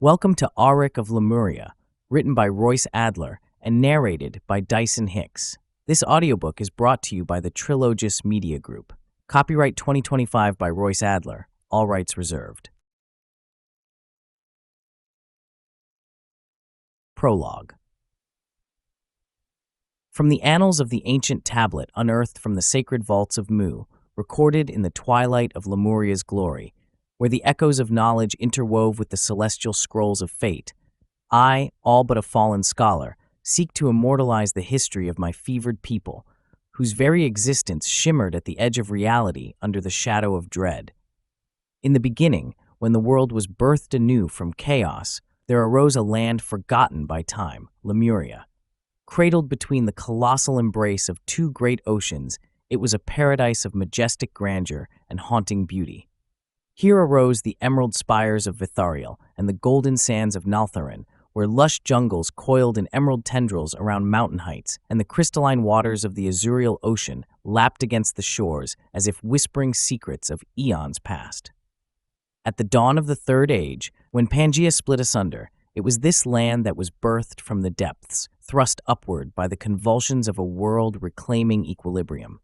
Welcome to Aryke of Lemuria, written by Royce Adler and narrated by Dyson Hicks. This audiobook is brought to you by the Trilogis Media Group. Copyright 2025 by Royce Adler, all rights reserved. Prologue. From the annals of the ancient tablet unearthed from the sacred vaults of Mu, recorded in the twilight of Lemuria's glory, where the echoes of knowledge interwove with the celestial scrolls of fate, I, all but a fallen scholar, seek to immortalize the history of my fevered people, whose very existence shimmered at the edge of reality under the shadow of dread. In the beginning, when the world was birthed anew from chaos, there arose a land forgotten by time, Lemuria. Cradled between the colossal embrace of two great oceans, it was a paradise of majestic grandeur and haunting beauty. Here arose the emerald spires of Vithariel and the golden sands of Naltharin, where lush jungles coiled in emerald tendrils around mountain heights, and the crystalline waters of the azurial ocean lapped against the shores as if whispering secrets of eons past. At the dawn of the Third Age, when Pangaea split asunder, it was this land that was birthed from the depths, thrust upward by the convulsions of a world reclaiming equilibrium.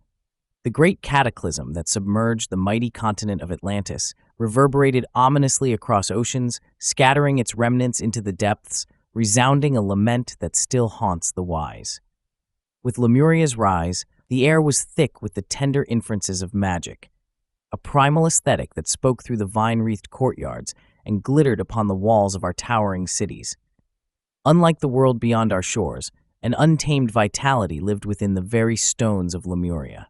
The great cataclysm that submerged the mighty continent of Atlantis reverberated ominously across oceans, scattering its remnants into the depths, resounding a lament that still haunts the wise. With Lemuria's rise, the air was thick with the tender inferences of magic, a primal aesthetic that spoke through the vine-wreathed courtyards and glittered upon the walls of our towering cities. Unlike the world beyond our shores, an untamed vitality lived within the very stones of Lemuria.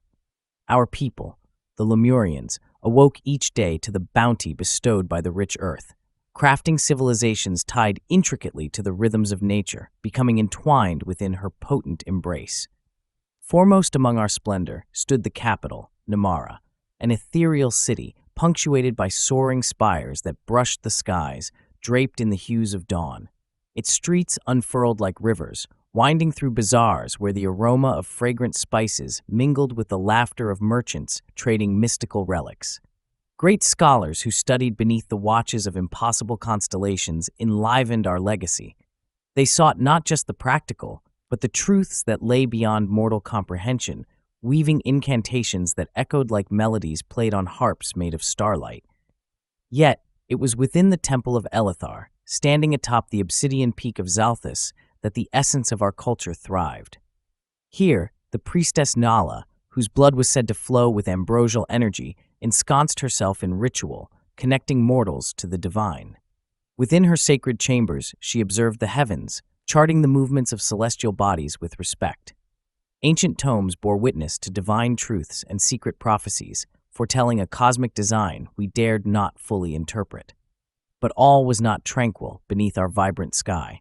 Our people, the Lemurians, awoke each day to the bounty bestowed by the rich earth, crafting civilizations tied intricately to the rhythms of nature, becoming entwined within her potent embrace. Foremost among our splendor stood the capital, Namara, an ethereal city punctuated by soaring spires that brushed the skies, draped in the hues of dawn. Its streets unfurled like rivers, winding through bazaars where the aroma of fragrant spices mingled with the laughter of merchants trading mystical relics. Great scholars who studied beneath the watches of impossible constellations enlivened our legacy. They sought not just the practical, but the truths that lay beyond mortal comprehension, weaving incantations that echoed like melodies played on harps made of starlight. Yet, it was within the temple of Elithar, standing atop the obsidian peak of Zalthus, that the essence of our culture thrived. Here, the priestess Nala, whose blood was said to flow with ambrosial energy, ensconced herself in ritual, connecting mortals to the divine. Within her sacred chambers, she observed the heavens, charting the movements of celestial bodies with respect. Ancient tomes bore witness to divine truths and secret prophecies, foretelling a cosmic design we dared not fully interpret. But all was not tranquil beneath our vibrant sky.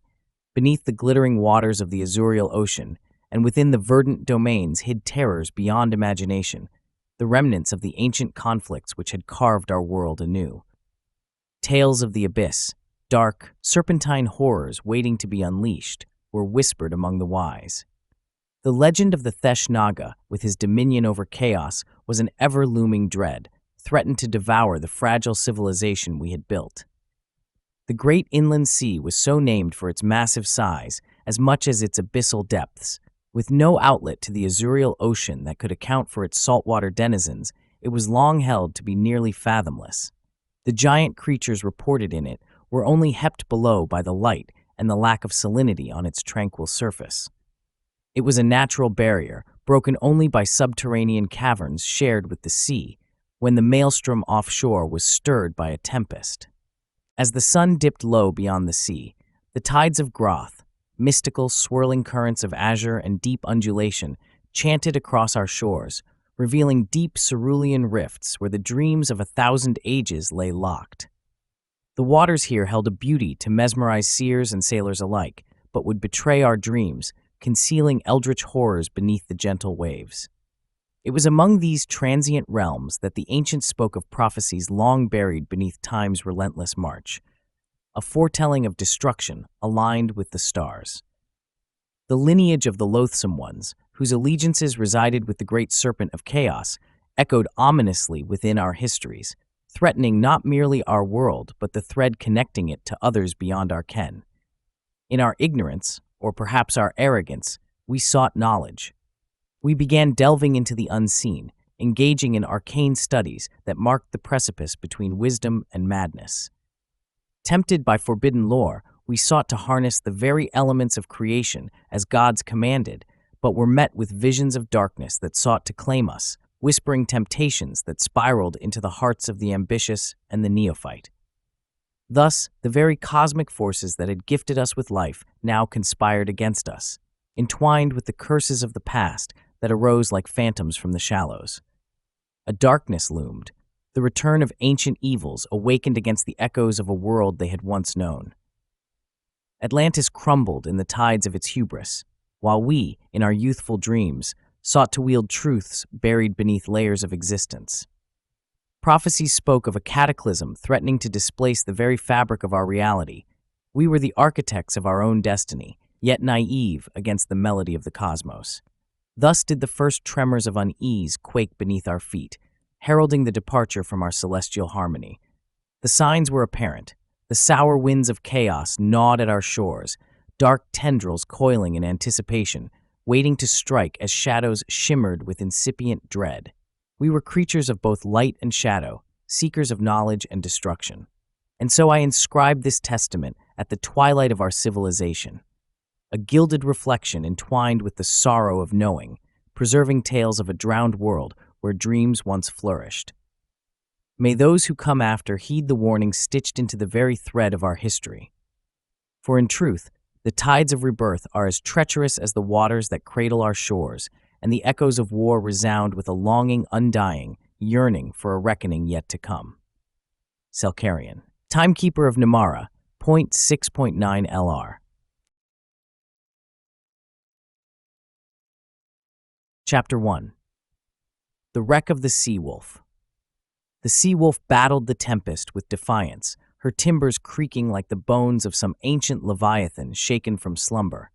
Beneath the glittering waters of the azurial ocean, and within the verdant domains hid terrors beyond imagination, the remnants of the ancient conflicts which had carved our world anew. Tales of the abyss, dark, serpentine horrors waiting to be unleashed, were whispered among the wise. The legend of the Thesh Naga, with his dominion over chaos, was an ever-looming dread, threatened to devour the fragile civilization we had built. The great inland sea was so named for its massive size as much as its abyssal depths. With no outlet to the azurial ocean that could account for its saltwater denizens, it was long held to be nearly fathomless. The giant creatures reported in it were only heaped below by the light and the lack of salinity on its tranquil surface. It was a natural barrier, broken only by subterranean caverns shared with the sea, when the maelstrom offshore was stirred by a tempest. As the sun dipped low beyond the sea, the tides of Groth, mystical swirling currents of azure and deep undulation, chanted across our shores, revealing deep cerulean rifts where the dreams of 1,000 ages lay locked. The waters here held a beauty to mesmerize seers and sailors alike, but would betray our dreams, concealing eldritch horrors beneath the gentle waves. It was among these transient realms that the ancients spoke of prophecies long buried beneath time's relentless march, a foretelling of destruction aligned with the stars. The lineage of the loathsome ones, whose allegiances resided with the great serpent of chaos, echoed ominously within our histories, threatening not merely our world, but the thread connecting it to others beyond our ken. In our ignorance, or perhaps our arrogance, we sought knowledge. We began delving into the unseen, engaging in arcane studies that marked the precipice between wisdom and madness. Tempted by forbidden lore, we sought to harness the very elements of creation as gods commanded, but were met with visions of darkness that sought to claim us, whispering temptations that spiraled into the hearts of the ambitious and the neophyte. Thus, the very cosmic forces that had gifted us with life now conspired against us, entwined with the curses of the past that arose like phantoms from the shallows. A darkness loomed, the return of ancient evils awakened against the echoes of a world they had once known. Atlantis crumbled in the tides of its hubris, while we, in our youthful dreams, sought to wield truths buried beneath layers of existence. Prophecies spoke of a cataclysm threatening to displace the very fabric of our reality. We were the architects of our own destiny, yet naive against the melody of the cosmos. Thus did the first tremors of unease quake beneath our feet, heralding the departure from our celestial harmony. The signs were apparent. The sour winds of chaos gnawed at our shores, dark tendrils coiling in anticipation, waiting to strike as shadows shimmered with incipient dread. We were creatures of both light and shadow, seekers of knowledge and destruction. And so I inscribed this testament at the twilight of our civilization, a gilded reflection entwined with the sorrow of knowing, preserving tales of a drowned world where dreams once flourished. May those who come after heed the warning stitched into the very thread of our history. For in truth, the tides of rebirth are as treacherous as the waters that cradle our shores, and the echoes of war resound with a longing undying, yearning for a reckoning yet to come. Selkarian, Timekeeper of Namara, point 6.9 LR. Chapter 1. The Wreck of the Sea-Wolf. The sea-wolf battled the tempest with defiance, her timbers creaking like the bones of some ancient leviathan shaken from slumber.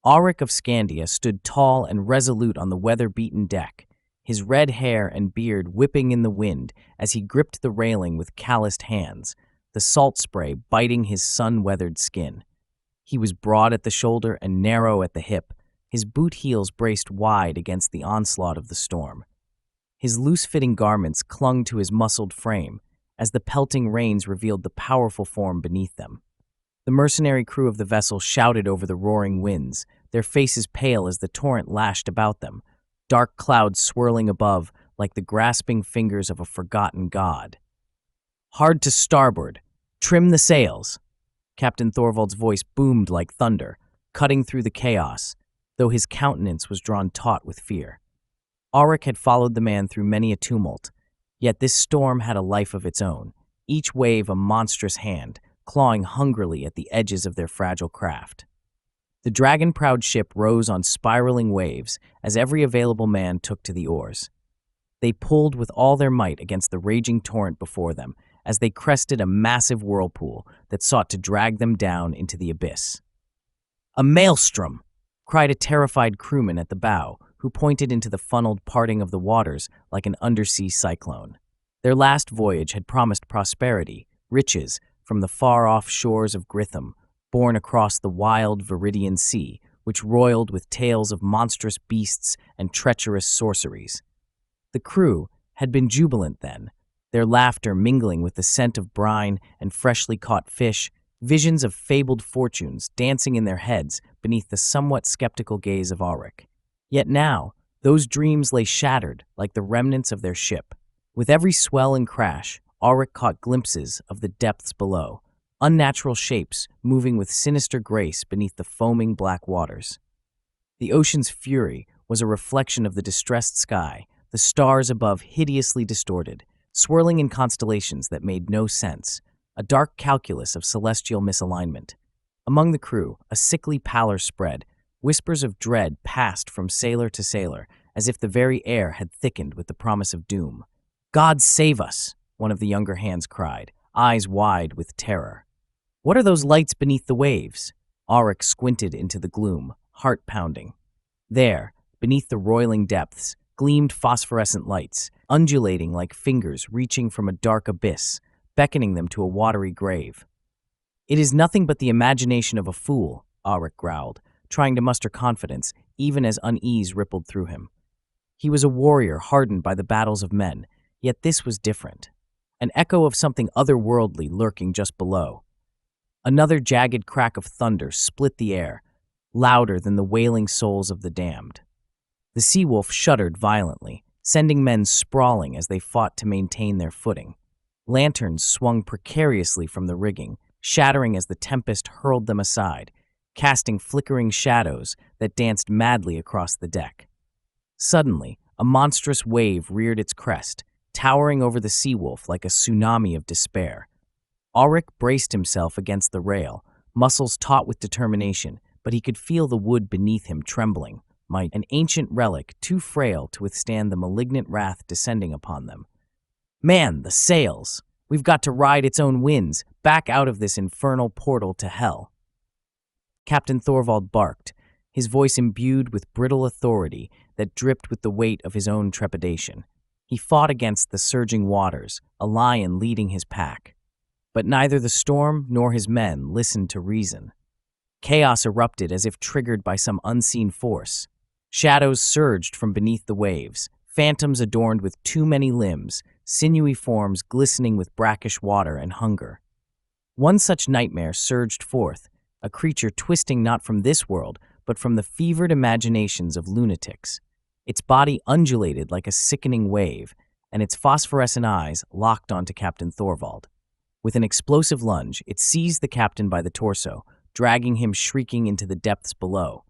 Aryke of Scandia stood tall and resolute on the weather-beaten deck, his red hair and beard whipping in the wind as he gripped the railing with calloused hands, the salt spray biting his sun-weathered skin. He was broad at the shoulder and narrow at the hip, his boot heels braced wide against the onslaught of the storm. His loose-fitting garments clung to his muscled frame as the pelting rains revealed the powerful form beneath them. The mercenary crew of the vessel shouted over the roaring winds, their faces pale as the torrent lashed about them, dark clouds swirling above like the grasping fingers of a forgotten god. "Hard to starboard! Trim the sails!" Captain Thorvald's voice boomed like thunder, cutting through the chaos, though his countenance was drawn taut with fear. Aryke had followed the man through many a tumult, yet this storm had a life of its own, each wave a monstrous hand, clawing hungrily at the edges of their fragile craft. The dragon-proud ship rose on spiraling waves as every available man took to the oars. They pulled with all their might against the raging torrent before them as they crested a massive whirlpool that sought to drag them down into the abyss. "A maelstrom!" cried a terrified crewman at the bow, who pointed into the funneled parting of the waters like an undersea cyclone. Their last voyage had promised prosperity, riches, from the far-off shores of Grytham, borne across the wild Viridian Sea, which roiled with tales of monstrous beasts and treacherous sorceries. The crew had been jubilant then, their laughter mingling with the scent of brine and freshly caught fish, visions of fabled fortunes dancing in their heads beneath the somewhat skeptical gaze of Aryke. Yet now, those dreams lay shattered like the remnants of their ship. With every swell and crash, Aryke caught glimpses of the depths below, unnatural shapes moving with sinister grace beneath the foaming black waters. The ocean's fury was a reflection of the distressed sky, the stars above hideously distorted, swirling in constellations that made no sense, a dark calculus of celestial misalignment. Among the crew, a sickly pallor spread, whispers of dread passed from sailor to sailor, as if the very air had thickened with the promise of doom. "God save us!" one of the younger hands cried, eyes wide with terror. "What are those lights beneath the waves?" Aryke squinted into the gloom, heart pounding. There, beneath the roiling depths, gleamed phosphorescent lights, undulating like fingers reaching from a dark abyss, beckoning them to a watery grave. "It is nothing but the imagination of a fool," Aryke growled, trying to muster confidence, even as unease rippled through him. He was a warrior hardened by the battles of men, yet this was different. An echo of something otherworldly lurking just below. Another jagged crack of thunder split the air, louder than the wailing souls of the damned. The sea-wolf shuddered violently, sending men sprawling as they fought to maintain their footing. Lanterns swung precariously from the rigging, shattering as the tempest hurled them aside, casting flickering shadows that danced madly across the deck. Suddenly, a monstrous wave reared its crest, towering over the sea-wolf like a tsunami of despair. Aryke braced himself against the rail, muscles taut with determination, but he could feel the wood beneath him trembling, an ancient relic too frail to withstand the malignant wrath descending upon them. "Man, the sails! We've got to ride its own winds, back out of this infernal portal to hell." Captain Thorvald barked, his voice imbued with brittle authority that dripped with the weight of his own trepidation. He fought against the surging waters, a lion leading his pack. But neither the storm nor his men listened to reason. Chaos erupted as if triggered by some unseen force. Shadows surged from beneath the waves, phantoms adorned with too many limbs, sinewy forms glistening with brackish water and hunger. One such nightmare surged forth, a creature twisting not from this world, but from the fevered imaginations of lunatics. Its body undulated like a sickening wave, and its phosphorescent eyes locked onto Captain Thorvald. With an explosive lunge, it seized the captain by the torso, dragging him shrieking into the depths below.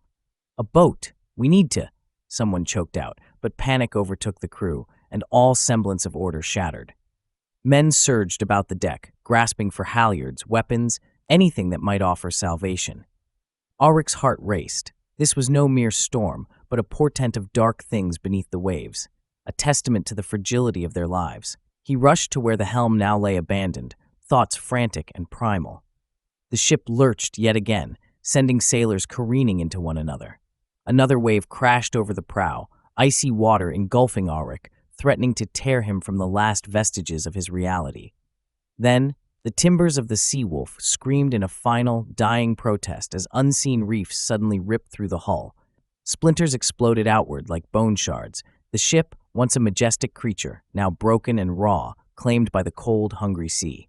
"A boat! We need to," someone choked out, but panic overtook the crew, and all semblance of order shattered. Men surged about the deck, grasping for halyards, weapons, anything that might offer salvation. Aryke's heart raced. This was no mere storm, but a portent of dark things beneath the waves, a testament to the fragility of their lives. He rushed to where the helm now lay abandoned, thoughts frantic and primal. The ship lurched yet again, sending sailors careening into one another. Another wave crashed over the prow, icy water engulfing Aryke, threatening to tear him from the last vestiges of his reality. Then, the timbers of the sea-wolf screamed in a final, dying protest as unseen reefs suddenly ripped through the hull. Splinters exploded outward like bone shards. The ship, once a majestic creature, now broken and raw, claimed by the cold, hungry sea.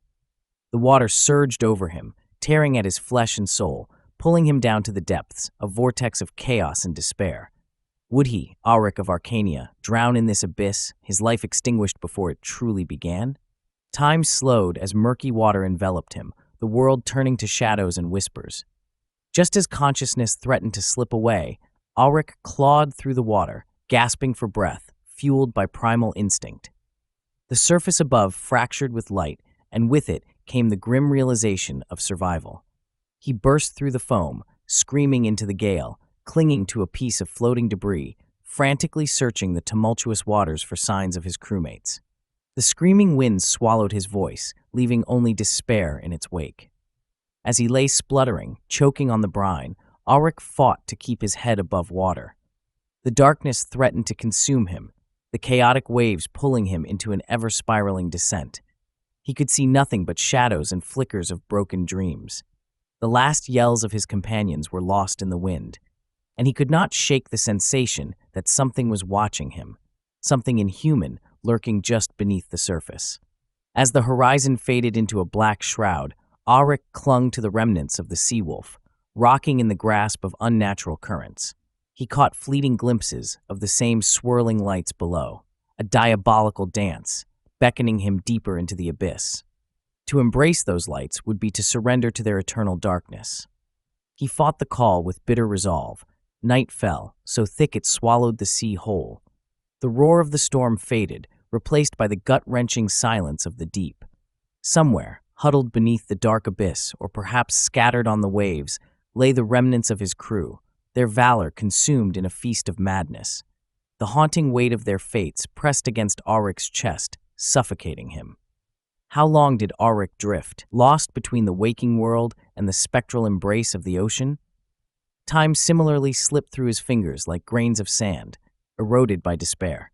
The water surged over him, tearing at his flesh and soul, pulling him down to the depths, a vortex of chaos and despair. Would he, Aryke of Arcania, drown in this abyss, his life extinguished before it truly began? Time slowed as murky water enveloped him, the world turning to shadows and whispers. Just as consciousness threatened to slip away, Aryke clawed through the water, gasping for breath, fueled by primal instinct. The surface above fractured with light, and with it came the grim realization of survival. He burst through the foam, screaming into the gale, clinging to a piece of floating debris, frantically searching the tumultuous waters for signs of his crewmates. The screaming wind swallowed his voice, leaving only despair in its wake. As he lay spluttering, choking on the brine, Aryke fought to keep his head above water. The darkness threatened to consume him, the chaotic waves pulling him into an ever-spiraling descent. He could see nothing but shadows and flickers of broken dreams. The last yells of his companions were lost in the wind, and he could not shake the sensation that something was watching him, something inhuman lurking just beneath the surface. As the horizon faded into a black shroud, Aryke clung to the remnants of the sea-wolf, rocking in the grasp of unnatural currents. He caught fleeting glimpses of the same swirling lights below, a diabolical dance, beckoning him deeper into the abyss. To embrace those lights would be to surrender to their eternal darkness. He fought the call with bitter resolve. Night fell, so thick it swallowed the sea whole. The roar of the storm faded, replaced by the gut-wrenching silence of the deep. Somewhere, huddled beneath the dark abyss, or perhaps scattered on the waves, lay the remnants of his crew, their valor consumed in a feast of madness. The haunting weight of their fates pressed against Aryke's chest, suffocating him. How long did Aryke drift, lost between the waking world and the spectral embrace of the ocean? Time similarly slipped through his fingers like grains of sand, eroded by despair.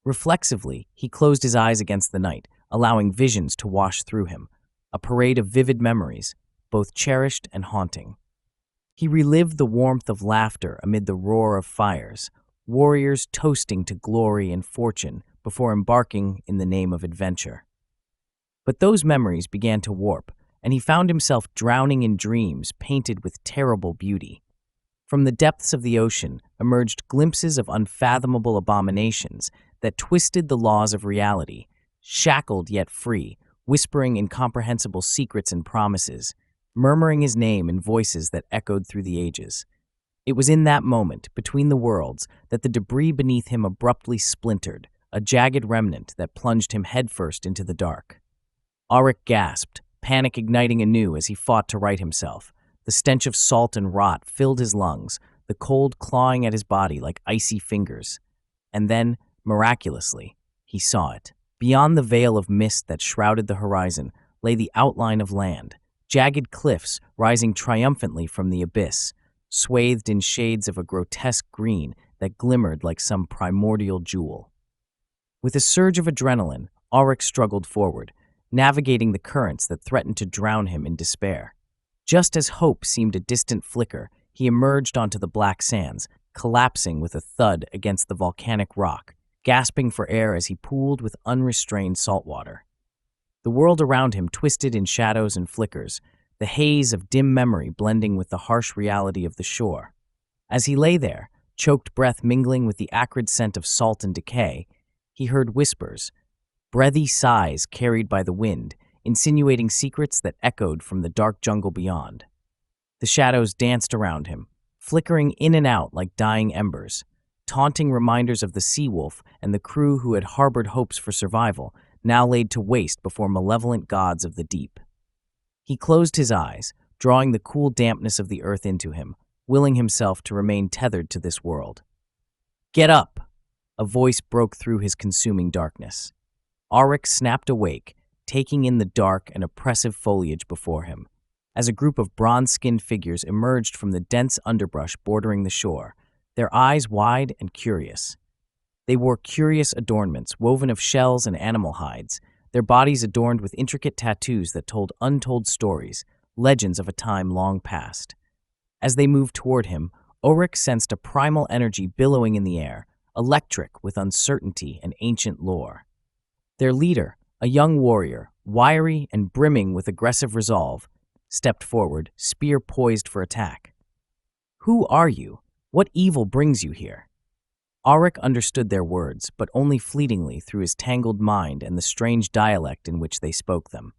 Reflexively, he closed his eyes against the night, allowing visions to wash through him, a parade of vivid memories, both cherished and haunting. He relived the warmth of laughter amid the roar of fires, warriors toasting to glory and fortune before embarking in the name of adventure. But those memories began to warp, and he found himself drowning in dreams painted with terrible beauty. From the depths of the ocean emerged glimpses of unfathomable abominations that twisted the laws of reality, shackled yet free, whispering incomprehensible secrets and promises, murmuring his name in voices that echoed through the ages. It was in that moment, between the worlds, that the debris beneath him abruptly splintered, a jagged remnant that plunged him headfirst into the dark. Aryke gasped, panic igniting anew as he fought to right himself. The stench of salt and rot filled his lungs, the cold clawing at his body like icy fingers. And then, miraculously, he saw it. Beyond the veil of mist that shrouded the horizon lay the outline of land, jagged cliffs rising triumphantly from the abyss, swathed in shades of a grotesque green that glimmered like some primordial jewel. With a surge of adrenaline, Aryke struggled forward, navigating the currents that threatened to drown him in despair. Just as hope seemed a distant flicker, he emerged onto the black sands, collapsing with a thud against the volcanic rock, gasping for air as he pooled with unrestrained salt water. The world around him twisted in shadows and flickers, the haze of dim memory blending with the harsh reality of the shore. As he lay there, choked breath mingling with the acrid scent of salt and decay, he heard whispers, breathy sighs carried by the wind, insinuating secrets that echoed from the dark jungle beyond. The shadows danced around him, flickering in and out like dying embers, taunting reminders of the sea wolf and the crew who had harbored hopes for survival, now laid to waste before malevolent gods of the deep. He closed his eyes, drawing the cool dampness of the earth into him, willing himself to remain tethered to this world. "Get up!" A voice broke through his consuming darkness. Aryke snapped awake, taking in the dark and oppressive foliage before him. As a group of bronze-skinned figures emerged from the dense underbrush bordering the shore, their eyes wide and curious. They wore curious adornments woven of shells and animal hides, their bodies adorned with intricate tattoos that told untold stories, legends of a time long past. As they moved toward him, Aryke sensed a primal energy billowing in the air, electric with uncertainty and ancient lore. Their leader, a young warrior, wiry and brimming with aggressive resolve, stepped forward, spear poised for attack. "Who are you? What evil brings you here?" Aryke understood their words, but only fleetingly through his tangled mind and the strange dialect in which they spoke them.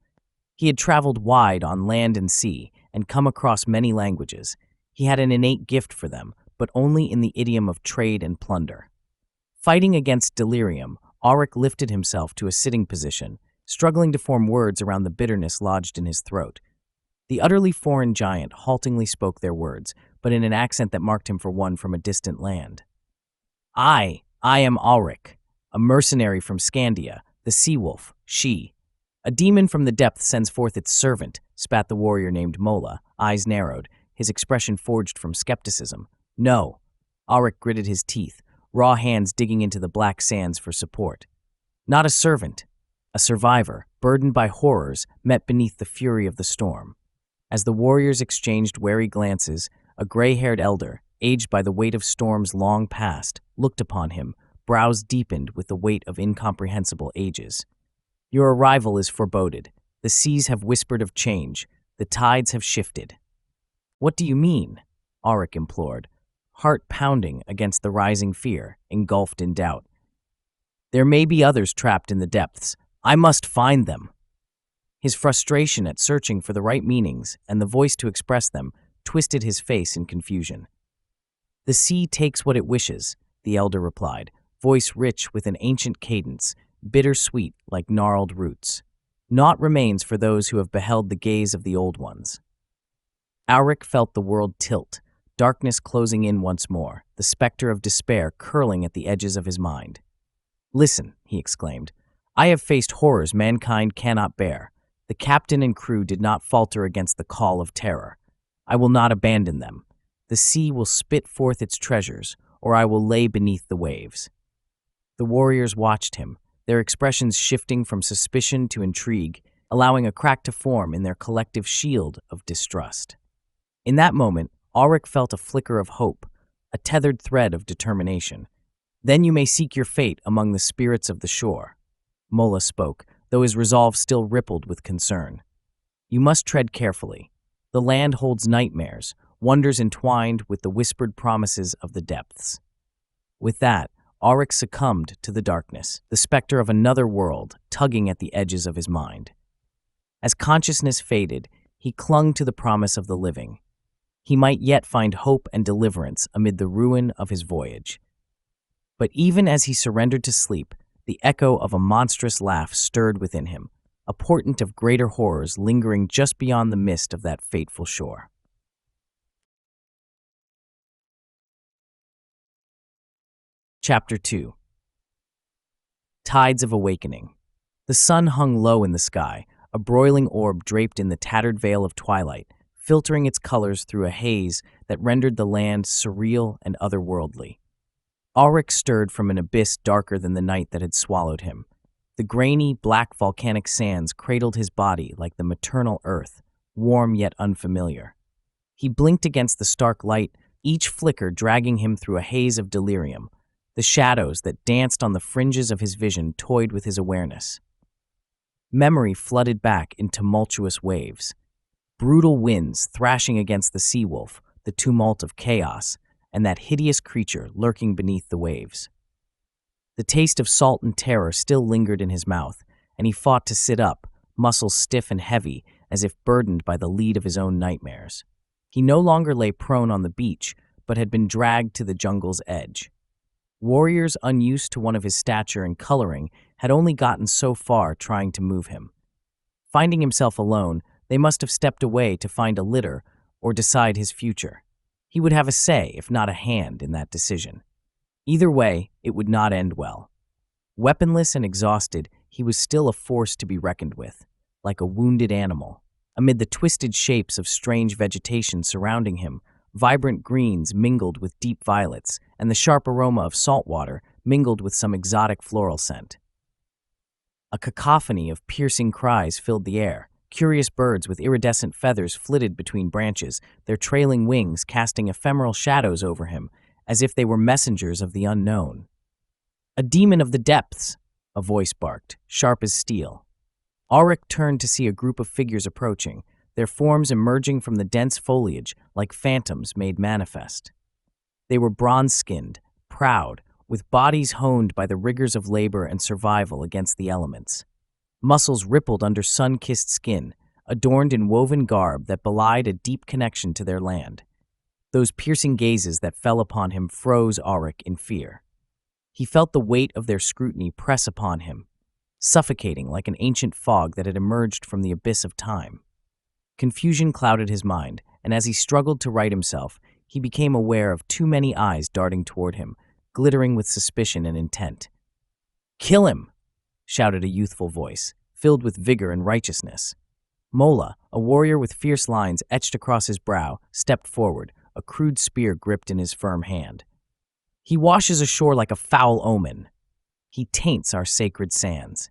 He had traveled wide on land and sea and come across many languages. He had an innate gift for them, but only in the idiom of trade and plunder. Fighting against delirium, Aryke lifted himself to a sitting position, struggling to form words around the bitterness lodged in his throat. The utterly foreign giant haltingly spoke their words, but in an accent that marked him for one from a distant land. I am Aryke, a mercenary from Scandia, the sea wolf, she. A demon from the depths sends forth its servant, spat the warrior named Mola, eyes narrowed, his expression forged from skepticism. No. Aryke gritted his teeth, raw hands digging into the black sands for support. Not a servant, a survivor, burdened by horrors, met beneath the fury of the storm. As the warriors exchanged wary glances, a gray-haired elder, aged by the weight of storms long past, looked upon him, brows deepened with the weight of incomprehensible ages. "Your arrival is foreboded. The seas have whispered of change. The tides have shifted." "What do you mean?" Aryke implored, heart pounding against the rising fear, engulfed in doubt. "There may be others trapped in the depths. I must find them." His frustration at searching for the right meanings and the voice to express them twisted his face in confusion. "The sea takes what it wishes," the elder replied, voice rich with an ancient cadence, bitter-sweet like gnarled roots. "Naught remains for those who have beheld the gaze of the old ones." Aryke felt the world tilt, darkness closing in once more, the specter of despair curling at the edges of his mind. "Listen," he exclaimed, "I have faced horrors mankind cannot bear. The captain and crew did not falter against the call of terror. I will not abandon them. The sea will spit forth its treasures, or I will lay beneath the waves." The warriors watched him, their expressions shifting from suspicion to intrigue, allowing a crack to form in their collective shield of distrust. In that moment, Aryke felt a flicker of hope, a tethered thread of determination. "Then you may seek your fate among the spirits of the shore," Mola spoke, though his resolve still rippled with concern. "You must tread carefully. The land holds nightmares, wonders entwined with the whispered promises of the depths." With that, Aryke succumbed to the darkness, the specter of another world tugging at the edges of his mind. As consciousness faded, he clung to the promise of the living. He might yet find hope and deliverance amid the ruin of his voyage. But even as he surrendered to sleep, the echo of a monstrous laugh stirred within him, a portent of greater horrors lingering just beyond the mist of that fateful shore. Chapter 2. Tides of Awakening. The sun hung low in the sky, a broiling orb draped in the tattered veil of twilight, filtering its colors through a haze that rendered the land surreal and otherworldly. Aryke stirred from an abyss darker than the night that had swallowed him. The grainy, black volcanic sands cradled his body like the maternal earth, warm yet unfamiliar. He blinked against the stark light, each flicker dragging him through a haze of delirium. The shadows that danced on the fringes of his vision toyed with his awareness. Memory flooded back in tumultuous waves. Brutal winds thrashing against the sea wolf, the tumult of chaos, and that hideous creature lurking beneath the waves. The taste of salt and terror still lingered in his mouth, and he fought to sit up, muscles stiff and heavy, as if burdened by the lead of his own nightmares. He no longer lay prone on the beach, but had been dragged to the jungle's edge. Warriors unused to one of his stature and coloring had only gotten so far trying to move him. Finding himself alone, they must have stepped away to find a litter or decide his future. He would have a say, if not a hand, in that decision. Either way, it would not end well. Weaponless and exhausted, he was still a force to be reckoned with, like a wounded animal. Amid the twisted shapes of strange vegetation surrounding him, vibrant greens mingled with deep violets, and the sharp aroma of salt water mingled with some exotic floral scent. A cacophony of piercing cries filled the air. Curious birds with iridescent feathers flitted between branches, their trailing wings casting ephemeral shadows over him, as if they were messengers of the unknown. "A demon of the depths!" a voice barked, sharp as steel. Aryke turned to see a group of figures approaching, their forms emerging from the dense foliage like phantoms made manifest. They were bronze-skinned, proud, with bodies honed by the rigors of labor and survival against the elements. Muscles rippled under sun-kissed skin, adorned in woven garb that belied a deep connection to their land. Those piercing gazes that fell upon him froze Aryke in fear. He felt the weight of their scrutiny press upon him, suffocating like an ancient fog that had emerged from the abyss of time. Confusion clouded his mind, and as he struggled to right himself, he became aware of too many eyes darting toward him, glittering with suspicion and intent. "Kill him!" shouted a youthful voice, filled with vigor and righteousness. Mola, a warrior with fierce lines etched across his brow, stepped forward, a crude spear gripped in his firm hand. "He washes ashore like a foul omen. He taints our sacred sands."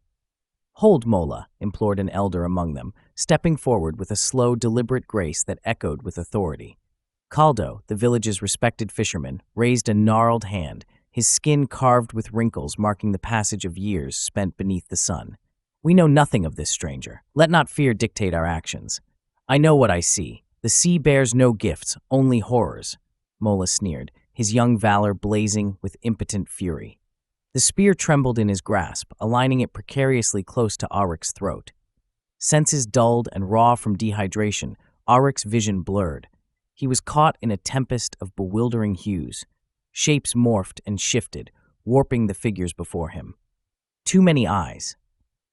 "Hold, Mola," implored an elder among them, stepping forward with a slow, deliberate grace that echoed with authority. Caldo, the village's respected fisherman, raised a gnarled hand, his skin carved with wrinkles marking the passage of years spent beneath the sun. "We know nothing of this stranger. Let not fear dictate our actions. I know what I see. The sea bears no gifts, only horrors," Mola sneered, his young valor blazing with impotent fury. The spear trembled in his grasp, aligning it precariously close to Aryke's throat. Senses dulled and raw from dehydration, Aryke's vision blurred. He was caught in a tempest of bewildering hues. Shapes morphed and shifted, warping the figures before him. Too many eyes.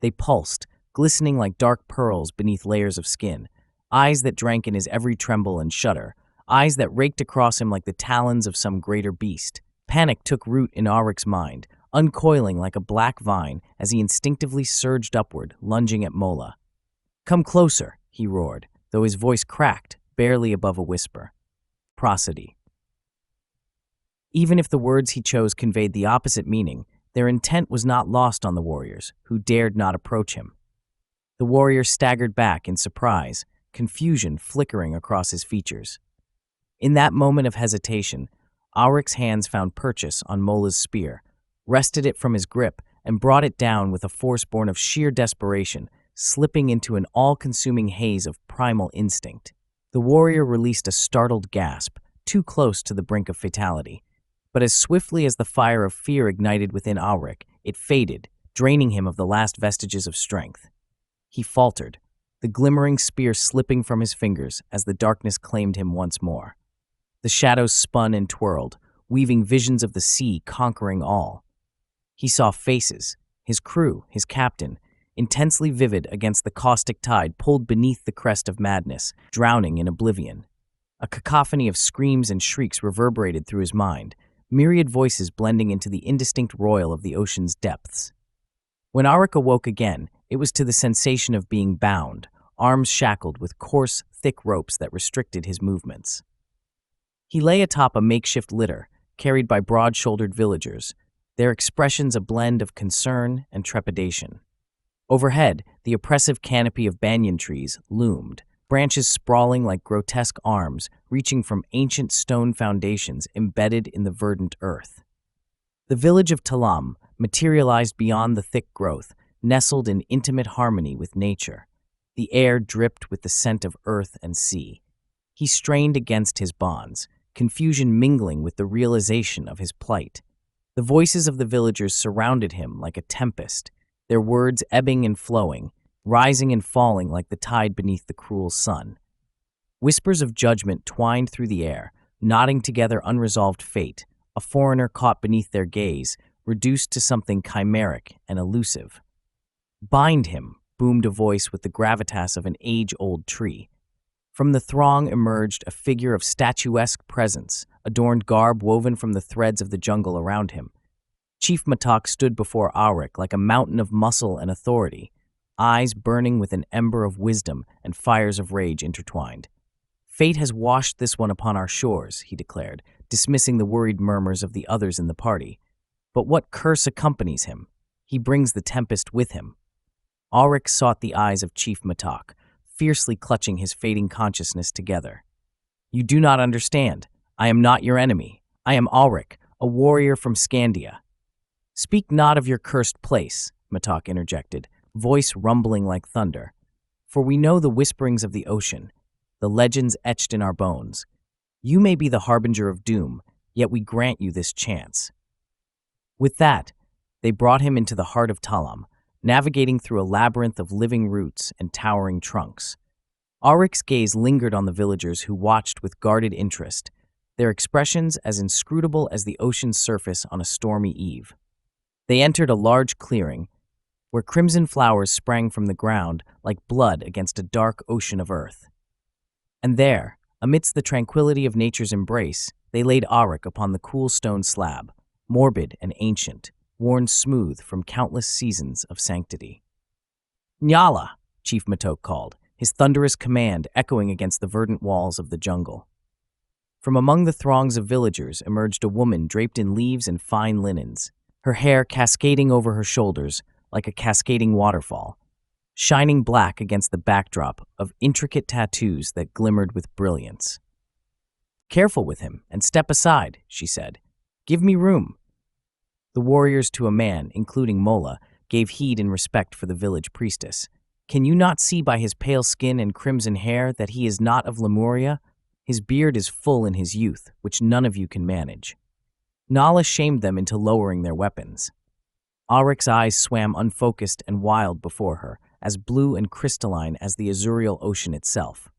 They pulsed, glistening like dark pearls beneath layers of skin, eyes that drank in his every tremble and shudder, eyes that raked across him like the talons of some greater beast. Panic took root in Aryke's mind, uncoiling like a black vine as he instinctively surged upward, lunging at Mola. "Come closer," he roared, though his voice cracked, barely above a whisper. Prosody. Even if the words he chose conveyed the opposite meaning, Their intent was not lost on the warriors, who dared not approach him. The warrior staggered back in surprise, confusion flickering across his features. In that moment of hesitation, Aryk's hands found purchase on Mola's spear, wrested it from his grip, and brought it down with a force born of sheer desperation, slipping into an all-consuming haze of primal instinct. The warrior released a startled gasp, too close to the brink of fatality. But as swiftly as the fire of fear ignited within Aryk, it faded, draining him of the last vestiges of strength. He faltered, the glimmering spear slipping from his fingers as the darkness claimed him once more. The shadows spun and twirled, weaving visions of the sea conquering all. He saw faces, his crew, his captain, intensely vivid against the caustic tide pulled beneath the crest of madness, drowning in oblivion. A cacophony of screams and shrieks reverberated through his mind, myriad voices blending into the indistinct roil of the ocean's depths. When Aryk awoke again, it was to the sensation of being bound, arms shackled with coarse, thick ropes that restricted his movements. He lay atop a makeshift litter, carried by broad-shouldered villagers, their expressions a blend of concern and trepidation. Overhead, the oppressive canopy of banyan trees loomed, branches sprawling like grotesque arms reaching from ancient stone foundations embedded in the verdant earth. The village of Talam materialized beyond the thick growth, nestled in intimate harmony with nature. The air dripped with the scent of earth and sea. He strained against his bonds, confusion mingling with the realization of his plight. The voices of the villagers surrounded him like a tempest, their words ebbing and flowing, rising and falling like the tide beneath the cruel sun. Whispers of judgment twined through the air, knotting together unresolved fate, a foreigner caught beneath their gaze, reduced to something chimeric and elusive. "Bind him," boomed a voice with the gravitas of an age-old tree. From the throng emerged a figure of statuesque presence, adorned garb woven from the threads of the jungle around him. Chief Matok stood before Aryk like a mountain of muscle and authority, eyes burning with an ember of wisdom and fires of rage intertwined. "Fate has washed this one upon our shores," he declared, dismissing the worried murmurs of the others in the party. "But what curse accompanies him? He brings the tempest with him." Aryk sought the eyes of Chief Matok, fiercely clutching his fading consciousness together. "You do not understand. I am not your enemy. I am Aryk, a warrior from Scandia." "Speak not of your cursed place," Matok interjected, voice rumbling like thunder. "For we know the whisperings of the ocean, the legends etched in our bones. You may be the harbinger of doom, yet we grant you this chance." With that, they brought him into the heart of Talam, navigating through a labyrinth of living roots and towering trunks. Aryk's gaze lingered on the villagers who watched with guarded interest, their expressions as inscrutable as the ocean's surface on a stormy eve. They entered a large clearing, where crimson flowers sprang from the ground like blood against a dark ocean of earth. And there, amidst the tranquility of nature's embrace, they laid Aryk upon the cool stone slab, morbid and ancient, worn smooth from countless seasons of sanctity. "Nyala!" Chief Matok called, his thunderous command echoing against the verdant walls of the jungle. From among the throngs of villagers emerged a woman draped in leaves and fine linens, her hair cascading over her shoulders like a cascading waterfall, shining black against the backdrop of intricate tattoos that glimmered with brilliance. "Careful with him and step aside," she said. "Give me room." The warriors to a man, including Mola, gave heed and respect for the village priestess. "Can you not see by his pale skin and crimson hair that he is not of Lemuria? His beard is full in his youth, which none of you can manage." Nala shamed them into lowering their weapons. Aryk's eyes swam unfocused and wild before her, as blue and crystalline as the azurial ocean itself.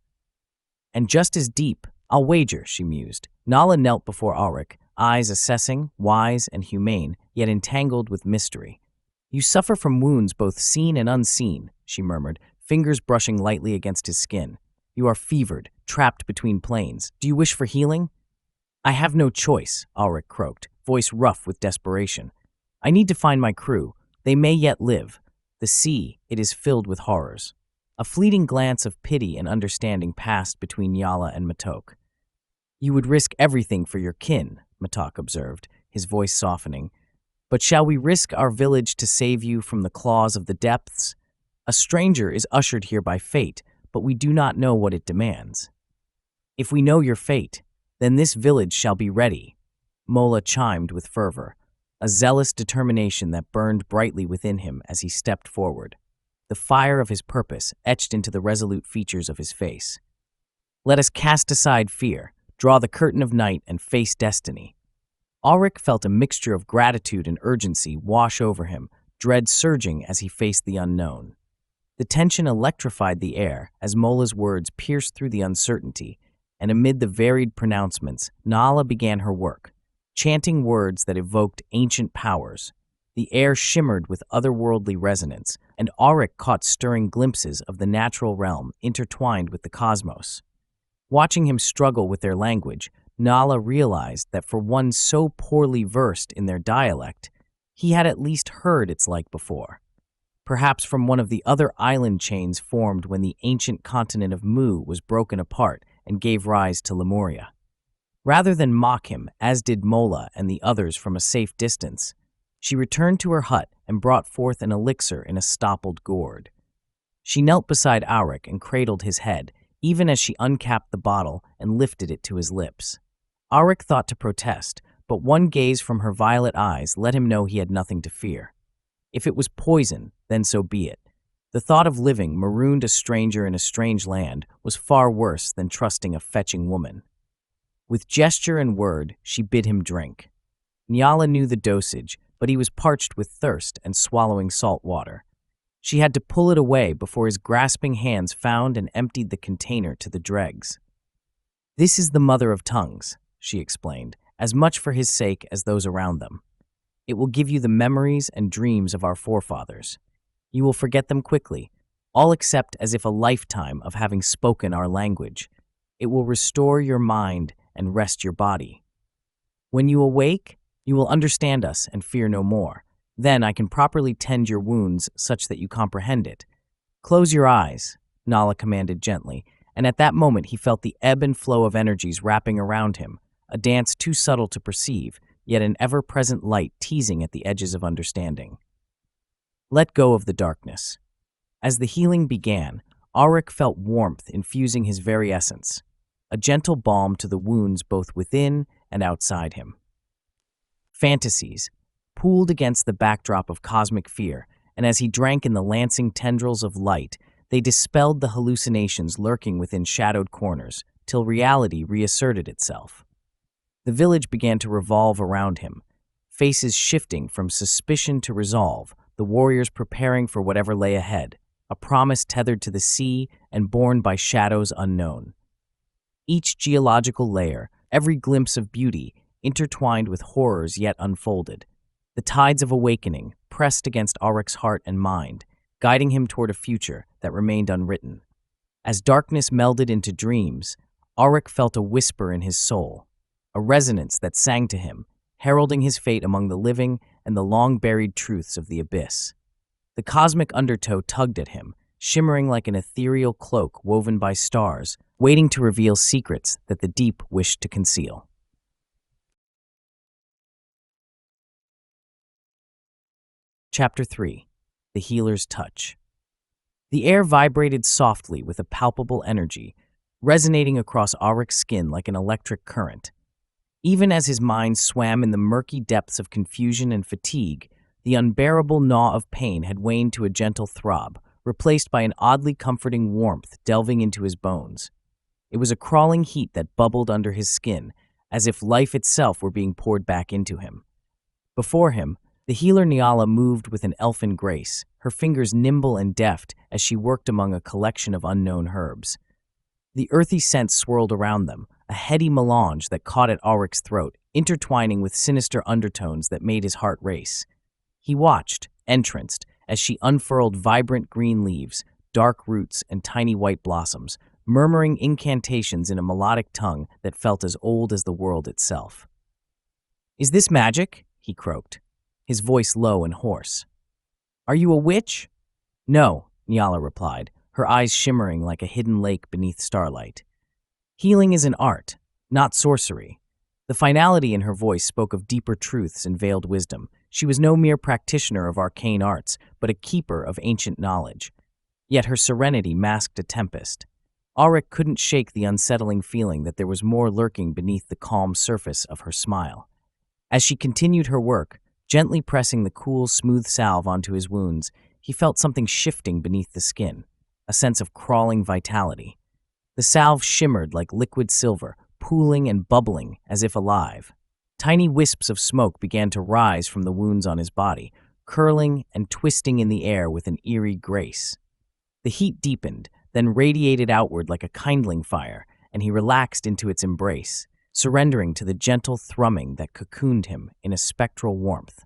"And just as deep, I'll wager," she mused. Nala knelt before Aryk, eyes assessing, wise and humane, yet entangled with mystery. "You suffer from wounds both seen and unseen," she murmured, fingers brushing lightly against his skin. "You are fevered, trapped between planes. Do you wish for healing?" "I have no choice," Aryk croaked, voice rough with desperation. "I need to find my crew. They may yet live. The sea, it is filled with horrors." A fleeting glance of pity and understanding passed between Yala and Matok. "You would risk everything for your kin," Matok observed, his voice softening. But shall we risk our village to save you from the claws of the depths? A stranger is ushered here by fate, but we do not know what it demands. If we know your fate, then this village shall be ready, Mola chimed with fervor, a zealous determination that burned brightly within him as he stepped forward, the fire of his purpose etched into the resolute features of his face. Let us cast aside fear, draw the curtain of night, and face destiny. Aryke felt a mixture of gratitude and urgency wash over him, dread surging as he faced the unknown. The tension electrified the air as Mola's words pierced through the uncertainty, and amid the varied pronouncements, Nala began her work, chanting words that evoked ancient powers. The air shimmered with otherworldly resonance, and Aryke caught stirring glimpses of the natural realm intertwined with the cosmos. Watching him struggle with their language, Nala realized that for one so poorly versed in their dialect, he had at least heard its like before. Perhaps from one of the other island chains formed when the ancient continent of Mu was broken apart and gave rise to Lemuria. Rather than mock him, as did Mola and the others from a safe distance, she returned to her hut and brought forth an elixir in a stoppled gourd. She knelt beside Aryke and cradled his head, even as she uncapped the bottle and lifted it to his lips. Aryke thought to protest, but one gaze from her violet eyes let him know he had nothing to fear. If it was poison, then so be it. The thought of living marooned a stranger in a strange land was far worse than trusting a fetching woman. With gesture and word, she bid him drink. Nyala knew the dosage, but he was parched with thirst and swallowing salt water. She had to pull it away before his grasping hands found and emptied the container to the dregs. "This is the mother of tongues," she explained, as much for his sake as those around them. "It will give you the memories and dreams of our forefathers. You will forget them quickly, all except as if a lifetime of having spoken our language. It will restore your mind and rest your body. When you awake, you will understand us and fear no more. Then I can properly tend your wounds such that you comprehend it. Close your eyes," Nala commanded gently, and at that moment he felt the ebb and flow of energies wrapping around him, a dance too subtle to perceive, yet an ever-present light teasing at the edges of understanding. Let go of the darkness. As the healing began, Aryke felt warmth infusing his very essence, a gentle balm to the wounds both within and outside him. Fantasies pooled against the backdrop of cosmic fear, and as he drank in the lancing tendrils of light, they dispelled the hallucinations lurking within shadowed corners, till reality reasserted itself. The village began to revolve around him, faces shifting from suspicion to resolve, the warriors preparing for whatever lay ahead, a promise tethered to the sea and borne by shadows unknown. Each geological layer, every glimpse of beauty, intertwined with horrors yet unfolded. The tides of awakening pressed against Aryke's heart and mind, guiding him toward a future that remained unwritten. As darkness melded into dreams, Aryke felt a whisper in his soul, a resonance that sang to him, heralding his fate among the living and the long-buried truths of the abyss. The cosmic undertow tugged at him, shimmering like an ethereal cloak woven by stars, waiting to reveal secrets that the deep wished to conceal. Chapter 3. The Healer's Touch. The air vibrated softly with a palpable energy, resonating across Aryke's skin like an electric current. Even as his mind swam in the murky depths of confusion and fatigue, the unbearable gnaw of pain had waned to a gentle throb, replaced by an oddly comforting warmth delving into his bones. It was a crawling heat that bubbled under his skin, as if life itself were being poured back into him. Before him, the healer Nyala moved with an elfin grace, her fingers nimble and deft as she worked among a collection of unknown herbs. The earthy scents swirled around them, a heady melange that caught at Aryke's throat, intertwining with sinister undertones that made his heart race. He watched, entranced, as she unfurled vibrant green leaves, dark roots, and tiny white blossoms, murmuring incantations in a melodic tongue that felt as old as the world itself. "Is this magic?" he croaked, his voice low and hoarse. "Are you a witch?" "No," Nyala replied, her eyes shimmering like a hidden lake beneath starlight. "Healing is an art, not sorcery." The finality in her voice spoke of deeper truths and veiled wisdom, She was no mere practitioner of arcane arts, but a keeper of ancient knowledge. Yet her serenity masked a tempest. Aryke couldn't shake the unsettling feeling that there was more lurking beneath the calm surface of her smile. As she continued her work, gently pressing the cool, smooth salve onto his wounds, he felt something shifting beneath the skin, a sense of crawling vitality. The salve shimmered like liquid silver, pooling and bubbling as if alive. Tiny wisps of smoke began to rise from the wounds on his body, curling and twisting in the air with an eerie grace. The heat deepened, then radiated outward like a kindling fire, and he relaxed into its embrace, surrendering to the gentle thrumming that cocooned him in a spectral warmth.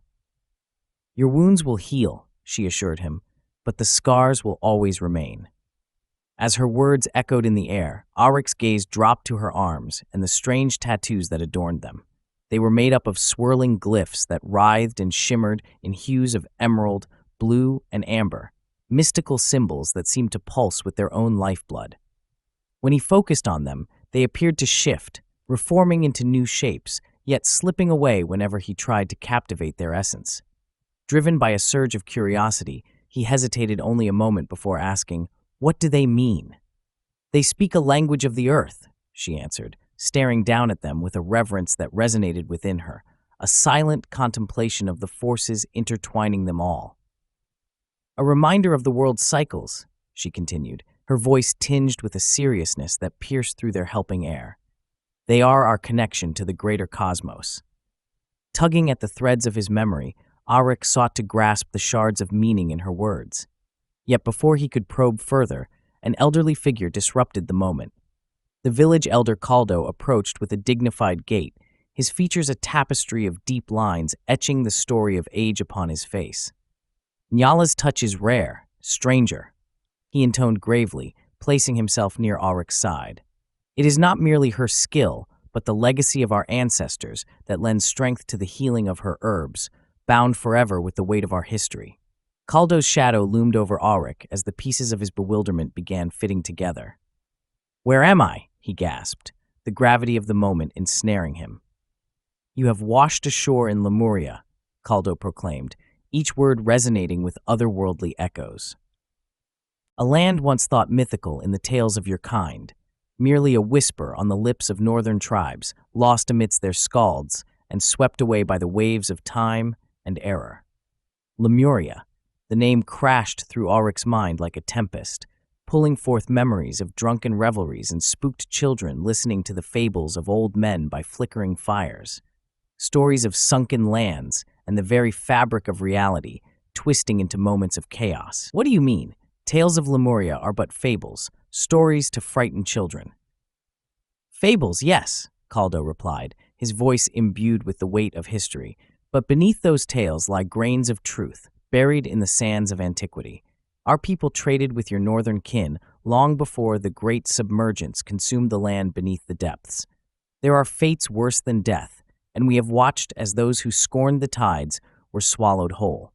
"Your wounds will heal," she assured him, "but the scars will always remain." As her words echoed in the air, Aryke's gaze dropped to her arms and the strange tattoos that adorned them. They were made up of swirling glyphs that writhed and shimmered in hues of emerald, blue, and amber, mystical symbols that seemed to pulse with their own lifeblood. When he focused on them, they appeared to shift, reforming into new shapes, yet slipping away whenever he tried to captivate their essence. Driven by a surge of curiosity, he hesitated only a moment before asking, "What do they mean?" "They speak a language of the earth," she answered, staring down at them with a reverence that resonated within her, a silent contemplation of the forces intertwining them all. "A reminder of the world's cycles," she continued, her voice tinged with a seriousness that pierced through their helping air. "They are our connection to the greater cosmos." Tugging at the threads of his memory, Aryke sought to grasp the shards of meaning in her words. Yet before he could probe further, an elderly figure disrupted the moment. The village elder Caldo approached with a dignified gait, his features a tapestry of deep lines etching the story of age upon his face. "Nyala's touch is rare, stranger," he intoned gravely, placing himself near Aryke's side. "It is not merely her skill, but the legacy of our ancestors that lends strength to the healing of her herbs, bound forever with the weight of our history." Caldo's shadow loomed over Aryke as the pieces of his bewilderment began fitting together. "Where am I?" he gasped, the gravity of the moment ensnaring him. "You have washed ashore in Lemuria," Caldo proclaimed, each word resonating with otherworldly echoes. "A land once thought mythical in the tales of your kind, merely a whisper on the lips of northern tribes, lost amidst their scalds and swept away by the waves of time and error." Lemuria. The name crashed through Aryke's mind like a tempest, pulling forth memories of drunken revelries and spooked children listening to the fables of old men by flickering fires. Stories of sunken lands and the very fabric of reality, twisting into moments of chaos. "What do you mean? Tales of Lemuria are but fables, stories to frighten children." "Fables, yes," Caldo replied, his voice imbued with the weight of history, "but beneath those tales lie grains of truth, buried in the sands of antiquity. Our people traded with your northern kin long before the great submergence consumed the land beneath the depths. There are fates worse than death, and we have watched as those who scorned the tides were swallowed whole."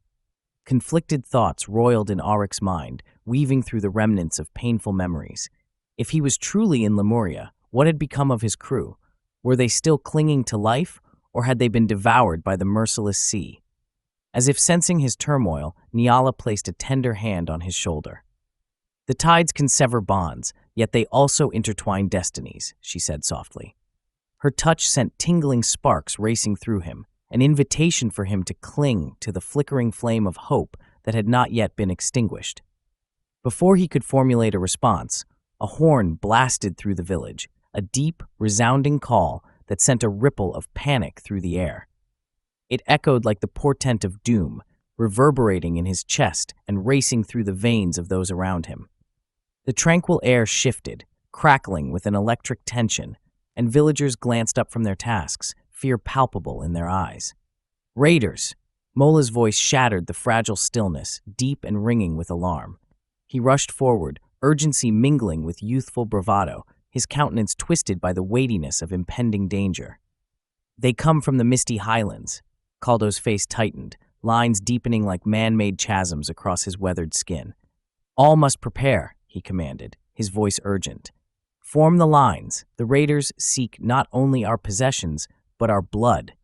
Conflicted thoughts roiled in Aryke's mind, weaving through the remnants of painful memories. If he was truly in Lemuria, what had become of his crew? Were they still clinging to life, or had they been devoured by the merciless sea? As if sensing his turmoil, Nyala placed a tender hand on his shoulder. "The tides can sever bonds, yet they also intertwine destinies," she said softly. Her touch sent tingling sparks racing through him, an invitation for him to cling to the flickering flame of hope that had not yet been extinguished. Before he could formulate a response, a horn blasted through the village, a deep, resounding call that sent a ripple of panic through the air. It echoed like the portent of doom, reverberating in his chest and racing through the veins of those around him. The tranquil air shifted, crackling with an electric tension, and villagers glanced up from their tasks, fear palpable in their eyes. "Raiders!" Mola's voice shattered the fragile stillness, deep and ringing with alarm. He rushed forward, urgency mingling with youthful bravado, his countenance twisted by the weightiness of impending danger. "They come from the misty highlands." Caldo's face tightened, lines deepening like man-made chasms across his weathered skin. "All must prepare," he commanded, his voice urgent. "Form the lines. The raiders seek not only our possessions, but our blood."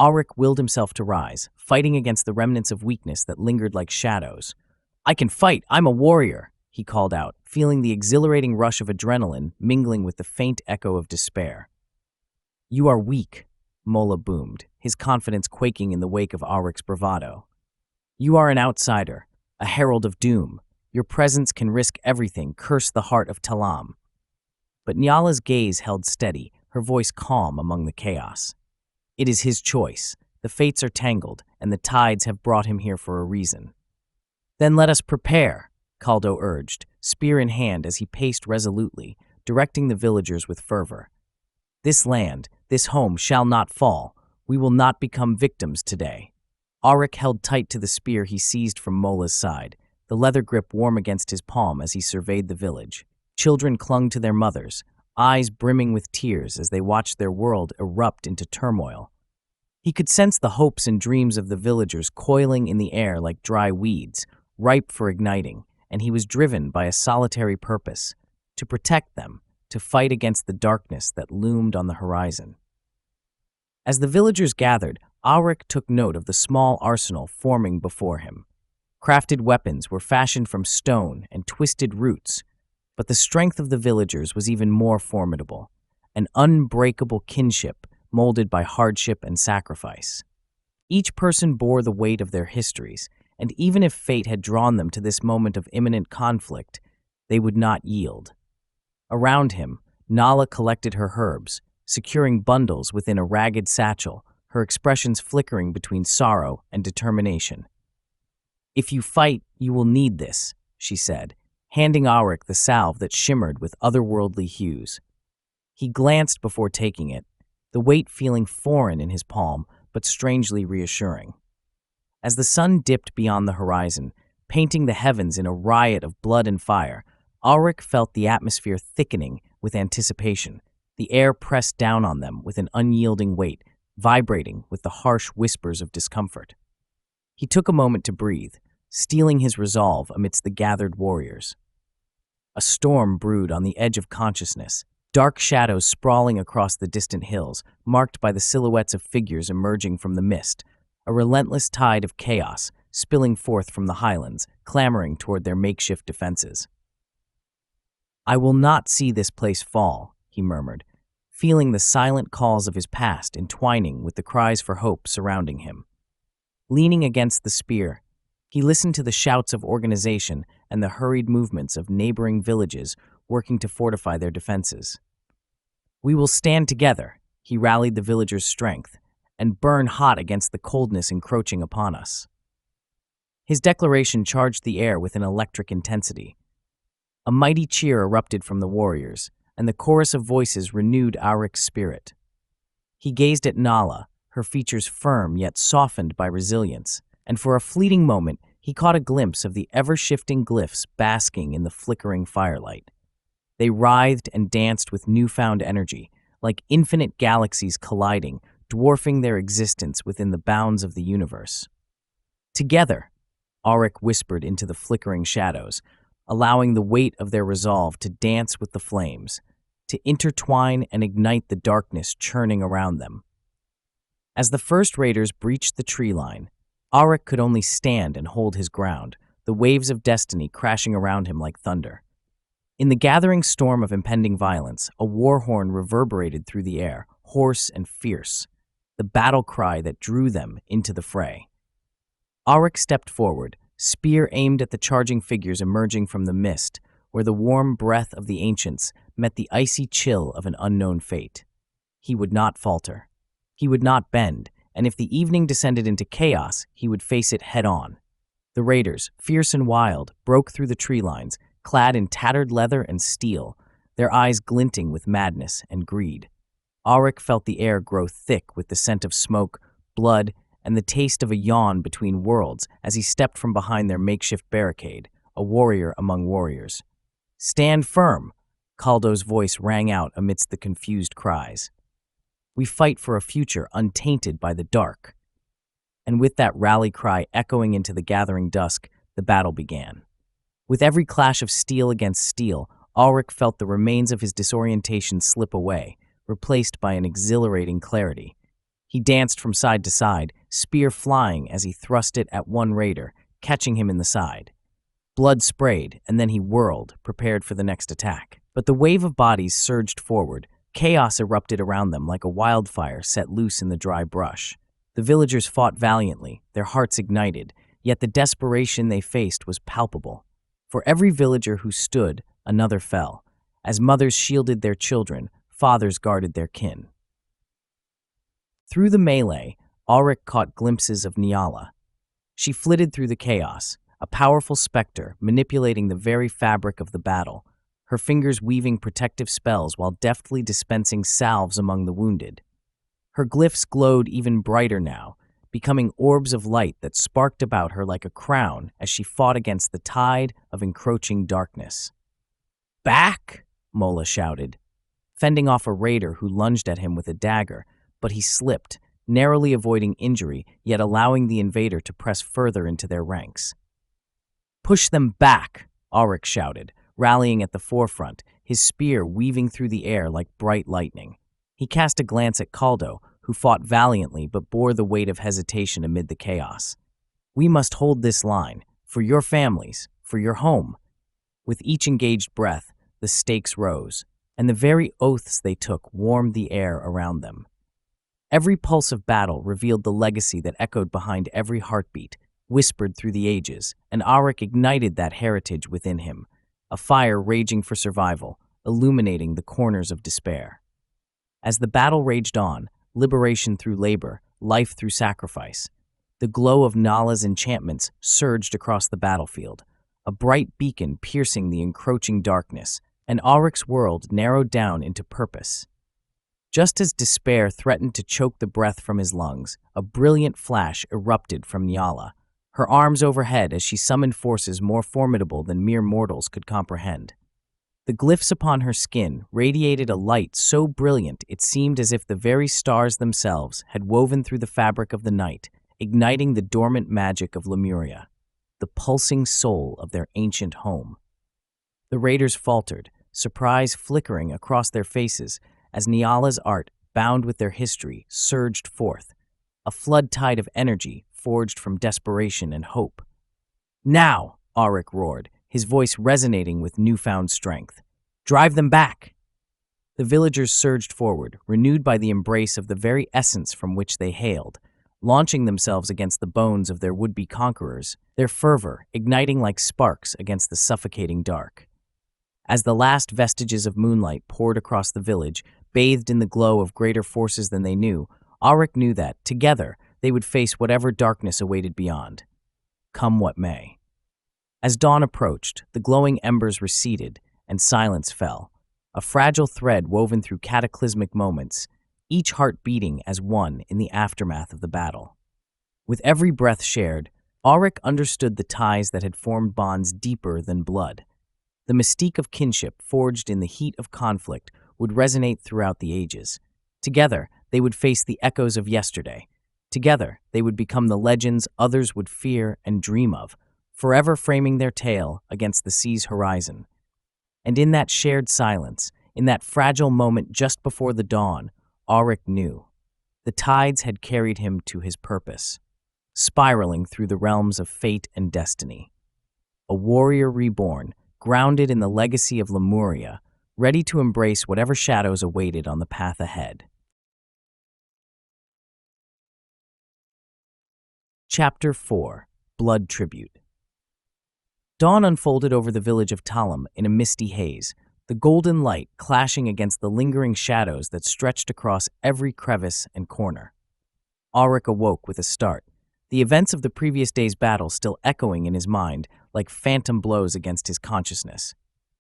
Aryke willed himself to rise, fighting against the remnants of weakness that lingered like shadows. "I can fight! I'm a warrior!" he called out, feeling the exhilarating rush of adrenaline mingling with the faint echo of despair. "You are weak," Mola boomed, his confidence quaking in the wake of Aryke's bravado. "You are an outsider, a herald of doom. Your presence can risk everything, curse the heart of Talam." But Nyala's gaze held steady, her voice calm among the chaos. "It is his choice. The fates are tangled, and the tides have brought him here for a reason." "Then let us prepare," Caldo urged, spear in hand as he paced resolutely, directing the villagers with fervor. "This land, this home shall not fall. We will not become victims today." Aryke held tight to the spear he seized from Mola's side, the leather grip warm against his palm as he surveyed the village. Children clung to their mothers, eyes brimming with tears as they watched their world erupt into turmoil. He could sense the hopes and dreams of the villagers coiling in the air like dry weeds, ripe for igniting, and he was driven by a solitary purpose: to protect them, to fight against the darkness that loomed on the horizon. As the villagers gathered, Aryke took note of the small arsenal forming before him. Crafted weapons were fashioned from stone and twisted roots, but the strength of the villagers was even more formidable, an unbreakable kinship molded by hardship and sacrifice. Each person bore the weight of their histories, and even if fate had drawn them to this moment of imminent conflict, they would not yield. Around him, Nala collected her herbs, securing bundles within a ragged satchel, her expressions flickering between sorrow and determination. "If you fight, you will need this," she said, handing Aryke the salve that shimmered with otherworldly hues. He glanced before taking it, the weight feeling foreign in his palm, but strangely reassuring. As the sun dipped beyond the horizon, painting the heavens in a riot of blood and fire, Aryke felt the atmosphere thickening with anticipation. The air pressed down on them with an unyielding weight, vibrating with the harsh whispers of discomfort. He took a moment to breathe, steeling his resolve amidst the gathered warriors. A storm brewed on the edge of consciousness, dark shadows sprawling across the distant hills, marked by the silhouettes of figures emerging from the mist, a relentless tide of chaos spilling forth from the highlands, clamoring toward their makeshift defenses. "I will not see this place fall," he murmured, feeling the silent calls of his past entwining with the cries for hope surrounding him. Leaning against the spear, he listened to the shouts of organization and the hurried movements of neighboring villages working to fortify their defenses. "We will stand together," he rallied the villagers' strength, "and burn hot against the coldness encroaching upon us." His declaration charged the air with an electric intensity. A mighty cheer erupted from the warriors, and the chorus of voices renewed Aryke's spirit. He gazed at Nala, her features firm yet softened by resilience, and for a fleeting moment he caught a glimpse of the ever-shifting glyphs basking in the flickering firelight. They writhed and danced with newfound energy, like infinite galaxies colliding, dwarfing their existence within the bounds of the universe. "Together," Aryke whispered into the flickering shadows, allowing the weight of their resolve to dance with the flames, to intertwine and ignite the darkness churning around them. As the first raiders breached the tree line, Aryke could only stand and hold his ground, the waves of destiny crashing around him like thunder. In the gathering storm of impending violence, a war horn reverberated through the air, hoarse and fierce, the battle cry that drew them into the fray. Aryke stepped forward, spear aimed at the charging figures emerging from the mist, where the warm breath of the ancients met the icy chill of an unknown fate. He would not falter. He would not bend, and if the evening descended into chaos, he would face it head-on. The raiders, fierce and wild, broke through the tree lines, clad in tattered leather and steel, their eyes glinting with madness and greed. Aryke felt the air grow thick with the scent of smoke, blood, and the taste of a yawn between worlds as he stepped from behind their makeshift barricade, a warrior among warriors. "Stand firm!" Caldo's voice rang out amidst the confused cries. "We fight for a future untainted by the dark." And with that rally cry echoing into the gathering dusk, the battle began. With every clash of steel against steel, Aryke felt the remains of his disorientation slip away, replaced by an exhilarating clarity. He danced from side to side, spear flying as he thrust it at one raider, catching him in the side. Blood sprayed, and then he whirled, prepared for the next attack. But the wave of bodies surged forward. Chaos erupted around them like a wildfire set loose in the dry brush. The villagers fought valiantly, their hearts ignited, yet the desperation they faced was palpable. For every villager who stood, another fell. As mothers shielded their children, fathers guarded their kin. Through the melee, Aryke caught glimpses of Nyala. She flitted through the chaos, a powerful specter manipulating the very fabric of the battle, her fingers weaving protective spells while deftly dispensing salves among the wounded. Her glyphs glowed even brighter now, becoming orbs of light that sparked about her like a crown as she fought against the tide of encroaching darkness. "Back!" Mola shouted, fending off a raider who lunged at him with a dagger, but he slipped, narrowly avoiding injury, yet allowing the invader to press further into their ranks. "Push them back!" Aryke shouted, rallying at the forefront, his spear weaving through the air like bright lightning. He cast a glance at Caldo, who fought valiantly but bore the weight of hesitation amid the chaos. "We must hold this line, for your families, for your home." With each engaged breath, the stakes rose, and the very oaths they took warmed the air around them. Every pulse of battle revealed the legacy that echoed behind every heartbeat, whispered through the ages, and Aryke ignited that heritage within him, a fire raging for survival, illuminating the corners of despair. As the battle raged on, liberation through labor, life through sacrifice, the glow of Nala's enchantments surged across the battlefield, a bright beacon piercing the encroaching darkness, and Aryke's world narrowed down into purpose. Just as despair threatened to choke the breath from his lungs, a brilliant flash erupted from Nyala, her arms overhead as she summoned forces more formidable than mere mortals could comprehend. The glyphs upon her skin radiated a light so brilliant it seemed as if the very stars themselves had woven through the fabric of the night, igniting the dormant magic of Lemuria, the pulsing soul of their ancient home. The raiders faltered, surprise flickering across their faces as Nyala's art, bound with their history, surged forth, a flood tide of energy forged from desperation and hope. "Now!" Aryke roared, his voice resonating with newfound strength. "Drive them back!" The villagers surged forward, renewed by the embrace of the very essence from which they hailed, launching themselves against the bones of their would-be conquerors, their fervor igniting like sparks against the suffocating dark. As the last vestiges of moonlight poured across the village, bathed in the glow of greater forces than they knew, Aryke knew that, together, they would face whatever darkness awaited beyond. Come what may. As dawn approached, the glowing embers receded, and silence fell, a fragile thread woven through cataclysmic moments, each heart beating as one in the aftermath of the battle. With every breath shared, Aryke understood the ties that had formed bonds deeper than blood. The mystique of kinship forged in the heat of conflict would resonate throughout the ages. Together, they would face the echoes of yesterday. Together, they would become the legends others would fear and dream of, forever framing their tale against the sea's horizon. And in that shared silence, in that fragile moment just before the dawn, Aryke knew. The tides had carried him to his purpose, spiraling through the realms of fate and destiny. A warrior reborn, grounded in the legacy of Lemuria, ready to embrace whatever shadows awaited on the path ahead. Chapter 4. Blood Tribute. Dawn unfolded over the village of Talam in a misty haze, the golden light clashing against the lingering shadows that stretched across every crevice and corner. Aryke awoke with a start, the events of the previous day's battle still echoing in his mind like phantom blows against his consciousness.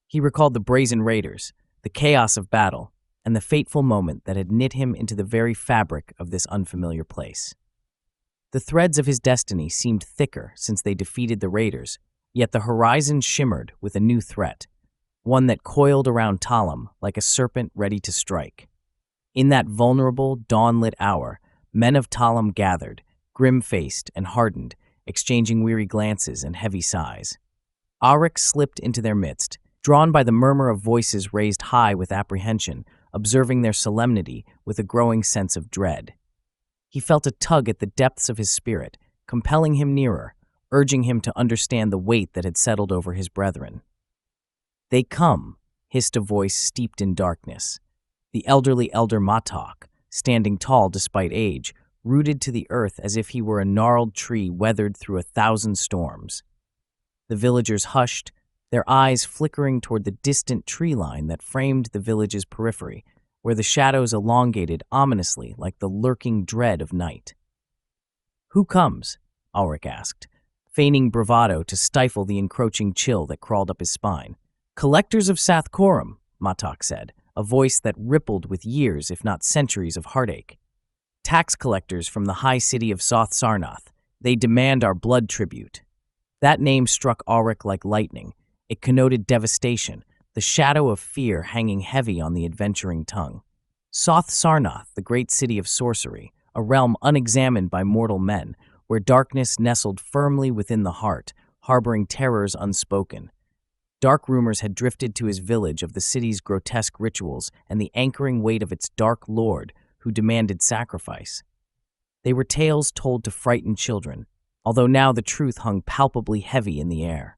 He recalled the brazen raiders, the chaos of battle, and the fateful moment that had knit him into the very fabric of this unfamiliar place. The threads of his destiny seemed thicker since they defeated the raiders, yet the horizon shimmered with a new threat, one that coiled around Talam like a serpent ready to strike. In that vulnerable, dawn-lit hour, men of Talam gathered, grim-faced and hardened, exchanging weary glances and heavy sighs. Aryke slipped into their midst, drawn by the murmur of voices raised high with apprehension, observing their solemnity with a growing sense of dread. He felt a tug at the depths of his spirit, compelling him nearer, urging him to understand the weight that had settled over his brethren. "They come," hissed a voice steeped in darkness. The elderly Elder Matok, standing tall despite age, rooted to the earth as if he were a gnarled tree weathered through 1,000 storms. The villagers hushed, their eyes flickering toward the distant tree line that framed the village's periphery, where the shadows elongated ominously like the lurking dread of night. "Who comes?" Aryke asked, feigning bravado to stifle the encroaching chill that crawled up his spine. "Collectors of Sathcorum," Matok said, a voice that rippled with years, if not centuries, of heartache. "Tax collectors from the high city of Soth Sarnath. They demand our blood tribute." That name struck Aryke like lightning. It connoted devastation, the shadow of fear hanging heavy on the adventuring tongue. Soth Sarnath, the great city of sorcery, a realm unexamined by mortal men, where darkness nestled firmly within the heart, harboring terrors unspoken. Dark rumors had drifted to his village of the city's grotesque rituals and the anchoring weight of its dark lord, who demanded sacrifice. They were tales told to frighten children, although now the truth hung palpably heavy in the air.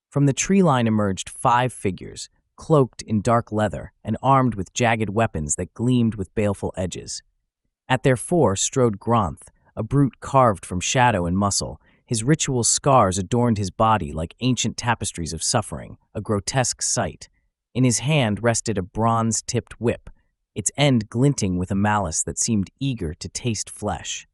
From the tree line emerged 5 figures, cloaked in dark leather and armed with jagged weapons that gleamed with baleful edges. At their fore strode Gronth, a brute carved from shadow and muscle. His ritual scars adorned his body like ancient tapestries of suffering, a grotesque sight. In his hand rested a bronze-tipped whip, its end glinting with a malice that seemed eager to taste flesh.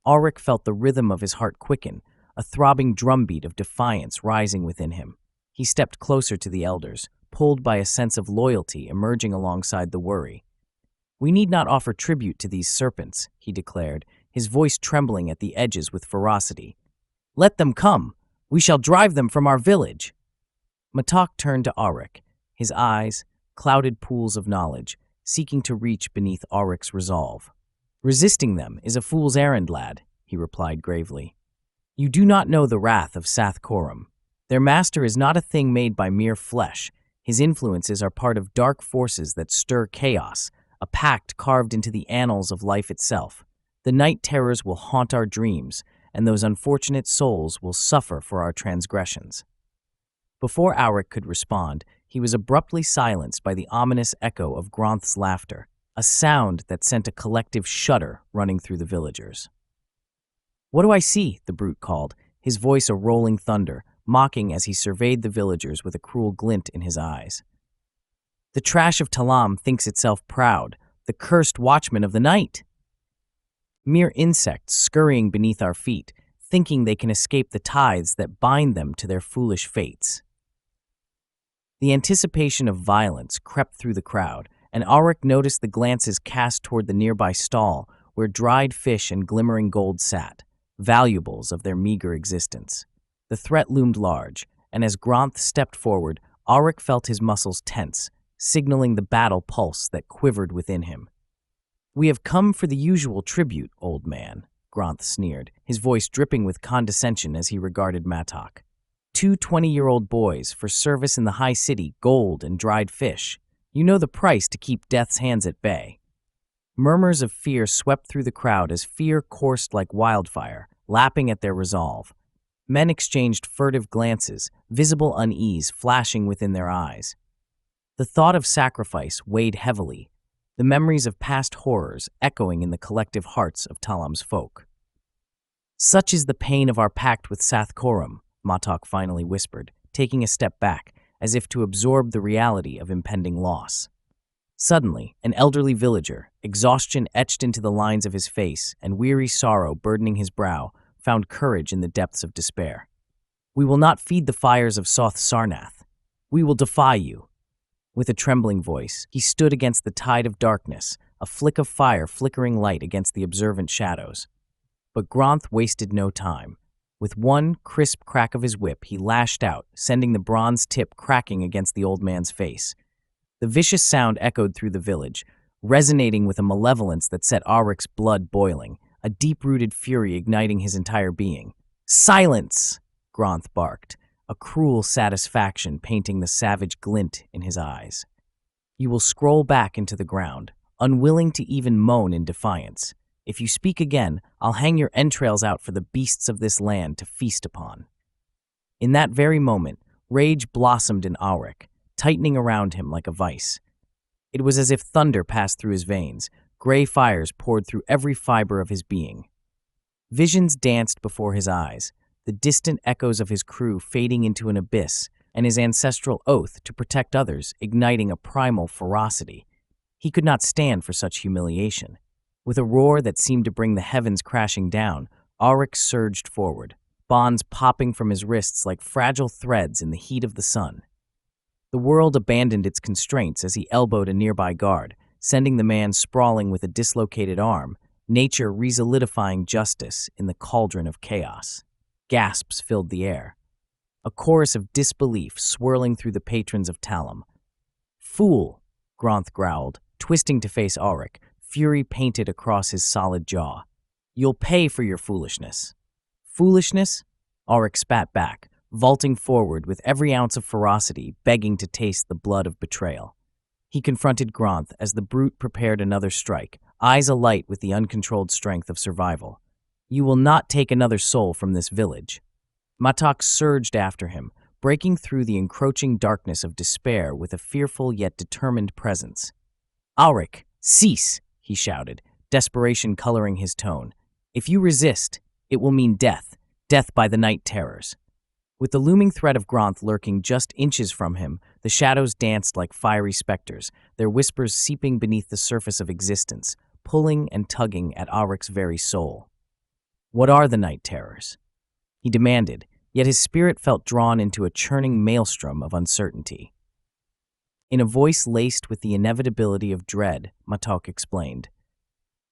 Aryke felt the rhythm of his heart quicken, a throbbing drumbeat of defiance rising within him. He stepped closer to the elders, pulled by a sense of loyalty emerging alongside the worry. "We need not offer tribute to these serpents," he declared, his voice trembling at the edges with ferocity. "Let them come. We shall drive them from our village." Matok turned to Aryke, his eyes, clouded pools of knowledge, seeking to reach beneath Aryke's resolve. "Resisting them is a fool's errand, lad," he replied gravely. "You do not know the wrath of Sathcorum. Their master is not a thing made by mere flesh. His influences are part of dark forces that stir chaos, a pact carved into the annals of life itself. The night terrors will haunt our dreams, and those unfortunate souls will suffer for our transgressions." Before Aryke could respond, he was abruptly silenced by the ominous echo of Gronth's laughter, a sound that sent a collective shudder running through the villagers. "What do I see?" the brute called, his voice a rolling thunder, mocking as he surveyed the villagers with a cruel glint in his eyes. "The trash of Talam thinks itself proud, the cursed watchman of the night. Mere insects scurrying beneath our feet, thinking they can escape the tithes that bind them to their foolish fates." The anticipation of violence crept through the crowd, and Aryke noticed the glances cast toward the nearby stall where dried fish and glimmering gold sat, valuables of their meager existence. The threat loomed large, and as Gronth stepped forward, Aryke felt his muscles tense, signaling the battle pulse that quivered within him. "We have come for the usual tribute, old man," Gronth sneered, his voice dripping with condescension as he regarded Matok. 2 20-year-old boys for service in the high city, gold and dried fish. You know the price to keep death's hands at bay." Murmurs of fear swept through the crowd as fear coursed like wildfire, lapping at their resolve. Men exchanged furtive glances, visible unease flashing within their eyes. The thought of sacrifice weighed heavily, the memories of past horrors echoing in the collective hearts of Talam's folk. "Such is the pain of our pact with Sathcorum," Matok finally whispered, taking a step back, as if to absorb the reality of impending loss. Suddenly, an elderly villager, exhaustion etched into the lines of his face and weary sorrow burdening his brow, found courage in the depths of despair. "We will not feed the fires of Soth Sarnath. We will defy you." With a trembling voice, he stood against the tide of darkness, a flick of fire flickering light against the observant shadows. But Gronth wasted no time. With one crisp crack of his whip, he lashed out, sending the bronze tip cracking against the old man's face. The vicious sound echoed through the village, resonating with a malevolence that set Aryke's blood boiling, a deep-rooted fury igniting his entire being. "Silence!" Gronth barked, a cruel satisfaction painting the savage glint in his eyes. "You will scroll back into the ground, unwilling to even moan in defiance. If you speak again, I'll hang your entrails out for the beasts of this land to feast upon." In that very moment, rage blossomed in Aryke, tightening around him like a vice. It was as if thunder passed through his veins, gray fires poured through every fiber of his being. Visions danced before his eyes, the distant echoes of his crew fading into an abyss, and his ancestral oath to protect others igniting a primal ferocity. He could not stand for such humiliation. With a roar that seemed to bring the heavens crashing down, Aryke surged forward, bonds popping from his wrists like fragile threads in the heat of the sun. The world abandoned its constraints as he elbowed a nearby guard, sending the man sprawling with a dislocated arm, nature resolidifying justice in the cauldron of chaos. Gasps filled the air, a chorus of disbelief swirling through the patrons of Talim. "Fool," Gronth growled, twisting to face Aryke, fury painted across his solid jaw. "You'll pay for your foolishness." "Foolishness?" Aryke spat back, vaulting forward with every ounce of ferocity, begging to taste the blood of betrayal. He confronted Gronth as the brute prepared another strike, eyes alight with the uncontrolled strength of survival. "You will not take another soul from this village." Matok surged after him, breaking through the encroaching darkness of despair with a fearful yet determined presence. "Aryke, cease!" he shouted, desperation coloring his tone. "If you resist, it will mean death, death by the night terrors." With the looming threat of Gronth lurking just inches from him, the shadows danced like fiery specters, their whispers seeping beneath the surface of existence, pulling and tugging at Aryke's very soul. "What are the night terrors?" he demanded, yet his spirit felt drawn into a churning maelstrom of uncertainty. In a voice laced with the inevitability of dread, Matok explained,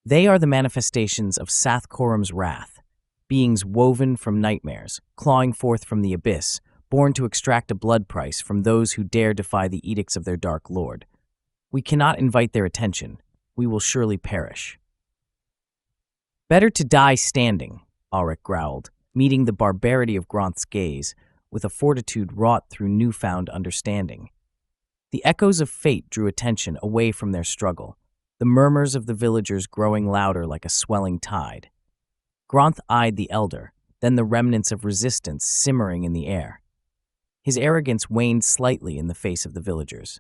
"They are the manifestations of Sath-Korum's wrath, beings woven from nightmares, clawing forth from the abyss, born to extract a blood price from those who dare defy the edicts of their dark lord. We cannot invite their attention. We will surely perish." "Better to die standing," Aryke growled, meeting the barbarity of Gronth's gaze with a fortitude wrought through newfound understanding. The echoes of fate drew attention away from their struggle, the murmurs of the villagers growing louder like a swelling tide. Gronth eyed the elder, then the remnants of resistance simmering in the air. His arrogance waned slightly in the face of the villagers.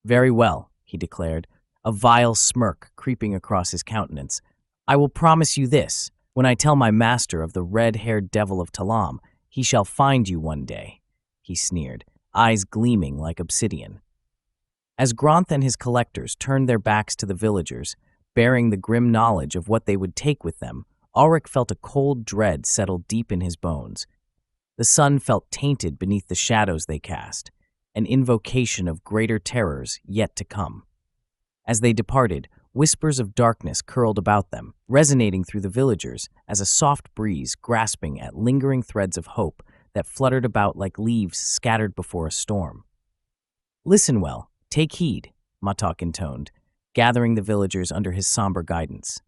"Very well," he declared, a vile smirk creeping across his countenance. "I will promise you this. When I tell my master of the red-haired devil of Talim, he shall find you one day," he sneered, eyes gleaming like obsidian. As Gronth and his collectors turned their backs to the villagers, bearing the grim knowledge of what they would take with them, Aryke felt a cold dread settle deep in his bones. The sun felt tainted beneath the shadows they cast, an invocation of greater terrors yet to come. As they departed, whispers of darkness curled about them, resonating through the villagers as a soft breeze grasping at lingering threads of hope that fluttered about like leaves scattered before a storm. "Listen well, take heed," Matok intoned, gathering the villagers under his somber guidance.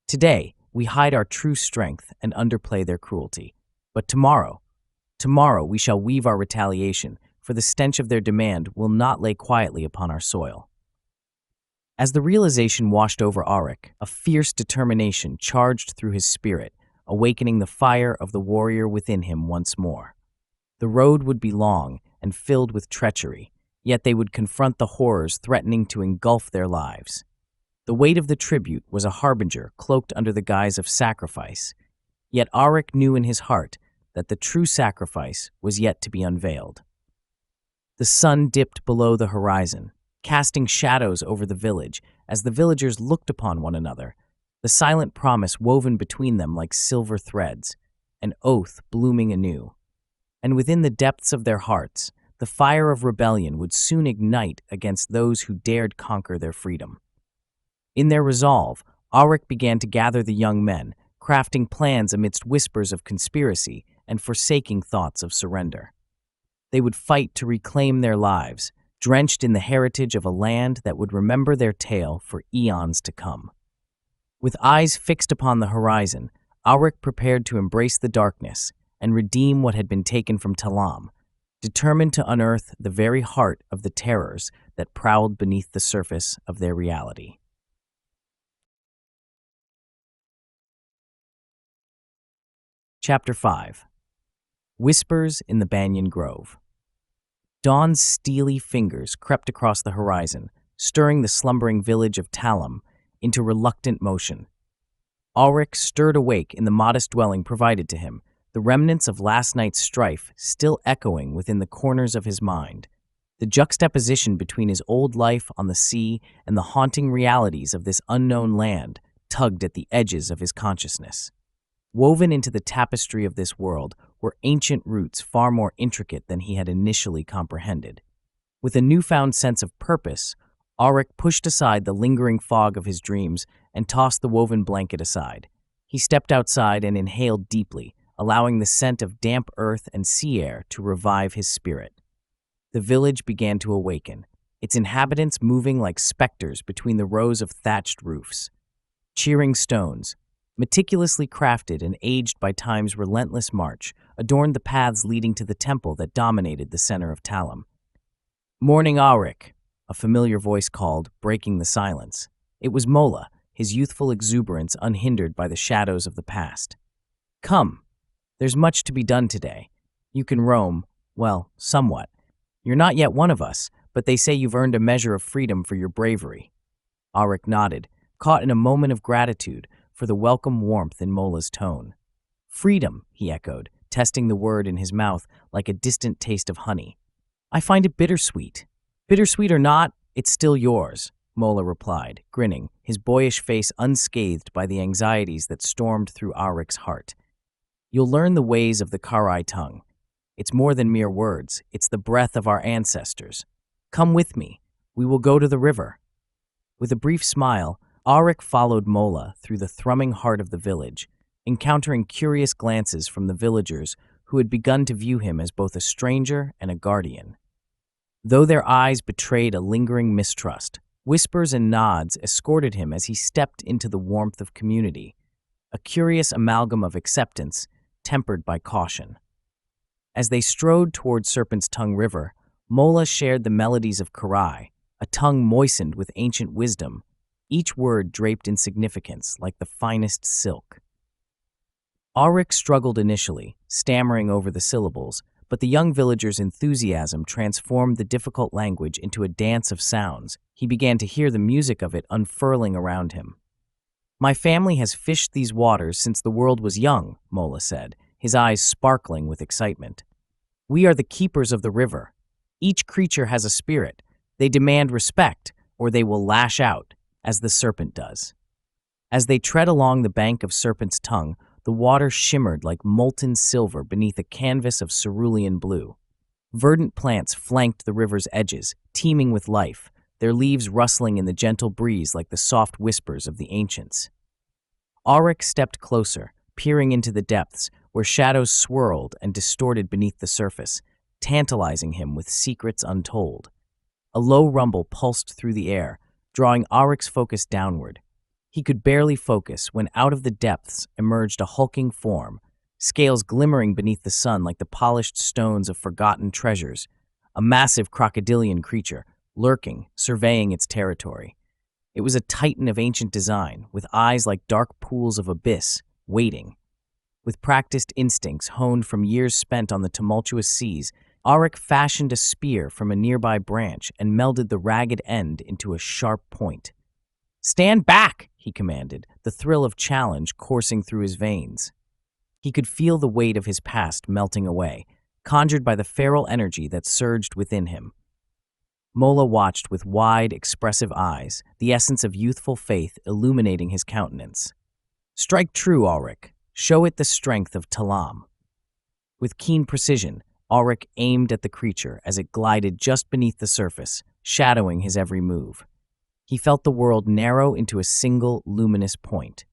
"Today, we hide our true strength and underplay their cruelty. But tomorrow we shall weave our retaliation, for the stench of their demand will not lay quietly upon our soil." As the realization washed over Aryke, a fierce determination charged through his spirit, awakening the fire of the warrior within him once more. The road would be long and filled with treachery, yet they would confront the horrors threatening to engulf their lives. The weight of the tribute was a harbinger cloaked under the guise of sacrifice, yet Aryke knew in his heart that the true sacrifice was yet to be unveiled. The sun dipped below the horizon, casting shadows over the village as the villagers looked upon one another, the silent promise woven between them like silver threads, an oath blooming anew. And within the depths of their hearts, the fire of rebellion would soon ignite against those who dared conquer their freedom. In their resolve, Aryke began to gather the young men, crafting plans amidst whispers of conspiracy and forsaking thoughts of surrender. They would fight to reclaim their lives, drenched in the heritage of a land that would remember their tale for eons to come. With eyes fixed upon the horizon, Aryke prepared to embrace the darkness and redeem what had been taken from Talim, determined to unearth the very heart of the terrors that prowled beneath the surface of their reality. Chapter 5. Whispers in the Banyan Grove. Dawn's steely fingers crept across the horizon, stirring the slumbering village of Talam into reluctant motion. Aryke stirred awake in the modest dwelling provided to him, the remnants of last night's strife still echoing within the corners of his mind. The juxtaposition between his old life on the sea and the haunting realities of this unknown land tugged at the edges of his consciousness. Woven into the tapestry of this world were ancient roots far more intricate than he had initially comprehended. With a newfound sense of purpose, Aryke pushed aside the lingering fog of his dreams and tossed the woven blanket aside. He stepped outside and inhaled deeply, allowing the scent of damp earth and sea air to revive his spirit. The village began to awaken, its inhabitants moving like specters between the rows of thatched roofs. Cheering stones, meticulously crafted and aged by time's relentless march, adorned the paths leading to the temple that dominated the center of Talam. "Morning, Aryke," a familiar voice called, breaking the silence. It was Mola, his youthful exuberance unhindered by the shadows of the past. "Come, there's much to be done today. You can roam, well, somewhat. You're not yet one of us, but they say you've earned a measure of freedom for your bravery." Aryke nodded, caught in a moment of gratitude for the welcome warmth in Mola's tone. "Freedom," he echoed, testing the word in his mouth like a distant taste of honey. "I find it bittersweet." "Bittersweet or not, it's still yours," Mola replied, grinning, his boyish face unscathed by the anxieties that stormed through Aryke's heart. "You'll learn the ways of the Karai tongue. It's more than mere words, it's the breath of our ancestors. Come with me, we will go to the river." With a brief smile, Aryke followed Mola through the thrumming heart of the village, encountering curious glances from the villagers who had begun to view him as both a stranger and a guardian. Though their eyes betrayed a lingering mistrust, whispers and nods escorted him as he stepped into the warmth of community, a curious amalgam of acceptance tempered by caution. As they strode toward Serpent's Tongue River, Mola shared the melodies of Karai, a tongue moistened with ancient wisdom, each word draped in significance like the finest silk. Aryke struggled initially, stammering over the syllables, but the young villager's enthusiasm transformed the difficult language into a dance of sounds. He began to hear the music of it unfurling around him. "My family has fished these waters since the world was young," Mola said, his eyes sparkling with excitement. "We are the keepers of the river. Each creature has a spirit. They demand respect, or they will lash out, as the serpent does." As they tread along the bank of Serpent's Tongue, the water shimmered like molten silver beneath a canvas of cerulean blue. Verdant plants flanked the river's edges, teeming with life, their leaves rustling in the gentle breeze like the soft whispers of the ancients. Aryke stepped closer, peering into the depths, where shadows swirled and distorted beneath the surface, tantalizing him with secrets untold. A low rumble pulsed through the air, drawing Aryke's focus downward. He could barely focus when out of the depths emerged a hulking form, scales glimmering beneath the sun like the polished stones of forgotten treasures, a massive crocodilian creature, lurking, surveying its territory. It was a titan of ancient design, with eyes like dark pools of abyss, waiting. With practiced instincts honed from years spent on the tumultuous seas, Aryke fashioned a spear from a nearby branch and melded the ragged end into a sharp point. "Stand back!" he commanded, the thrill of challenge coursing through his veins. He could feel the weight of his past melting away, conjured by the feral energy that surged within him. Mola watched with wide, expressive eyes, the essence of youthful faith illuminating his countenance. "Strike true, Aryke. Show it the strength of Talam." With keen precision, Aryke aimed at the creature as it glided just beneath the surface, shadowing his every move. He felt the world narrow into a single luminous point.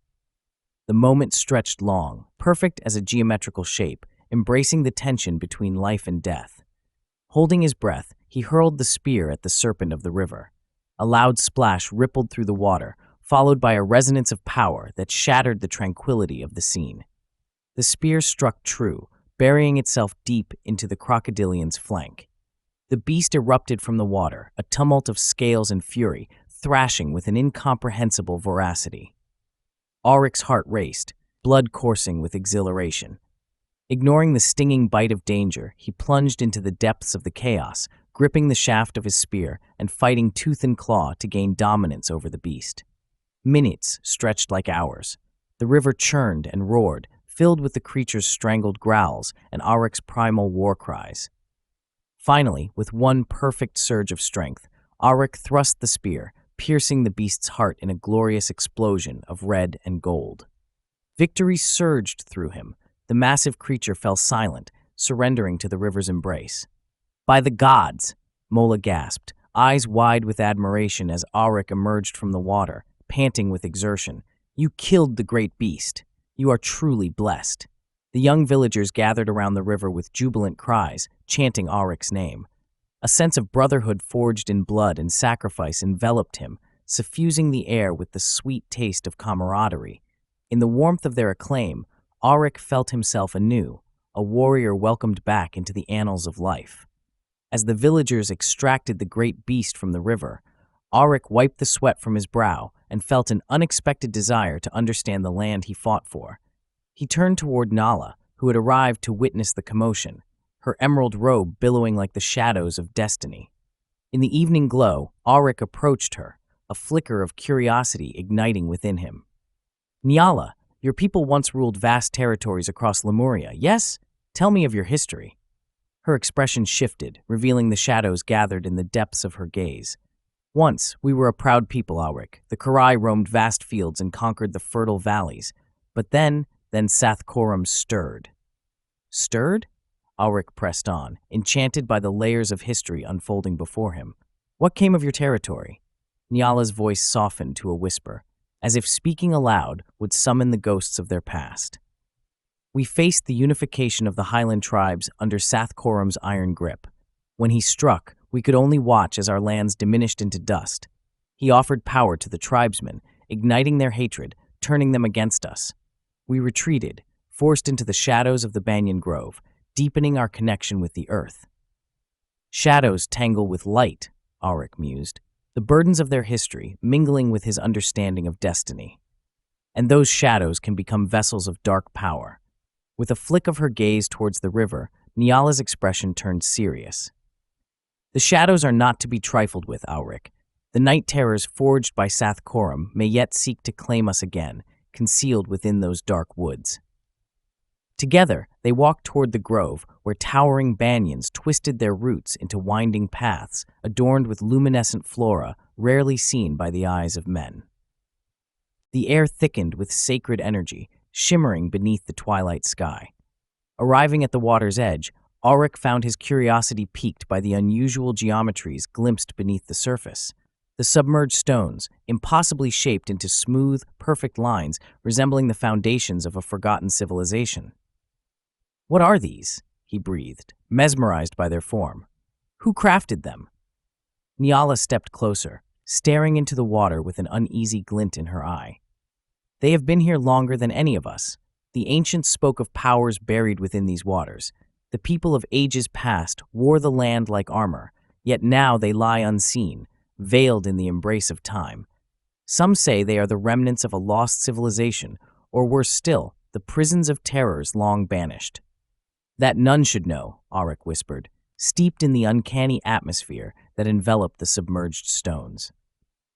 The moment stretched long, perfect as a geometrical shape, embracing the tension between life and death. Holding his breath, he hurled the spear at the serpent of the river. A loud splash rippled through the water, followed by a resonance of power that shattered the tranquility of the scene. The spear struck true, burying itself deep into the crocodilian's flank. The beast erupted from the water, a tumult of scales and fury, thrashing with an incomprehensible voracity. Aryke's heart raced, blood coursing with exhilaration. Ignoring the stinging bite of danger, he plunged into the depths of the chaos, gripping the shaft of his spear and fighting tooth and claw to gain dominance over the beast. Minutes stretched like hours. The river churned and roared, filled with the creature's strangled growls and Aryk's primal war cries. Finally, with one perfect surge of strength, Aryk thrust the spear, piercing the beast's heart in a glorious explosion of red and gold. Victory surged through him. The massive creature fell silent, surrendering to the river's embrace. "By the gods!" Mola gasped, eyes wide with admiration as Aryk emerged from the water, panting with exertion. "You killed the great beast. You are truly blessed." The young villagers gathered around the river with jubilant cries, chanting Aryk's name. A sense of brotherhood forged in blood and sacrifice enveloped him, suffusing the air with the sweet taste of camaraderie. In the warmth of their acclaim, Aryk felt himself anew, a warrior welcomed back into the annals of life. As the villagers extracted the great beast from the river, Aryk wiped the sweat from his brow and felt an unexpected desire to understand the land he fought for. He turned toward Nala, who had arrived to witness the commotion, her emerald robe billowing like the shadows of destiny. In the evening glow, Aryk approached her, a flicker of curiosity igniting within him. "Nyala, your people once ruled vast territories across Lemuria, yes? Tell me of your history." Her expression shifted, revealing the shadows gathered in the depths of her gaze. "Once, we were a proud people, Aryk. The Karai roamed vast fields and conquered the fertile valleys. But then Sathkorum stirred." "Stirred?" Aryk pressed on, enchanted by the layers of history unfolding before him. "What came of your territory?" Nyala's voice softened to a whisper, as if speaking aloud would summon the ghosts of their past. "We faced the unification of the Highland tribes under Sathkorum's iron grip. When he struck, we could only watch as our lands diminished into dust. He offered power to the tribesmen, igniting their hatred, turning them against us. We retreated, forced into the shadows of the banyan grove, deepening our connection with the earth." "Shadows tangle with light," Aryk mused, the burdens of their history mingling with his understanding of destiny. "And those shadows can become vessels of dark power." With a flick of her gaze towards the river, Nyala's expression turned serious. "The shadows are not to be trifled with, Aryk. The night terrors forged by Sathkorum may yet seek to claim us again, concealed within those dark woods." Together, they walked toward the grove, where towering banyans twisted their roots into winding paths adorned with luminescent flora rarely seen by the eyes of men. The air thickened with sacred energy, shimmering beneath the twilight sky. Arriving at the water's edge, Aryk found his curiosity piqued by the unusual geometries glimpsed beneath the surface. The submerged stones, impossibly shaped into smooth, perfect lines resembling the foundations of a forgotten civilization. "What are these?" he breathed, mesmerized by their form. "Who crafted them?" Nyala stepped closer, staring into the water with an uneasy glint in her eye. "They have been here longer than any of us. The ancients spoke of powers buried within these waters. The people of ages past wore the land like armor, yet now they lie unseen, veiled in the embrace of time. Some say they are the remnants of a lost civilization, or worse still, the prisons of terrors long banished." "That none should know," Aryk whispered, steeped in the uncanny atmosphere that enveloped the submerged stones.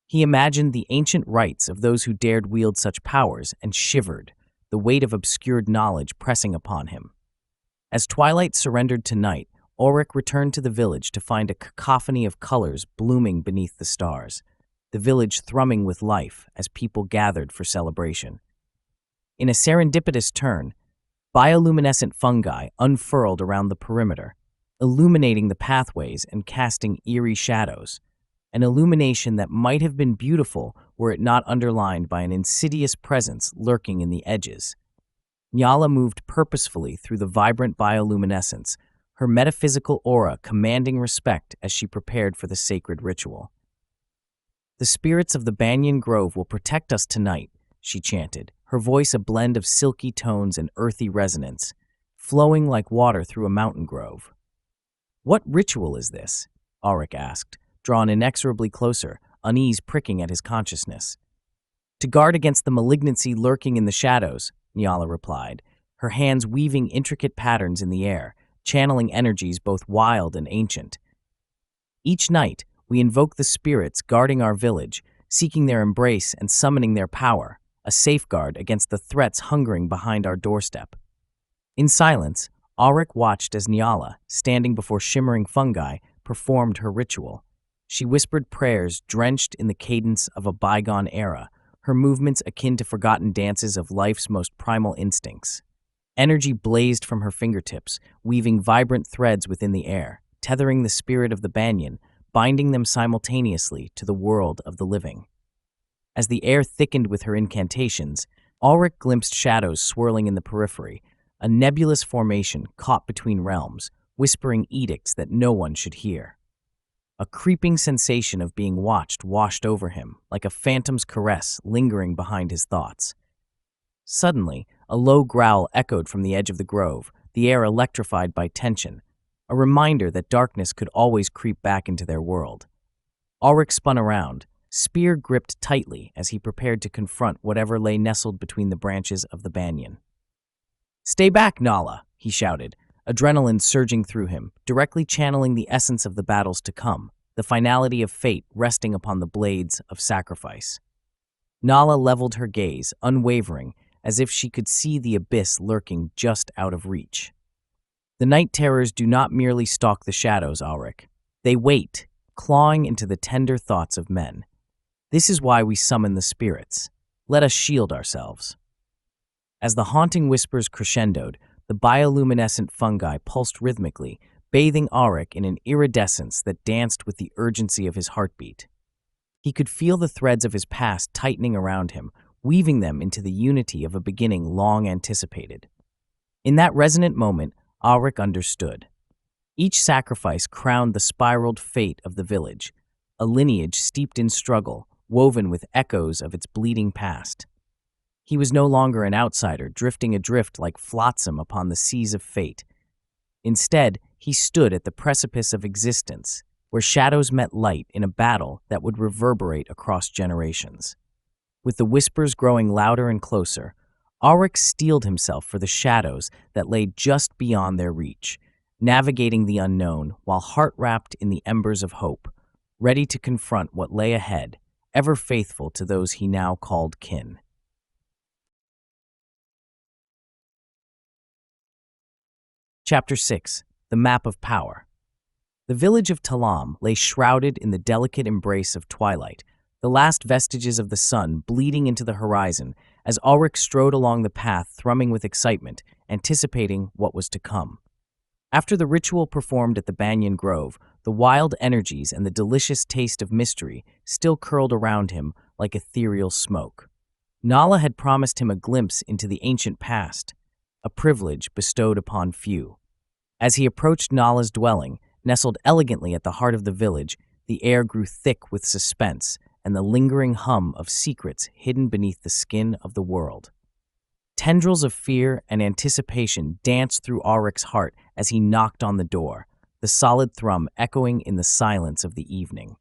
He imagined the ancient rites of those who dared wield such powers and shivered, the weight of obscured knowledge pressing upon him. As twilight surrendered to night, Aryk returned to the village to find a cacophony of colors blooming beneath the stars, the village thrumming with life as people gathered for celebration. In a serendipitous turn, bioluminescent fungi unfurled around the perimeter, illuminating the pathways and casting eerie shadows, an illumination that might have been beautiful were it not underlined by an insidious presence lurking in the edges. Nyala moved purposefully through the vibrant bioluminescence, her metaphysical aura commanding respect as she prepared for the sacred ritual. "The spirits of the banyan grove will protect us tonight," she chanted, her voice a blend of silky tones and earthy resonance, flowing like water through a mountain grove. "What ritual is this?" Aryk asked, drawn inexorably closer, unease pricking at his consciousness. "To guard against the malignancy lurking in the shadows," Nyala replied, her hands weaving intricate patterns in the air, channeling energies both wild and ancient. Each night, we invoke the spirits guarding our village, seeking their embrace and summoning their power, a safeguard against the threats hungering behind our doorstep. In silence, Aryke watched as Nyala, standing before shimmering fungi, performed her ritual. She whispered prayers drenched in the cadence of a bygone era, her movements akin to forgotten dances of life's most primal instincts. Energy blazed from her fingertips, weaving vibrant threads within the air, tethering the spirit of the banyan, binding them simultaneously to the world of the living. As the air thickened with her incantations, Aryke glimpsed shadows swirling in the periphery, a nebulous formation caught between realms, whispering edicts that no one should hear. A creeping sensation of being watched washed over him, like a phantom's caress lingering behind his thoughts. Suddenly, a low growl echoed from the edge of the grove, the air electrified by tension, a reminder that darkness could always creep back into their world. Aryke spun around, spear gripped tightly as he prepared to confront whatever lay nestled between the branches of the banyan. "Stay back, Nala," he shouted, adrenaline surging through him, directly channeling the essence of the battles to come, the finality of fate resting upon the blades of sacrifice. Nala leveled her gaze, unwavering, as if she could see the abyss lurking just out of reach. The night terrors do not merely stalk the shadows, Aryke. They wait, clawing into the tender thoughts of men. This is why we summon the spirits. Let us shield ourselves. As the haunting whispers crescendoed, the bioluminescent fungi pulsed rhythmically, bathing Aryke in an iridescence that danced with the urgency of his heartbeat. He could feel the threads of his past tightening around him, weaving them into the unity of a beginning long anticipated. In that resonant moment, Aryke understood. Each sacrifice crowned the spiraled fate of the village, a lineage steeped in struggle, woven with echoes of its bleeding past. He was no longer an outsider, drifting adrift like flotsam upon the seas of fate. Instead, he stood at the precipice of existence, where shadows met light in a battle that would reverberate across generations. With the whispers growing louder and closer, Aryke steeled himself for the shadows that lay just beyond their reach, navigating the unknown while heart-wrapped in the embers of hope, ready to confront what lay ahead, ever faithful to those he now called kin. Chapter 6. The Map of Power. The village of Talam lay shrouded in the delicate embrace of twilight, the last vestiges of the sun bleeding into the horizon as Aryke strode along the path thrumming with excitement, anticipating what was to come. After the ritual performed at the banyan grove, the wild energies and the delicious taste of mystery still curled around him like ethereal smoke. Nala had promised him a glimpse into the ancient past, a privilege bestowed upon few. As he approached Nala's dwelling, nestled elegantly at the heart of the village, the air grew thick with suspense and the lingering hum of secrets hidden beneath the skin of the world. Tendrils of fear and anticipation danced through Aryke's heart as he knocked on the door, the solid thrum echoing in the silence of the evening.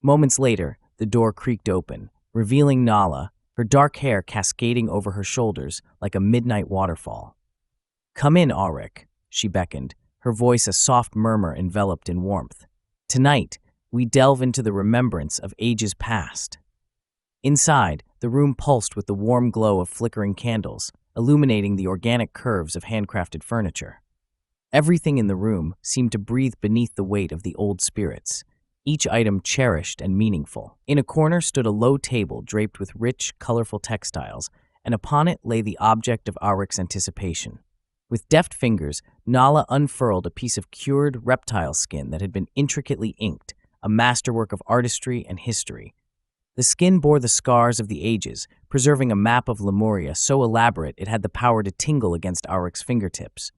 Moments later, the door creaked open, revealing Nala, her dark hair cascading over her shoulders like a midnight waterfall. "Come in, Aryke," she beckoned, her voice a soft murmur enveloped in warmth. "Tonight, we delve into the remembrance of ages past." Inside, the room pulsed with the warm glow of flickering candles, illuminating the organic curves of handcrafted furniture. Everything in the room seemed to breathe beneath the weight of the old spirits, each item cherished and meaningful. In a corner stood a low table draped with rich, colorful textiles, and upon it lay the object of Aryke's anticipation. With deft fingers, Nala unfurled a piece of cured reptile skin that had been intricately inked, a masterwork of artistry and history. The skin bore the scars of the ages, preserving a map of Lemuria so elaborate it had the power to tingle against Aryke's fingertips.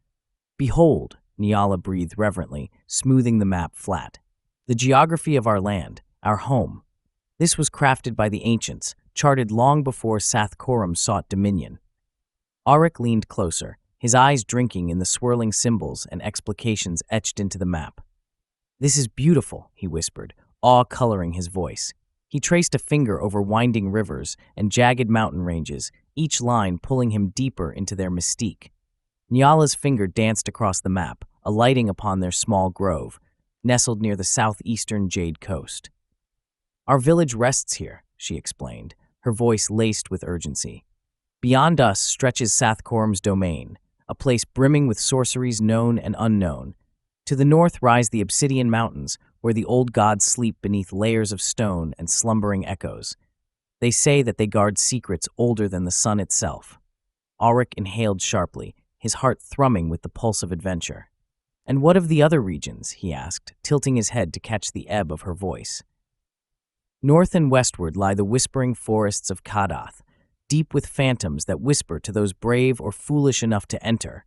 "Behold," Nyala breathed reverently, smoothing the map flat. "The geography of our land, our home. This was crafted by the ancients, charted long before Sathkorum sought dominion." Aryke leaned closer, his eyes drinking in the swirling symbols and explications etched into the map. "This is beautiful," he whispered, awe coloring his voice. He traced a finger over winding rivers and jagged mountain ranges, each line pulling him deeper into their mystique. Nyala's finger danced across the map, alighting upon their small grove, nestled near the southeastern Jade Coast. "Our village rests here," she explained, her voice laced with urgency. "Beyond us stretches Sathkorum's domain, a place brimming with sorceries known and unknown. To the north rise the Obsidian Mountains, where the old gods sleep beneath layers of stone and slumbering echoes. They say that they guard secrets older than the sun itself." Aryke inhaled sharply, his heart thrumming with the pulse of adventure. "And what of the other regions?" he asked, tilting his head to catch the ebb of her voice. "North and westward lie the whispering forests of Kadath, deep with phantoms that whisper to those brave or foolish enough to enter,"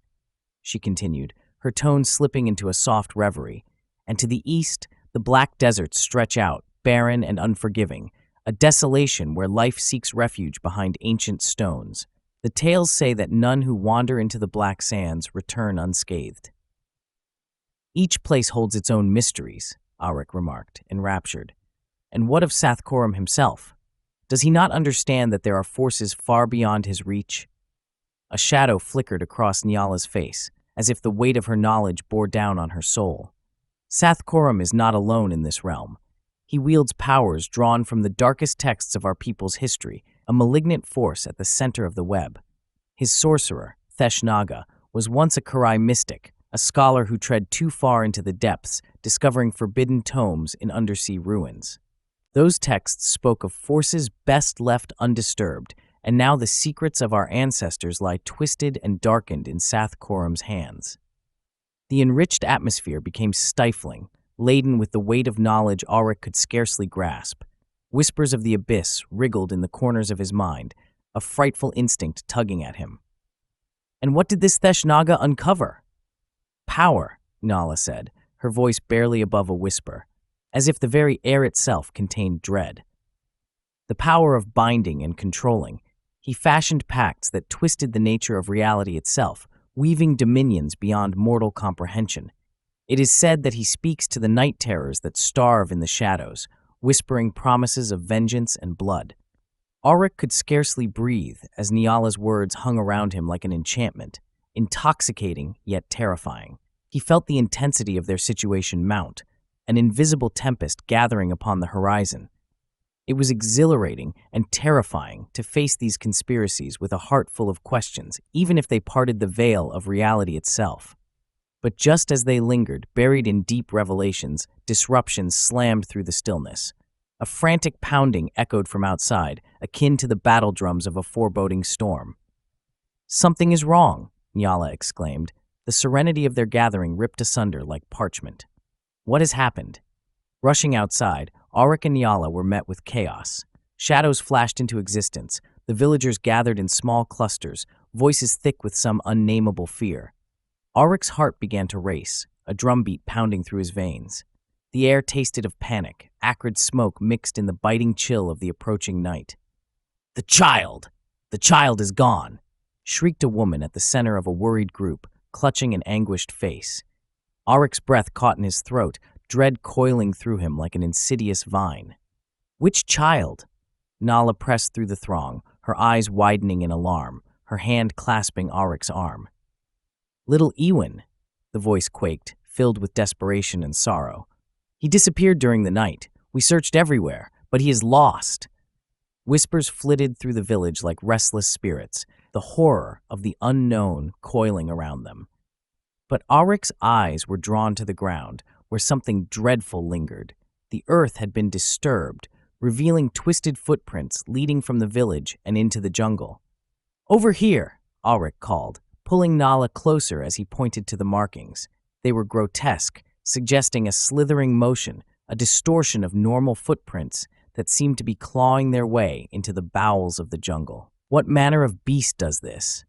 she continued, her tone slipping into a soft reverie. "And to the east, the black deserts stretch out, barren and unforgiving, a desolation where life seeks refuge behind ancient stones. The tales say that none who wander into the black sands return unscathed." "Each place holds its own mysteries," Aryke remarked, enraptured. "And what of Sathkorum himself? Does he not understand that there are forces far beyond his reach?" A shadow flickered across Nyala's face, as if the weight of her knowledge bore down on her soul. "Sathkorum is not alone in this realm. He wields powers drawn from the darkest texts of our people's history, a malignant force at the center of the web. His sorcerer, Theshnaga, was once a Kurai mystic, a scholar who tread too far into the depths, discovering forbidden tomes in undersea ruins. Those texts spoke of forces best left undisturbed, and now the secrets of our ancestors lie twisted and darkened in Sathkorum's hands." The enriched atmosphere became stifling, laden with the weight of knowledge Aryke could scarcely grasp. Whispers of the abyss wriggled in the corners of his mind, a frightful instinct tugging at him. "And what did this Theshnaga uncover?" "Power," Nyala said, her voice barely above a whisper, as if the very air itself contained dread. "The power of binding and controlling. He fashioned pacts that twisted the nature of reality itself, weaving dominions beyond mortal comprehension. It is said that he speaks to the night terrors that starve in the shadows, whispering promises of vengeance and blood." Aryke could scarcely breathe as Nyala's words hung around him like an enchantment, intoxicating yet terrifying. He felt the intensity of their situation mount, an invisible tempest gathering upon the horizon. It was exhilarating and terrifying to face these conspiracies with a heart full of questions, even if they parted the veil of reality itself. But just as they lingered, buried in deep revelations, disruptions slammed through the stillness. A frantic pounding echoed from outside, akin to the battle drums of a foreboding storm. "Something is wrong," Nyala exclaimed, the serenity of their gathering ripped asunder like parchment. "What has happened?" Rushing outside, Aryke and Nyala were met with chaos. Shadows flashed into existence, the villagers gathered in small clusters, voices thick with some unnameable fear. Aryke's heart began to race, a drumbeat pounding through his veins. The air tasted of panic, acrid smoke mixed in the biting chill of the approaching night. "The child! The child is gone!" shrieked a woman at the center of a worried group, clutching an anguished face. Aryke's breath caught in his throat, dread coiling through him like an insidious vine. "Which child?" Nyala pressed through the throng, her eyes widening in alarm, her hand clasping Aryke's arm. "Little Ewan," the voice quaked, filled with desperation and sorrow. "He disappeared during the night. We searched everywhere, but he is lost." Whispers flitted through the village like restless spirits, the horror of the unknown coiling around them. But Aryke's eyes were drawn to the ground, where something dreadful lingered. The earth had been disturbed, revealing twisted footprints leading from the village and into the jungle. "Over here," Aryke called, pulling Nyala closer as he pointed to the markings. They were grotesque, suggesting a slithering motion, a distortion of normal footprints that seemed to be clawing their way into the bowels of the jungle. "What manner of beast does this?"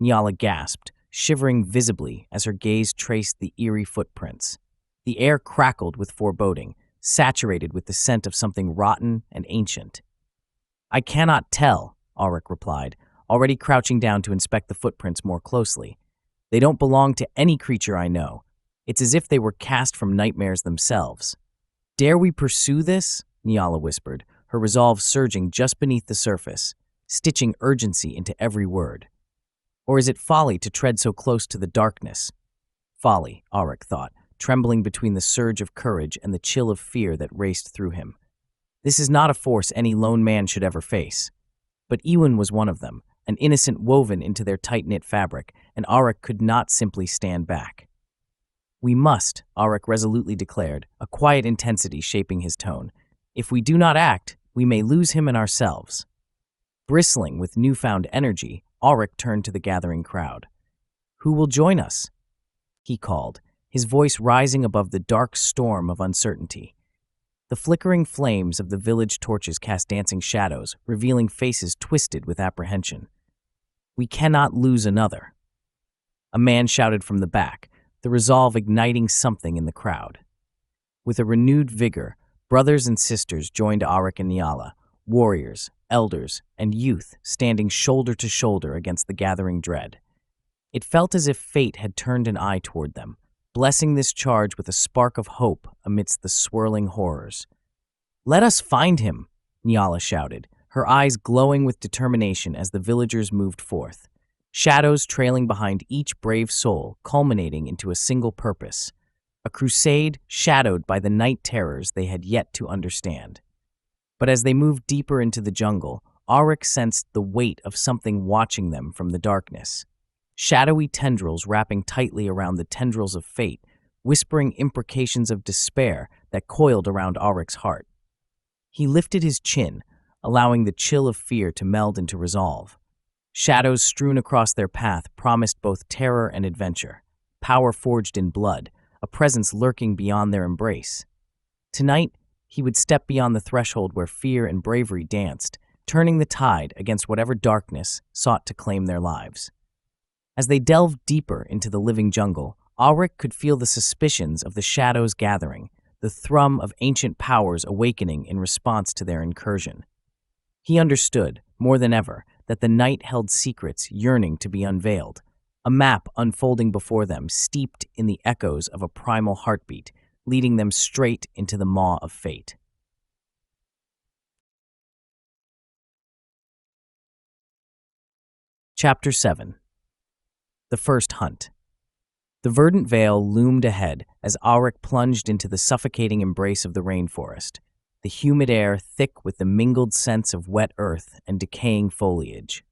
Nyala gasped, shivering visibly as her gaze traced the eerie footprints. The air crackled with foreboding, saturated with the scent of something rotten and ancient. "I cannot tell," Aryke replied, already crouching down to inspect the footprints more closely. "They don't belong to any creature I know. It's as if they were cast from nightmares themselves." "Dare we pursue this?" Nyala whispered, her resolve surging just beneath the surface, stitching urgency into every word. Or is it folly to tread so close to the darkness? Folly, Aryke thought, trembling between the surge of courage and the chill of fear that raced through him. This is not a force any lone man should ever face. But Ewan was one of them, an innocent woven into their tight-knit fabric, and Aryke could not simply stand back. We must, Aryke resolutely declared, a quiet intensity shaping his tone. If we do not act, we may lose him and ourselves. Bristling with newfound energy, Aryke turned to the gathering crowd. Who will join us? He called, his voice rising above the dark storm of uncertainty. The flickering flames of the village torches cast dancing shadows, revealing faces twisted with apprehension. We cannot lose another. A man shouted from the back, the resolve igniting something in the crowd. With a renewed vigor, brothers and sisters joined Aryke and Niala, warriors, elders, and youth standing shoulder to shoulder against the gathering dread. It felt as if fate had turned an eye toward them, blessing this charge with a spark of hope amidst the swirling horrors. "Let us find him," Niala shouted, her eyes glowing with determination as the villagers moved forth, shadows trailing behind each brave soul, culminating into a single purpose, a crusade shadowed by the night terrors they had yet to understand. But as they moved deeper into the jungle, Aryke sensed the weight of something watching them from the darkness. Shadowy tendrils wrapping tightly around the tendrils of fate, whispering imprecations of despair that coiled around Aryke's heart. He lifted his chin, allowing the chill of fear to meld into resolve. Shadows strewn across their path promised both terror and adventure, power forged in blood, a presence lurking beyond their embrace. Tonight, he would step beyond the threshold where fear and bravery danced, turning the tide against whatever darkness sought to claim their lives. As they delved deeper into the living jungle, Aryke could feel the suspicions of the shadows gathering, the thrum of ancient powers awakening in response to their incursion. He understood, more than ever, that the night held secrets yearning to be unveiled, a map unfolding before them steeped in the echoes of a primal heartbeat, leading them straight into the maw of fate. Chapter 7. The First Hunt. The verdant vale loomed ahead as Aryke plunged into the suffocating embrace of the rainforest, the humid air thick with the mingled scents of wet earth and decaying foliage.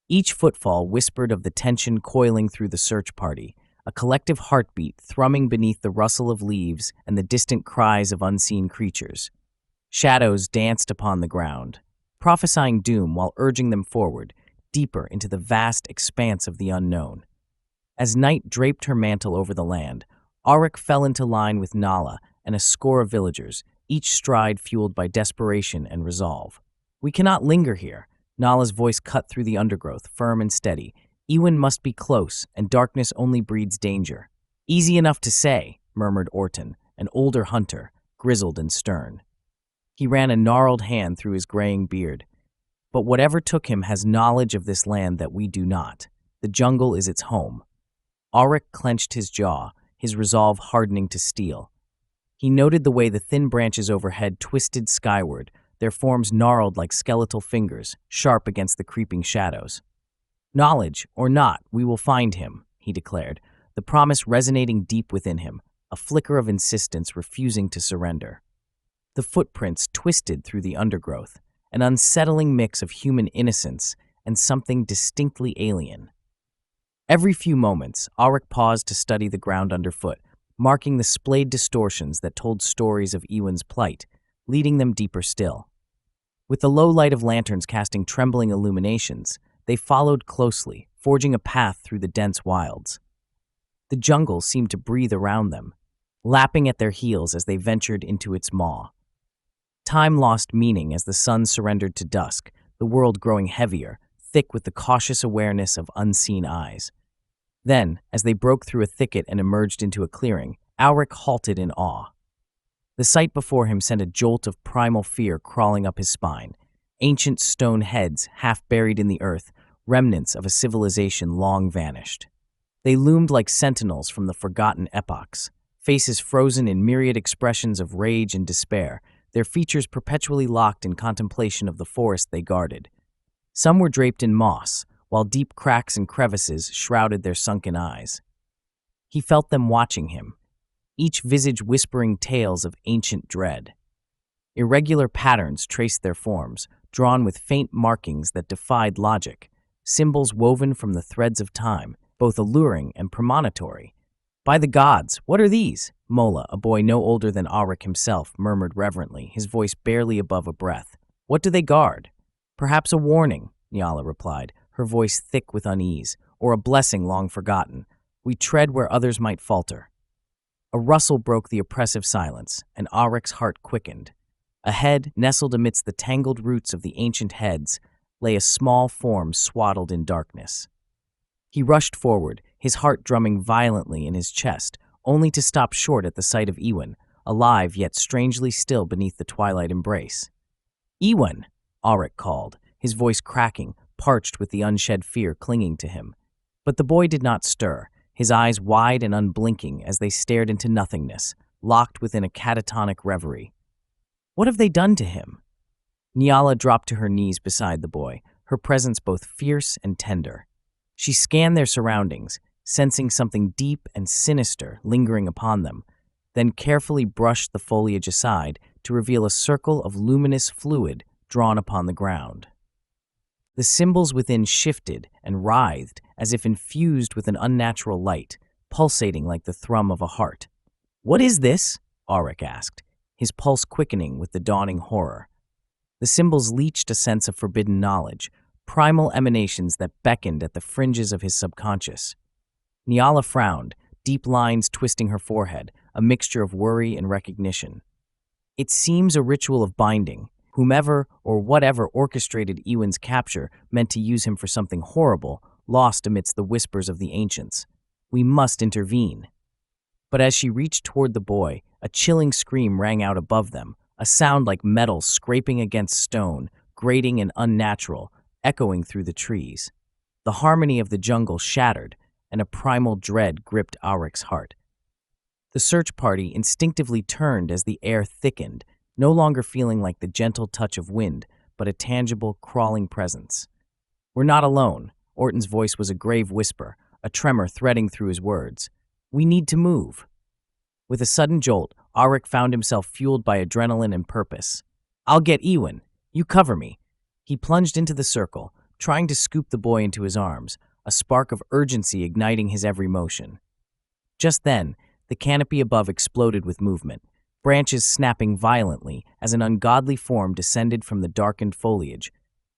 Each footfall whispered of the tension coiling through the search party, a collective heartbeat thrumming beneath the rustle of leaves and the distant cries of unseen creatures. Shadows danced upon the ground, prophesying doom while urging them forward, deeper into the vast expanse of the unknown. As night draped her mantle over the land, Aryke fell into line with Nala and a score of villagers, each stride fueled by desperation and resolve. "We cannot linger here," Nala's voice cut through the undergrowth, firm and steady. "Ewan must be close, and darkness only breeds danger." "Easy enough to say," murmured Orton, an older hunter, grizzled and stern. He ran a gnarled hand through his graying beard. "But whatever took him has knowledge of this land that we do not. The jungle is its home." Aryke clenched his jaw, his resolve hardening to steel. He noted the way the thin branches overhead twisted skyward, their forms gnarled like skeletal fingers, sharp against the creeping shadows. "Knowledge or not, we will find him," he declared, the promise resonating deep within him, a flicker of insistence refusing to surrender. The footprints twisted through the undergrowth, an unsettling mix of human innocence and something distinctly alien. Every few moments, Aryke paused to study the ground underfoot, marking the splayed distortions that told stories of Ewan's plight, leading them deeper still. With the low light of lanterns casting trembling illuminations, they followed closely, forging a path through the dense wilds. The jungle seemed to breathe around them, lapping at their heels as they ventured into its maw. Time lost meaning as the sun surrendered to dusk, the world growing heavier, thick with the cautious awareness of unseen eyes. Then, as they broke through a thicket and emerged into a clearing, Aryke halted in awe. The sight before him sent a jolt of primal fear crawling up his spine. Ancient stone heads, half buried in the earth, remnants of a civilization long vanished. They loomed like sentinels from the forgotten epochs, faces frozen in myriad expressions of rage and despair, their features perpetually locked in contemplation of the forest they guarded. Some were draped in moss, while deep cracks and crevices shrouded their sunken eyes. He felt them watching him, each visage whispering tales of ancient dread. Irregular patterns traced their forms, drawn with faint markings that defied logic, symbols woven from the threads of time, both alluring and premonitory. "By the gods, what are these?" Mola, a boy no older than Aryke himself, murmured reverently, his voice barely above a breath. "What do they guard?" "Perhaps a warning," Nyala replied, her voice thick with unease, "or a blessing long forgotten. We tread where others might falter." A rustle broke the oppressive silence, and Aryke's heart quickened. Ahead, nestled amidst the tangled roots of the ancient heads, lay a small form swaddled in darkness. He rushed forward, his heart drumming violently in his chest, only to stop short at the sight of Ewan, alive yet strangely still beneath the twilight embrace. "Ewan!" Aryke called, his voice cracking, parched with the unshed fear clinging to him. But the boy did not stir, his eyes wide and unblinking as they stared into nothingness, locked within a catatonic reverie. "What have they done to him?" Nyala dropped to her knees beside the boy, her presence both fierce and tender. She scanned their surroundings, sensing something deep and sinister lingering upon them, then carefully brushed the foliage aside to reveal a circle of luminous fluid drawn upon the ground. The symbols within shifted and writhed as if infused with an unnatural light, pulsating like the thrum of a heart. "What is this?" Aryke asked, his pulse quickening with the dawning horror. The symbols leached a sense of forbidden knowledge, primal emanations that beckoned at the fringes of his subconscious. Nyala frowned, deep lines twisting her forehead, a mixture of worry and recognition. "It seems a ritual of binding. Whomever or whatever orchestrated Ewan's capture meant to use him for something horrible, lost amidst the whispers of the ancients. We must intervene." But as she reached toward the boy, a chilling scream rang out above them, a sound like metal scraping against stone, grating and unnatural, echoing through the trees. The harmony of the jungle shattered, and a primal dread gripped Aryke's heart. The search party instinctively turned as the air thickened, no longer feeling like the gentle touch of wind, but a tangible, crawling presence. "We're not alone," Orton's voice was a grave whisper, a tremor threading through his words. "We need to move." With a sudden jolt, Aryke found himself fueled by adrenaline and purpose. "I'll get Ewan. You cover me." He plunged into the circle, trying to scoop the boy into his arms, a spark of urgency igniting his every motion. Just then, the canopy above exploded with movement, branches snapping violently as an ungodly form descended from the darkened foliage,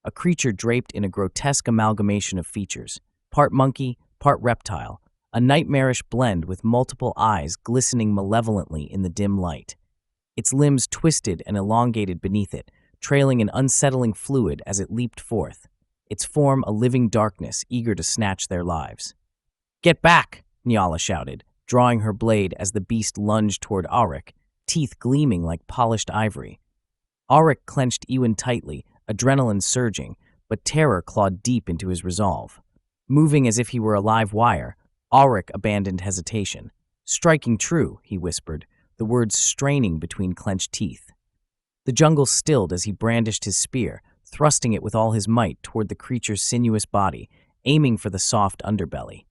a creature draped in a grotesque amalgamation of features, part monkey, part reptile, a nightmarish blend with multiple eyes glistening malevolently in the dim light. Its limbs twisted and elongated beneath it, trailing an unsettling fluid as it leaped forth, its form a living darkness eager to snatch their lives. "Get back!" Nyala shouted, drawing her blade as the beast lunged toward Aryke, teeth gleaming like polished ivory. Aryke clenched Ewan tightly, adrenaline surging, but terror clawed deep into his resolve. Moving as if he were a live wire, Aryke abandoned hesitation. "Striking true," he whispered, the words straining between clenched teeth. The jungle stilled as he brandished his spear, thrusting it with all his might toward the creature's sinuous body, aiming for the soft underbelly.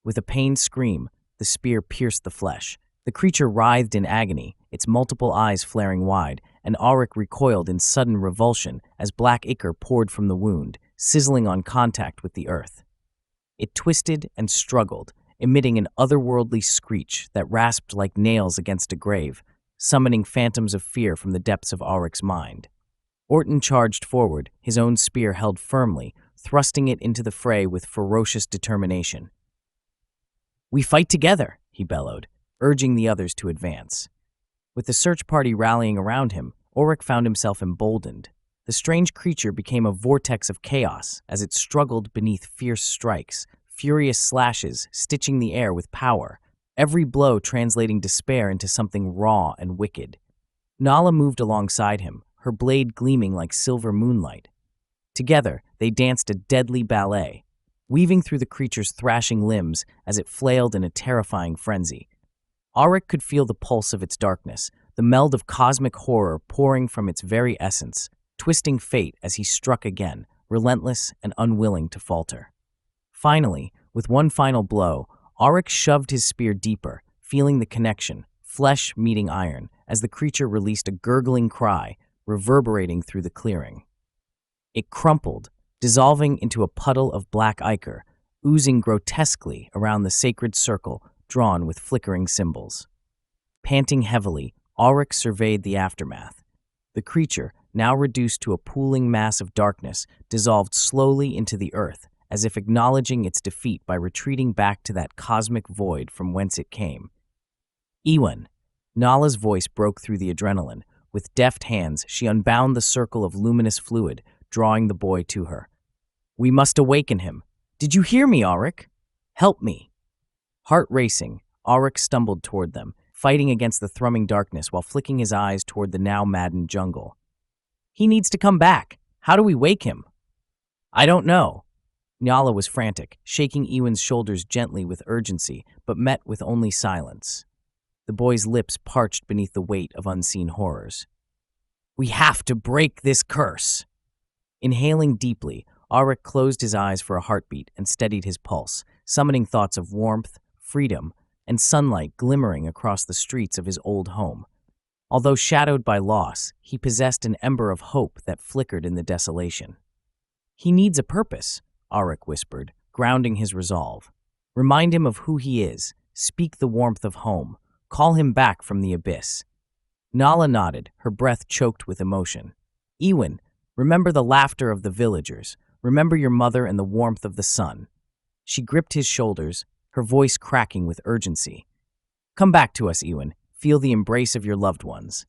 With a pained scream, the spear pierced the flesh. The creature writhed in agony, its multiple eyes flaring wide, and Aryke recoiled in sudden revulsion as black ichor poured from the wound, sizzling on contact with the earth. It twisted and struggled, emitting an otherworldly screech that rasped like nails against a grave, summoning phantoms of fear from the depths of Aryke's mind. Orton charged forward, his own spear held firmly, thrusting it into the fray with ferocious determination. "We fight together," he bellowed, urging the others to advance. With the search party rallying around him, Aryke found himself emboldened. The strange creature became a vortex of chaos as it struggled beneath fierce strikes, furious slashes stitching the air with power, every blow translating despair into something raw and wicked. Nala moved alongside him, her blade gleaming like silver moonlight. Together, they danced a deadly ballet, weaving through the creature's thrashing limbs as it flailed in a terrifying frenzy. Aryke could feel the pulse of its darkness, the meld of cosmic horror pouring from its very essence, twisting fate as he struck again, relentless and unwilling to falter. Finally, with one final blow, Aryke shoved his spear deeper, feeling the connection, flesh meeting iron, as the creature released a gurgling cry, reverberating through the clearing. It crumpled, dissolving into a puddle of black ichor, oozing grotesquely around the sacred circle drawn with flickering symbols. Panting heavily, Aryke surveyed the aftermath. The creature, now reduced to a pooling mass of darkness, dissolved slowly into the earth, as if acknowledging its defeat by retreating back to that cosmic void from whence it came. Ewan. Nala's voice broke through the adrenaline. With deft hands, she unbound the circle of luminous fluid, drawing the boy to her. "We must awaken him. Did you hear me, Aryke? Help me." Heart racing, Aryke stumbled toward them, fighting against the thrumming darkness while flicking his eyes toward the now maddened jungle. "He needs to come back. How do we wake him?" "I don't know." Nala was frantic, shaking Ewan's shoulders gently with urgency, but met with only silence. The boy's lips parched beneath the weight of unseen horrors. "We have to break this curse." Inhaling deeply, Aryke closed his eyes for a heartbeat and steadied his pulse, summoning thoughts of warmth, freedom, and sunlight glimmering across the streets of his old home. Although shadowed by loss, he possessed an ember of hope that flickered in the desolation. "He needs a purpose," Aryke whispered, grounding his resolve. "Remind him of who he is, speak the warmth of home, call him back from the abyss." Nala nodded, her breath choked with emotion. "Ewan, remember the laughter of the villagers. Remember your mother and the warmth of the sun." She gripped his shoulders, her voice cracking with urgency. "Come back to us, Ewan. Feel the embrace of your loved ones."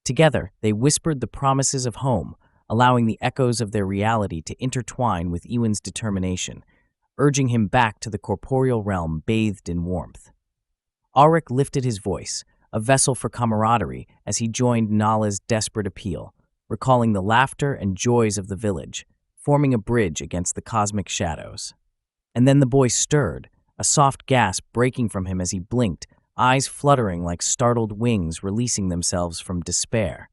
Together, they whispered the promises of home, allowing the echoes of their reality to intertwine with Ewan's determination, urging him back to the corporeal realm bathed in warmth. Aryke lifted his voice, a vessel for camaraderie, as he joined Nala's desperate appeal, recalling the laughter and joys of the village, forming a bridge against the cosmic shadows. And then the boy stirred, a soft gasp breaking from him as he blinked, eyes fluttering like startled wings releasing themselves from despair.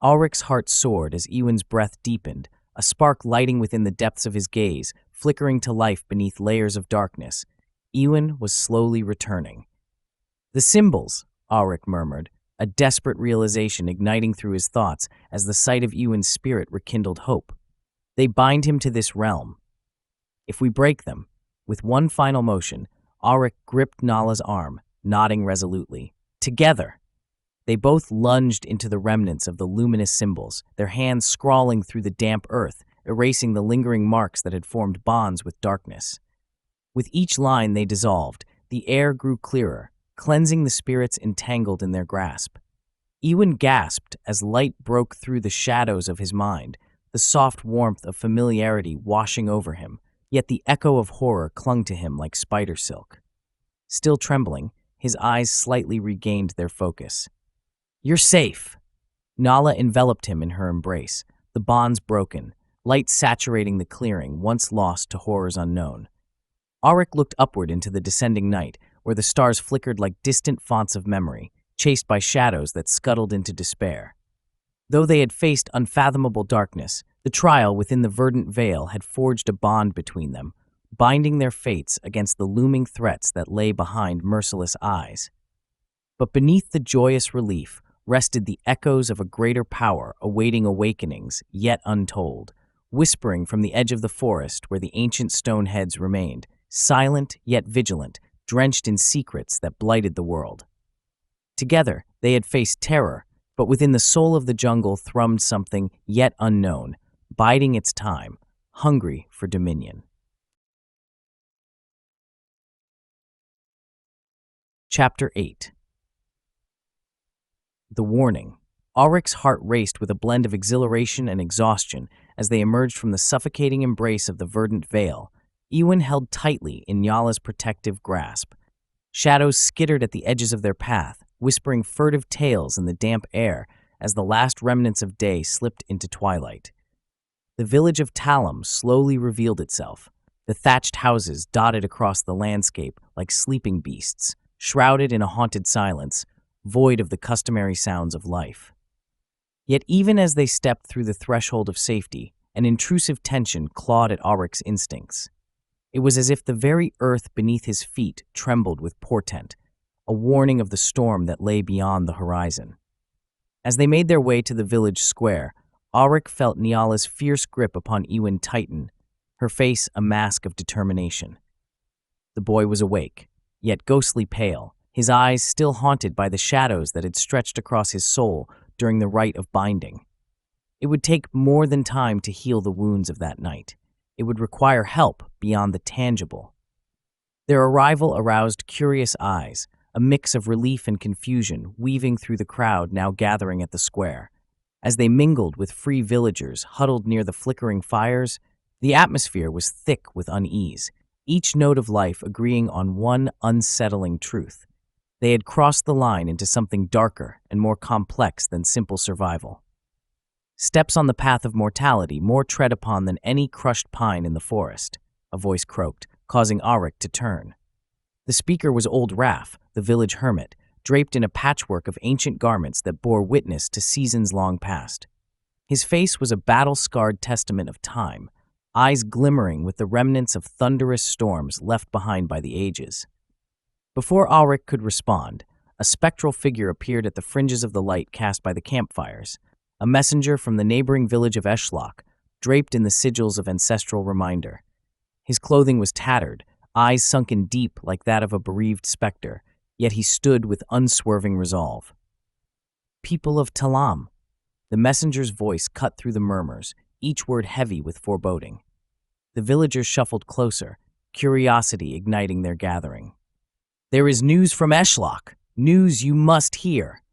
Aryke's heart soared as Ewan's breath deepened, a spark lighting within the depths of his gaze, flickering to life beneath layers of darkness. Ewan was slowly returning. "The symbols," Aryke murmured, a desperate realization igniting through his thoughts as the sight of Ewan's spirit rekindled hope. "They bind him to this realm. If we break them." With one final motion, Aryke gripped Nala's arm, nodding resolutely. Together! They both lunged into the remnants of the luminous symbols, their hands scrawling through the damp earth, erasing the lingering marks that had formed bonds with darkness. With each line they dissolved, the air grew clearer, cleansing the spirits entangled in their grasp. Ewan gasped as light broke through the shadows of his mind, the soft warmth of familiarity washing over him, yet the echo of horror clung to him like spider silk. Still trembling, his eyes slightly regained their focus. "You're safe." Nala enveloped him in her embrace, the bonds broken, light saturating the clearing once lost to horrors unknown. Aryke looked upward into the descending night, where the stars flickered like distant fonts of memory, chased by shadows that scuttled into despair. Though they had faced unfathomable darkness, the trial within the verdant veil had forged a bond between them, binding their fates against the looming threats that lay behind merciless eyes. But beneath the joyous relief rested the echoes of a greater power awaiting awakenings yet untold, whispering from the edge of the forest where the ancient stone heads remained, silent yet vigilant, drenched in secrets that blighted the world. Together, they had faced terror, but within the soul of the jungle thrummed something yet unknown, biding its time, hungry for dominion. Chapter 8. The warning. Aryke's heart raced with a blend of exhilaration and exhaustion as they emerged from the suffocating embrace of the verdant veil. Ewan held tightly in Nala's protective grasp. Shadows skittered at the edges of their path, whispering furtive tales in the damp air as the last remnants of day slipped into twilight. The village of Talum slowly revealed itself, the thatched houses dotted across the landscape like sleeping beasts, shrouded in a haunted silence, void of the customary sounds of life. Yet even as they stepped through the threshold of safety, An intrusive tension clawed at Aryk's instincts. It was as if the very earth beneath his feet trembled with portent, a warning of the storm that lay beyond the horizon. As they made their way to the village square, Aryk felt Niala's fierce grip upon Ewan tighten, her face a mask of determination. The boy was awake, yet ghostly pale, his eyes still haunted by the shadows that had stretched across his soul during the rite of binding. It would take more than time to heal the wounds of that night. It would require help beyond the tangible. Their arrival aroused curious eyes, a mix of relief and confusion weaving through the crowd now gathering at the square. As they mingled with free villagers huddled near the flickering fires, the atmosphere was thick with unease, each note of life agreeing on one unsettling truth. They had crossed the line into something darker and more complex than simple survival. Steps on the path of mortality, more tread upon than any crushed pine in the forest, a voice croaked, causing Aryk to turn. The speaker was old Raff, the village hermit, draped in a patchwork of ancient garments that bore witness to seasons long past. His face was a battle-scarred testament of time, eyes glimmering with the remnants of thunderous storms left behind by the ages. Before Aryk could respond, a spectral figure appeared at the fringes of the light cast by the campfires, a messenger from the neighboring village of Eshlock, draped in the sigils of ancestral reminder. His clothing was tattered, eyes sunken deep like that of a bereaved specter, yet he stood with unswerving resolve. "People of Talam." The messenger's voice cut through the murmurs, each word heavy with foreboding. The villagers shuffled closer, curiosity igniting their gathering. "There is news from Eshlock, news you must hear."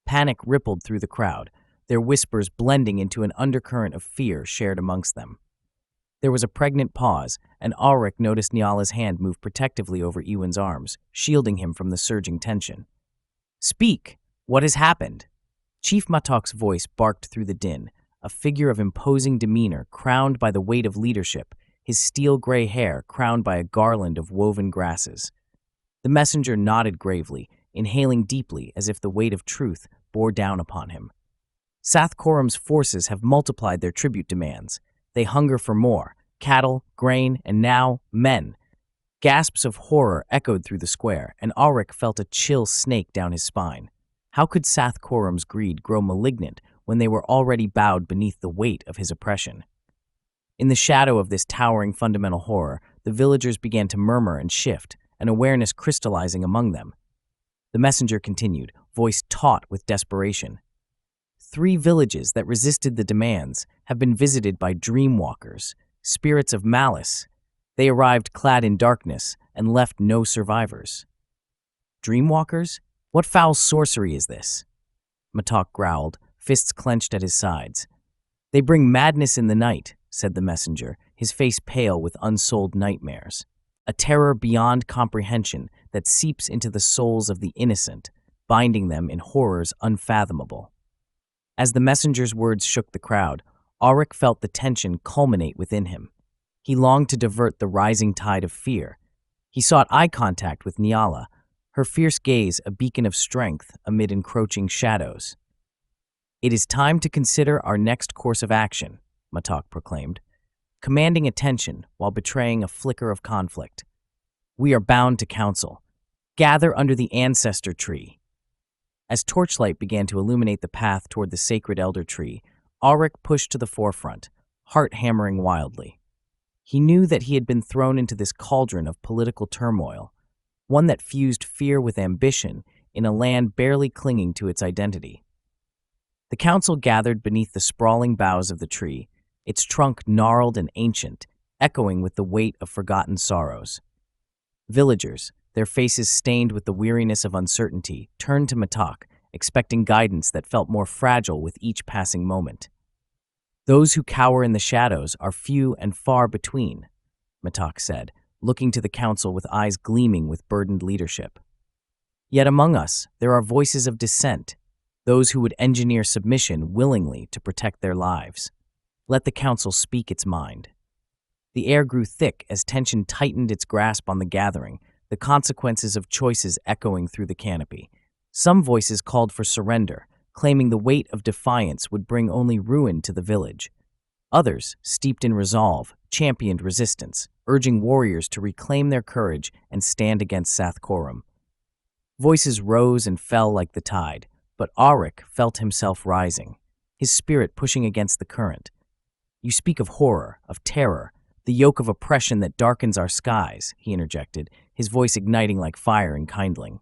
Panic rippled through the crowd, their whispers blending into an undercurrent of fear shared amongst them. There was a pregnant pause, and Aryk noticed Niala's hand move protectively over Ewan's arms, shielding him from the surging tension. "Speak! What has happened?" Chief Matok's voice barked through the din, a figure of imposing demeanor crowned by the weight of leadership, his steel-gray hair crowned by a garland of woven grasses. The messenger nodded gravely, inhaling deeply as if the weight of truth bore down upon him. "Sathkorum's forces have multiplied their tribute demands. They hunger for more, cattle, grain, and now men." Gasps of horror echoed through the square, and Aryk felt a chill snake down his spine. How could Sathkorum's greed grow malignant when they were already bowed beneath the weight of his oppression? In the shadow of this towering fundamental horror, the villagers began to murmur and shift, an awareness crystallizing among them. The messenger continued, voice taut with desperation. 3 villages that resisted the demands have been visited by dreamwalkers, spirits of malice. They arrived clad in darkness and left no survivors. Dreamwalkers? What foul sorcery is this? Matok growled, fists clenched at his sides. "They bring madness in the night," said the messenger, his face pale with unsold nightmares. "A terror beyond comprehension that seeps into the souls of the innocent, binding them in horrors unfathomable." As the messenger's words shook the crowd, Aryk felt the tension culminate within him. He longed to divert the rising tide of fear. He sought eye contact with Niala, her fierce gaze a beacon of strength amid encroaching shadows. "It is time to consider our next course of action," Matok proclaimed, commanding attention while betraying a flicker of conflict. "We are bound to counsel. Gather under the ancestor tree." As torchlight began to illuminate the path toward the sacred elder tree, Aryk pushed to the forefront, heart hammering wildly. He knew that he had been thrown into this cauldron of political turmoil, one that fused fear with ambition in a land barely clinging to its identity. The council gathered beneath the sprawling boughs of the tree, its trunk gnarled and ancient, echoing with the weight of forgotten sorrows. Villagers, their faces stained with the weariness of uncertainty, turned to Matok, expecting guidance that felt more fragile with each passing moment. "Those who cower in the shadows are few and far between," Matok said, looking to the council with eyes gleaming with burdened leadership. "Yet among us, there are voices of dissent, those who would engineer submission willingly to protect their lives. Let the council speak its mind." The air grew thick as tension tightened its grasp on the gathering, the consequences of choices echoing through the canopy. Some voices called for surrender, claiming the weight of defiance would bring only ruin to the village. Others, steeped in resolve, championed resistance, urging warriors to reclaim their courage and stand against Sathcorum. Voices rose and fell like the tide, but Aryke felt himself rising, his spirit pushing against the current. "You speak of horror, of terror, the yoke of oppression that darkens our skies," he interjected, his voice igniting like fire and kindling.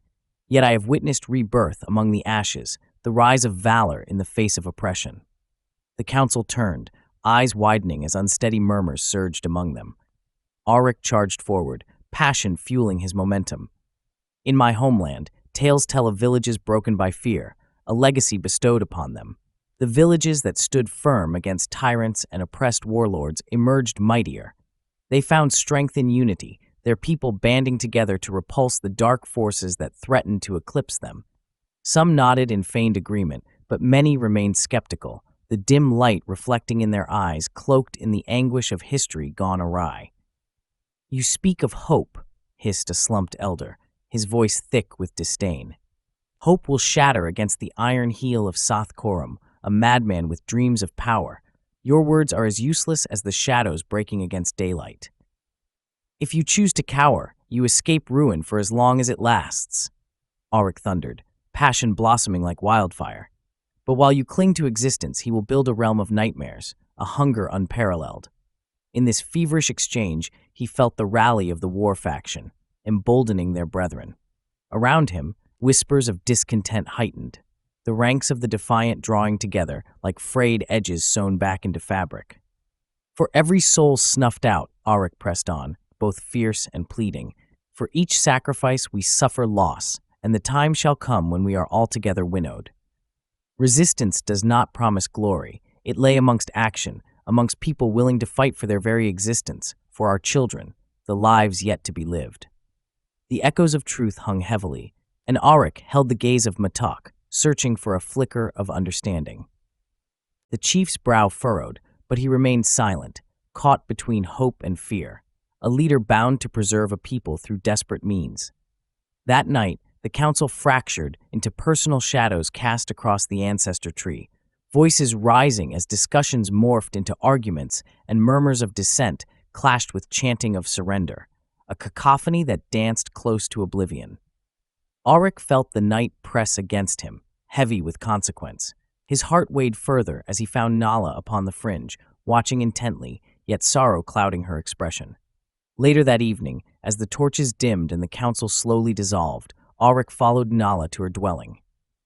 "Yet I have witnessed rebirth among the ashes, the rise of valor in the face of oppression." The council turned, eyes widening as unsteady murmurs surged among them. Aryke charged forward, passion fueling his momentum. "In my homeland, tales tell of villages broken by fear, a legacy bestowed upon them. The villages that stood firm against tyrants and oppressed warlords emerged mightier. They found strength in unity, their people banding together to repulse the dark forces that threatened to eclipse them. Some nodded in feigned agreement, but many remained skeptical, the dim light reflecting in their eyes cloaked in the anguish of history gone awry." "You speak of hope," hissed a slumped elder, his voice thick with disdain. "Hope will shatter against the iron heel of Sathcorum, a madman with dreams of power. Your words are as useless as the shadows breaking against daylight. If you choose to cower, you escape ruin for as long as it lasts," Aryke thundered, passion blossoming like wildfire. "But while you cling to existence, he will build a realm of nightmares, a hunger unparalleled." In this feverish exchange, he felt the rally of the war faction, emboldening their brethren. Around him, whispers of discontent heightened, the ranks of the defiant drawing together like frayed edges sewn back into fabric. "For every soul snuffed out," Aryke pressed on, both fierce and pleading, "for each sacrifice we suffer loss, and the time shall come when we are altogether winnowed. Resistance does not promise glory. It lay amongst action, amongst people willing to fight for their very existence, for our children, the lives yet to be lived." The echoes of truth hung heavily, and Aryke held the gaze of Matok, searching for a flicker of understanding. The chief's brow furrowed, but he remained silent, caught between hope and fear, a leader bound to preserve a people through desperate means. That night, the council fractured into personal shadows cast across the ancestor tree, voices rising as discussions morphed into arguments and murmurs of dissent clashed with chanting of surrender, a cacophony that danced close to oblivion. Aryke felt the night press against him, heavy with consequence. His heart weighed further as he found Nala upon the fringe, watching intently, yet sorrow clouding her expression. Later that evening, as the torches dimmed and the council slowly dissolved, Aryke followed Nala to her dwelling.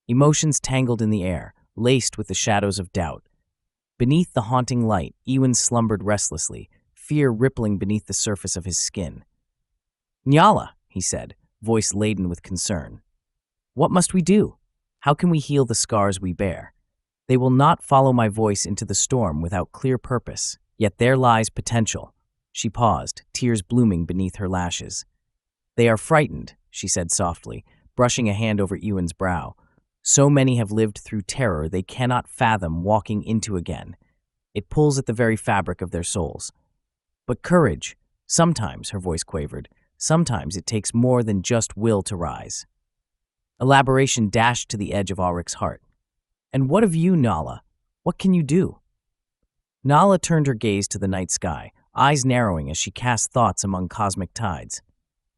Emotions tangled in the air, laced with the shadows of doubt. Beneath the haunting light, Ewan slumbered restlessly, fear rippling beneath the surface of his skin. "Nyala," he said, voice laden with concern. "What must we do? How can we heal the scars we bear? They will not follow my voice into the storm without clear purpose, yet there lies potential." She paused, tears blooming beneath her lashes. "They are frightened," she said softly, brushing a hand over Ewan's brow. "So many have lived through terror they cannot fathom walking into again. It pulls at the very fabric of their souls. But courage, sometimes," her voice quavered, "sometimes it takes more than just will to rise." Elaboration dashed to the edge of Aryke's heart. "And what of you, Nala? What can you do?" Nala turned her gaze to the night sky, eyes narrowing as she cast thoughts among cosmic tides.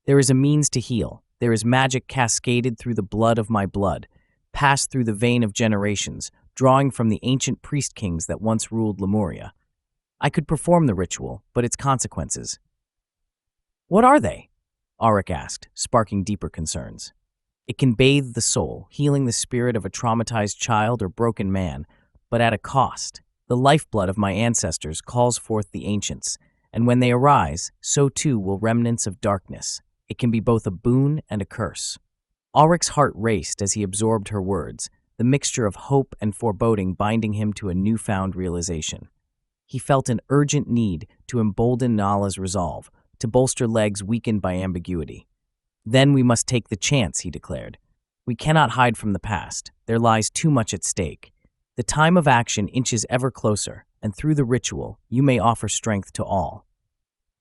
"There is a means to heal. There is magic cascaded through the blood of my blood, passed through the vein of generations, drawing from the ancient priest-kings that once ruled Lemuria. I could perform the ritual, but its consequences." "What are they?" Aryke asked, sparking deeper concerns. "It can bathe the soul, healing the spirit of a traumatized child or broken man, but at a cost. The lifeblood of my ancestors calls forth the ancients, and when they arise, so too will remnants of darkness. It can be both a boon and a curse." Aryke's heart raced as he absorbed her words, the mixture of hope and foreboding binding him to a newfound realization. He felt an urgent need to embolden Nala's resolve, to bolster legs weakened by ambiguity. "Then we must take the chance," he declared. "We cannot hide from the past. There lies too much at stake. The time of action inches ever closer, and through the ritual, you may offer strength to all."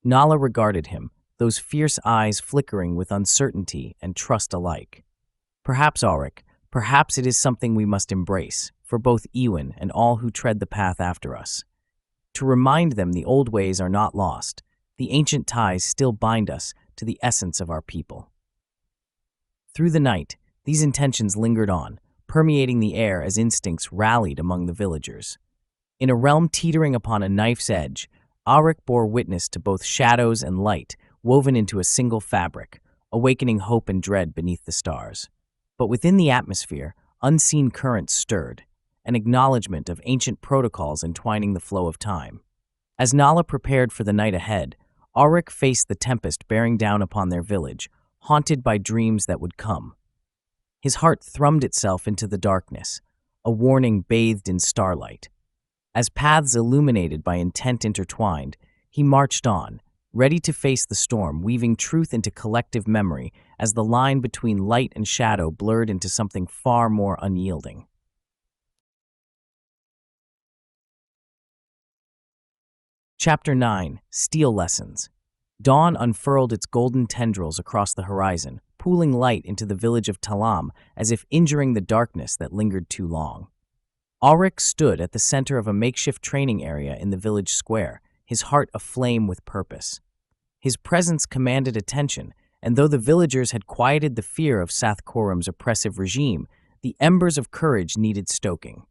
Nala regarded him, those fierce eyes flickering with uncertainty and trust alike. "Perhaps, Aryke, perhaps it is something we must embrace, for both Ewan and all who tread the path after us." to remind them the old ways are not lost. The ancient ties still bind us to the essence of our people. Through the night, these intentions lingered on, permeating the air as instincts rallied among the villagers. In a realm teetering upon a knife's edge, Aryke bore witness to both shadows and light woven into a single fabric, awakening hope and dread beneath the stars. But within the atmosphere, unseen currents stirred, an acknowledgement of ancient protocols entwining the flow of time. As Nala prepared for the night ahead, Aryke faced the tempest bearing down upon their village, haunted by dreams that would come. His heart thrummed itself into the darkness, a warning bathed in starlight. As paths illuminated by intent intertwined, he marched on, ready to face the storm, weaving truth into collective memory as the line between light and shadow blurred into something far more unyielding. Chapter 9: Steel Lessons. Dawn unfurled its golden tendrils across the horizon, pooling light into the village of Talam as if injuring the darkness that lingered too long. Aryke stood at the center of a makeshift training area in the village square, his heart aflame with purpose. His presence commanded attention, and though the villagers had quieted the fear of Sathkorum's oppressive regime, the embers of courage needed stoking.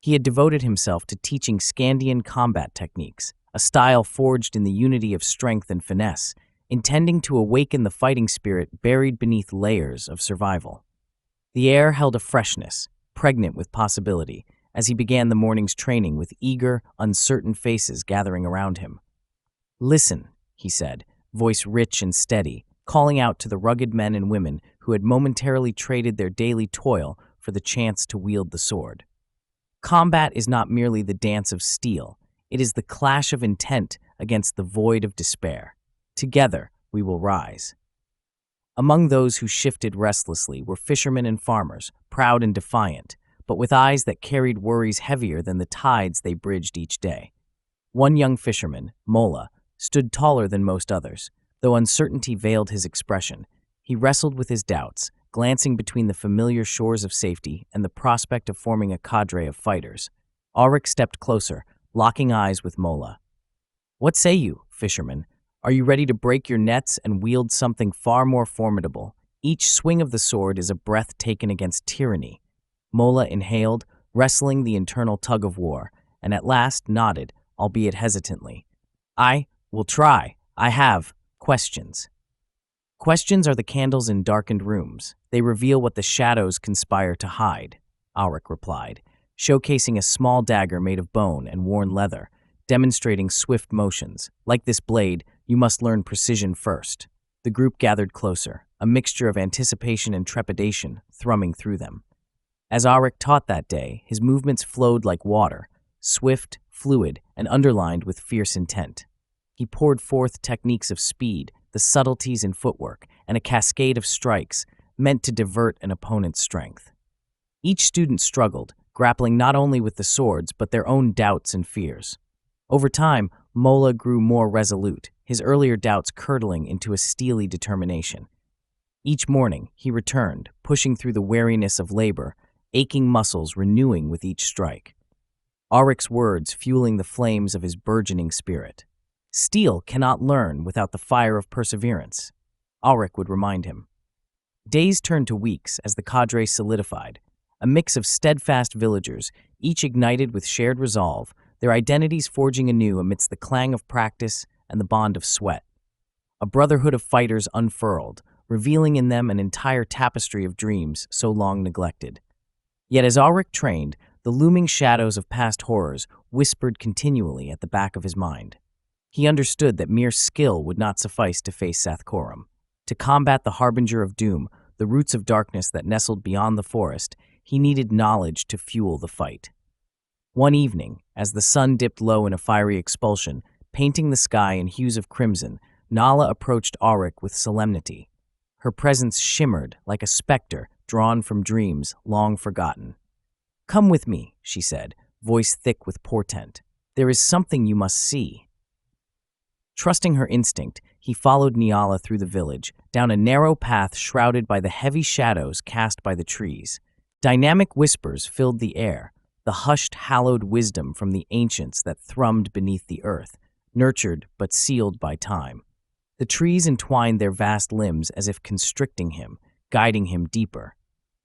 He had devoted himself to teaching Scandian combat techniques, a style forged in the unity of strength and finesse, intending to awaken the fighting spirit buried beneath layers of survival. The air held a freshness, pregnant with possibility, as he began the morning's training with eager, uncertain faces gathering around him. "Listen," he said, voice rich and steady, calling out to the rugged men and women who had momentarily traded their daily toil for the chance to wield the sword. "Combat is not merely the dance of steel. It is the clash of intent against the void of despair. Together, we will rise." Among those who shifted restlessly were fishermen and farmers, proud and defiant, but with eyes that carried worries heavier than the tides they bridged each day. One young fisherman, Mola, stood taller than most others. Though uncertainty veiled his expression, he wrestled with his doubts, glancing between the familiar shores of safety and the prospect of forming a cadre of fighters. Aryke stepped closer, locking eyes with Mola. "What say you, fisherman? Are you ready to break your nets and wield something far more formidable? Each swing of the sword is a breath taken against tyranny." Mola inhaled, wrestling the internal tug of war, and at last nodded, albeit hesitantly. "I will try. I have questions." "Questions are the candles in darkened rooms. They reveal what the shadows conspire to hide," Aryke replied, showcasing a small dagger made of bone and worn leather, demonstrating swift motions. "Like this blade, you must learn precision first." The group gathered closer, a mixture of anticipation and trepidation thrumming through them. As Aryke taught that day, his movements flowed like water, swift, fluid, and underlined with fierce intent. He poured forth techniques of speed, the subtleties in footwork, and a cascade of strikes meant to divert an opponent's strength. Each student struggled, grappling not only with the swords but their own doubts and fears. Over time, Mola grew more resolute, his earlier doubts curdling into a steely determination. Each morning, he returned, pushing through the weariness of labor, aching muscles renewing with each strike. Aryke's words fueling the flames of his burgeoning spirit. "Steel cannot learn without the fire of perseverance," Aryke would remind him. Days turned to weeks as the cadre solidified, a mix of steadfast villagers, each ignited with shared resolve, their identities forging anew amidst the clang of practice and the bond of sweat. A brotherhood of fighters unfurled, revealing in them an entire tapestry of dreams so long neglected. Yet as Aryke trained, the looming shadows of past horrors whispered continually at the back of his mind. He understood that mere skill would not suffice to face Sathkorum. To combat the harbinger of doom, the roots of darkness that nestled beyond the forest, he needed knowledge to fuel the fight. One evening, as the sun dipped low in a fiery expulsion, painting the sky in hues of crimson, Nala approached Aryke with solemnity. Her presence shimmered like a specter drawn from dreams long forgotten. "Come with me," she said, voice thick with portent. "There is something you must see." Trusting her instinct, he followed Niala through the village, down a narrow path shrouded by the heavy shadows cast by the trees. Dynamic whispers filled the air, the hushed, hallowed wisdom from the ancients that thrummed beneath the earth, nurtured but sealed by time. The trees entwined their vast limbs as if constricting him, guiding him deeper.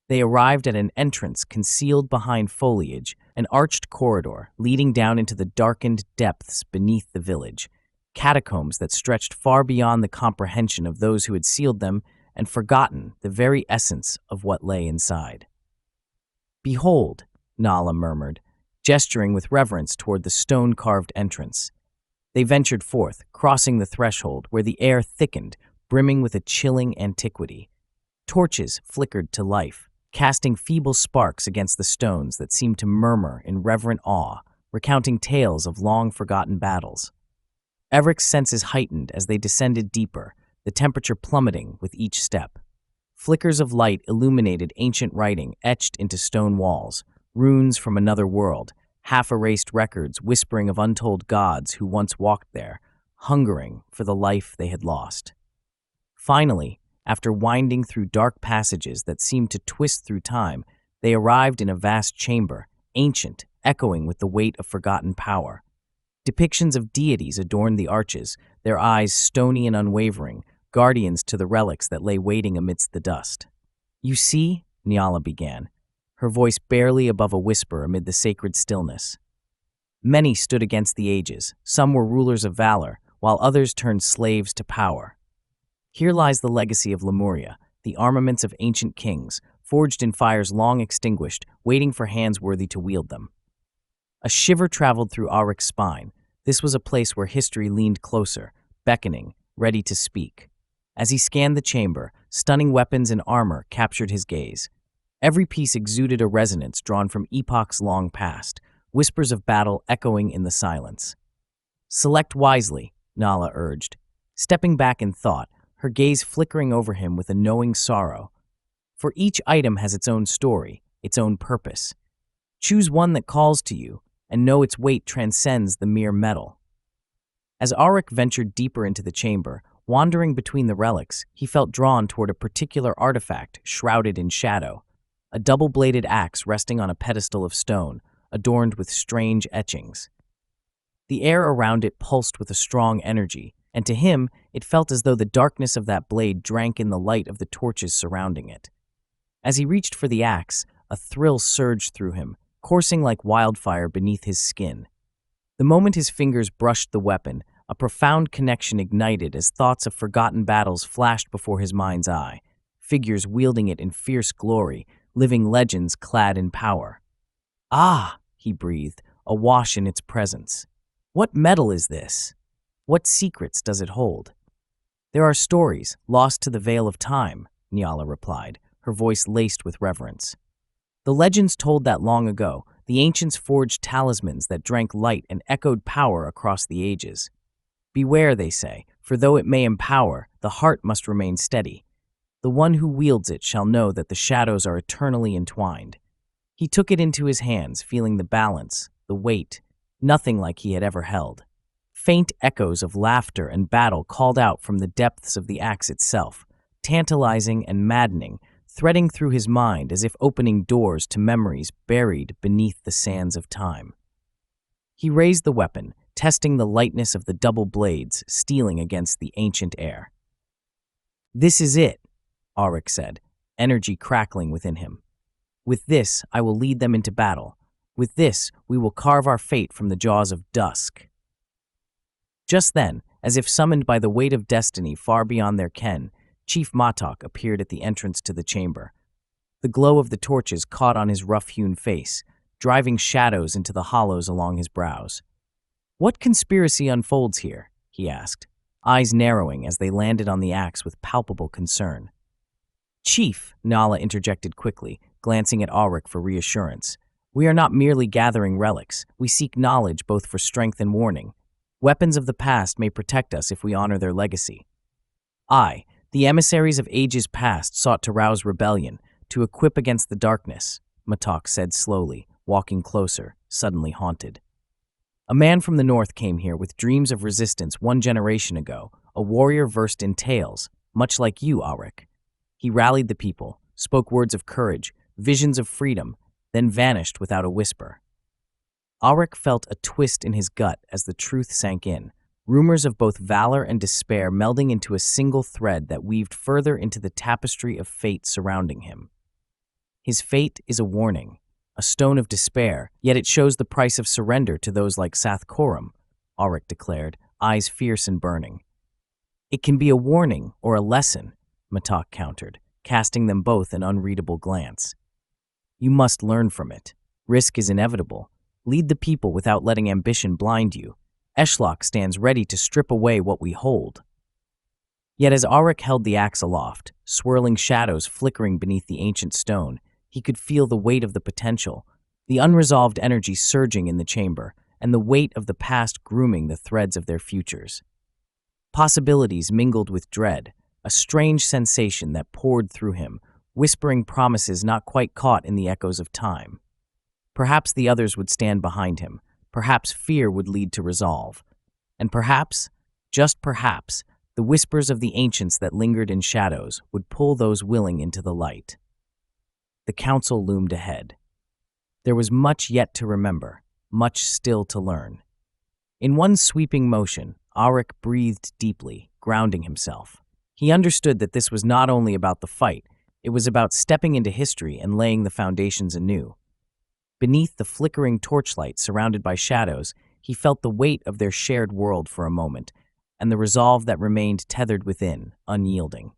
They arrived at an entrance concealed behind foliage, an arched corridor leading down into the darkened depths beneath the village, catacombs that stretched far beyond the comprehension of those who had sealed them and forgotten the very essence of what lay inside. "Behold," Nala murmured, gesturing with reverence toward the stone-carved entrance. They ventured forth, crossing the threshold where the air thickened, brimming with a chilling antiquity. Torches flickered to life, casting feeble sparks against the stones that seemed to murmur in reverent awe, recounting tales of long-forgotten battles. Aryk's senses heightened as they descended deeper, the temperature plummeting with each step. Flickers of light illuminated ancient writing etched into stone walls, runes from another world, half-erased records whispering of untold gods who once walked there, hungering for the life they had lost. Finally, after winding through dark passages that seemed to twist through time, they arrived in a vast chamber, ancient, echoing with the weight of forgotten power. Depictions of deities adorned the arches, their eyes stony and unwavering, guardians to the relics that lay waiting amidst the dust. "You see," Nyala began, her voice barely above a whisper amid the sacred stillness. "Many stood against the ages, some were rulers of valor, while others turned slaves to power. Here lies the legacy of Lemuria, the armaments of ancient kings, forged in fires long extinguished, waiting for hands worthy to wield them." A shiver traveled through Aryk's spine. This was a place where history leaned closer, beckoning, ready to speak. As he scanned the chamber, stunning weapons and armor captured his gaze. Every piece exuded a resonance drawn from epochs long past, whispers of battle echoing in the silence. "Select wisely," Nala urged, stepping back in thought, her gaze flickering over him with a knowing sorrow. "For each item has its own story, its own purpose. Choose one that calls to you, and know its weight transcends the mere metal." As Aryk ventured deeper into the chamber, wandering between the relics, he felt drawn toward a particular artifact shrouded in shadow, a double-bladed axe resting on a pedestal of stone, adorned with strange etchings. The air around it pulsed with a strong energy, and to him, it felt as though the darkness of that blade drank in the light of the torches surrounding it. As he reached for the axe, a thrill surged through him, coursing like wildfire beneath his skin. The moment his fingers brushed the weapon, a profound connection ignited as thoughts of forgotten battles flashed before his mind's eye, figures wielding it in fierce glory, living legends clad in power. "Ah," he breathed, awash in its presence. "What metal is this? What secrets does it hold?" "There are stories, lost to the veil of time," Nyala replied, her voice laced with reverence. "The legends told that long ago, the ancients forged talismans that drank light and echoed power across the ages. Beware, they say, for though it may empower, the heart must remain steady. The one who wields it shall know that the shadows are eternally entwined." He took it into his hands, feeling the balance, the weight, nothing like he had ever held. Faint echoes of laughter and battle called out from the depths of the axe itself, tantalizing and maddening, threading through his mind as if opening doors to memories buried beneath the sands of time. He raised the weapon, testing the lightness of the double blades stealing against the ancient air. "This is it," Aryk said, energy crackling within him. "With this, I will lead them into battle. With this, we will carve our fate from the jaws of dusk." Just then, as if summoned by the weight of destiny far beyond their ken, Chief Matok appeared at the entrance to the chamber. The glow of the torches caught on his rough-hewn face, driving shadows into the hollows along his brows. "What conspiracy unfolds here?" he asked, eyes narrowing as they landed on the axe with palpable concern. "Chief," Nala interjected quickly, glancing at Aryk for reassurance, "we are not merely gathering relics. We seek knowledge both for strength and warning. Weapons of the past may protect us if we honor their legacy." "Aye, the emissaries of ages past sought to rouse rebellion, to equip against the darkness," Matok said slowly, walking closer, suddenly haunted. "A man from the north came here with dreams of resistance 1 generation ago, a warrior versed in tales, much like you, Aryk. He rallied the people, spoke words of courage, visions of freedom, then vanished without a whisper. Aryke felt a twist in his gut as the truth sank in, rumors of both valor and despair melding into a single thread that weaved further into the tapestry of fate surrounding him. His fate is a warning, a stone of despair, yet it shows the price of surrender to those like Sathkorum, Aryke declared, eyes fierce and burning. It can be a warning or a lesson, Matak countered, casting them both an unreadable glance. You must learn from it. Risk is inevitable. Lead the people without letting ambition blind you. Eshlock stands ready to strip away what we hold. Yet as Aryke held the axe aloft, swirling shadows flickering beneath the ancient stone, he could feel the weight of the potential, the unresolved energy surging in the chamber, and the weight of the past grooming the threads of their futures. Possibilities mingled with dread, a strange sensation that poured through him, whispering promises not quite caught in the echoes of time. Perhaps the others would stand behind him, perhaps fear would lead to resolve, and perhaps, just perhaps, the whispers of the ancients that lingered in shadows would pull those willing into the light. The council loomed ahead. There was much yet to remember, much still to learn. In one sweeping motion, Aryke breathed deeply, grounding himself. He understood that this was not only about the fight, it was about stepping into history and laying the foundations anew. Beneath the flickering torchlight surrounded by shadows, he felt the weight of their shared world for a moment, and the resolve that remained tethered within, unyielding.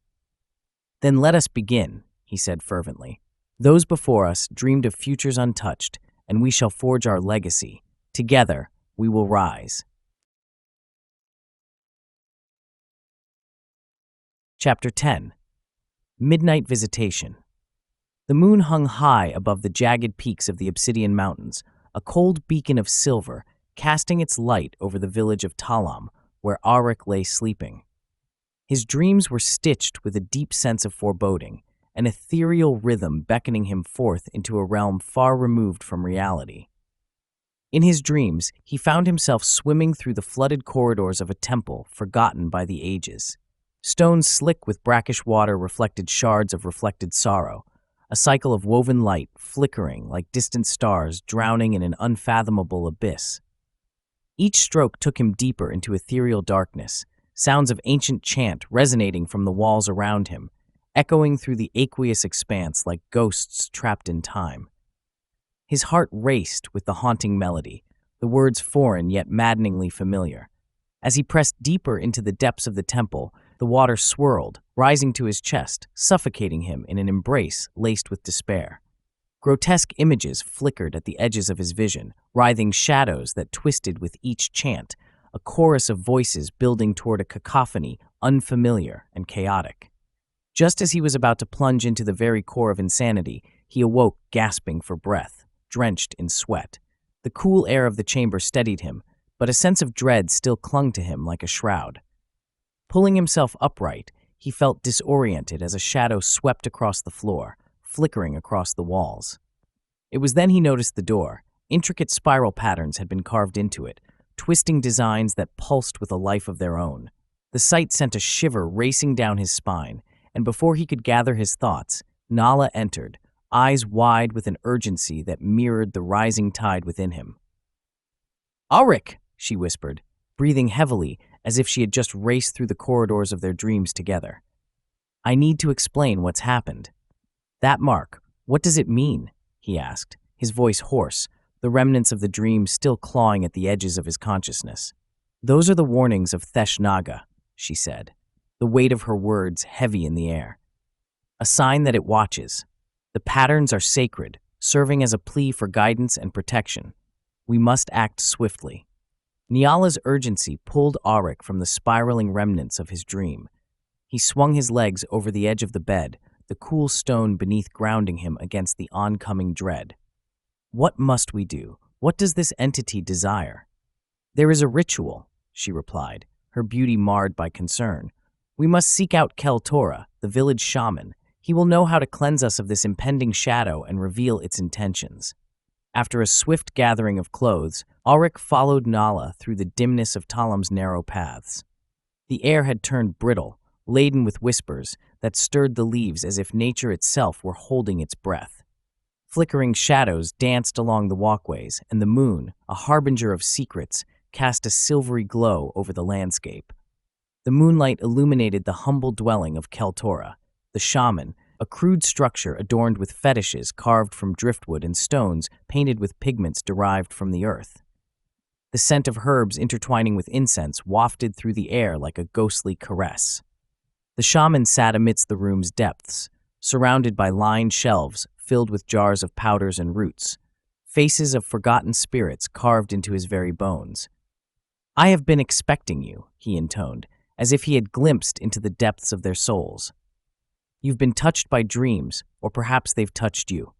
Then let us begin, he said fervently. Those before us dreamed of futures untouched, and we shall forge our legacy. Together, we will rise. Chapter 10. Midnight Visitation. The moon hung high above the jagged peaks of the Obsidian Mountains, a cold beacon of silver, casting its light over the village of Talam, where Aryke lay sleeping. His dreams were stitched with a deep sense of foreboding, an ethereal rhythm beckoning him forth into a realm far removed from reality. In his dreams, he found himself swimming through the flooded corridors of a temple forgotten by the ages. Stones slick with brackish water reflected shards of reflected sorrow, a cycle of woven light flickering like distant stars drowning in an unfathomable abyss. Each stroke took him deeper into ethereal darkness, sounds of ancient chant resonating from the walls around him, echoing through the aqueous expanse like ghosts trapped in time. His heart raced with the haunting melody, the words foreign yet maddeningly familiar. As he pressed deeper into the depths of the temple, the water swirled, rising to his chest, suffocating him in an embrace laced with despair. Grotesque images flickered at the edges of his vision, writhing shadows that twisted with each chant, a chorus of voices building toward a cacophony unfamiliar and chaotic. Just as he was about to plunge into the very core of insanity, he awoke gasping for breath, drenched in sweat. The cool air of the chamber steadied him, but a sense of dread still clung to him like a shroud. Pulling himself upright, he felt disoriented as a shadow swept across the floor, flickering across the walls. It was then he noticed the door. Intricate spiral patterns had been carved into it, twisting designs that pulsed with a life of their own. The sight sent a shiver racing down his spine, and before he could gather his thoughts, Nala entered, eyes wide with an urgency that mirrored the rising tide within him. "Aryke," she whispered, breathing heavily as if she had just raced through the corridors of their dreams together. "I need to explain what's happened." "That mark, what does it mean?" he asked, his voice hoarse, the remnants of the dream still clawing at the edges of his consciousness. "Those are the warnings of Thesh Naga," she said, the weight of her words heavy in the air. "A sign that it watches. The patterns are sacred, serving as a plea for guidance and protection. We must act swiftly." Niala's urgency pulled Aryke from the spiraling remnants of his dream. He swung his legs over the edge of the bed, the cool stone beneath grounding him against the oncoming dread. "What must we do? What does this entity desire?" "There is a ritual," she replied, her beauty marred by concern. "We must seek out Kel Torah, the village shaman. He will know how to cleanse us of this impending shadow and reveal its intentions." After a swift gathering of clothes, Aryke followed Nala through the dimness of Talam's narrow paths. The air had turned brittle, laden with whispers that stirred the leaves as if nature itself were holding its breath. Flickering shadows danced along the walkways, and the moon, a harbinger of secrets, cast a silvery glow over the landscape. The moonlight illuminated the humble dwelling of Keltora, the shaman, a crude structure adorned with fetishes carved from driftwood and stones painted with pigments derived from the earth. The scent of herbs intertwining with incense wafted through the air like a ghostly caress. The shaman sat amidst the room's depths, surrounded by lined shelves filled with jars of powders and roots, faces of forgotten spirits carved into his very bones. "I have been expecting you," he intoned, as if he had glimpsed into the depths of their souls. "You've been touched by dreams, or perhaps they've touched you."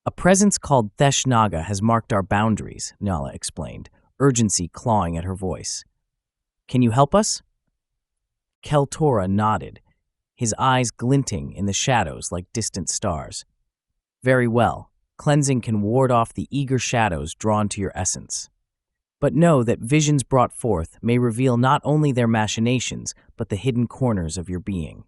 "A presence called Theshnaga has marked our boundaries," Nala explained, urgency clawing at her voice. "Can you help us?" Keltora nodded, his eyes glinting in the shadows like distant stars. "Very well. Cleansing can ward off the eager shadows drawn to your essence. But know that visions brought forth may reveal not only their machinations, but the hidden corners of your being."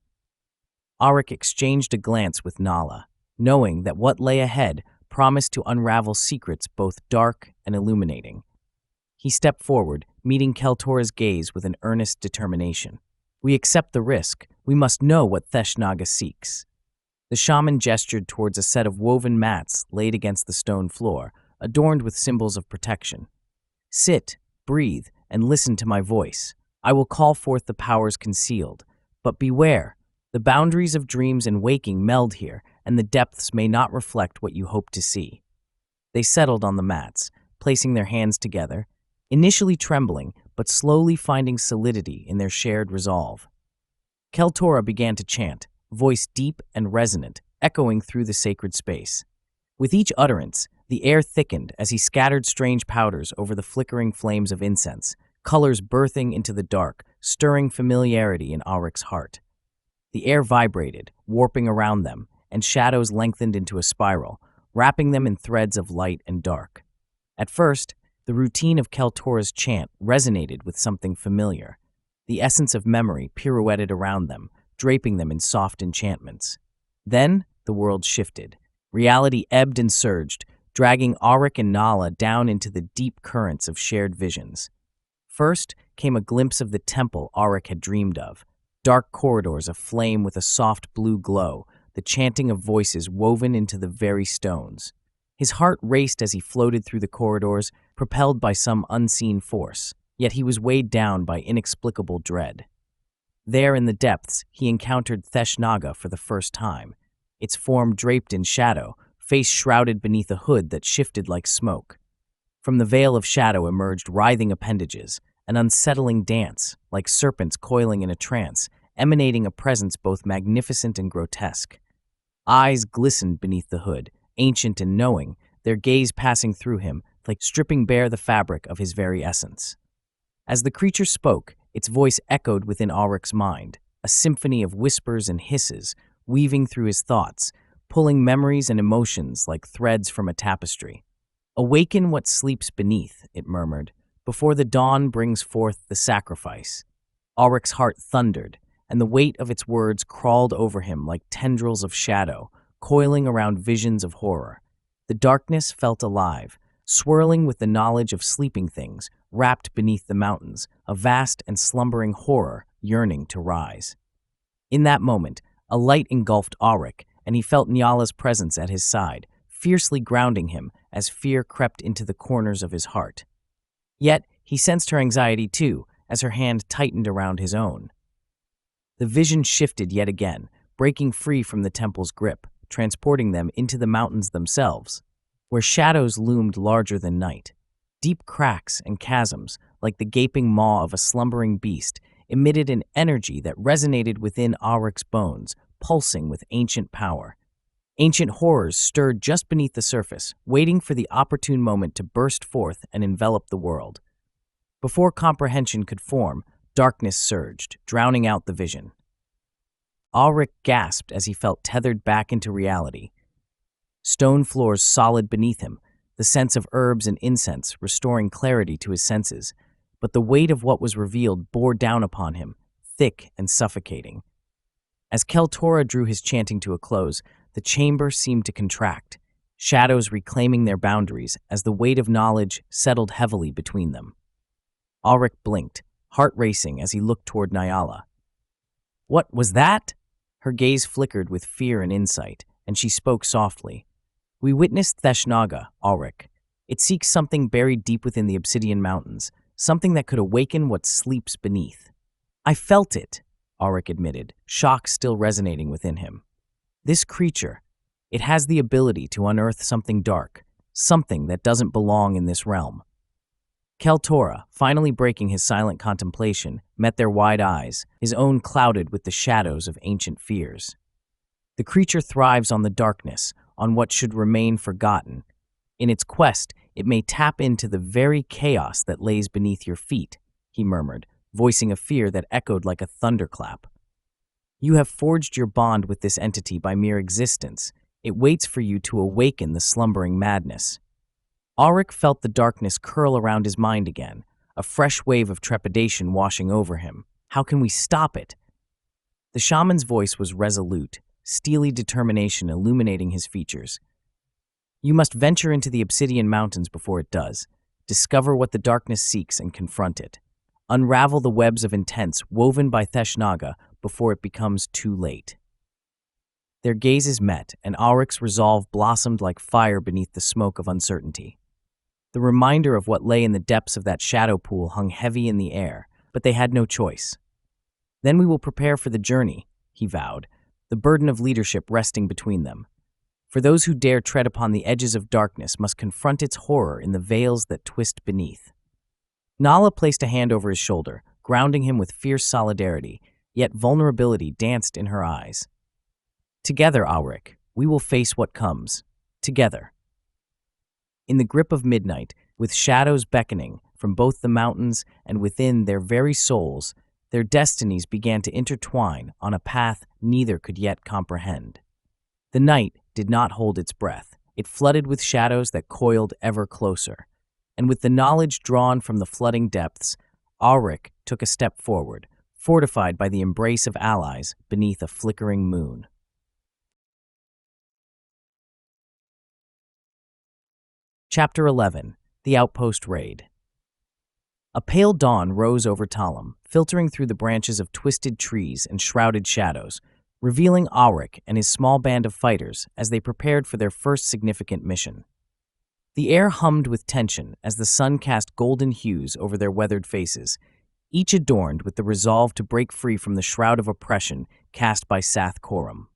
Aryke exchanged a glance with Nala, knowing that what lay ahead promised to unravel secrets both dark and illuminating. He stepped forward, meeting Keltora's gaze with an earnest determination. "We accept the risk. We must know what Theshnaga seeks." The shaman gestured towards a set of woven mats laid against the stone floor, adorned with symbols of protection. "Sit, breathe, and listen to my voice. I will call forth the powers concealed. But beware, the boundaries of dreams and waking meld here, and the depths may not reflect what you hope to see." They settled on the mats, placing their hands together, initially trembling, but slowly finding solidity in their shared resolve. Keltora began to chant, voice deep and resonant, echoing through the sacred space. With each utterance, the air thickened as he scattered strange powders over the flickering flames of incense, colors birthing into the dark, stirring familiarity in Aryke's heart. The air vibrated, warping around them, and shadows lengthened into a spiral, wrapping them in threads of light and dark. At first, the routine of Keltora's chant resonated with something familiar. The essence of memory pirouetted around them, draping them in soft enchantments. Then, the world shifted. Reality ebbed and surged, dragging Aryke and Nala down into the deep currents of shared visions. First came a glimpse of the temple Aryke had dreamed of, dark corridors aflame with a soft blue glow, the chanting of voices woven into the very stones. His heart raced as he floated through the corridors, propelled by some unseen force, yet he was weighed down by inexplicable dread. There in the depths, he encountered Theshnaga for the first time, its form draped in shadow, face shrouded beneath a hood that shifted like smoke. From the veil of shadow emerged writhing appendages, an unsettling dance, like serpents coiling in a trance, emanating a presence both magnificent and grotesque. Eyes glistened beneath the hood, ancient and knowing, their gaze passing through him, like stripping bare the fabric of his very essence. As the creature spoke, its voice echoed within Aryke's mind, a symphony of whispers and hisses, weaving through his thoughts, pulling memories and emotions like threads from a tapestry. "Awaken what sleeps beneath," it murmured, "before the dawn brings forth the sacrifice." Aryke's heart thundered, and the weight of its words crawled over him like tendrils of shadow, coiling around visions of horror. The darkness felt alive, swirling with the knowledge of sleeping things, wrapped beneath the mountains, a vast and slumbering horror yearning to rise. In that moment, a light engulfed Aryke, and he felt Nyala's presence at his side, fiercely grounding him as fear crept into the corners of his heart. Yet, he sensed her anxiety too, as her hand tightened around his own. The vision shifted yet again, breaking free from the temple's grip, transporting them into the mountains themselves, where shadows loomed larger than night. Deep cracks and chasms, like the gaping maw of a slumbering beast, emitted an energy that resonated within Aryke's bones, pulsing with ancient power. Ancient horrors stirred just beneath the surface, waiting for the opportune moment to burst forth and envelop the world. Before comprehension could form, darkness surged, drowning out the vision. Aryke gasped as he felt tethered back into reality. Stone floors solid beneath him, the scents of herbs and incense restoring clarity to his senses, but the weight of what was revealed bore down upon him, thick and suffocating. As Keltora drew his chanting to a close, the chamber seemed to contract. shadows reclaiming their boundaries as the weight of knowledge settled heavily between them. Aryke blinked, heart racing as he looked toward Nyala. "What was that?" Her gaze flickered with fear and insight, and she spoke softly. "We witnessed Theshnaga, Aryke. It seeks something buried deep within the Obsidian Mountains, something that could awaken what sleeps beneath." "I felt it," Aryke admitted, shock still resonating within him. "This creature, it has the ability to unearth something dark, something that doesn't belong in this realm." Keltora, finally breaking his silent contemplation, met their wide eyes, his own clouded with the shadows of ancient fears. "The creature thrives on the darkness, on what should remain forgotten. In its quest, it may tap into the very chaos that lays beneath your feet," he murmured, voicing a fear that echoed like a thunderclap. "You have forged your bond with this entity by mere existence. It waits for you to awaken the slumbering madness." Aryke felt the darkness curl around his mind again, a fresh wave of trepidation washing over him. "How can we stop it?" The shaman's voice was resolute, steely determination illuminating his features. "You must venture into the Obsidian Mountains before it does. Discover what the darkness seeks and confront it. Unravel the webs of intents woven by Theshnaga before it becomes too late." Their gazes met, and Aryke's resolve blossomed like fire beneath the smoke of uncertainty. The reminder of what lay in the depths of that shadow pool hung heavy in the air, but they had no choice. "Then we will prepare for the journey," he vowed, the burden of leadership resting between them. "For those who dare tread upon the edges of darkness must confront its horror in the veils that twist beneath." Nala placed a hand over his shoulder, grounding him with fierce solidarity, yet vulnerability danced in her eyes. "Together, Aryke, we will face what comes. Together." In the grip of midnight, with shadows beckoning from both the mountains and within their very souls, their destinies began to intertwine on a path neither could yet comprehend. The night did not hold its breath. It flooded with shadows that coiled ever closer. And with the knowledge drawn from the flooding depths, Aryke took a step forward, fortified by the embrace of allies beneath a flickering moon. Chapter 11. The Outpost Raid. A pale dawn rose over Talim, filtering through the branches of twisted trees and shrouded shadows, revealing Aryke and his small band of fighters as they prepared for their first significant mission. The air hummed with tension as the sun cast golden hues over their weathered faces, each adorned with the resolve to break free from the shroud of oppression cast by Sath Coram.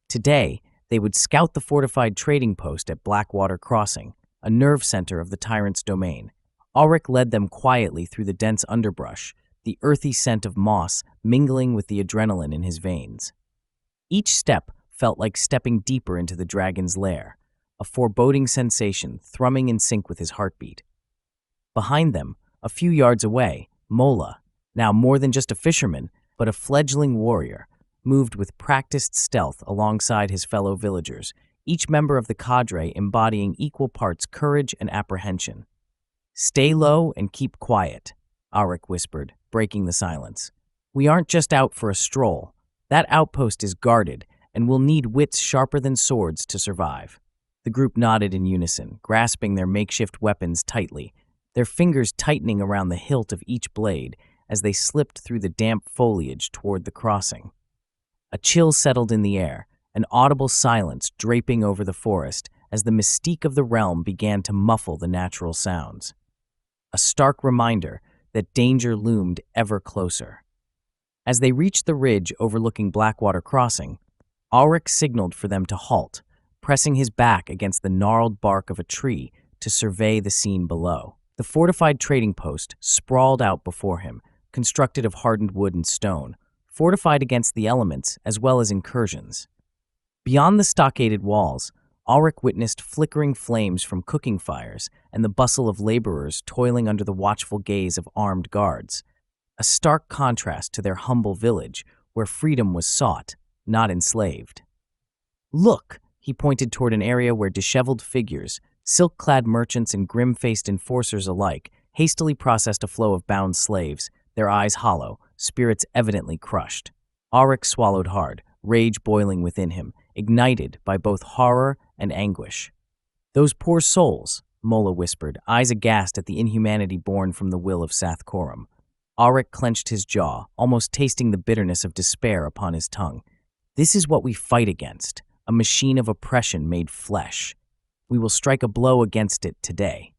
Today, they would scout the fortified trading post at Blackwater Crossing, a nerve center of the tyrant's domain. Aryke led them quietly through the dense underbrush, the earthy scent of moss mingling with the adrenaline in his veins. Each step felt like stepping deeper into the dragon's lair, a foreboding sensation thrumming in sync with his heartbeat. Behind them, a few yards away, Mola, now more than just a fisherman, but a fledgling warrior, moved with practiced stealth alongside his fellow villagers, each member of the cadre embodying equal parts courage and apprehension. "Stay low and keep quiet," Aryke whispered, breaking the silence. "We aren't just out for a stroll. That outpost is guarded, and we'll need wits sharper than swords to survive." The group nodded in unison, grasping their makeshift weapons tightly, their fingers tightening around the hilt of each blade as they slipped through the damp foliage toward the crossing. A chill settled in the air, an audible silence draping over the forest as the mystique of the realm began to muffle the natural sounds. A stark reminder that danger loomed ever closer. As they reached the ridge overlooking Blackwater Crossing, Aryke signaled for them to halt, pressing his back against the gnarled bark of a tree to survey the scene below. The fortified trading post sprawled out before him, constructed of hardened wood and stone, fortified against the elements as well as incursions. Beyond the stockaded walls, Aryke witnessed flickering flames from cooking fires and the bustle of laborers toiling under the watchful gaze of armed guards, a stark contrast to their humble village where freedom was sought, not enslaved. "Look!" He pointed toward an area where disheveled figures, silk-clad merchants and grim-faced enforcers alike, hastily processed a flow of bound slaves, their eyes hollow, spirits evidently crushed. Aryke swallowed hard, rage boiling within him, ignited by both horror and anguish. Those poor souls, Mola whispered, eyes aghast at the inhumanity born from the will of Sath Korum. Aryke clenched his jaw, almost tasting the bitterness of despair upon his tongue. This is what we fight against, a machine of oppression made flesh. We will strike a blow against it today.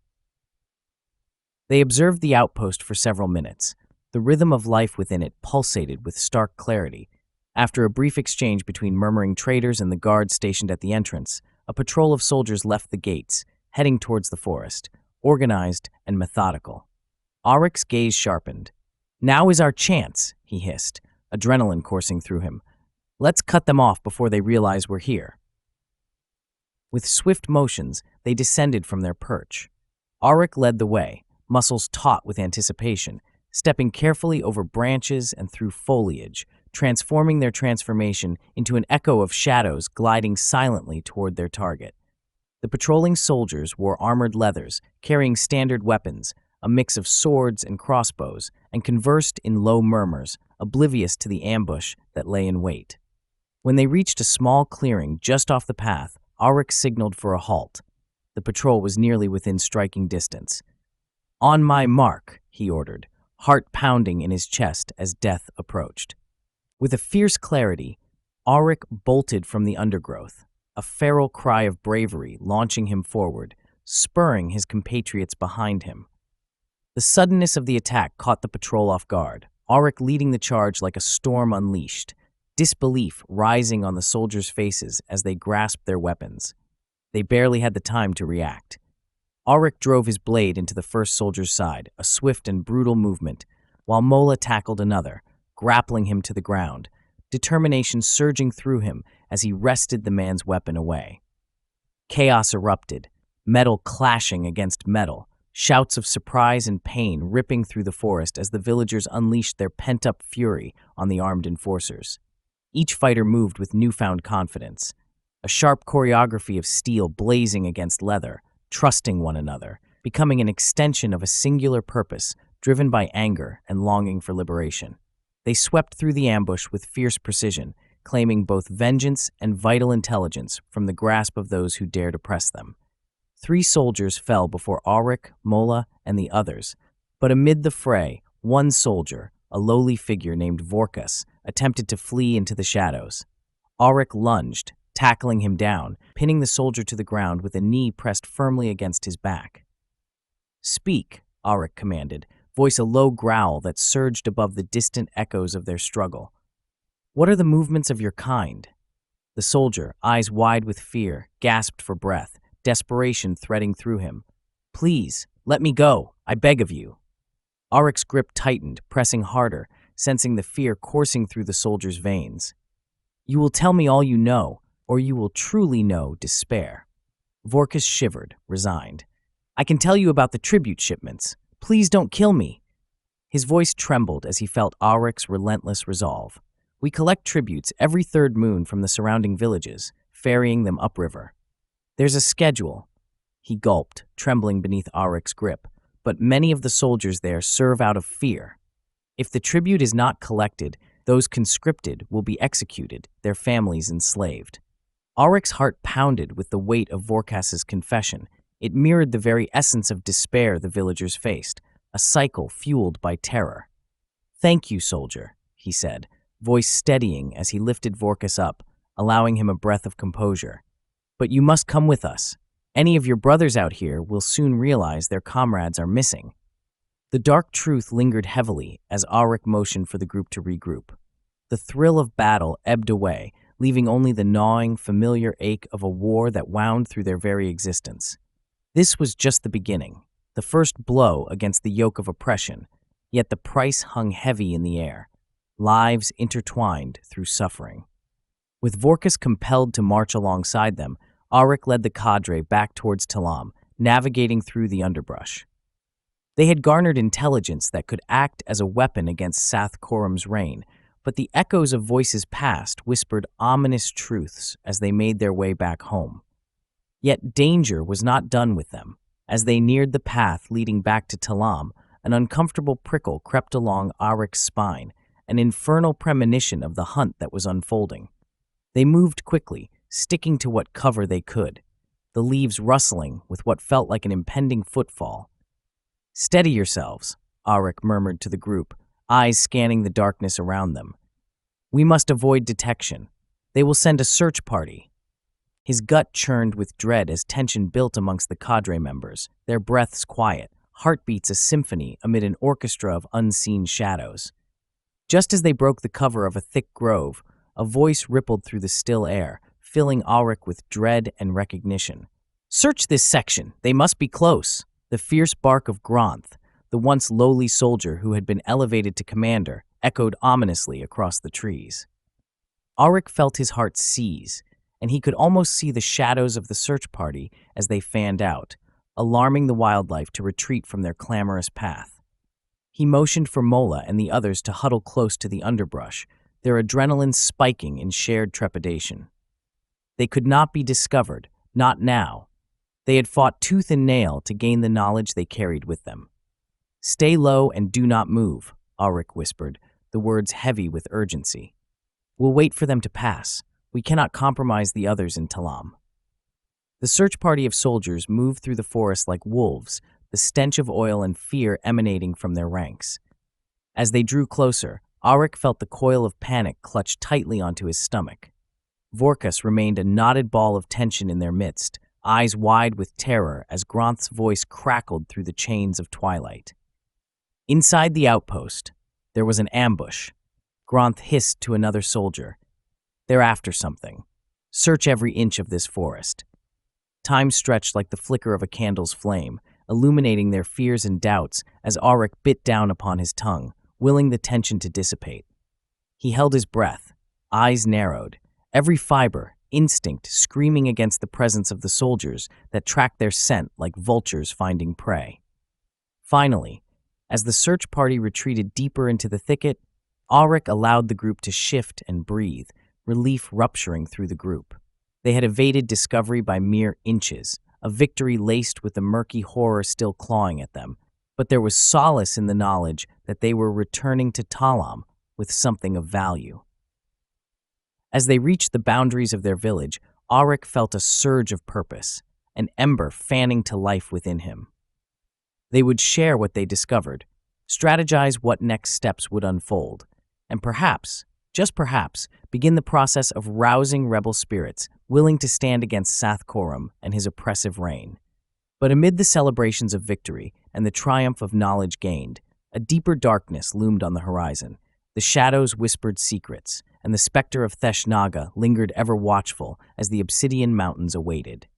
They observed the outpost for several minutes. The rhythm of life within it pulsated with stark clarity. After a brief exchange between murmuring traders and the guards stationed at the entrance, a patrol of soldiers left the gates, heading towards the forest, organized and methodical. Aryk's gaze sharpened. "Now is our chance," he hissed, adrenaline coursing through him. "Let's cut them off before they realize we're here." With swift motions, they descended from their perch. Aryke led the way, muscles taut with anticipation, stepping carefully over branches and through foliage, transforming their transformation into an echo of shadows gliding silently toward their target. The patrolling soldiers wore armored leathers, carrying standard weapons, a mix of swords and crossbows, and conversed in low murmurs, oblivious to the ambush that lay in wait. When they reached a small clearing just off the path, Aryke signaled for a halt. The patrol was nearly within striking distance. "On my mark," he ordered, heart pounding in his chest as death approached. With a fierce clarity, Aryke bolted from the undergrowth, a feral cry of bravery launching him forward, spurring his compatriots behind him. The suddenness of the attack caught the patrol off guard, Aryke leading the charge like a storm unleashed, disbelief rising on the soldiers' faces as they grasped their weapons. They barely had the time to react. Aryke drove his blade into the first soldier's side, a swift and brutal movement, while Mola tackled another, grappling him to the ground, determination surging through him as he wrested the man's weapon away. Chaos erupted, metal clashing against metal, shouts of surprise and pain ripping through the forest as the villagers unleashed their pent-up fury on the armed enforcers. Each fighter moved with newfound confidence, a sharp choreography of steel blazing against leather, trusting one another, becoming an extension of a singular purpose driven by anger and longing for liberation. They swept through the ambush with fierce precision, claiming both vengeance and vital intelligence from the grasp of those who dared oppress them. 3 soldiers fell before Aryke, Mola, and the others, but amid the fray, one soldier, a lowly figure named Vortex, attempted to flee into the shadows. Aryke lunged, tackling him down, pinning the soldier to the ground with a knee pressed firmly against his back. "Speak," Aryke commanded, voice a low growl that surged above the distant echoes of their struggle. "What are the movements of your kind?" The soldier, eyes wide with fear, gasped for breath, desperation threading through him. "Please, let me go, I beg of you." Aryk's grip tightened, pressing harder, sensing the fear coursing through the soldier's veins. "You will tell me all you know, or you will truly know despair." Vortex shivered, resigned. "I can tell you about the tribute shipments. Please don't kill me." His voice trembled as he felt Aryk's relentless resolve. "We collect tributes every 3rd moon from the surrounding villages, ferrying them upriver. There's a schedule." He gulped, trembling beneath Aryk's grip, "but many of the soldiers there serve out of fear. If the tribute is not collected, those conscripted will be executed, their families enslaved." Aryk's heart pounded with the weight of Vorkas's confession. It mirrored the very essence of despair the villagers faced, a cycle fueled by terror. "Thank you, soldier," he said, voice steadying as he lifted Vortex up, allowing him a breath of composure. "But you must come with us. Any of your brothers out here will soon realize their comrades are missing." The dark truth lingered heavily as Aryke motioned for the group to regroup. The thrill of battle ebbed away, leaving only the gnawing, familiar ache of a war that wound through their very existence. This was just the beginning, the first blow against the yoke of oppression, yet the price hung heavy in the air, lives intertwined through suffering. With Vortex compelled to march alongside them, Aryke led the cadre back towards Talam, navigating through the underbrush. They had garnered intelligence that could act as a weapon against Sath Korum's reign, but the echoes of voices past whispered ominous truths as they made their way back home. Yet danger was not done with them. As they neared the path leading back to Talam, an uncomfortable prickle crept along Aryk's spine, an infernal premonition of the hunt that was unfolding. They moved quickly, sticking to what cover they could. the leaves rustling with what felt like an impending footfall. "Steady yourselves," Aryke murmured to the group, eyes scanning the darkness around them. "We must avoid detection. They will send a search party." His gut churned with dread as tension built amongst the cadre members, their breaths quiet, heartbeats a symphony amid an orchestra of unseen shadows. Just as they broke the cover of a thick grove, a voice rippled through the still air, filling Aryke with dread and recognition. "Search this section. They must be close." The fierce bark of Gronth, the once lowly soldier who had been elevated to commander, echoed ominously across the trees. Aryke felt his heart seize, and he could almost see the shadows of the search party as they fanned out, alarming the wildlife to retreat from their clamorous path. He motioned for Mola and the others to huddle close to the underbrush, their adrenaline spiking in shared trepidation. They could not be discovered, not now. They had fought tooth and nail to gain the knowledge they carried with them. "Stay low and do not move," Aryke whispered, the words heavy with urgency. "We'll wait for them to pass. We cannot compromise the others in Talam." The search party of soldiers moved through the forest like wolves, the stench of oil and fear emanating from their ranks. As they drew closer, Aryke felt the coil of panic clutch tightly onto his stomach. Vortex remained a knotted ball of tension in their midst, eyes wide with terror as Gronth's voice crackled through the chains of twilight. Inside the outpost, there was an ambush. Gronth hissed to another soldier. "They're after something. Search every inch of this forest." Time stretched like the flicker of a candle's flame, illuminating their fears and doubts as Aryke bit down upon his tongue, willing the tension to dissipate. He held his breath, eyes narrowed, every fiber, instinct screaming against the presence of the soldiers that tracked their scent like vultures finding prey. Finally, as the search party retreated deeper into the thicket, Aryke allowed the group to shift and breathe, relief rupturing through the group. They had evaded discovery by mere inches, a victory laced with the murky horror still clawing at them, but there was solace in the knowledge that they were returning to Talam with something of value. As they reached the boundaries of their village, Aryke felt a surge of purpose, an ember fanning to life within him. They would share what they discovered, strategize what next steps would unfold, and perhaps, just perhaps, begin the process of rousing rebel spirits willing to stand against Sathkorum and his oppressive reign. But amid the celebrations of victory and the triumph of knowledge gained, a deeper darkness loomed on the horizon. The shadows whispered secrets, and the specter of Theshnaga lingered ever watchful as the Obsidian Mountains awaited.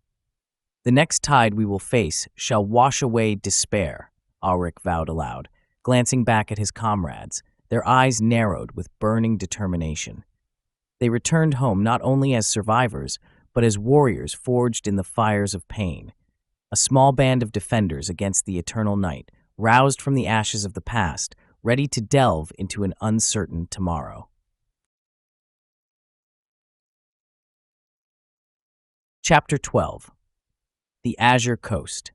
"The next tide we will face shall wash away despair," Aryke vowed aloud, glancing back at his comrades, their eyes narrowed with burning determination. They returned home not only as survivors, but as warriors forged in the fires of pain. A small band of defenders against the eternal night, roused from the ashes of the past, ready to delve into an uncertain tomorrow. Chapter 12. The Azure Coast.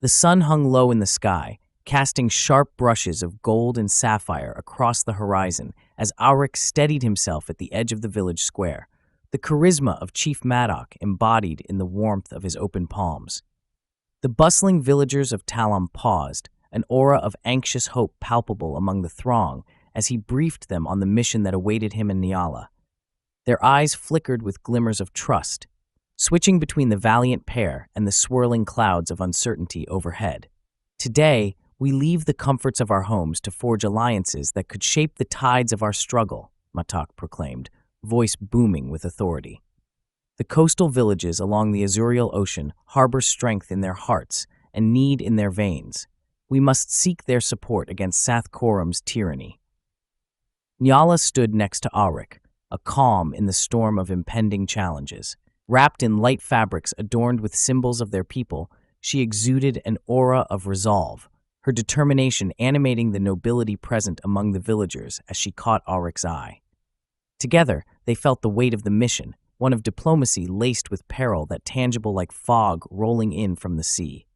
The sun hung low in the sky, casting sharp brushes of gold and sapphire across the horizon as Aryke steadied himself at the edge of the village square, the charisma of Chief Maddock embodied in the warmth of his open palms. The bustling villagers of Talam paused, an aura of anxious hope palpable among the throng as he briefed them on the mission that awaited him in Nyala. Their eyes flickered with glimmers of trust, switching between the valiant pair and the swirling clouds of uncertainty overhead. "Today, we leave the comforts of our homes to forge alliances that could shape the tides of our struggle," Matak proclaimed, voice booming with authority. "The coastal villages along the Azurial Ocean harbor strength in their hearts and need in their veins. We must seek their support against Sathkorum's tyranny." Nyala stood next to Aryke, a calm in the storm of impending challenges. Wrapped in light fabrics adorned with symbols of their people, she exuded an aura of resolve, her determination animating the nobility present among the villagers as she caught Aryke's eye. Together, they felt the weight of the mission, one of diplomacy laced with peril that tangible like fog rolling in from the sea.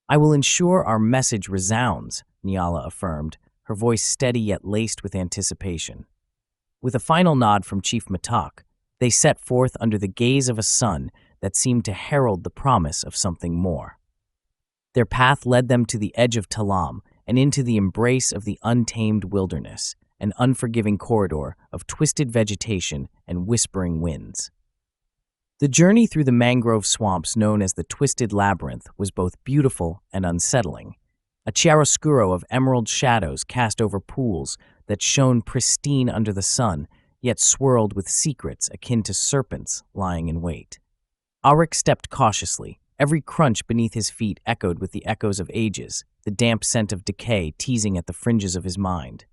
"I will ensure our message resounds," Nyala affirmed, her voice steady yet laced with anticipation. With a final nod from Chief Matak, they set forth under the gaze of a sun that seemed to herald the promise of something more. Their path led them to the edge of Talam and into the embrace of the untamed wilderness, an unforgiving corridor of twisted vegetation and whispering winds. The journey through the mangrove swamps known as the Twisted Labyrinth was both beautiful and unsettling, a chiaroscuro of emerald shadows cast over pools that shone pristine under the sun, yet swirled with secrets akin to serpents lying in wait. Aryke stepped cautiously. Every crunch beneath his feet echoed with the echoes of ages, the damp scent of decay teasing at the fringes of his mind.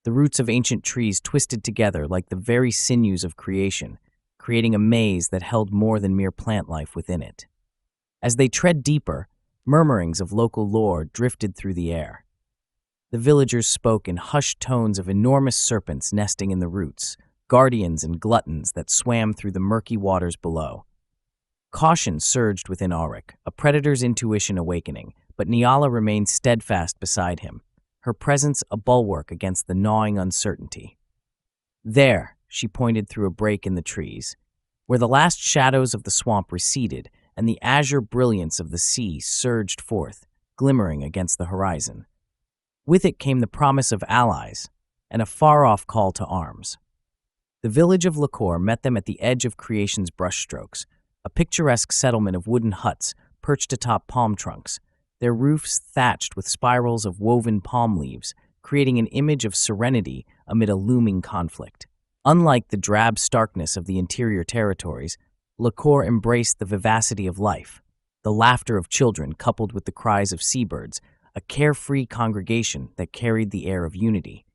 The roots of ancient trees twisted together like the very sinews of creation, creating a maze that held more than mere plant life within it. As they tread deeper, murmurings of local lore drifted through the air. The villagers spoke in hushed tones of enormous serpents nesting in the roots, guardians and gluttons that swam through the murky waters below. Caution surged within Aryke, a predator's intuition awakening, but Nyala remained steadfast beside him, her presence a bulwark against the gnawing uncertainty. There, she pointed through a break in the trees, where the last shadows of the swamp receded and the azure brilliance of the sea surged forth, glimmering against the horizon. With it came the promise of allies and a far-off call to arms. The village of Lakor met them at the edge of creation's brushstrokes, a picturesque settlement of wooden huts perched atop palm trunks, their roofs thatched with spirals of woven palm leaves, creating an image of serenity amid a looming conflict. Unlike the drab starkness of the interior territories, Lakor embraced the vivacity of life, the laughter of children coupled with the cries of seabirds, a carefree congregation that carried the air of unity.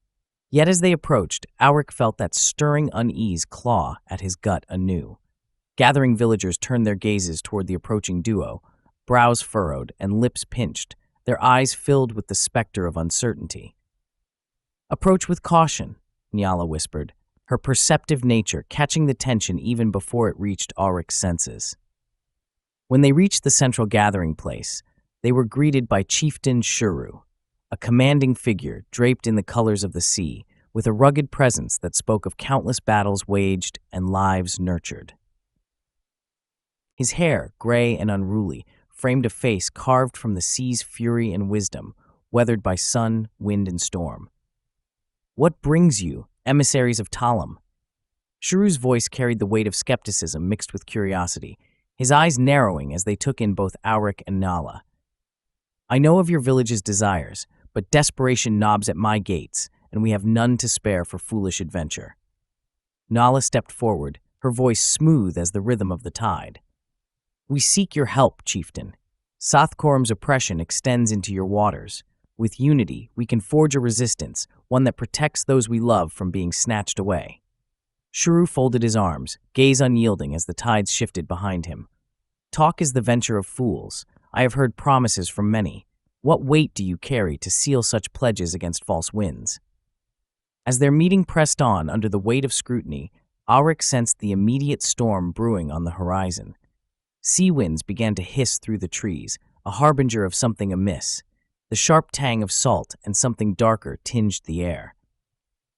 Yet as they approached, Aryke felt that stirring unease claw at his gut anew. Gathering villagers turned their gazes toward the approaching duo, brows furrowed and lips pinched, their eyes filled with the specter of uncertainty. "Approach with caution," Nyala whispered, her perceptive nature catching the tension even before it reached Aryke's senses. When they reached the central gathering place, they were greeted by Chieftain Shuru, a commanding figure draped in the colors of the sea, with a rugged presence that spoke of countless battles waged and lives nurtured. His hair, gray and unruly, framed a face carved from the sea's fury and wisdom, weathered by sun, wind, and storm. "What brings you, emissaries of Talam?" Shuru's voice carried the weight of skepticism mixed with curiosity, his eyes narrowing as they took in both Aryke and Nala. "I know of your village's desires, but desperation knobs at my gates, and we have none to spare for foolish adventure." Nala stepped forward, her voice smooth as the rhythm of the tide. "We seek your help, chieftain. Sathkorum's oppression extends into your waters. With unity, we can forge a resistance, one that protects those we love from being snatched away." Shuru folded his arms, gaze unyielding as the tides shifted behind him. "Talk is the venture of fools. I have heard promises from many. What weight do you carry to seal such pledges against false winds?" As their meeting pressed on under the weight of scrutiny, Aryke sensed the immediate storm brewing on the horizon. Sea winds began to hiss through the trees, a harbinger of something amiss. The sharp tang of salt and something darker tinged the air.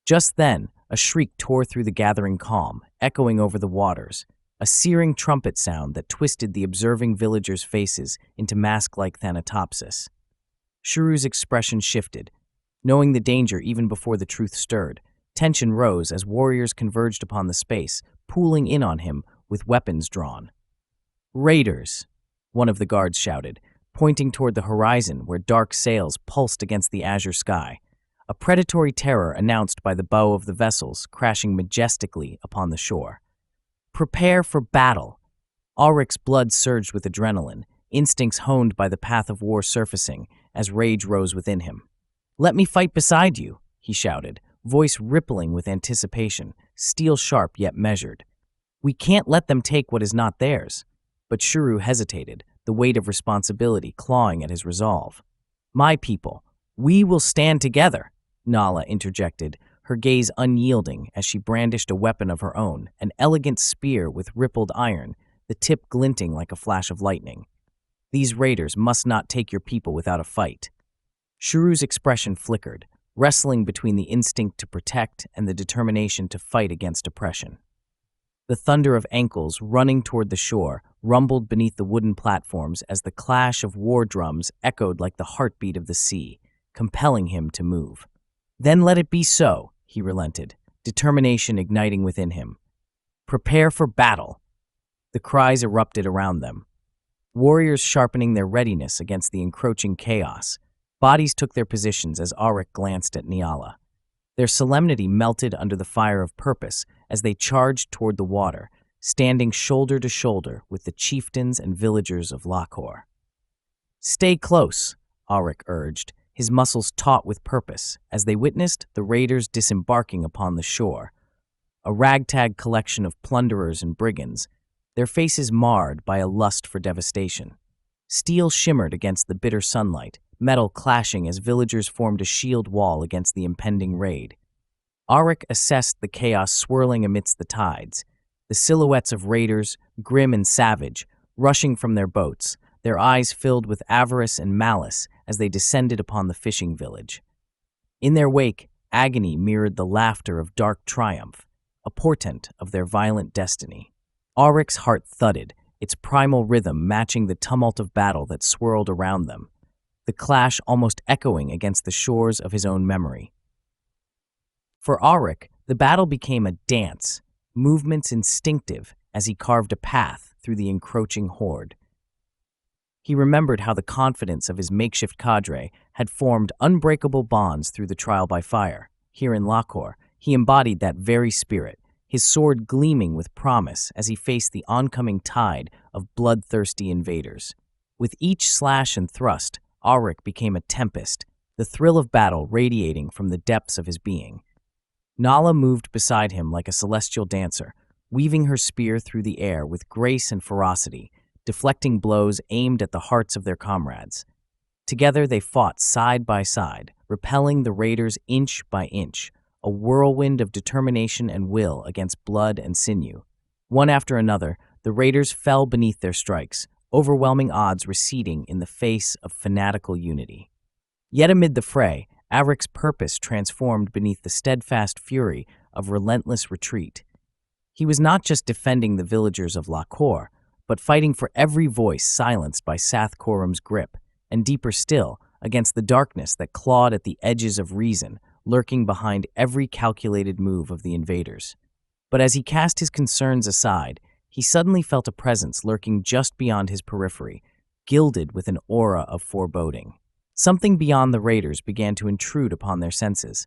Just then, a shriek tore through the gathering calm, echoing over the waters, a searing trumpet sound that twisted the observing villagers' faces into mask-like thanatopsis. Shuru's expression shifted. Knowing the danger even before the truth stirred, tension rose as warriors converged upon the space, pooling in on him with weapons drawn. "Raiders!" one of the guards shouted, pointing toward the horizon where dark sails pulsed against the azure sky, a predatory terror announced by the bow of the vessels crashing majestically upon the shore. "Prepare for battle!" Aryke's blood surged with adrenaline, instincts honed by the path of war surfacing as rage rose within him. "Let me fight beside you," he shouted, voice rippling with anticipation, steel sharp yet measured. "We can't let them take what is not theirs." But Shuru hesitated, the weight of responsibility clawing at his resolve. "My people, we will stand together," Nala interjected, her gaze unyielding as she brandished a weapon of her own, an elegant spear with rippled iron, the tip glinting like a flash of lightning. "These raiders must not take your people without a fight." Shuru's expression flickered, wrestling between the instinct to protect and the determination to fight against oppression. The thunder of ankles running toward the shore rumbled beneath the wooden platforms as the clash of war drums echoed like the heartbeat of the sea, compelling him to move. "Then let it be so," he relented, determination igniting within him. "Prepare for battle." The cries erupted around them. Warriors sharpening their readiness against the encroaching chaos. Bodies took their positions as Aryke glanced at Niala. Their solemnity melted under the fire of purpose as they charged toward the water, standing shoulder to shoulder with the chieftains and villagers of Lakor. "Stay close," Aryke urged, his muscles taut with purpose, as they witnessed the raiders disembarking upon the shore. A ragtag collection of plunderers and brigands, their faces marred by a lust for devastation. Steel shimmered against the bitter sunlight, metal clashing as villagers formed a shield wall against the impending raid. Aryke assessed the chaos swirling amidst the tides, the silhouettes of raiders, grim and savage, rushing from their boats, their eyes filled with avarice and malice as they descended upon the fishing village. In their wake, agony mirrored the laughter of dark triumph, a portent of their violent destiny. Aryke's heart thudded, its primal rhythm matching the tumult of battle that swirled around them, the clash almost echoing against the shores of his own memory. For Aryke, the battle became a dance, movements instinctive as he carved a path through the encroaching horde. He remembered how the confidence of his makeshift cadre had formed unbreakable bonds through the trial by fire. Here in Lakor, he embodied that very spirit, his sword gleaming with promise as he faced the oncoming tide of bloodthirsty invaders. With each slash and thrust, Aryke became a tempest, the thrill of battle radiating from the depths of his being. Nala moved beside him like a celestial dancer, weaving her spear through the air with grace and ferocity, deflecting blows aimed at the hearts of their comrades. Together they fought side by side, repelling the raiders inch by inch, a whirlwind of determination and will against blood and sinew. One after another, the raiders fell beneath their strikes, overwhelming odds receding in the face of fanatical unity. Yet amid the fray, Aryke's purpose transformed beneath the steadfast fury of relentless retreat. He was not just defending the villagers of Lakor, but fighting for every voice silenced by Sath Korum's grip, and deeper still, against the darkness that clawed at the edges of reason, lurking behind every calculated move of the invaders. But as he cast his concerns aside, he suddenly felt a presence lurking just beyond his periphery, gilded with an aura of foreboding. Something beyond the raiders began to intrude upon their senses.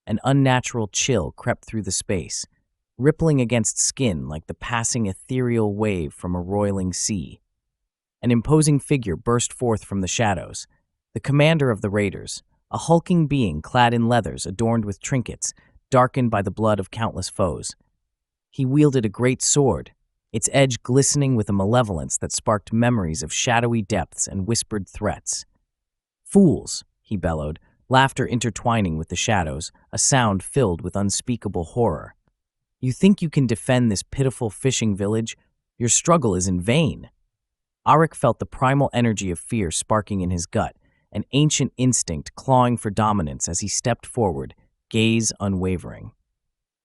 An unnatural chill crept through the space, rippling against skin like the passing ethereal wave from a roiling sea. An imposing figure burst forth from the shadows, the commander of the raiders, a hulking being clad in leathers adorned with trinkets, darkened by the blood of countless foes. He wielded a great sword, its edge glistening with a malevolence that sparked memories of shadowy depths and whispered threats. "Fools," he bellowed, laughter intertwining with the shadows, a sound filled with unspeakable horror. "You think you can defend this pitiful fishing village? Your struggle is in vain." Aryke felt the primal energy of fear sparking in his gut, an ancient instinct clawing for dominance as he stepped forward, gaze unwavering.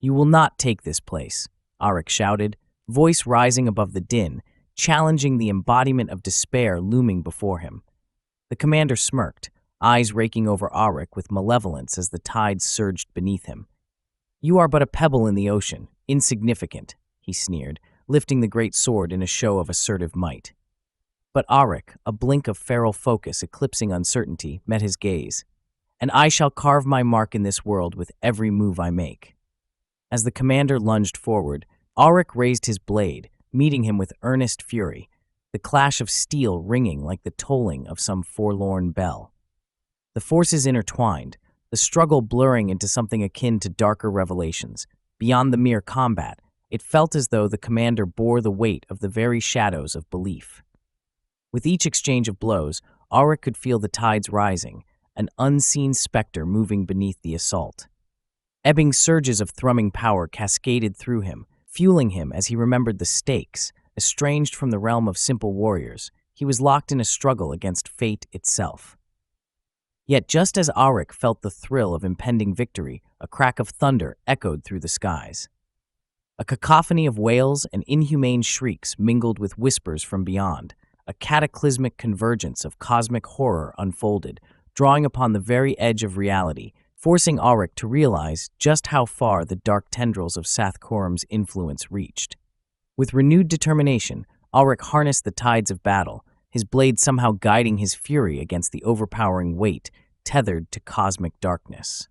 "You will not take this place," Aryke shouted, voice rising above the din, challenging the embodiment of despair looming before him. The commander smirked, eyes raking over Aryke with malevolence as the tides surged beneath him. "You are but a pebble in the ocean, insignificant," he sneered, lifting the great sword in a show of assertive might. But Aryke, a blink of feral focus eclipsing uncertainty, met his gaze. "And I shall carve my mark in this world with every move I make." As the commander lunged forward, Aryke raised his blade, meeting him with earnest fury, the clash of steel ringing like the tolling of some forlorn bell. The forces intertwined, the struggle blurring into something akin to darker revelations. Beyond the mere combat, it felt as though the commander bore the weight of the very shadows of belief. With each exchange of blows, Aryke could feel the tides rising, an unseen specter moving beneath the assault. Ebbing surges of thrumming power cascaded through him, fueling him as he remembered the stakes. Estranged from the realm of simple warriors, he was locked in a struggle against fate itself. Yet just as Aryke felt the thrill of impending victory, a crack of thunder echoed through the skies. A cacophony of wails and inhumane shrieks mingled with whispers from beyond. A cataclysmic convergence of cosmic horror unfolded, drawing upon the very edge of reality, forcing Aryke to realize just how far the dark tendrils of Sathkorum's influence reached. With renewed determination, Aryke harnessed the tides of battle, his blade somehow guiding his fury against the overpowering weight tethered to cosmic darkness.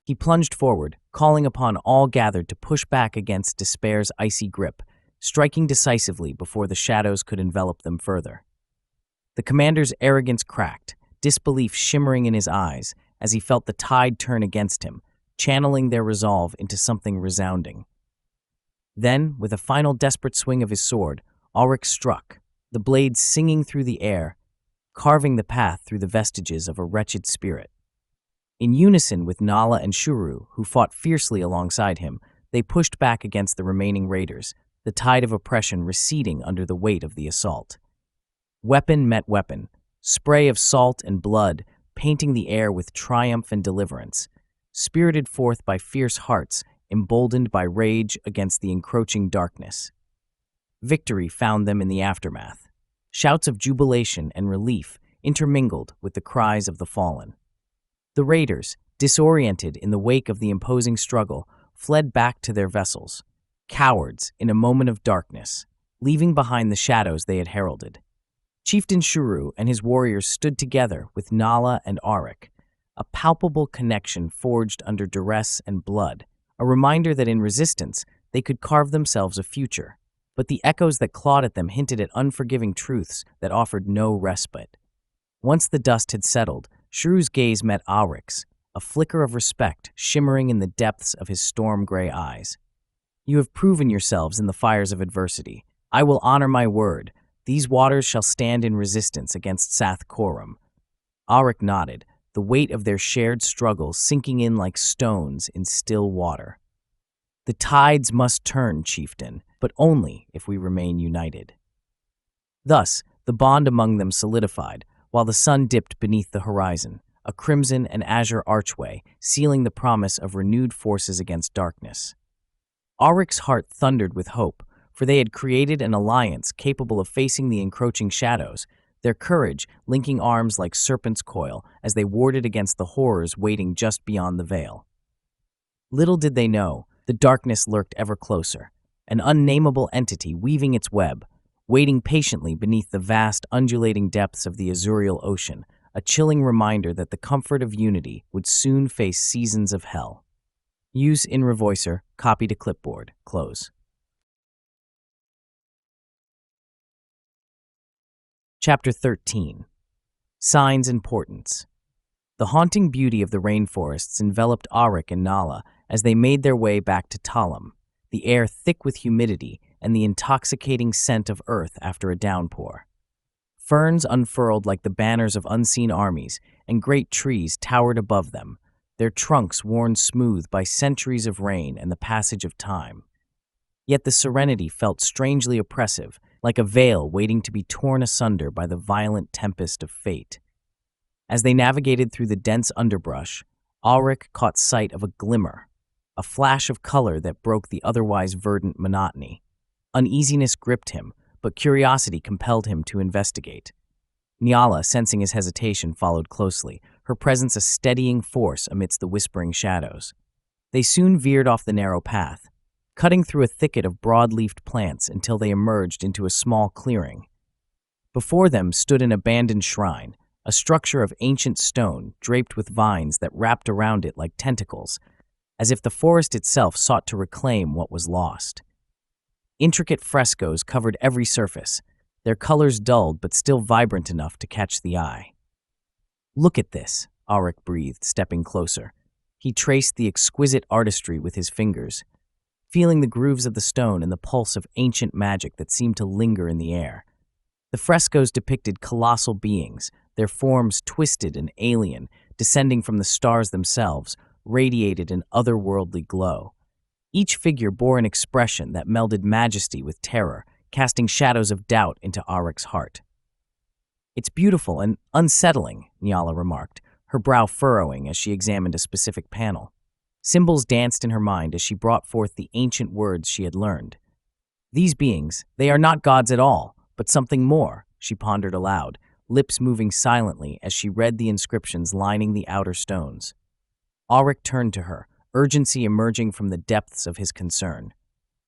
He plunged forward, calling upon all gathered to push back against despair's icy grip, striking decisively before the shadows could envelop them further. The commander's arrogance cracked, disbelief shimmering in his eyes as he felt the tide turn against him, channeling their resolve into something resounding. Then, with a final desperate swing of his sword, Aryke struck, the blade singing through the air, carving the path through the vestiges of a wretched spirit. In unison with Nala and Shuru, who fought fiercely alongside him, they pushed back against the remaining raiders, the tide of oppression receding under the weight of the assault. Weapon met weapon, spray of salt and blood painting the air with triumph and deliverance, spirited forth by fierce hearts emboldened by rage against the encroaching darkness. Victory found them in the aftermath. Shouts of jubilation and relief intermingled with the cries of the fallen. The raiders, disoriented in the wake of the imposing struggle, fled back to their vessels, cowards in a moment of darkness, leaving behind the shadows they had heralded. Chieftain Shuru and his warriors stood together with Nala and Aryke, a palpable connection forged under duress and blood, a reminder that in resistance they could carve themselves a future. But the echoes that clawed at them hinted at unforgiving truths that offered no respite. Once the dust had settled, Shuru's gaze met Aryke's, a flicker of respect shimmering in the depths of his storm-gray eyes. "You have proven yourselves in the fires of adversity. I will honor my word. These waters shall stand in resistance against Sathkorum." Aryke nodded, the weight of their shared struggle sinking in like stones in still water. "The tides must turn, chieftain, but only if we remain united." Thus, the bond among them solidified, while the sun dipped beneath the horizon, a crimson and azure archway sealing the promise of renewed forces against darkness. Aryke's heart thundered with hope, for they had created an alliance capable of facing the encroaching shadows, their courage linking arms like serpent's coil as they warded against the horrors waiting just beyond the veil. Little did they know, the darkness lurked ever closer, an unnameable entity weaving its web, waiting patiently beneath the vast undulating depths of the azurial ocean, a chilling reminder that the comfort of unity would soon face seasons of hell. Use in Revoicer, copy to clipboard, close. Chapter 13. Signs and Portents. The haunting beauty of the rainforests enveloped Aryke and Nala as they made their way back to Talim, the air thick with humidity and the intoxicating scent of earth after a downpour. Ferns unfurled like the banners of unseen armies, and great trees towered above them, their trunks worn smooth by centuries of rain and the passage of time. Yet the serenity felt strangely oppressive, like a veil waiting to be torn asunder by the violent tempest of fate. As they navigated through the dense underbrush, Aryke caught sight of a glimmer, a flash of color that broke the otherwise verdant monotony. Uneasiness gripped him, but curiosity compelled him to investigate. Nala, sensing his hesitation, followed closely, her presence a steadying force amidst the whispering shadows. They soon veered off the narrow path, cutting through a thicket of broad-leafed plants until they emerged into a small clearing. Before them stood an abandoned shrine, a structure of ancient stone draped with vines that wrapped around it like tentacles, as if the forest itself sought to reclaim what was lost. Intricate frescoes covered every surface, their colors dulled but still vibrant enough to catch the eye. "Look at this," Aryke breathed, stepping closer. He traced the exquisite artistry with his fingers, feeling the grooves of the stone and the pulse of ancient magic that seemed to linger in the air. The frescoes depicted colossal beings, their forms twisted and alien, descending from the stars themselves, radiated an otherworldly glow. Each figure bore an expression that melded majesty with terror, casting shadows of doubt into Aryke's heart. "It's beautiful and unsettling," Nala remarked, her brow furrowing as she examined a specific panel. Symbols danced in her mind as she brought forth the ancient words she had learned. These beings, they are not gods at all, but something more, she pondered aloud, lips moving silently as she read the inscriptions lining the outer stones. Aryke turned to her, urgency emerging from the depths of his concern.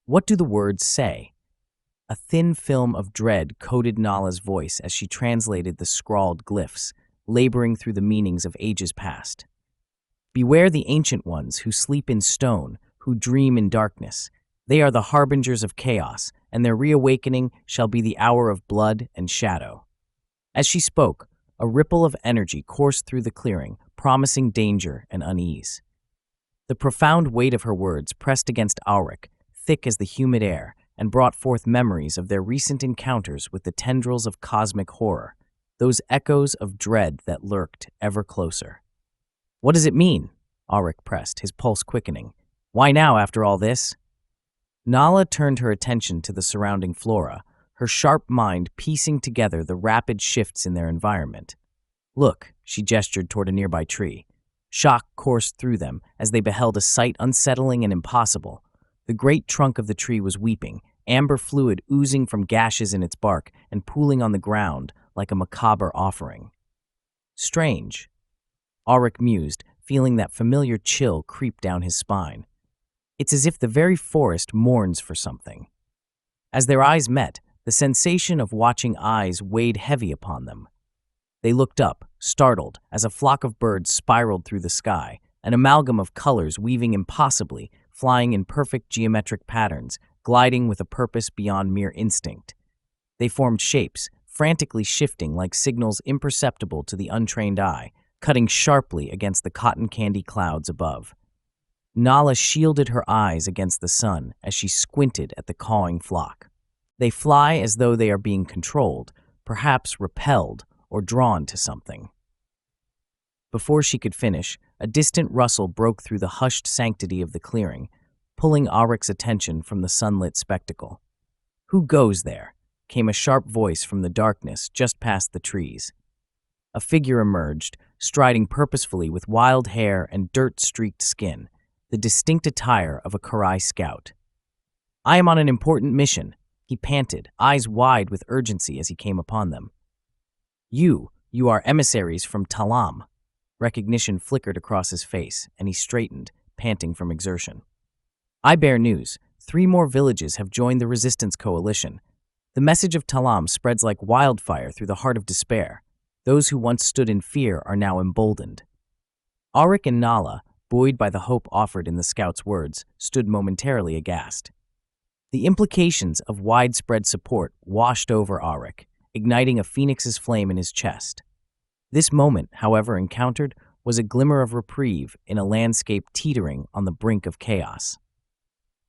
What do the words say? A thin film of dread coated Nala's voice as she translated the scrawled glyphs, laboring through the meanings of ages past. Beware the ancient ones who sleep in stone, who dream in darkness. They are the harbingers of chaos, and their reawakening shall be the hour of blood and shadow. As she spoke, a ripple of energy coursed through the clearing, promising danger and unease. The profound weight of her words pressed against Aryke, thick as the humid air, and brought forth memories of their recent encounters with the tendrils of cosmic horror, those echoes of dread that lurked ever closer. What does it mean? Aryke pressed, his pulse quickening. Why now, after all this? Nala turned her attention to the surrounding flora, her sharp mind piecing together the rapid shifts in their environment. Look, she gestured toward a nearby tree. Shock coursed through them as they beheld a sight unsettling and impossible. The great trunk of the tree was weeping, amber fluid oozing from gashes in its bark and pooling on the ground like a macabre offering. Strange, Aryke mused, feeling that familiar chill creep down his spine. It's as if the very forest mourns for something. As their eyes met, the sensation of watching eyes weighed heavy upon them. They looked up, startled, as a flock of birds spiraled through the sky, an amalgam of colors weaving impossibly, flying in perfect geometric patterns, gliding with a purpose beyond mere instinct. They formed shapes, frantically shifting like signals imperceptible to the untrained eye, cutting sharply against the cotton candy clouds above. Nala shielded her eyes against the sun as she squinted at the cawing flock. They fly as though they are being controlled, perhaps repelled or drawn to something. Before she could finish, a distant rustle broke through the hushed sanctity of the clearing, pulling Aryke's attention from the sunlit spectacle. "Who goes there?" came a sharp voice from the darkness just past the trees. A figure emerged, striding purposefully with wild hair and dirt-streaked skin, the distinct attire of a Karai scout. "I am on an important mission," he panted, eyes wide with urgency as he came upon them. You are emissaries from Talam." Recognition flickered across his face, and he straightened, panting from exertion. "I bear news. 3 more villages have joined the resistance coalition. The message of Talam spreads like wildfire through the heart of despair. Those who once stood in fear are now emboldened." Aryke and Nala, buoyed by the hope offered in the scout's words, stood momentarily aghast. The implications of widespread support washed over Aryke, igniting a phoenix's flame in his chest. This moment, however, encountered was a glimmer of reprieve in a landscape teetering on the brink of chaos.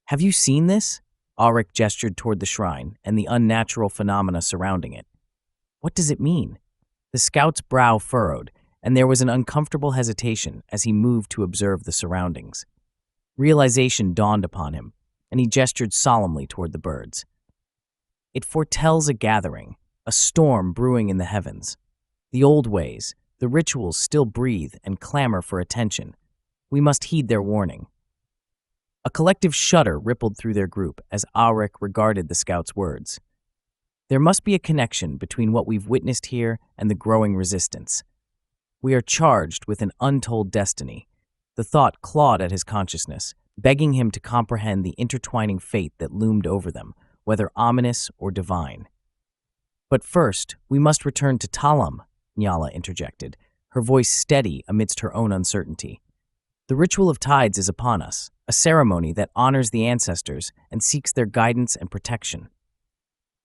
"Have you seen this?" Aryke gestured toward the shrine and the unnatural phenomena surrounding it. "What does it mean?" The scout's brow furrowed, and there was an uncomfortable hesitation as he moved to observe the surroundings. Realization dawned upon him, and he gestured solemnly toward the birds. "It foretells a gathering, a storm brewing in the heavens. The old ways, the rituals still breathe and clamor for attention. We must heed their warning." A collective shudder rippled through their group as Aryke regarded the scout's words. There must be a connection between what we've witnessed here and the growing resistance. We are charged with an untold destiny. The thought clawed at his consciousness, begging him to comprehend the intertwining fate that loomed over them, whether ominous or divine. "But first, we must return to Talam," Nyala interjected, her voice steady amidst her own uncertainty. "The ritual of tides is upon us, a ceremony that honors the ancestors and seeks their guidance and protection."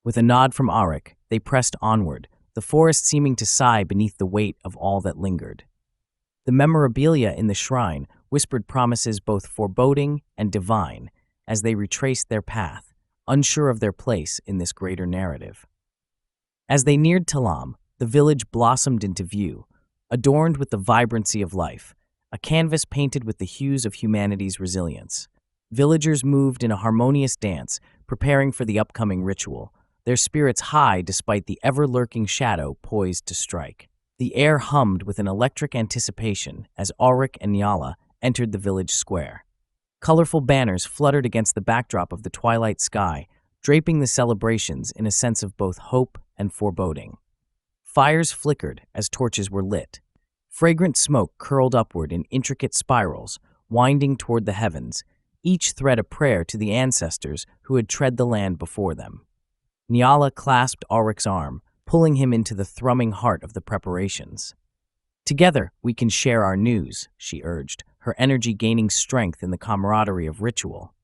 With a nod from Aryke, they pressed onward, the forest seeming to sigh beneath the weight of all that lingered. The memorabilia in the shrine whispered promises both foreboding and divine as they retraced their path, unsure of their place in this greater narrative. As they neared Talam, the village blossomed into view, adorned with the vibrancy of life, a canvas painted with the hues of humanity's resilience. Villagers moved in a harmonious dance, preparing for the upcoming ritual, their spirits high despite the ever-lurking shadow poised to strike. The air hummed with an electric anticipation as Aryke and Nyala entered the village square. Colorful banners fluttered against the backdrop of the twilight sky, draping the celebrations in a sense of both hope and foreboding. Fires flickered as torches were lit. Fragrant smoke curled upward in intricate spirals, winding toward the heavens, each thread a prayer to the ancestors who had tread the land before them. Nyala clasped Aryke's arm, pulling him into the thrumming heart of the preparations. "Together, we can share our news," she urged, her energy gaining strength in the camaraderie of ritual.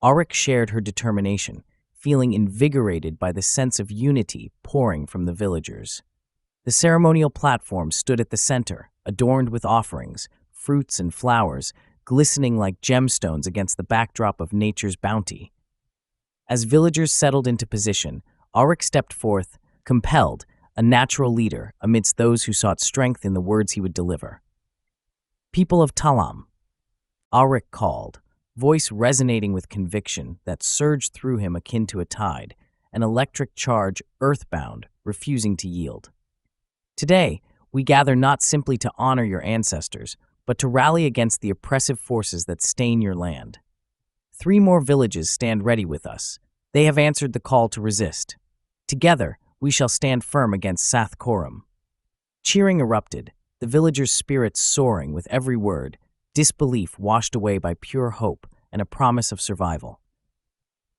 Aryke shared her determination, feeling invigorated by the sense of unity pouring from the villagers. The ceremonial platform stood at the center, adorned with offerings, fruits and flowers, glistening like gemstones against the backdrop of nature's bounty. As villagers settled into position, Aryke stepped forth, compelled, a natural leader amidst those who sought strength in the words he would deliver. "People of Talam," Aryke called, voice resonating with conviction that surged through him akin to a tide, an electric charge earthbound, refusing to yield. "Today, we gather not simply to honor your ancestors, but to rally against the oppressive forces that stain your land. 3 more villages stand ready with us. They have answered the call to resist. Together, we shall stand firm against Sath Korum." Cheering erupted, the villagers' spirits soaring with every word, disbelief washed away by pure hope and a promise of survival.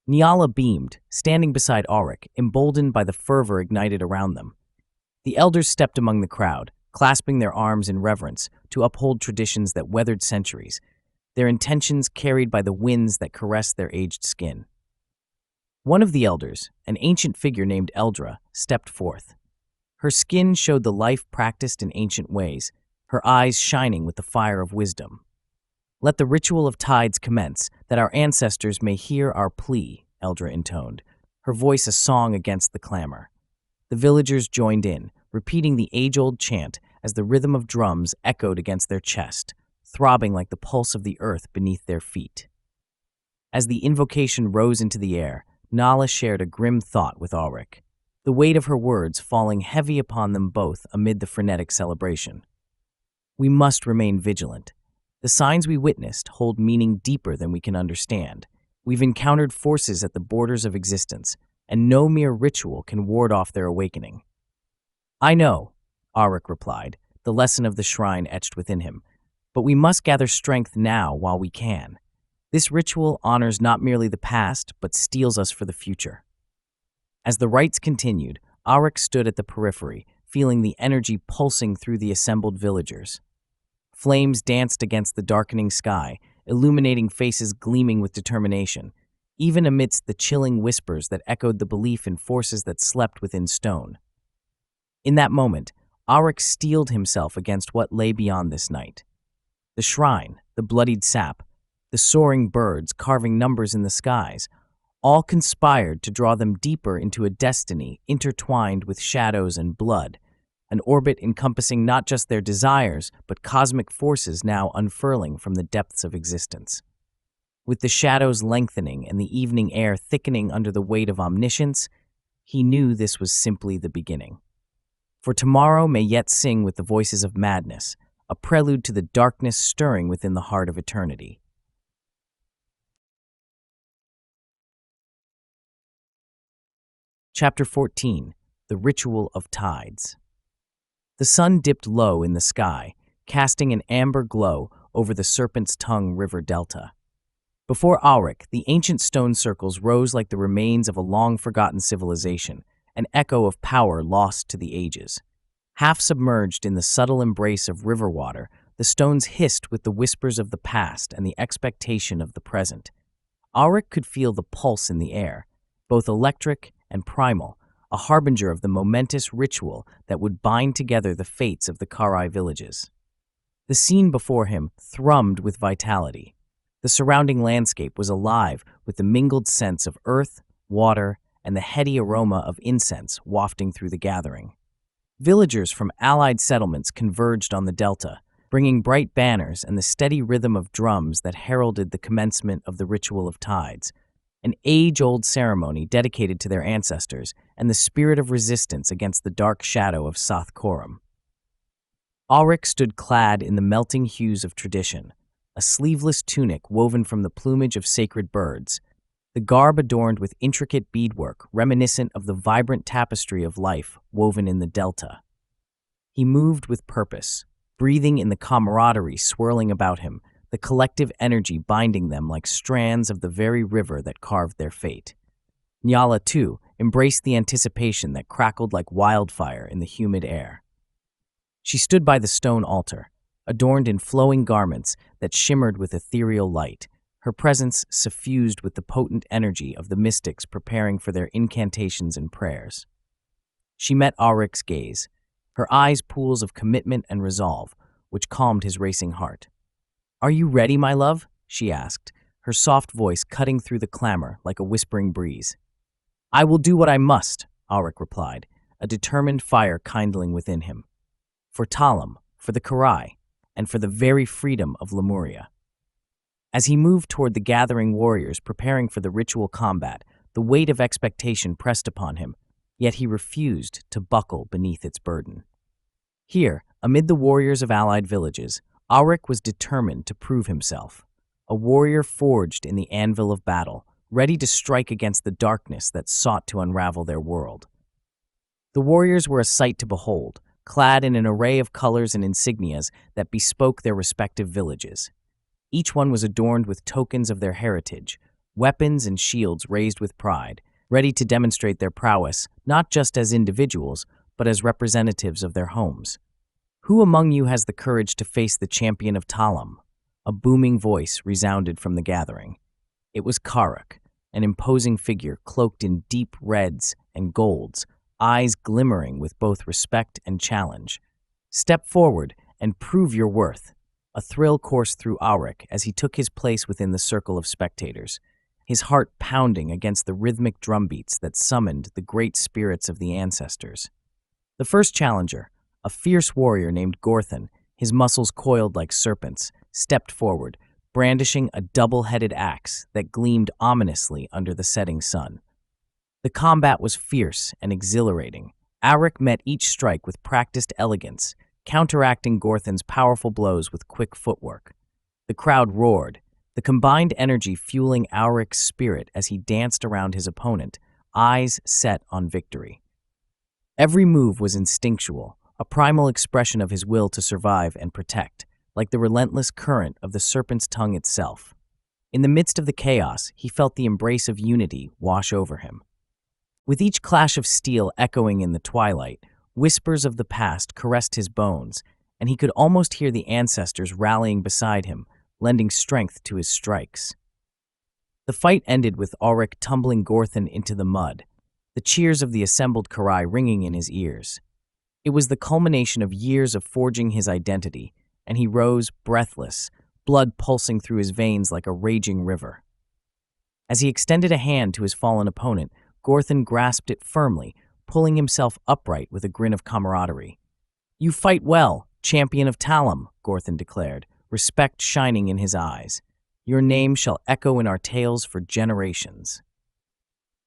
Nyala beamed, standing beside Aryke, emboldened by the fervor ignited around them. The elders stepped among the crowd, clasping their arms in reverence to uphold traditions that weathered centuries, their intentions carried by the winds that caressed their aged skin. One of the elders, an ancient figure named Eldra, stepped forth. Her skin showed the life practiced in ancient ways, her eyes shining with the fire of wisdom. "Let the ritual of tides commence, that our ancestors may hear our plea," Eldra intoned, her voice a song against the clamor. The villagers joined in, repeating the age-old chant as the rhythm of drums echoed against their chest, throbbing like the pulse of the earth beneath their feet. As the invocation rose into the air, Nala shared a grim thought with Aryke, the weight of her words falling heavy upon them both amid the frenetic celebration. "We must remain vigilant. The signs we witnessed hold meaning deeper than we can understand. We've encountered forces at the borders of existence, and no mere ritual can ward off their awakening." "I know," Aryke replied, the lesson of the shrine etched within him, "but we must gather strength now while we can. This ritual honors not merely the past, but steels us for the future." As the rites continued, Aryke stood at the periphery, feeling the energy pulsing through the assembled villagers. Flames danced against the darkening sky, illuminating faces gleaming with determination, even amidst the chilling whispers that echoed the belief in forces that slept within stone. In that moment, Aryke steeled himself against what lay beyond this night. The shrine, the bloodied sap, the soaring birds carving numbers in the skies, all conspired to draw them deeper into a destiny intertwined with shadows and blood, an orbit encompassing not just their desires, but cosmic forces now unfurling from the depths of existence. With the shadows lengthening and the evening air thickening under the weight of omniscience, he knew this was simply the beginning. For tomorrow may yet sing with the voices of madness, a prelude to the darkness stirring within the heart of eternity. Chapter 14. The Ritual of Tides. The sun dipped low in the sky, casting an amber glow over the Serpent's Tongue River Delta. Before Aryke, the ancient stone circles rose like the remains of a long-forgotten civilization, an echo of power lost to the ages. Half submerged in the subtle embrace of river water, the stones hissed with the whispers of the past and the expectation of the present. Aryke could feel the pulse in the air, both electric and primal, a harbinger of the momentous ritual that would bind together the fates of the Karai villages. The scene before him thrummed with vitality. The surrounding landscape was alive with the mingled scents of earth, water, and the heady aroma of incense wafting through the gathering. Villagers from allied settlements converged on the delta, bringing bright banners and the steady rhythm of drums that heralded the commencement of the Ritual of Tides, an age-old ceremony dedicated to their ancestors and the spirit of resistance against the dark shadow of Sath Korum. Aryke stood clad in the melting hues of tradition, a sleeveless tunic woven from the plumage of sacred birds, the garb adorned with intricate beadwork reminiscent of the vibrant tapestry of life woven in the delta. He moved with purpose, breathing in the camaraderie swirling about him, the collective energy binding them like strands of the very river that carved their fate. Nyala, too, embraced the anticipation that crackled like wildfire in the humid air. She stood by the stone altar, adorned in flowing garments that shimmered with ethereal light, her presence suffused with the potent energy of the mystics preparing for their incantations and prayers. She met Aryk's gaze, her eyes pools of commitment and resolve, which calmed his racing heart. "Are you ready, my love?" she asked, her soft voice cutting through the clamor like a whispering breeze. "I will do what I must," Aryk replied, a determined fire kindling within him. "For Talam, for the Karai, and for the very freedom of Lemuria." As he moved toward the gathering warriors preparing for the ritual combat, the weight of expectation pressed upon him, yet he refused to buckle beneath its burden. Here, amid the warriors of allied villages, Aryk was determined to prove himself, a warrior forged in the anvil of battle, ready to strike against the darkness that sought to unravel their world. The warriors were a sight to behold, clad in an array of colors and insignias that bespoke their respective villages. Each one was adorned with tokens of their heritage, weapons and shields raised with pride, ready to demonstrate their prowess not just as individuals, but as representatives of their homes. "Who among you has the courage to face the champion of Talam?" A booming voice resounded from the gathering. It was Karak, an imposing figure cloaked in deep reds and golds, eyes glimmering with both respect and challenge. "Step forward and prove your worth." A thrill coursed through Aryk as he took his place within the circle of spectators, his heart pounding against the rhythmic drumbeats that summoned the great spirits of the ancestors. The first challenger, a fierce warrior named Gorthan, his muscles coiled like serpents, stepped forward, brandishing a double-headed axe that gleamed ominously under the setting sun. The combat was fierce and exhilarating. Aryk met each strike with practiced elegance, counteracting Gorthan's powerful blows with quick footwork. The crowd roared, the combined energy fueling Aryk's spirit as he danced around his opponent, eyes set on victory. Every move was instinctual, a primal expression of his will to survive and protect, like the relentless current of the serpent's tongue itself. In the midst of the chaos, he felt the embrace of unity wash over him. With each clash of steel echoing in the twilight, whispers of the past caressed his bones, and he could almost hear the ancestors rallying beside him, lending strength to his strikes. The fight ended with Aryk tumbling Gorthan into the mud, the cheers of the assembled Karai ringing in his ears. It was the culmination of years of forging his identity, and he rose breathless, blood pulsing through his veins like a raging river. As he extended a hand to his fallen opponent, Gorthan grasped it firmly, pulling himself upright with a grin of camaraderie. "You fight well, champion of Talam," Gorthan declared, respect shining in his eyes. "Your name shall echo in our tales for generations."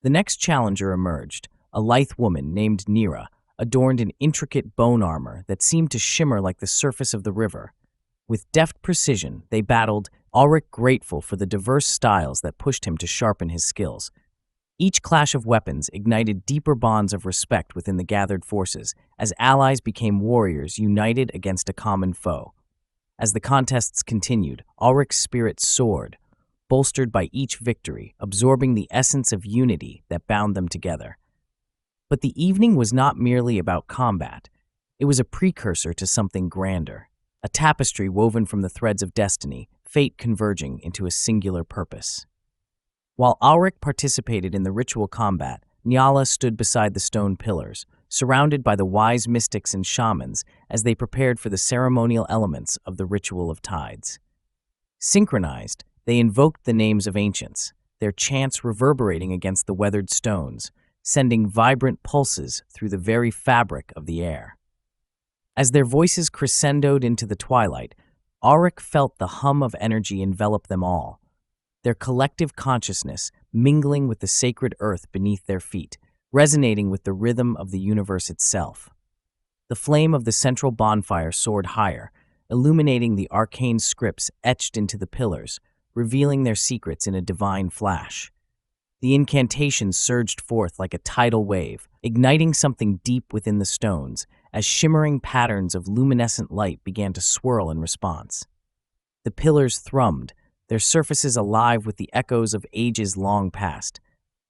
The next challenger emerged, a lithe woman named Nira, adorned in intricate bone armor that seemed to shimmer like the surface of the river. With deft precision, they battled, Aryk grateful for the diverse styles that pushed him to sharpen his skills. Each clash of weapons ignited deeper bonds of respect within the gathered forces, as allies became warriors united against a common foe. As the contests continued, Aryk's spirit soared, bolstered by each victory, absorbing the essence of unity that bound them together. But the evening was not merely about combat. It was a precursor to something grander, a tapestry woven from the threads of destiny, fate converging into a singular purpose. While Aryk participated in the ritual combat, Nyala stood beside the stone pillars, surrounded by the wise mystics and shamans as they prepared for the ceremonial elements of the ritual of tides. Synchronized, they invoked the names of ancients, their chants reverberating against the weathered stones, sending vibrant pulses through the very fabric of the air. As their voices crescendoed into the twilight, Aryk felt the hum of energy envelop them all, their collective consciousness mingling with the sacred earth beneath their feet, resonating with the rhythm of the universe itself. The flame of the central bonfire soared higher, illuminating the arcane scripts etched into the pillars, revealing their secrets in a divine flash. The incantations surged forth like a tidal wave, igniting something deep within the stones as shimmering patterns of luminescent light began to swirl in response. The pillars thrummed, their surfaces alive with the echoes of ages long past,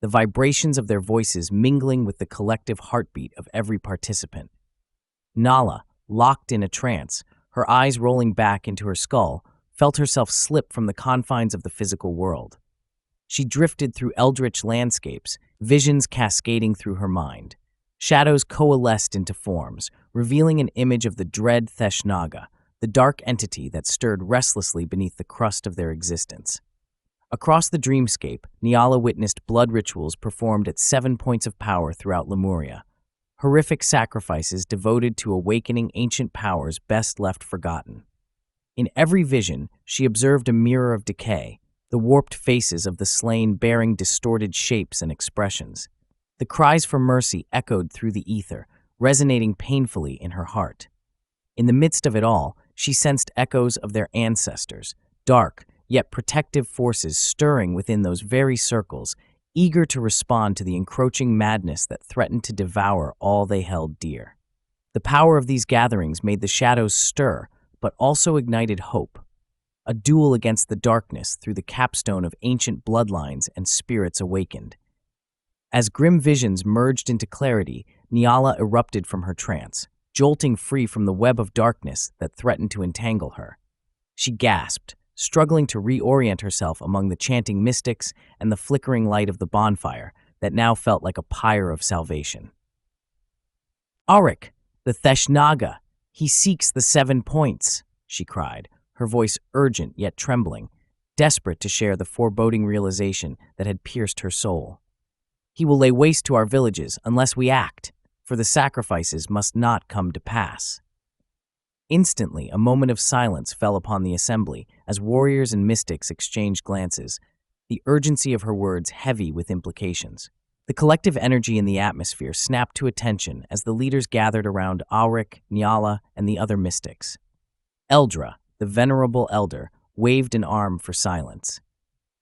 the vibrations of their voices mingling with the collective heartbeat of every participant. Nala, locked in a trance, her eyes rolling back into her skull, felt herself slip from the confines of the physical world. She drifted through eldritch landscapes, visions cascading through her mind. Shadows coalesced into forms, revealing an image of the dread Theshnaga, the dark entity that stirred restlessly beneath the crust of their existence. Across the dreamscape, Nyala witnessed blood rituals performed at 7 points of power throughout Lemuria, horrific sacrifices devoted to awakening ancient powers best left forgotten. In every vision, she observed a mirror of decay, the warped faces of the slain bearing distorted shapes and expressions. The cries for mercy echoed through the ether, resonating painfully in her heart. In the midst of it all, she sensed echoes of their ancestors, dark, yet protective forces stirring within those very circles, eager to respond to the encroaching madness that threatened to devour all they held dear. The power of these gatherings made the shadows stir, but also ignited hope. A duel against the darkness through the capstone of ancient bloodlines and spirits awakened. As grim visions merged into clarity, Nyala erupted from her trance, jolting free from the web of darkness that threatened to entangle her. She gasped, struggling to reorient herself among the chanting mystics and the flickering light of the bonfire that now felt like a pyre of salvation. "Aryke, the Theshnaga, he seeks the 7 points," she cried, her voice urgent yet trembling, desperate to share the foreboding realization that had pierced her soul. "He will lay waste to our villages unless we act, for the sacrifices must not come to pass." Instantly, a moment of silence fell upon the assembly as warriors and mystics exchanged glances, the urgency of her words heavy with implications. The collective energy in the atmosphere snapped to attention as the leaders gathered around Aryke, Nyala, and the other mystics. Eldra, the venerable elder, waved an arm for silence.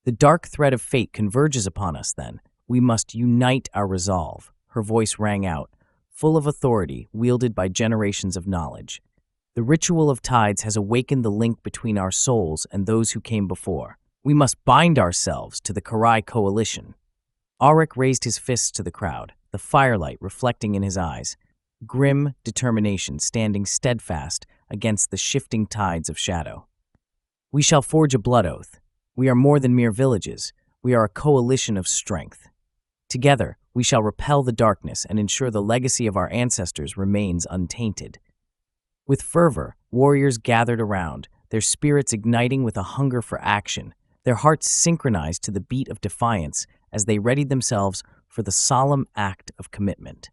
"The dark thread of fate converges upon us, then. We must unite our resolve," her voice rang out, full of authority wielded by generations of knowledge. "The ritual of tides has awakened the link between our souls and those who came before. We must bind ourselves to the Karai coalition." Aryke raised his fists to the crowd, the firelight reflecting in his eyes, grim determination standing steadfast against the shifting tides of shadow. "We shall forge a blood oath. We are more than mere villages. We are a coalition of strength. Together, we shall repel the darkness and ensure the legacy of our ancestors remains untainted." With fervor, warriors gathered around, their spirits igniting with a hunger for action, their hearts synchronized to the beat of defiance as they readied themselves for the solemn act of commitment.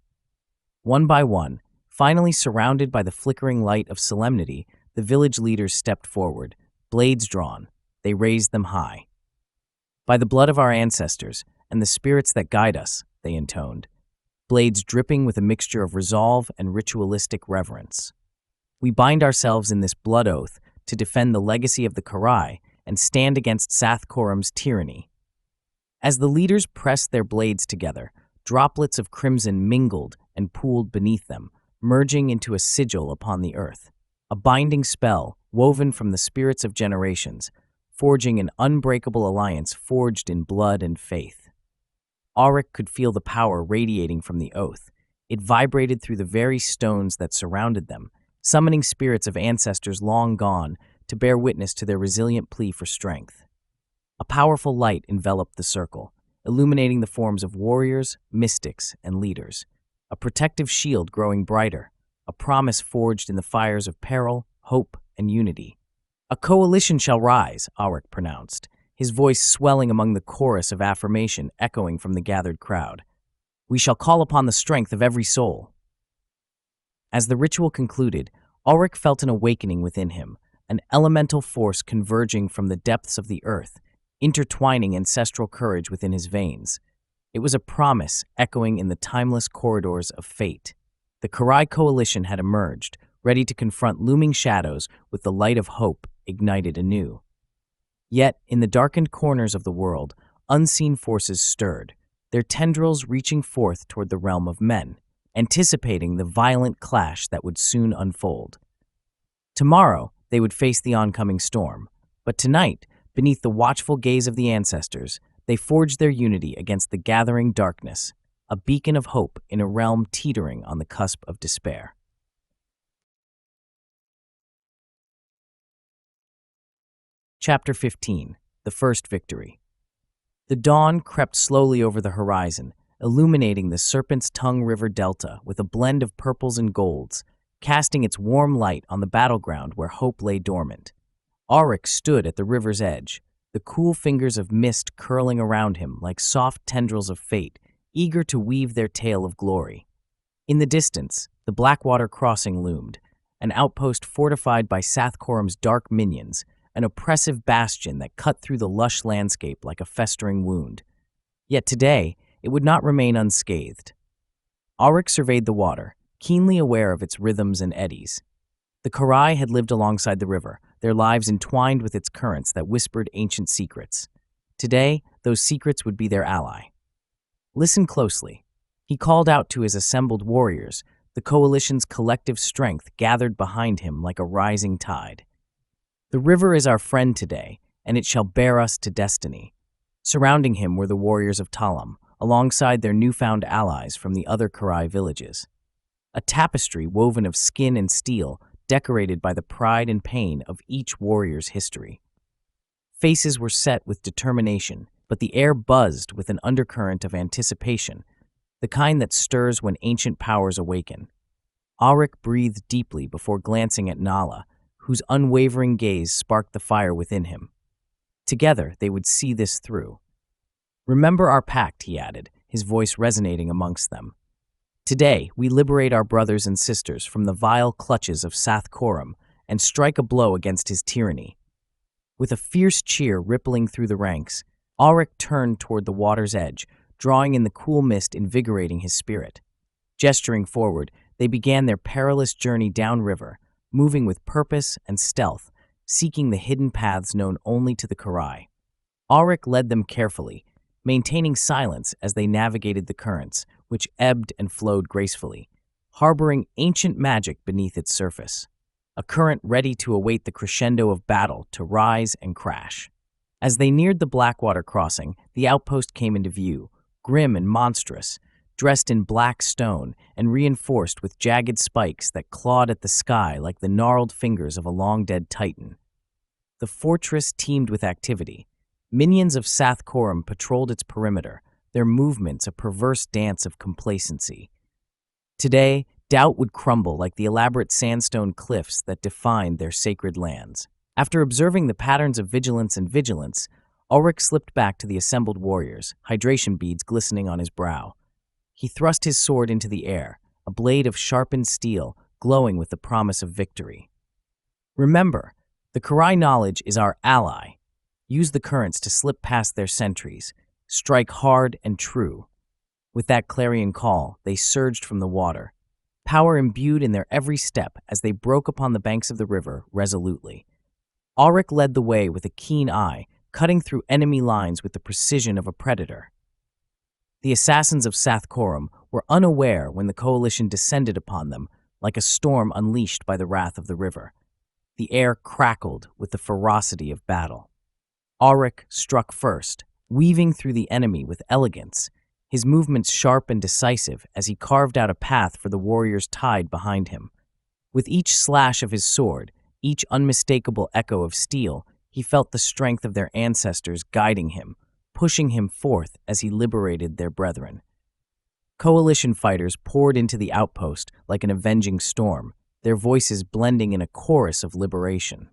One by one, finally surrounded by the flickering light of solemnity, the village leaders stepped forward, blades drawn. They raised them high. "By the blood of our ancestors and the spirits that guide us," they intoned, blades dripping with a mixture of resolve and ritualistic reverence. "We bind ourselves in this blood oath to defend the legacy of the Karai and stand against Sathkoram's tyranny." As the leaders pressed their blades together, droplets of crimson mingled and pooled beneath them, merging into a sigil upon the earth, a binding spell woven from the spirits of generations, forging an unbreakable alliance forged in blood and faith. Aryke could feel the power radiating from the oath. It vibrated through the very stones that surrounded them, summoning spirits of ancestors long gone to bear witness to their resilient plea for strength. A powerful light enveloped the circle, illuminating the forms of warriors, mystics, and leaders, a protective shield growing brighter, a promise forged in the fires of peril, hope, and unity. "A coalition shall rise," Aryke pronounced, his voice swelling among the chorus of affirmation echoing from the gathered crowd. "We shall call upon the strength of every soul." As the ritual concluded, Aryke felt an awakening within him, an elemental force converging from the depths of the earth, intertwining ancestral courage within his veins. It was a promise echoing in the timeless corridors of fate. The Karai coalition had emerged, ready to confront looming shadows with the light of hope ignited anew. Yet, in the darkened corners of the world, unseen forces stirred, their tendrils reaching forth toward the realm of men, anticipating the violent clash that would soon unfold. Tomorrow, they would face the oncoming storm, but tonight, beneath the watchful gaze of the ancestors, they forged their unity against the gathering darkness, a beacon of hope in a realm teetering on the cusp of despair. Chapter 15. The First Victory. The dawn crept slowly over the horizon, illuminating the Serpent's Tongue River delta with a blend of purples and golds, casting its warm light on the battleground where hope lay dormant. Aryke stood at the river's edge, the cool fingers of mist curling around him like soft tendrils of fate, eager to weave their tale of glory. In the distance, the Blackwater crossing loomed, an outpost fortified by Sathcorum's dark minions, an oppressive bastion that cut through the lush landscape like a festering wound. Yet today, it would not remain unscathed. Aryke surveyed the water, keenly aware of its rhythms and eddies. The Karai had lived alongside the river, their lives entwined with its currents that whispered ancient secrets. Today, those secrets would be their ally. Listen closely. He called out to his assembled warriors, the coalition's collective strength gathered behind him like a rising tide. The river is our friend today, and it shall bear us to destiny. Surrounding him were the warriors of Talam, alongside their newfound allies from the other Karai villages. A tapestry woven of skin and steel, decorated by the pride and pain of each warrior's history. Faces were set with determination, but the air buzzed with an undercurrent of anticipation, the kind that stirs when ancient powers awaken. Aryke breathed deeply before glancing at Nala, whose unwavering gaze sparked the fire within him. Together, they would see this through. "Remember our pact," he added, his voice resonating amongst them. "Today, we liberate our brothers and sisters from the vile clutches of Sathcorum and strike a blow against his tyranny." With a fierce cheer rippling through the ranks, Aryke turned toward the water's edge, drawing in the cool mist invigorating his spirit. Gesturing forward, they began their perilous journey downriver, moving with purpose and stealth, seeking the hidden paths known only to the Karai. Aryke led them carefully, maintaining silence as they navigated the currents, which ebbed and flowed gracefully, harboring ancient magic beneath its surface, a current ready to await the crescendo of battle to rise and crash. As they neared the Blackwater crossing, the outpost came into view, grim and monstrous, dressed in black stone and reinforced with jagged spikes that clawed at the sky like the gnarled fingers of a long-dead titan. The fortress teemed with activity. Minions of Sathcorum patrolled its perimeter, their movements a perverse dance of complacency. Today, doubt would crumble like the elaborate sandstone cliffs that defined their sacred lands. After observing the patterns of vigilance, Aryke slipped back to the assembled warriors, hydration beads glistening on his brow. He thrust his sword into the air, a blade of sharpened steel glowing with the promise of victory. "Remember, the Karai knowledge is our ally. Use the currents to slip past their sentries. Strike hard and true." With that clarion call, they surged from the water, power imbued in their every step as they broke upon the banks of the river resolutely. Aryke led the way with a keen eye, cutting through enemy lines with the precision of a predator. The assassins of Sathcorum were unaware when the coalition descended upon them like a storm unleashed by the wrath of the river. The air crackled with the ferocity of battle. Aryke struck first, weaving through the enemy with elegance, his movements sharp and decisive as he carved out a path for the warriors tied behind him. With each slash of his sword, each unmistakable echo of steel, he felt the strength of their ancestors guiding him, pushing him forth as he liberated their brethren. Coalition fighters poured into the outpost like an avenging storm, their voices blending in a chorus of liberation.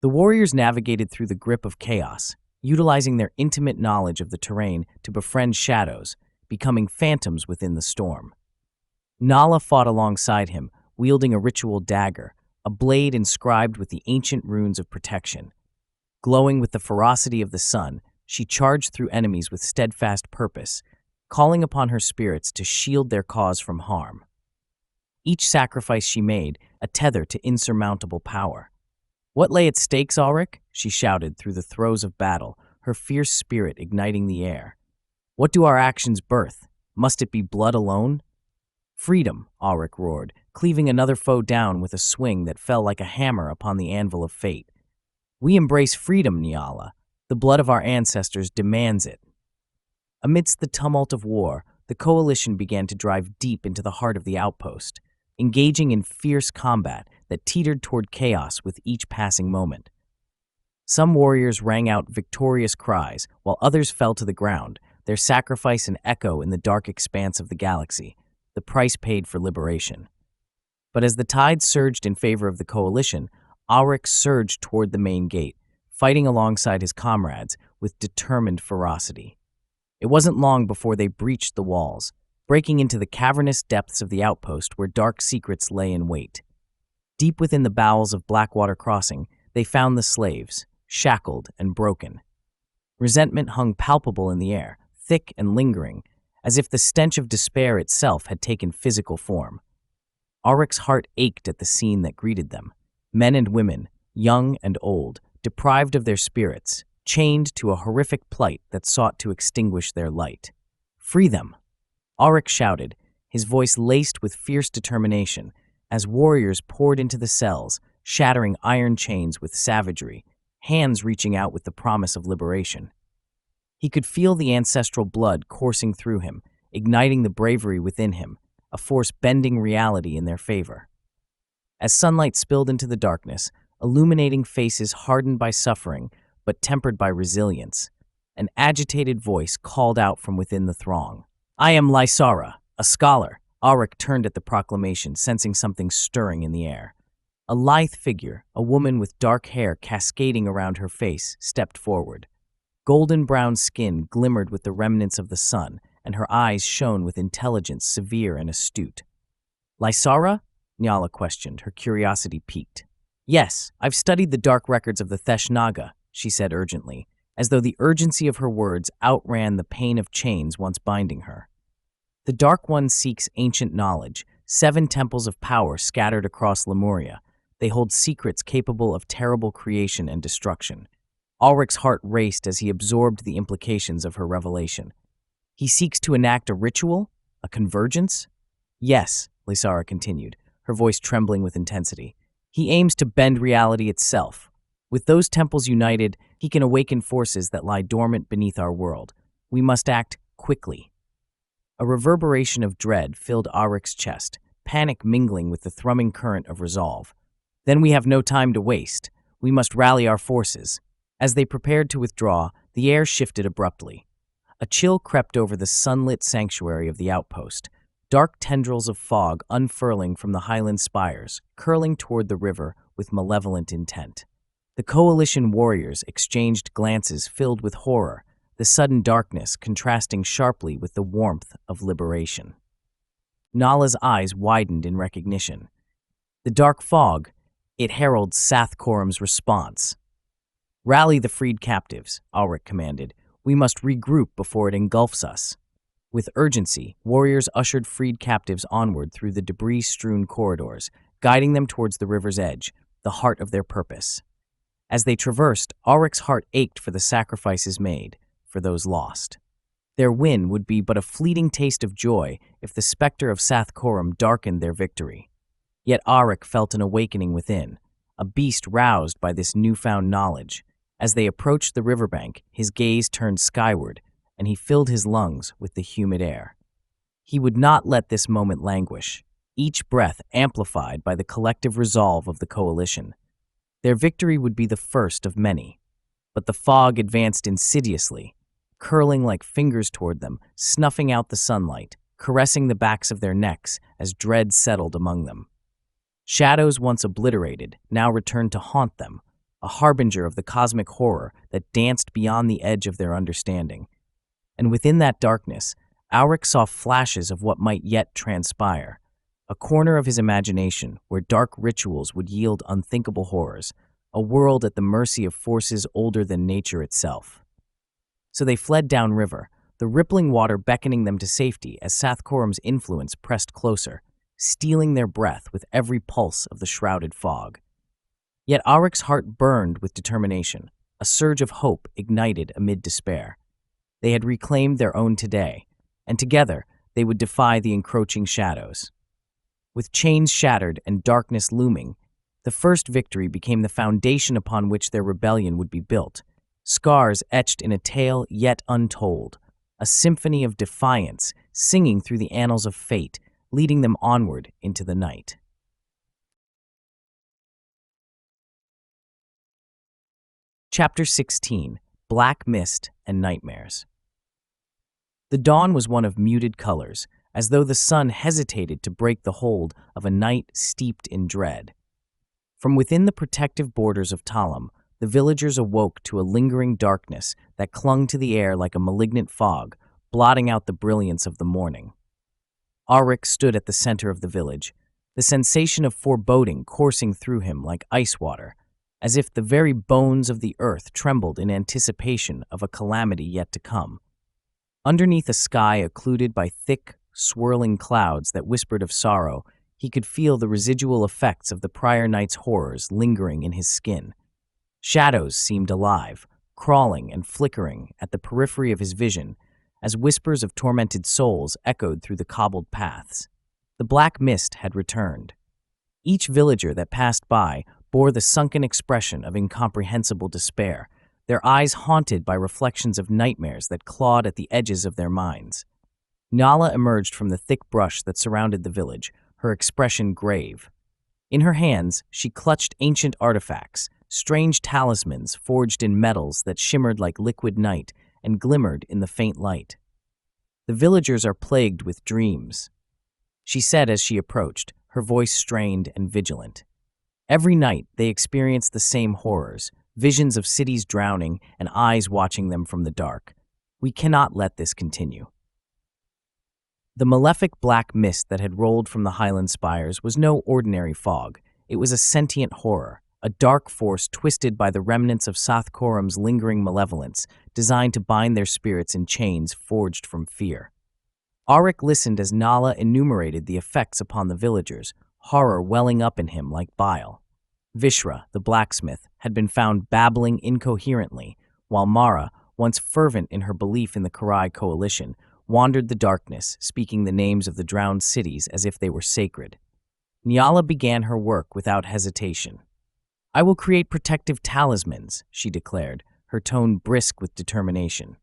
The warriors navigated through the grip of chaos, utilizing their intimate knowledge of the terrain to befriend shadows, becoming phantoms within the storm. Nala fought alongside him, wielding a ritual dagger, a blade inscribed with the ancient runes of protection. Glowing with the ferocity of the sun, she charged through enemies with steadfast purpose, calling upon her spirits to shield their cause from harm. Each sacrifice she made, a tether to insurmountable power. "What lay at stakes, Aryke?" she shouted through the throes of battle, her fierce spirit igniting the air. "What do our actions birth? Must it be blood alone?" "Freedom," Aryke roared, cleaving another foe down with a swing that fell like a hammer upon the anvil of fate. "We embrace freedom, Nyala. The blood of our ancestors demands it." Amidst the tumult of war, the coalition began to drive deep into the heart of the outpost, engaging in fierce combat that teetered toward chaos with each passing moment. Some warriors rang out victorious cries, while others fell to the ground, their sacrifice an echo in the dark expanse of the galaxy, the price paid for liberation. But as the tide surged in favor of the coalition, Aryke surged toward the main gate, fighting alongside his comrades with determined ferocity. It wasn't long before they breached the walls, breaking into the cavernous depths of the outpost where dark secrets lay in wait. Deep within the bowels of Blackwater Crossing, they found the slaves, shackled and broken. Resentment hung palpable in the air, thick and lingering, as if the stench of despair itself had taken physical form. Aryke's heart ached at the scene that greeted them. Men and women, young and old, deprived of their spirits, chained to a horrific plight that sought to extinguish their light. "Free them!" Aryke shouted, his voice laced with fierce determination, as warriors poured into the cells, shattering iron chains with savagery, hands reaching out with the promise of liberation. He could feel the ancestral blood coursing through him, igniting the bravery within him, a force bending reality in their favor. As sunlight spilled into the darkness, illuminating faces hardened by suffering but tempered by resilience, an agitated voice called out from within the throng. "I am Lysara, a scholar." Aryke turned at the proclamation, sensing something stirring in the air. A lithe figure, a woman with dark hair cascading around her face, stepped forward. Golden-brown skin glimmered with the remnants of the sun, and her eyes shone with intelligence severe and astute. "Lysara?" Nyala questioned, her curiosity piqued. "Yes, I've studied the dark records of the Theshnaga," she said urgently, as though the urgency of her words outran the pain of chains once binding her. "The Dark One seeks ancient knowledge, 7 temples of power scattered across Lemuria. They hold secrets capable of terrible creation and destruction." Aryke's heart raced as he absorbed the implications of her revelation. "He seeks to enact a ritual? A convergence?" "Yes," Lysara continued, her voice trembling with intensity. "He aims to bend reality itself. With those temples united, he can awaken forces that lie dormant beneath our world. We must act quickly." A reverberation of dread filled Aryke's chest, panic mingling with the thrumming current of resolve. "Then we have no time to waste. We must rally our forces." As they prepared to withdraw, the air shifted abruptly. A chill crept over the sunlit sanctuary of the outpost, dark tendrils of fog unfurling from the highland spires, curling toward the river with malevolent intent. The coalition warriors exchanged glances filled with horror, the sudden darkness contrasting sharply with the warmth of liberation. Nala's eyes widened in recognition. The dark fog, it heralds Sathkorum's response. "Rally the freed captives," Aryke commanded. "We must regroup before it engulfs us." With urgency, warriors ushered freed captives onward through the debris-strewn corridors, guiding them towards the river's edge, the heart of their purpose. As they traversed, Aryke's heart ached for the sacrifices made, for those lost. Their win would be but a fleeting taste of joy if the specter of Sathkorum darkened their victory. Yet Aryke felt an awakening within, a beast roused by this newfound knowledge. As they approached the riverbank, his gaze turned skyward, and he filled his lungs with the humid air. He would not let this moment languish, each breath amplified by the collective resolve of the coalition. Their victory would be the first of many. But the fog advanced insidiously, curling like fingers toward them, snuffing out the sunlight, caressing the backs of their necks as dread settled among them. Shadows once obliterated now returned to haunt them, a harbinger of the cosmic horror that danced beyond the edge of their understanding. And within that darkness, Aryke saw flashes of what might yet transpire, a corner of his imagination where dark rituals would yield unthinkable horrors, a world at the mercy of forces older than nature itself. So they fled downriver, the rippling water beckoning them to safety as Sathkorum's influence pressed closer, stealing their breath with every pulse of the shrouded fog. Yet Aryk's heart burned with determination, a surge of hope ignited amid despair. They had reclaimed their own today, and together they would defy the encroaching shadows. With chains shattered and darkness looming, the first victory became the foundation upon which their rebellion would be built, scars etched in a tale yet untold, a symphony of defiance singing through the annals of fate, leading them onward into the night. Chapter 16: Black Mist and Nightmares. The dawn was one of muted colors, as though the sun hesitated to break the hold of a night steeped in dread. From within the protective borders of Talam, the villagers awoke to a lingering darkness that clung to the air like a malignant fog, blotting out the brilliance of the morning. Aryk stood at the center of the village, the sensation of foreboding coursing through him like ice water, as if the very bones of the earth trembled in anticipation of a calamity yet to come. Underneath a sky occluded by thick, swirling clouds that whispered of sorrow, he could feel the residual effects of the prior night's horrors lingering in his skin. Shadows seemed alive, crawling and flickering at the periphery of his vision, as whispers of tormented souls echoed through the cobbled paths. The black mist had returned. Each villager that passed by bore the sunken expression of incomprehensible despair, their eyes haunted by reflections of nightmares that clawed at the edges of their minds. Nala emerged from the thick brush that surrounded the village, her expression grave. In her hands, she clutched ancient artifacts, strange talismans forged in metals that shimmered like liquid night and glimmered in the faint light. "The villagers are plagued with dreams," she said as she approached, her voice strained and vigilant. "Every night they experience the same horrors, visions of cities drowning and eyes watching them from the dark. We cannot let this continue." The malefic black mist that had rolled from the highland spires was no ordinary fog. It was a sentient horror, a dark force twisted by the remnants of Sathkoram's lingering malevolence, designed to bind their spirits in chains forged from fear. Aryk listened as Nala enumerated the effects upon the villagers, horror welling up in him like bile. Vishra, the blacksmith, had been found babbling incoherently, while Mara, once fervent in her belief in the Karai coalition, wandered the darkness, speaking the names of the drowned cities as if they were sacred. Nyala began her work without hesitation. "I will create protective talismans," she declared, her tone brisk with determination.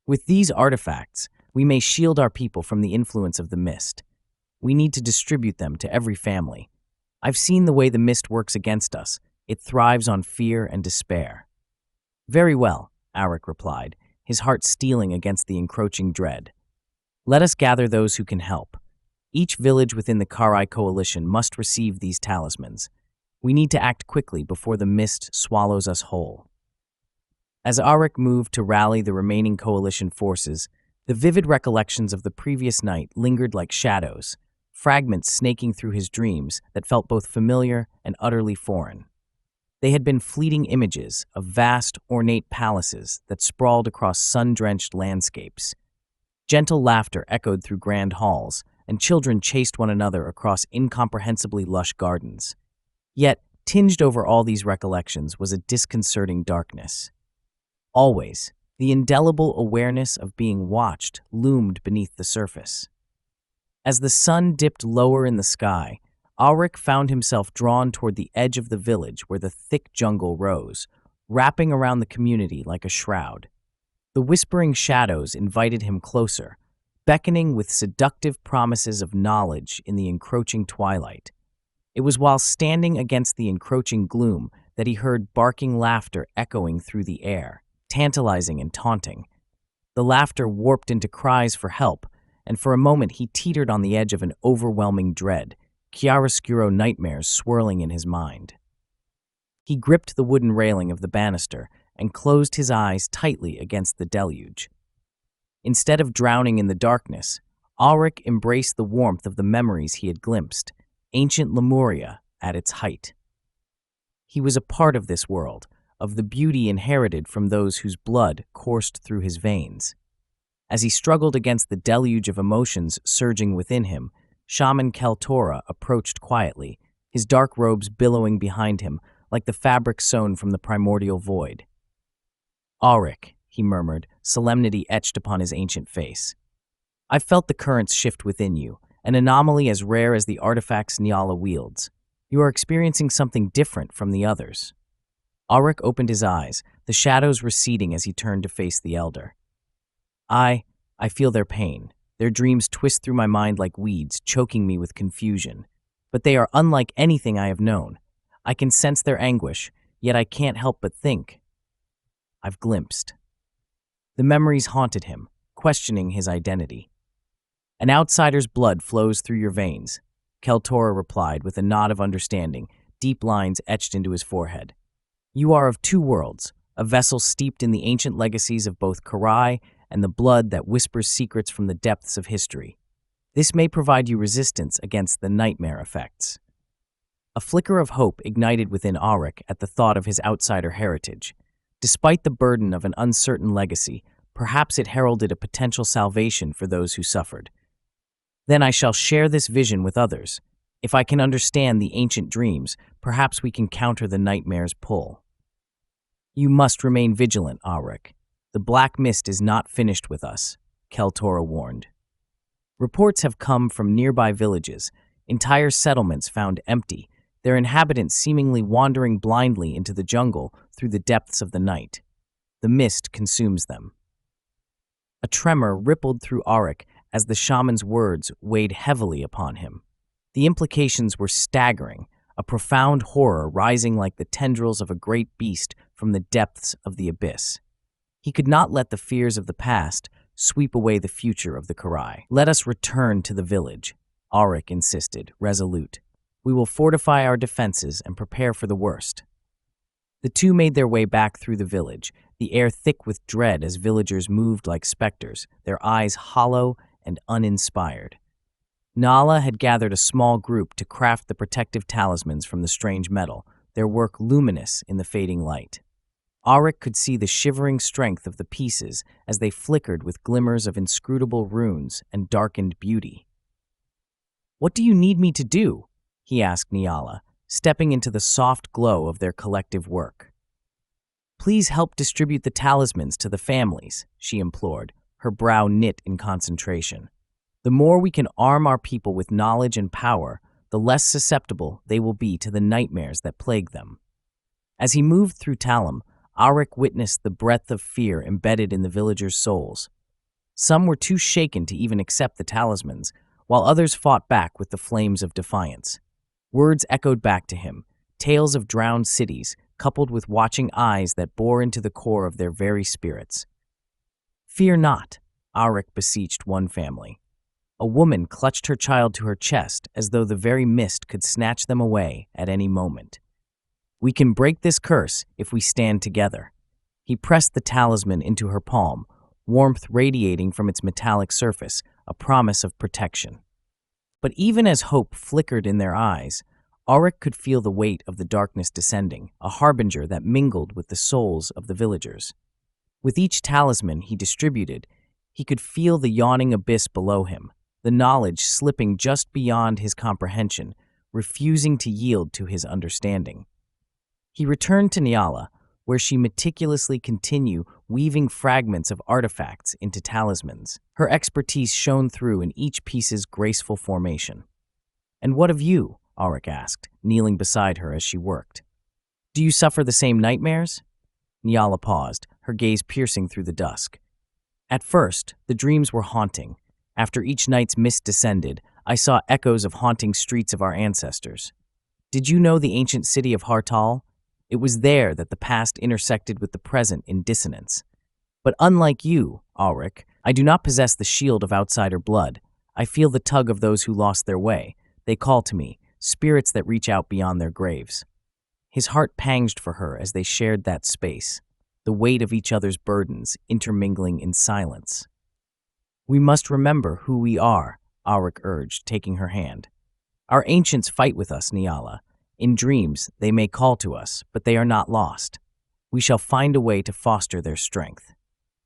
"With these artifacts, we may shield our people from the influence of the mist. We need to distribute them to every family. I've seen the way the mist works against us. It thrives on fear and despair." "Very well," Aryk replied, his heart steeling against the encroaching dread. "Let us gather those who can help. Each village within the Karai coalition must receive these talismans. We need to act quickly before the mist swallows us whole." As Aryk moved to rally the remaining coalition forces, the vivid recollections of the previous night lingered like shadows, fragments snaking through his dreams that felt both familiar and utterly foreign. They had been fleeting images of vast, ornate palaces that sprawled across sun-drenched landscapes. Gentle laughter echoed through grand halls, and children chased one another across incomprehensibly lush gardens. Yet, tinged over all these recollections was a disconcerting darkness. Always, the indelible awareness of being watched loomed beneath the surface. As the sun dipped lower in the sky, Aryk found himself drawn toward the edge of the village where the thick jungle rose, wrapping around the community like a shroud. The whispering shadows invited him closer, beckoning with seductive promises of knowledge in the encroaching twilight. It was while standing against the encroaching gloom that he heard barking laughter echoing through the air, tantalizing and taunting. The laughter warped into cries for help, and for a moment he teetered on the edge of an overwhelming dread, chiaroscuro nightmares swirling in his mind. He gripped the wooden railing of the banister and closed his eyes tightly against the deluge. Instead of drowning in the darkness, Aryk embraced the warmth of the memories he had glimpsed, ancient Lemuria at its height. He was a part of this world, of the beauty inherited from those whose blood coursed through his veins. As he struggled against the deluge of emotions surging within him, Shaman Keltora approached quietly, his dark robes billowing behind him like the fabric sewn from the primordial void. "Aryke," he murmured, solemnity etched upon his ancient face. "I've felt the currents shift within you, an anomaly as rare as the artifacts Nyala wields. You are experiencing something different from the others." Aryke opened his eyes, the shadows receding as he turned to face the elder. I feel their pain. Their dreams twist through my mind like weeds, choking me with confusion. But they are unlike anything I have known. I can sense their anguish, yet I can't help but think. I've glimpsed. The memories haunted him, questioning his identity. "An outsider's blood flows through your veins," Keltora replied with a nod of understanding, deep lines etched into his forehead. "You are of two worlds, a vessel steeped in the ancient legacies of both Karai and the blood that whispers secrets from the depths of history. This may provide you resistance against the nightmare effects." A flicker of hope ignited within Aryke at the thought of his outsider heritage. Despite the burden of an uncertain legacy, perhaps it heralded a potential salvation for those who suffered. "Then I shall share this vision with others. If I can understand the ancient dreams, perhaps we can counter the nightmare's pull." "You must remain vigilant, Aryke. The black mist is not finished with us," Keltora warned. Reports have come from nearby villages, entire settlements found empty, their inhabitants seemingly wandering blindly into the jungle through the depths of the night. The mist consumes them. A tremor rippled through Aryke as the shaman's words weighed heavily upon him. The implications were staggering, a profound horror rising like the tendrils of a great beast from the depths of the abyss. He could not let the fears of the past sweep away the future of the Karai. "Let us return to the village," Aryke insisted, resolute. "We will fortify our defenses and prepare for the worst." The two made their way back through the village, the air thick with dread as villagers moved like specters, their eyes hollow and uninspired. Nala had gathered a small group to craft the protective talismans from the strange metal, their work luminous in the fading light. Aryke could see the shivering strength of the pieces as they flickered with glimmers of inscrutable runes and darkened beauty. "What do you need me to do?" he asked Nyala, stepping into the soft glow of their collective work. "Please help distribute the talismans to the families," she implored, her brow knit in concentration. "The more we can arm our people with knowledge and power, the less susceptible they will be to the nightmares that plague them." As he moved through Talim, Aryke witnessed the breadth of fear embedded in the villagers' souls. Some were too shaken to even accept the talismans, while others fought back with the flames of defiance. Words echoed back to him, tales of drowned cities, coupled with watching eyes that bore into the core of their very spirits. "Fear not," Aryke beseeched one family. A woman clutched her child to her chest as though the very mist could snatch them away at any moment. "We can break this curse if we stand together." He pressed the talisman into her palm, warmth radiating from its metallic surface, a promise of protection. But even as hope flickered in their eyes, Aryke could feel the weight of the darkness descending, a harbinger that mingled with the souls of the villagers. With each talisman he distributed, he could feel the yawning abyss below him, the knowledge slipping just beyond his comprehension, refusing to yield to his understanding. He returned to Nyala, where she meticulously continued weaving fragments of artifacts into talismans. Her expertise shone through in each piece's graceful formation. "And what of you?" Aryke asked, kneeling beside her as she worked. "Do you suffer the same nightmares?" Nyala paused, her gaze piercing through the dusk. "At first, the dreams were haunting. After each night's mist descended, I saw echoes of haunting streets of our ancestors. Did you know the ancient city of Hartal? It was there that the past intersected with the present in dissonance. But unlike you, Aryke, I do not possess the shield of outsider blood. I feel the tug of those who lost their way. They call to me, spirits that reach out beyond their graves." His heart panged for her as they shared that space, the weight of each other's burdens intermingling in silence. "We must remember who we are," Aryke urged, taking her hand. "Our ancients fight with us, Nyala. In dreams, they may call to us, but they are not lost. We shall find a way to foster their strength."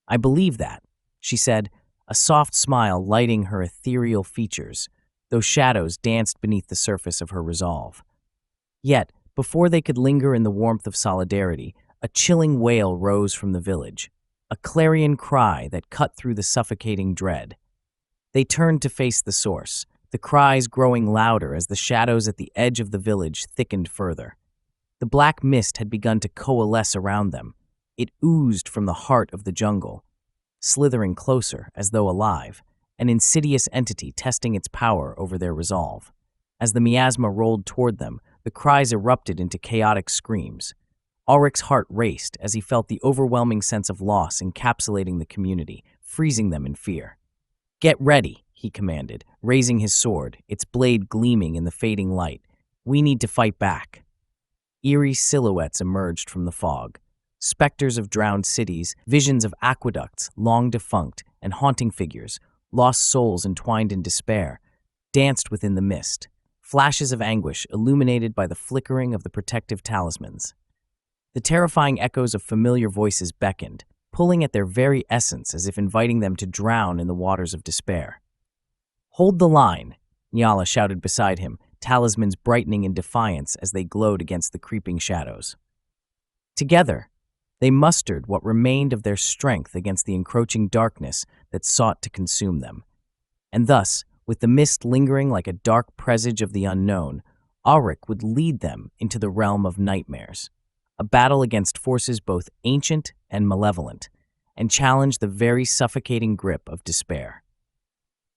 "I believe that," she said, a soft smile lighting her ethereal features, though shadows danced beneath the surface of her resolve. Yet, before they could linger in the warmth of solidarity, a chilling wail rose from the village, a clarion cry that cut through the suffocating dread. They turned to face the source, the cries growing louder as the shadows at the edge of the village thickened further. The black mist had begun to coalesce around them. It oozed from the heart of the jungle, slithering closer as though alive, an insidious entity testing its power over their resolve. As the miasma rolled toward them, the cries erupted into chaotic screams. Aryk's heart raced as he felt the overwhelming sense of loss encapsulating the community, freezing them in fear. "Get ready," he commanded, raising his sword, its blade gleaming in the fading light. "We need to fight back." Eerie silhouettes emerged from the fog. Specters of drowned cities, visions of aqueducts long defunct, and haunting figures, lost souls entwined in despair, danced within the mist, flashes of anguish illuminated by the flickering of the protective talismans. The terrifying echoes of familiar voices beckoned, pulling at their very essence as if inviting them to drown in the waters of despair. "Hold the line," Nyala shouted beside him, talismans brightening in defiance as they glowed against the creeping shadows. Together, they mustered what remained of their strength against the encroaching darkness that sought to consume them. And thus, with the mist lingering like a dark presage of the unknown, Aryk would lead them into the realm of nightmares, a battle against forces both ancient and malevolent, and challenge the very suffocating grip of despair.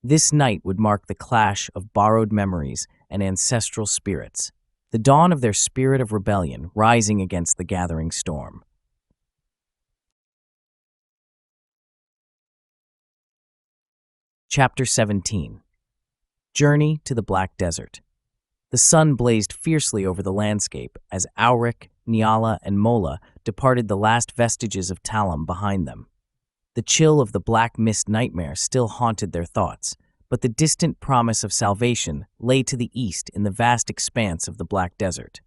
This night would mark the clash of borrowed memories and ancestral spirits, the dawn of their spirit of rebellion rising against the gathering storm. Chapter 17. Journey to the Black Desert. The sun blazed fiercely over the landscape as Aryk, Nyala, and Mola departed the last vestiges of Talim behind them. The chill of the black mist nightmare still haunted their thoughts, but the distant promise of salvation lay to the east in the vast expanse of the Black Desert,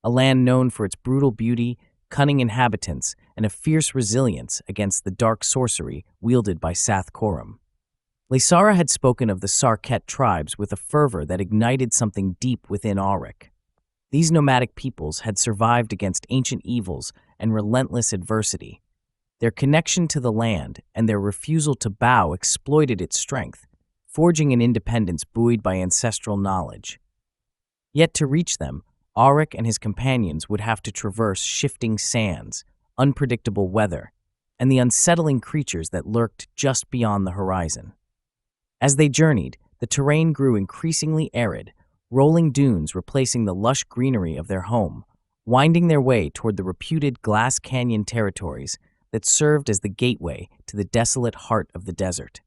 a land known for its brutal beauty, cunning inhabitants, and a fierce resilience against the dark sorcery wielded by Sath Korum. Laysara had spoken of the Sarket tribes with a fervor that ignited something deep within Aryk. These nomadic peoples had survived against ancient evils and relentless adversity. Their connection to the land and their refusal to bow exploited its strength, forging an independence buoyed by ancestral knowledge. Yet to reach them, Aryk and his companions would have to traverse shifting sands, unpredictable weather, and the unsettling creatures that lurked just beyond the horizon. As they journeyed, the terrain grew increasingly arid, rolling dunes replacing the lush greenery of their home, winding their way toward the reputed Glass Canyon territories that served as the gateway to the desolate heart of the desert.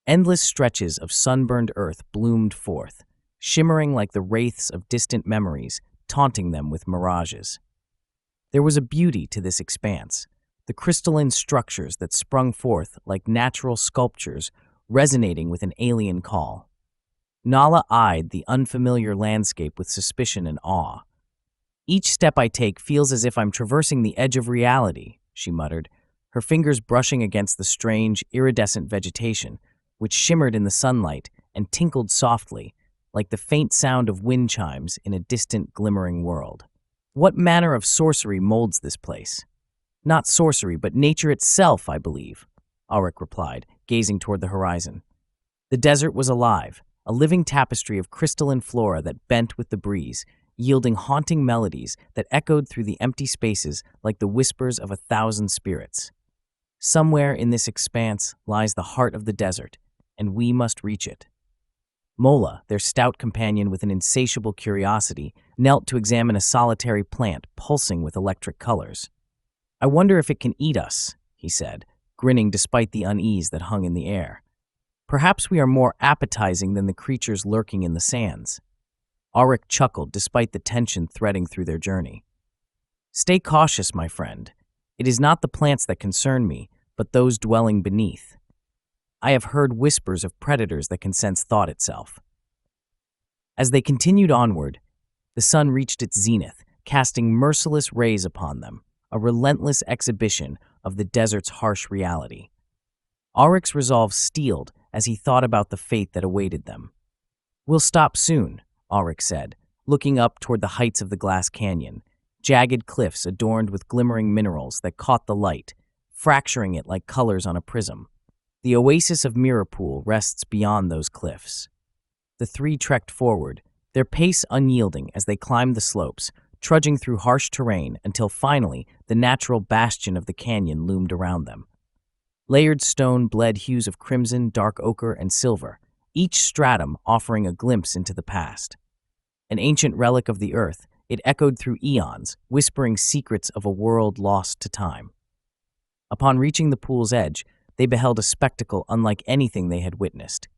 Endless stretches of sunburned earth bloomed forth, shimmering like the wraiths of distant memories, taunting them with mirages. There was a beauty to this expanse, the crystalline structures that sprung forth like natural sculptures resonating with an alien call. Nala eyed the unfamiliar landscape with suspicion and awe. "Each step I take feels as if I'm traversing the edge of reality," she muttered, her fingers brushing against the strange, iridescent vegetation, which shimmered in the sunlight and tinkled softly, like the faint sound of wind chimes in a distant, glimmering world. "What manner of sorcery molds this place?" "Not sorcery, but nature itself, I believe," Aryk replied, gazing toward the horizon. The desert was alive, a living tapestry of crystalline flora that bent with the breeze, yielding haunting melodies that echoed through the empty spaces like the whispers of 1,000 spirits. Somewhere in this expanse lies the heart of the desert, and we must reach it. Mola, their stout companion with an insatiable curiosity, knelt to examine a solitary plant pulsing with electric colors. "I wonder if it can eat us," he said, grinning despite the unease that hung in the air. "Perhaps we are more appetizing than the creatures lurking in the sands." Aryk chuckled despite the tension threading through their journey. "Stay cautious, my friend. It is not the plants that concern me, but those dwelling beneath. I have heard whispers of predators that can sense thought itself." As they continued onward, the sun reached its zenith, casting merciless rays upon them, a relentless exhibition of the desert's harsh reality. Aryk's resolve steeled as he thought about the fate that awaited them. "We'll stop soon," Aryke said, looking up toward the heights of the glass canyon, jagged cliffs adorned with glimmering minerals that caught the light, fracturing it like colors on a prism. The oasis of Mirapool rests beyond those cliffs. The three trekked forward, their pace unyielding as they climbed the slopes, trudging through harsh terrain until finally the natural bastion of the canyon loomed around them. Layered stone bled hues of crimson, dark ochre, and silver, each stratum offering a glimpse into the past. An ancient relic of the earth, it echoed through eons, whispering secrets of a world lost to time. Upon reaching the pool's edge, they beheld a spectacle unlike anything they had witnessed.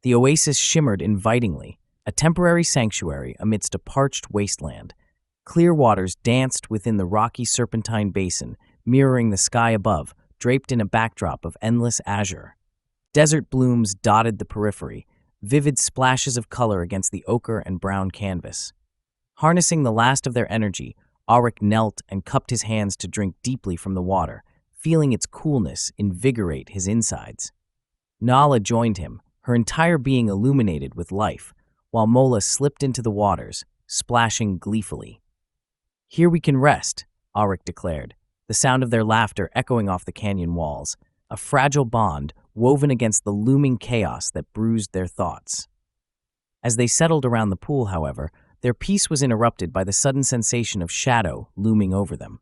The oasis shimmered invitingly, a temporary sanctuary amidst a parched wasteland. Clear waters danced within the rocky serpentine basin, mirroring the sky above, draped in a backdrop of endless azure. Desert blooms dotted the periphery, vivid splashes of color against the ochre and brown canvas. Harnessing the last of their energy, Aryke knelt and cupped his hands to drink deeply from the water, feeling its coolness invigorate his insides. Nala joined him, her entire being illuminated with life, while Mola slipped into the waters, splashing gleefully. "Here we can rest," Aryke declared, the sound of their laughter echoing off the canyon walls, a fragile bond woven against the looming chaos that bruised their thoughts. As they settled around the pool, however, their peace was interrupted by the sudden sensation of shadow looming over them.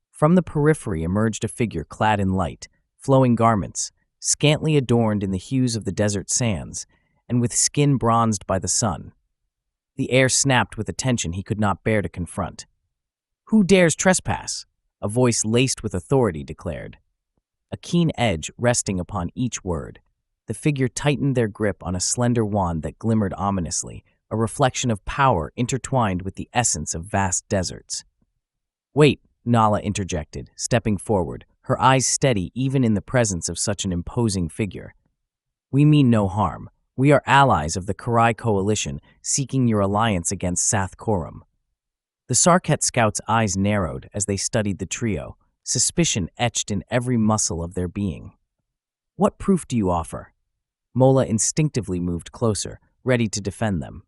From the periphery emerged a figure clad in light, flowing garments, scantily adorned in the hues of the desert sands, and with skin bronzed by the sun. The air snapped with a tension he could not bear to confront. "Who dares trespass?" a voice laced with authority declared, a keen edge resting upon each word. The figure tightened their grip on a slender wand that glimmered ominously, a reflection of power intertwined with the essence of vast deserts. "Wait," Nala interjected, stepping forward, her eyes steady even in the presence of such an imposing figure. "We mean no harm. We are allies of the Karai coalition seeking your alliance against Sath Korum." The Sarket scouts' eyes narrowed as they studied the trio, suspicion etched in every muscle of their being. "What proof do you offer?" Mola instinctively moved closer, ready to defend them.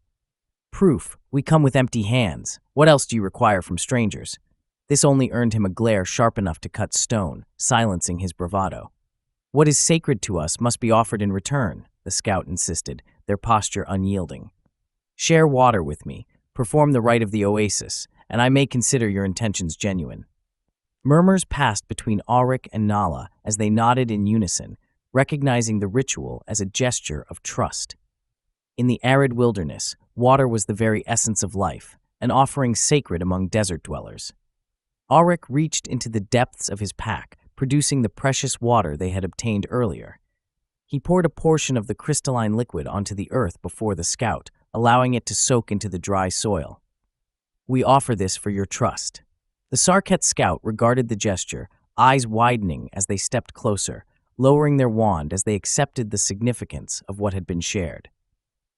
"Proof. We come with empty hands. What else do you require from strangers?" This only earned him a glare sharp enough to cut stone, silencing his bravado. "What is sacred to us must be offered in return," the scout insisted, their posture unyielding. "Share water with me, perform the rite of the oasis, and I may consider your intentions genuine." Murmurs passed between Aryke and Nala as they nodded in unison, recognizing the ritual as a gesture of trust. In the arid wilderness, water was the very essence of life, an offering sacred among desert dwellers. Aryke reached into the depths of his pack, producing the precious water they had obtained earlier. He poured a portion of the crystalline liquid onto the earth before the scout, allowing it to soak into the dry soil. "We offer this for your trust." The Sarket scout regarded the gesture, eyes widening as they stepped closer, lowering their wand as they accepted the significance of what had been shared.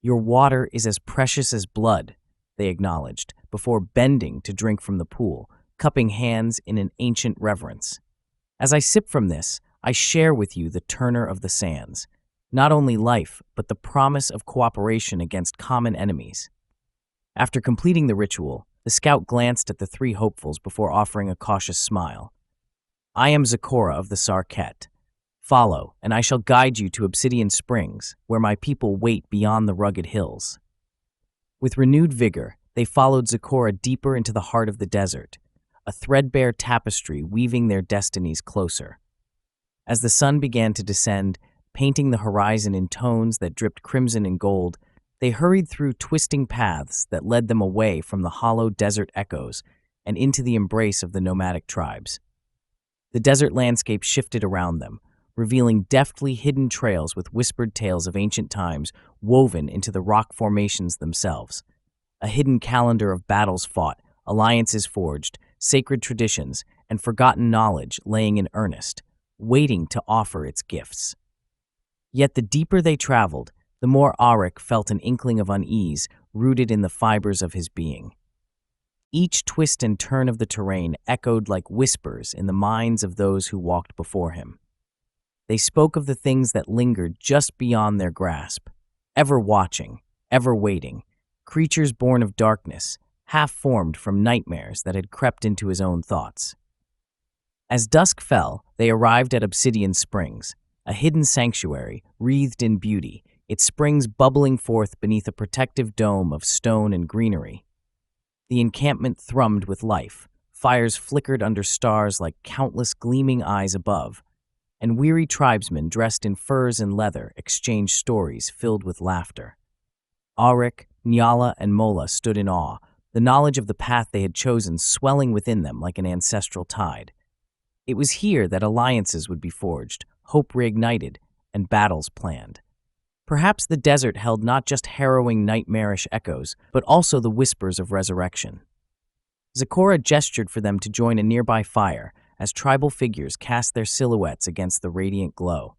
"Your water is as precious as blood," they acknowledged, before bending to drink from the pool, cupping hands in an ancient reverence. "As I sip from this, I share with you the Turner of the Sands, not only life, but the promise of cooperation against common enemies." After completing the ritual, the scout glanced at the three hopefuls before offering a cautious smile. "I am Zakora of the Sarket. Follow, and I shall guide you to Obsidian Springs, where my people wait beyond the rugged hills." With renewed vigor, they followed Zakora deeper into the heart of the desert, a threadbare tapestry weaving their destinies closer. As the sun began to descend, painting the horizon in tones that dripped crimson and gold, they hurried through twisting paths that led them away from the hollow desert echoes and into the embrace of the nomadic tribes. The desert landscape shifted around them, revealing deftly hidden trails with whispered tales of ancient times woven into the rock formations themselves. A hidden calendar of battles fought, alliances forged, sacred traditions, and forgotten knowledge laying in earnest, waiting to offer its gifts. Yet the deeper they traveled, the more Aryke felt an inkling of unease rooted in the fibers of his being. Each twist and turn of the terrain echoed like whispers in the minds of those who walked before him. They spoke of the things that lingered just beyond their grasp, ever watching, ever waiting, creatures born of darkness, half-formed from nightmares that had crept into his own thoughts. As dusk fell, they arrived at Obsidian Springs, a hidden sanctuary wreathed in beauty, its springs bubbling forth beneath a protective dome of stone and greenery. The encampment thrummed with life, fires flickered under stars like countless gleaming eyes above, and weary tribesmen dressed in furs and leather exchanged stories filled with laughter. Aryke, Nyala, and Mola stood in awe, the knowledge of the path they had chosen swelling within them like an ancestral tide. It was here that alliances would be forged, hope reignited, and battles planned. Perhaps the desert held not just harrowing nightmarish echoes, but also the whispers of resurrection. Zecora gestured for them to join a nearby fire as tribal figures cast their silhouettes against the radiant glow.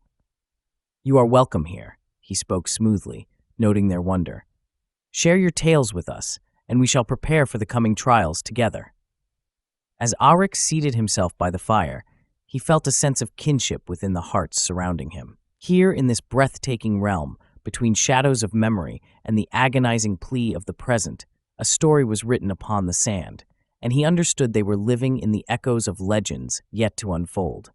"You are welcome here," he spoke smoothly, noting their wonder. "Share your tales with us, and we shall prepare for the coming trials together." As Aryke seated himself by the fire, he felt a sense of kinship within the hearts surrounding him. Here in this breathtaking realm, between shadows of memory and the agonizing plea of the present, a story was written upon the sand, and he understood they were living in the echoes of legends yet to unfold.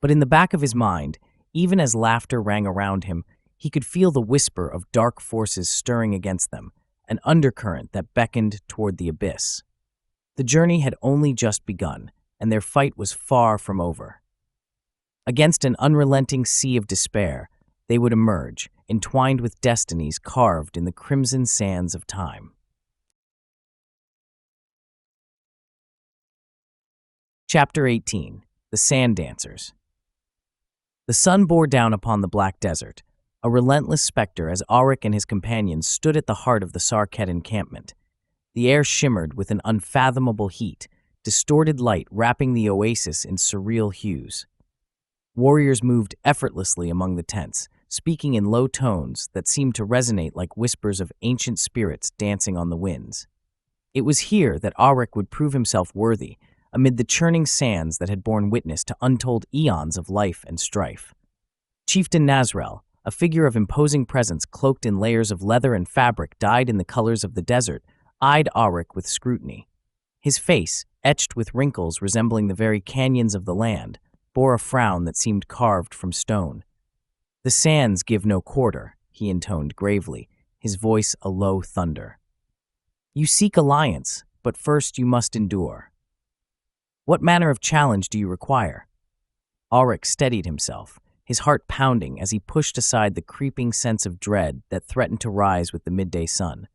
But in the back of his mind, even as laughter rang around him, he could feel the whisper of dark forces stirring against them, an undercurrent that beckoned toward the abyss. The journey had only just begun, and their fight was far from over. Against an unrelenting sea of despair, they would emerge, entwined with destinies carved in the crimson sands of time. Chapter 18. The Sand Dancers. The sun bore down upon the black desert, a relentless specter as Aryke and his companions stood at the heart of the Sarkhet encampment. The air shimmered with an unfathomable heat, distorted light wrapping the oasis in surreal hues. Warriors moved effortlessly among the tents, speaking in low tones that seemed to resonate like whispers of ancient spirits dancing on the winds. It was here that Aryke would prove himself worthy, amid the churning sands that had borne witness to untold eons of life and strife. Chieftain Nazrel, a figure of imposing presence cloaked in layers of leather and fabric dyed in the colors of the desert, eyed Aryke with scrutiny. His face, etched with wrinkles resembling the very canyons of the land, bore a frown that seemed carved from stone. "The sands give no quarter," he intoned gravely, his voice a low thunder. "You seek alliance, but first you must endure. What manner of challenge do you require?" Aryke steadied himself, his heart pounding as he pushed aside the creeping sense of dread that threatened to rise with the midday sun.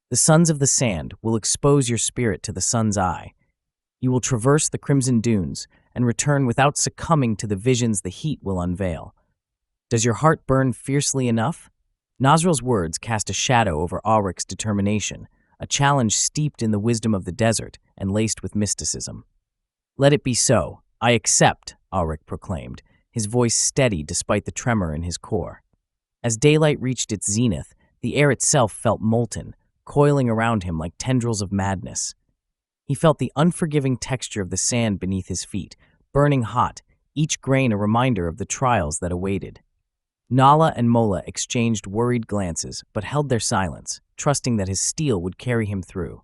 "The sons of the sand will expose your spirit to the sun's eye. You will traverse the crimson dunes and return without succumbing to the visions the heat will unveil. Does your heart burn fiercely enough?" Nazrel's words cast a shadow over Aryke's determination, a challenge steeped in the wisdom of the desert and laced with mysticism. "Let it be so. I accept," Aryke proclaimed, his voice steady despite the tremor in his core. As daylight reached its zenith, the air itself felt molten, coiling around him like tendrils of madness. He felt the unforgiving texture of the sand beneath his feet, burning hot, each grain a reminder of the trials that awaited. Nala and Mola exchanged worried glances, but held their silence, trusting that his steel would carry him through.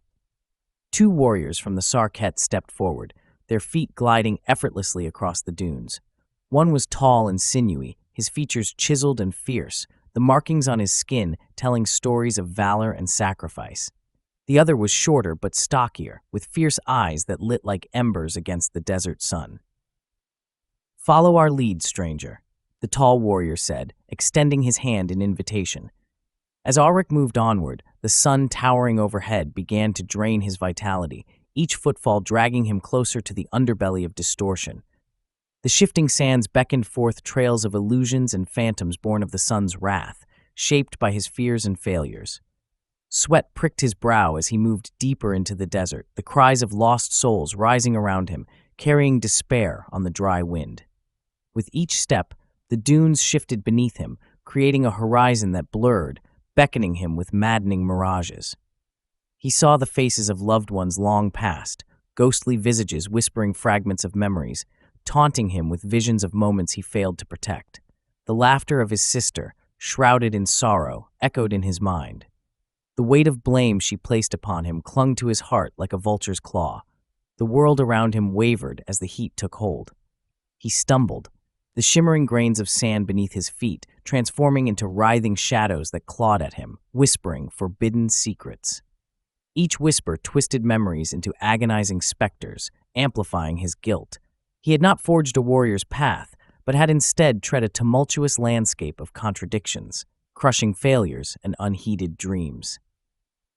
Two warriors from the Sarkhet stepped forward, their feet gliding effortlessly across the dunes. One was tall and sinewy, his features chiseled and fierce, the markings on his skin telling stories of valor and sacrifice. The other was shorter but stockier, with fierce eyes that lit like embers against the desert sun. "Follow our lead, stranger," the tall warrior said, extending his hand in invitation. As Aryke moved onward, the sun towering overhead began to drain his vitality, each footfall dragging him closer to the underbelly of distortion. The shifting sands beckoned forth trails of illusions and phantoms born of the sun's wrath, shaped by his fears and failures. Sweat pricked his brow as he moved deeper into the desert, the cries of lost souls rising around him, carrying despair on the dry wind. With each step, the dunes shifted beneath him, creating a horizon that blurred, beckoning him with maddening mirages. He saw the faces of loved ones long past, ghostly visages whispering fragments of memories, taunting him with visions of moments he failed to protect. The laughter of his sister, shrouded in sorrow, echoed in his mind. The weight of blame she placed upon him clung to his heart like a vulture's claw. The world around him wavered as the heat took hold. He stumbled, the shimmering grains of sand beneath his feet transforming into writhing shadows that clawed at him, whispering forbidden secrets. Each whisper twisted memories into agonizing specters, amplifying his guilt. He had not forged a warrior's path, but had instead tread a tumultuous landscape of contradictions, crushing failures and unheeded dreams.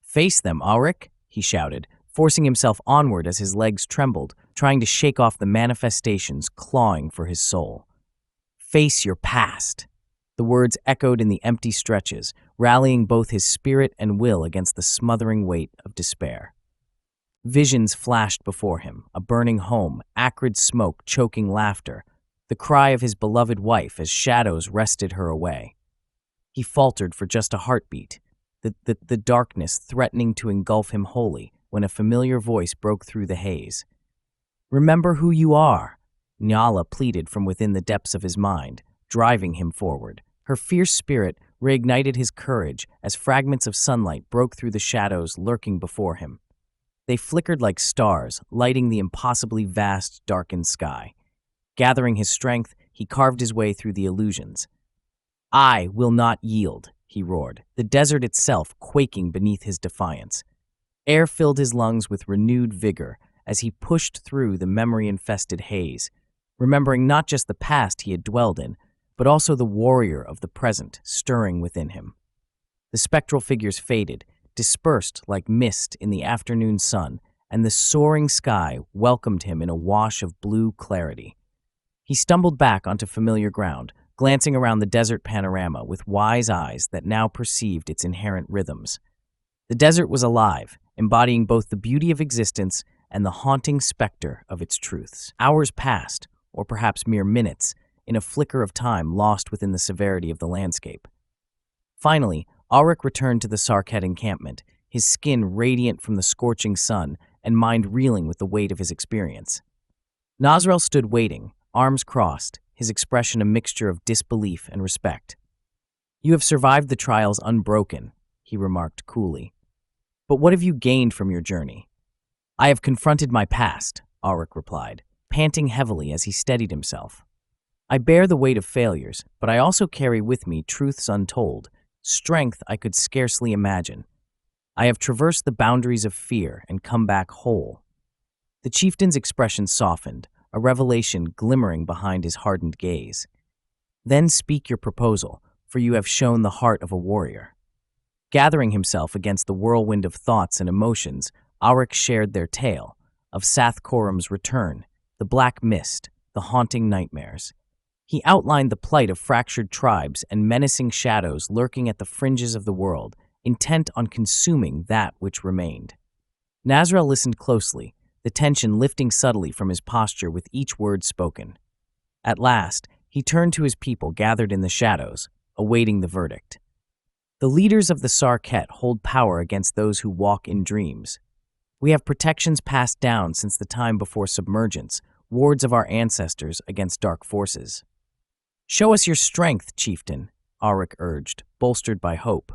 "Face them, Aryke," he shouted, forcing himself onward as his legs trembled, trying to shake off the manifestations clawing for his soul. "Face your past." The words echoed in the empty stretches, rallying both his spirit and will against the smothering weight of despair. Visions flashed before him, a burning home, acrid smoke choking laughter, the cry of his beloved wife as shadows wrested her away. He faltered for just a heartbeat, the darkness threatening to engulf him wholly, when a familiar voice broke through the haze. "Remember who you are," Nyala pleaded from within the depths of his mind, driving him forward. Her fierce spirit reignited his courage as fragments of sunlight broke through the shadows lurking before him. They flickered like stars, lighting the impossibly vast, darkened sky. Gathering his strength, he carved his way through the illusions. "I will not yield," he roared, the desert itself quaking beneath his defiance. Air filled his lungs with renewed vigor as he pushed through the memory-infested haze, remembering not just the past he had dwelled in, but also the warrior of the present stirring within him. The spectral figures faded, dispersed like mist in the afternoon sun, and the soaring sky welcomed him in a wash of blue clarity. He stumbled back onto familiar ground, glancing around the desert panorama with wise eyes that now perceived its inherent rhythms. The desert was alive, embodying both the beauty of existence and the haunting specter of its truths. Hours passed, or perhaps mere minutes, in a flicker of time lost within the severity of the landscape. Finally, Aryke returned to the Sarket encampment, his skin radiant from the scorching sun and mind reeling with the weight of his experience. Nazrel stood waiting, arms crossed, his expression a mixture of disbelief and respect. "You have survived the trials unbroken," he remarked coolly. "But what have you gained from your journey?" "I have confronted my past," Aryke replied, panting heavily as he steadied himself. "I bear the weight of failures, but I also carry with me truths untold, strength I could scarcely imagine. I have traversed the boundaries of fear and come back whole." The chieftain's expression softened, a revelation glimmering behind his hardened gaze. "Then speak your proposal, for you have shown the heart of a warrior." Gathering himself against the whirlwind of thoughts and emotions, Aryke shared their tale of Sathkorum's return, the black mist, the haunting nightmares. He outlined the plight of fractured tribes and menacing shadows lurking at the fringes of the world, intent on consuming that which remained. Nazrel listened closely, the tension lifting subtly from his posture with each word spoken. At last, he turned to his people gathered in the shadows, awaiting the verdict. "The leaders of the Sarket hold power against those who walk in dreams. We have protections passed down since the time before submergence, wards of our ancestors against dark forces." "Show us your strength, chieftain," Aryke urged, bolstered by hope.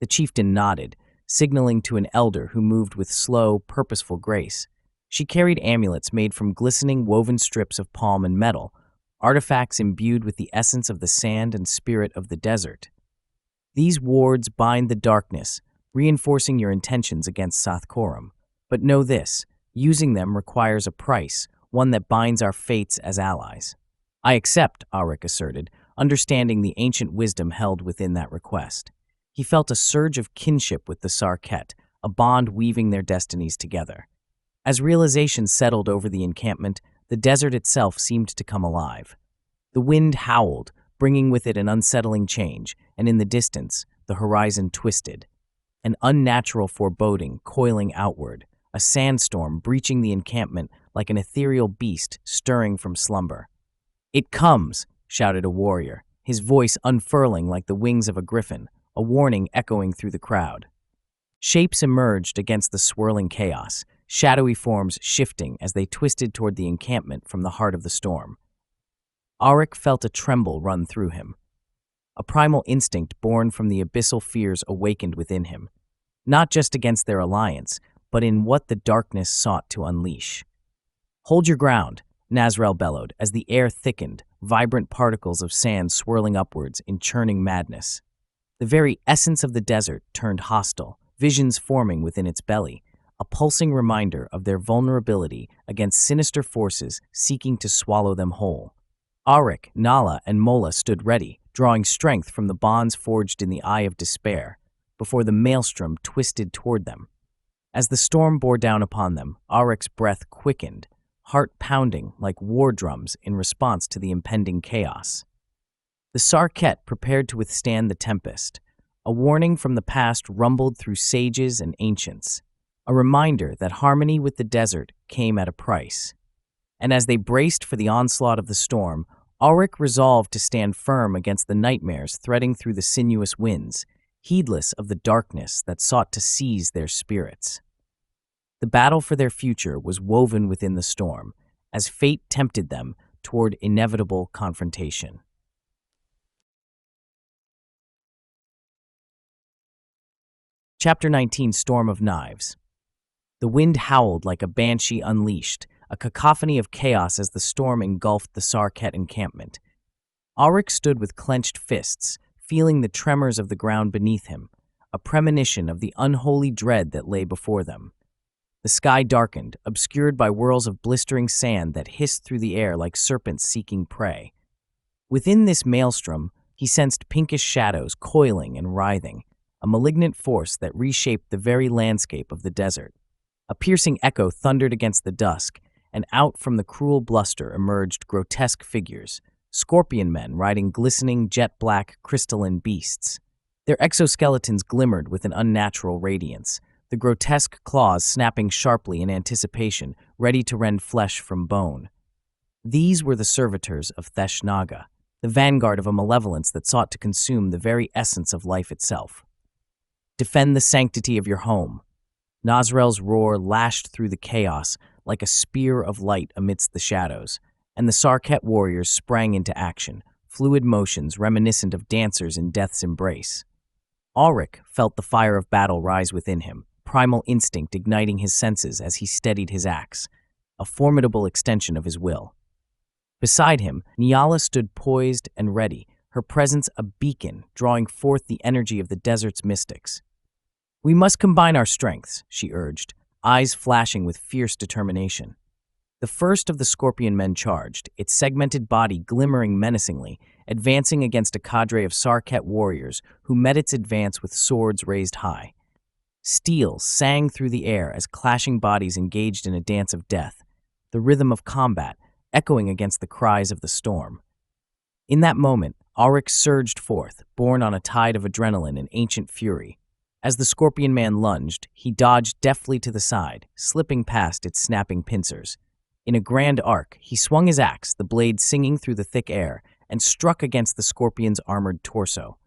The chieftain nodded, signaling to an elder who moved with slow, purposeful grace. She carried amulets made from glistening woven strips of palm and metal, artifacts imbued with the essence of the sand and spirit of the desert. "These wards bind the darkness, reinforcing your intentions against Sathkorum. But know this, using them requires a price, one that binds our fates as allies." "I accept," Aryke asserted, understanding the ancient wisdom held within that request. He felt a surge of kinship with the Sarket, a bond weaving their destinies together. As realization settled over the encampment, the desert itself seemed to come alive. The wind howled, bringing with it an unsettling change, and in the distance, the horizon twisted. An unnatural foreboding coiling outward, a sandstorm breaching the encampment like an ethereal beast stirring from slumber. "It comes!" shouted a warrior, his voice unfurling like the wings of a griffin, a warning echoing through the crowd. Shapes emerged against the swirling chaos, shadowy forms shifting as they twisted toward the encampment from the heart of the storm. Aryke felt a tremble run through him. A primal instinct born from the abyssal fears awakened within him. not just against their alliance, but in what the darkness sought to unleash. "Hold your ground," Nazrel bellowed as the air thickened, vibrant particles of sand swirling upwards in churning madness. The very essence of the desert turned hostile, visions forming within its belly, a pulsing reminder of their vulnerability against sinister forces seeking to swallow them whole. Aryke, Nala, and Mola stood ready, drawing strength from the bonds forged in the eye of despair, before the maelstrom twisted toward them. As the storm bore down upon them, Aryk's breath quickened, heart pounding like war drums in response to the impending chaos. The Sarket prepared to withstand the tempest. A warning from the past rumbled through sages and ancients, a reminder that harmony with the desert came at a price. And as they braced for the onslaught of the storm, Aryke resolved to stand firm against the nightmares threading through the sinuous winds, heedless of the darkness that sought to seize their spirits. The battle for their future was woven within the storm, as fate tempted them toward inevitable confrontation. Chapter 19: Storm of Knives. The wind howled like a banshee unleashed, a cacophony of chaos as the storm engulfed the Sarket encampment. Aryke stood with clenched fists, feeling the tremors of the ground beneath him, a premonition of the unholy dread that lay before them. The sky darkened, obscured by whirls of blistering sand that hissed through the air like serpents seeking prey. Within this maelstrom, he sensed pinkish shadows coiling and writhing, a malignant force that reshaped the very landscape of the desert. A piercing echo thundered against the dusk, and out from the cruel bluster emerged grotesque figures, scorpion men riding glistening, jet-black, crystalline beasts. Their exoskeletons glimmered with an unnatural radiance, the grotesque claws snapping sharply in anticipation, ready to rend flesh from bone. These were the servitors of Theshnaga, the vanguard of a malevolence that sought to consume the very essence of life itself. "Defend the sanctity of your home." Nazrel's roar lashed through the chaos like a spear of light amidst the shadows, and the Sarket warriors sprang into action, fluid motions reminiscent of dancers in death's embrace. Aryke felt the fire of battle rise within him, primal instinct igniting his senses as he steadied his axe, a formidable extension of his will. Beside him, Nyala stood poised and ready, her presence a beacon drawing forth the energy of the desert's mystics. "We must combine our strengths," she urged, eyes flashing with fierce determination. The first of the scorpion men charged, its segmented body glimmering menacingly, advancing against a cadre of Sarket warriors who met its advance with swords raised high. Steel sang through the air as clashing bodies engaged in a dance of death, the rhythm of combat echoing against the cries of the storm. In that moment, Aryke surged forth, borne on a tide of adrenaline and ancient fury. As the scorpion man lunged, he dodged deftly to the side, slipping past its snapping pincers. In a grand arc, he swung his axe, the blade singing through the thick air, and struck against the scorpion's armored torso.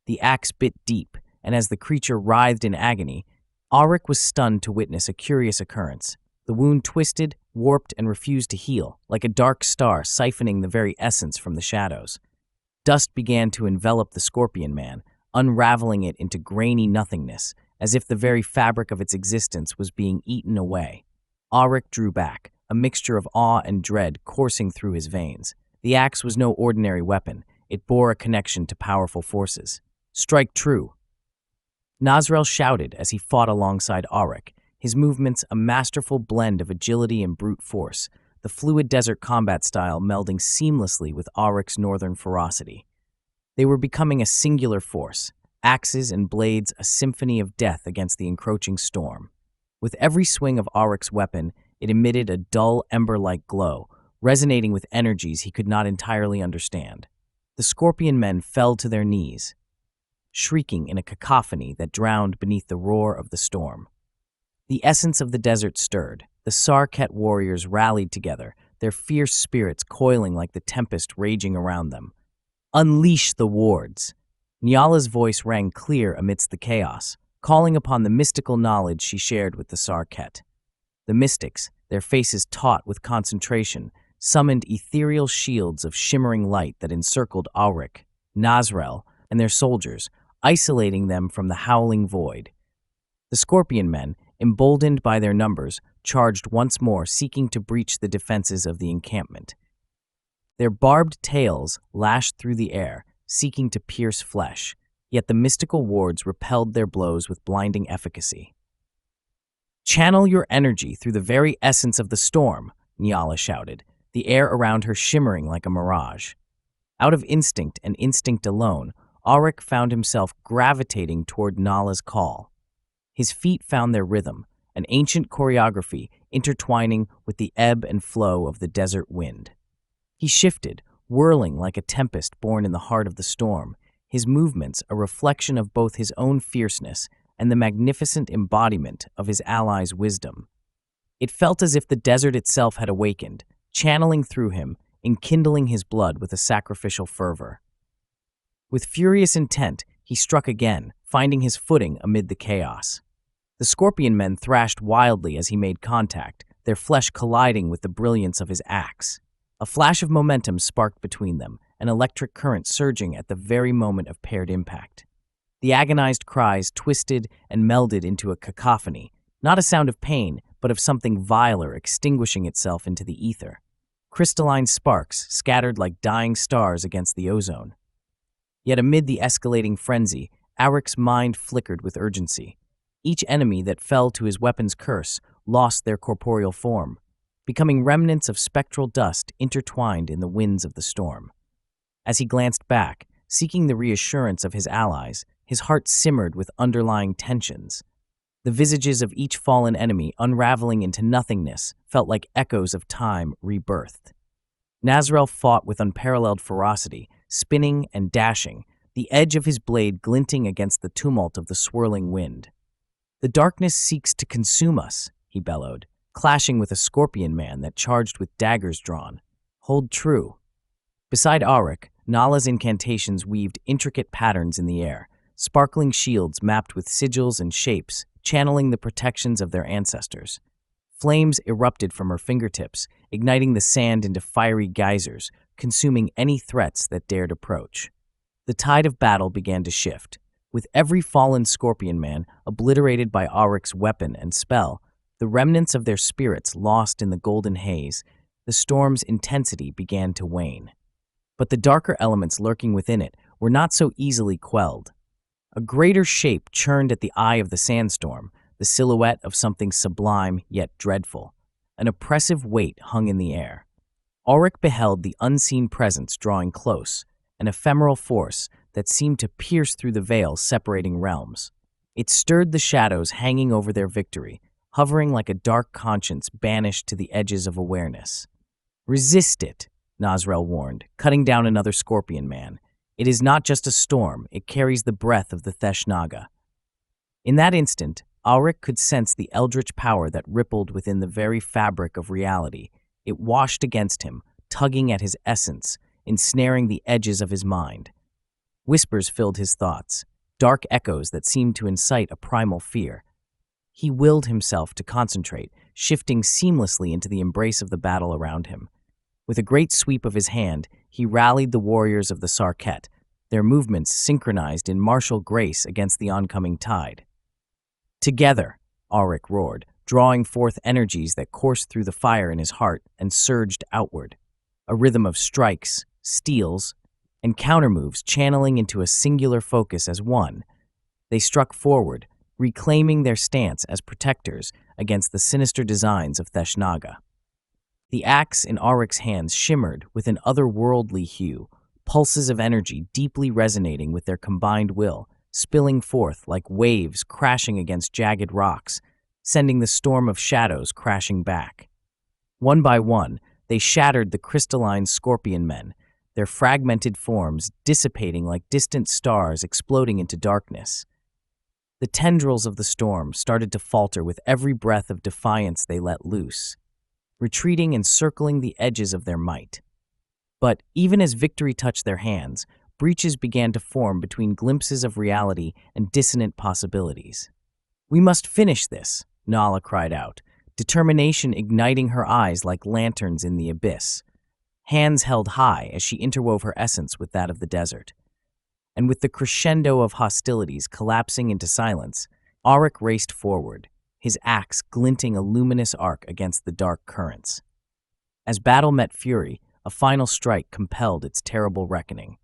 The axe bit deep, and as the creature writhed in agony, Aryke was stunned to witness a curious occurrence. The wound twisted, warped, and refused to heal, like a dark star siphoning the very essence from the shadows. Dust began to envelop the scorpion man, unraveling it into grainy nothingness, as if the very fabric of its existence was being eaten away. Aryke drew back, a mixture of awe and dread coursing through his veins. The axe was no ordinary weapon. It bore a connection to powerful forces. "Strike true!" Nazrel shouted as he fought alongside Aryke, his movements a masterful blend of agility and brute force, the fluid desert combat style melding seamlessly with Aryke's northern ferocity. They were becoming a singular force, axes and blades a symphony of death against the encroaching storm. With every swing of Aryke's weapon, it emitted a dull, ember-like glow, resonating with energies he could not entirely understand. The scorpion men fell to their knees, shrieking in a cacophony that drowned beneath the roar of the storm. The essence of the desert stirred. The Sarket warriors rallied together, their fierce spirits coiling like the tempest raging around them. "Unleash the wards!" Nyala's voice rang clear amidst the chaos, calling upon the mystical knowledge she shared with the Sarket. The mystics, their faces taut with concentration, summoned ethereal shields of shimmering light that encircled Aryke, Nazrel, and their soldiers, isolating them from the howling void. The Scorpion men, emboldened by their numbers, charged once more, seeking to breach the defenses of the encampment. Their barbed tails lashed through the air, seeking to pierce flesh, yet the mystical wards repelled their blows with blinding efficacy. "Channel your energy through the very essence of the storm," Nyala shouted, the air around her shimmering like a mirage. Out of instinct and instinct alone, Aryke found himself gravitating toward Nala's call. His feet found their rhythm, an ancient choreography intertwining with the ebb and flow of the desert wind. He shifted, whirling like a tempest born in the heart of the storm, his movements a reflection of both his own fierceness and the magnificent embodiment of his allies' wisdom. It felt as if the desert itself had awakened, channeling through him, enkindling his blood with a sacrificial fervor. With furious intent, he struck again, finding his footing amid the chaos. The Scorpion men thrashed wildly as he made contact, their flesh colliding with the brilliance of his axe. A flash of momentum sparked between them, an electric current surging at the very moment of paired impact. The agonized cries twisted and melded into a cacophony, not a sound of pain, but of something viler extinguishing itself into the ether. Crystalline sparks scattered like dying stars against the ozone. Yet amid the escalating frenzy, Aryke's mind flickered with urgency. Each enemy that fell to his weapon's curse lost their corporeal form, becoming remnants of spectral dust intertwined in the winds of the storm. As he glanced back, seeking the reassurance of his allies, his heart simmered with underlying tensions. The visages of each fallen enemy unraveling into nothingness felt like echoes of time rebirthed. Nazrael fought with unparalleled ferocity, spinning and dashing, the edge of his blade glinting against the tumult of the swirling wind. "The darkness seeks to consume us," he bellowed, clashing with a Scorpion man that charged with daggers drawn. "Hold true." Beside Aryke, Nala's incantations weaved intricate patterns in the air, sparkling shields mapped with sigils and shapes, channeling the protections of their ancestors. Flames erupted from her fingertips, igniting the sand into fiery geysers, consuming any threats that dared approach. The tide of battle began to shift. With every fallen Scorpion man obliterated by Aryke's weapon and spell, the remnants of their spirits lost in the golden haze, the storm's intensity began to wane. But the darker elements lurking within it were not so easily quelled. A greater shape churned at the eye of the sandstorm, the silhouette of something sublime yet dreadful. An oppressive weight hung in the air. Aryke beheld the unseen presence drawing close, an ephemeral force that seemed to pierce through the veil separating realms. It stirred the shadows hanging over their victory, hovering like a dark conscience banished to the edges of awareness. "Resist it," Nazrael warned, cutting down another Scorpion man. "It is not just a storm, it carries the breath of the Theshnaga." In that instant, Aryke could sense the eldritch power that rippled within the very fabric of reality. It washed against him, tugging at his essence, ensnaring the edges of his mind. Whispers filled his thoughts, dark echoes that seemed to incite a primal fear. He willed himself to concentrate, shifting seamlessly into the embrace of the battle around him. With a great sweep of his hand, he rallied the warriors of the Sarket, their movements synchronized in martial grace against the oncoming tide. "Together," Aryke roared, drawing forth energies that coursed through the fire in his heart and surged outward. A rhythm of strikes, steals, and countermoves channeling into a singular focus as one. They struck forward, reclaiming their stance as protectors against the sinister designs of Theshnaga. The axe in Aryke's hands shimmered with an otherworldly hue, pulses of energy deeply resonating with their combined will, spilling forth like waves crashing against jagged rocks, sending the storm of shadows crashing back. One by one, they shattered the crystalline Scorpion men, their fragmented forms dissipating like distant stars exploding into darkness. The tendrils of the storm started to falter with every breath of defiance they let loose, retreating and circling the edges of their might. But even as victory touched their hands, breaches began to form between glimpses of reality and dissonant possibilities. "We must finish this," Nala cried out, determination igniting her eyes like lanterns in the abyss. Hands held high as she interwove her essence with that of the desert. And with the crescendo of hostilities collapsing into silence, Aryke raced forward, his axe glinting a luminous arc against the dark currents. As battle met fury, a final strike compelled its terrible reckoning.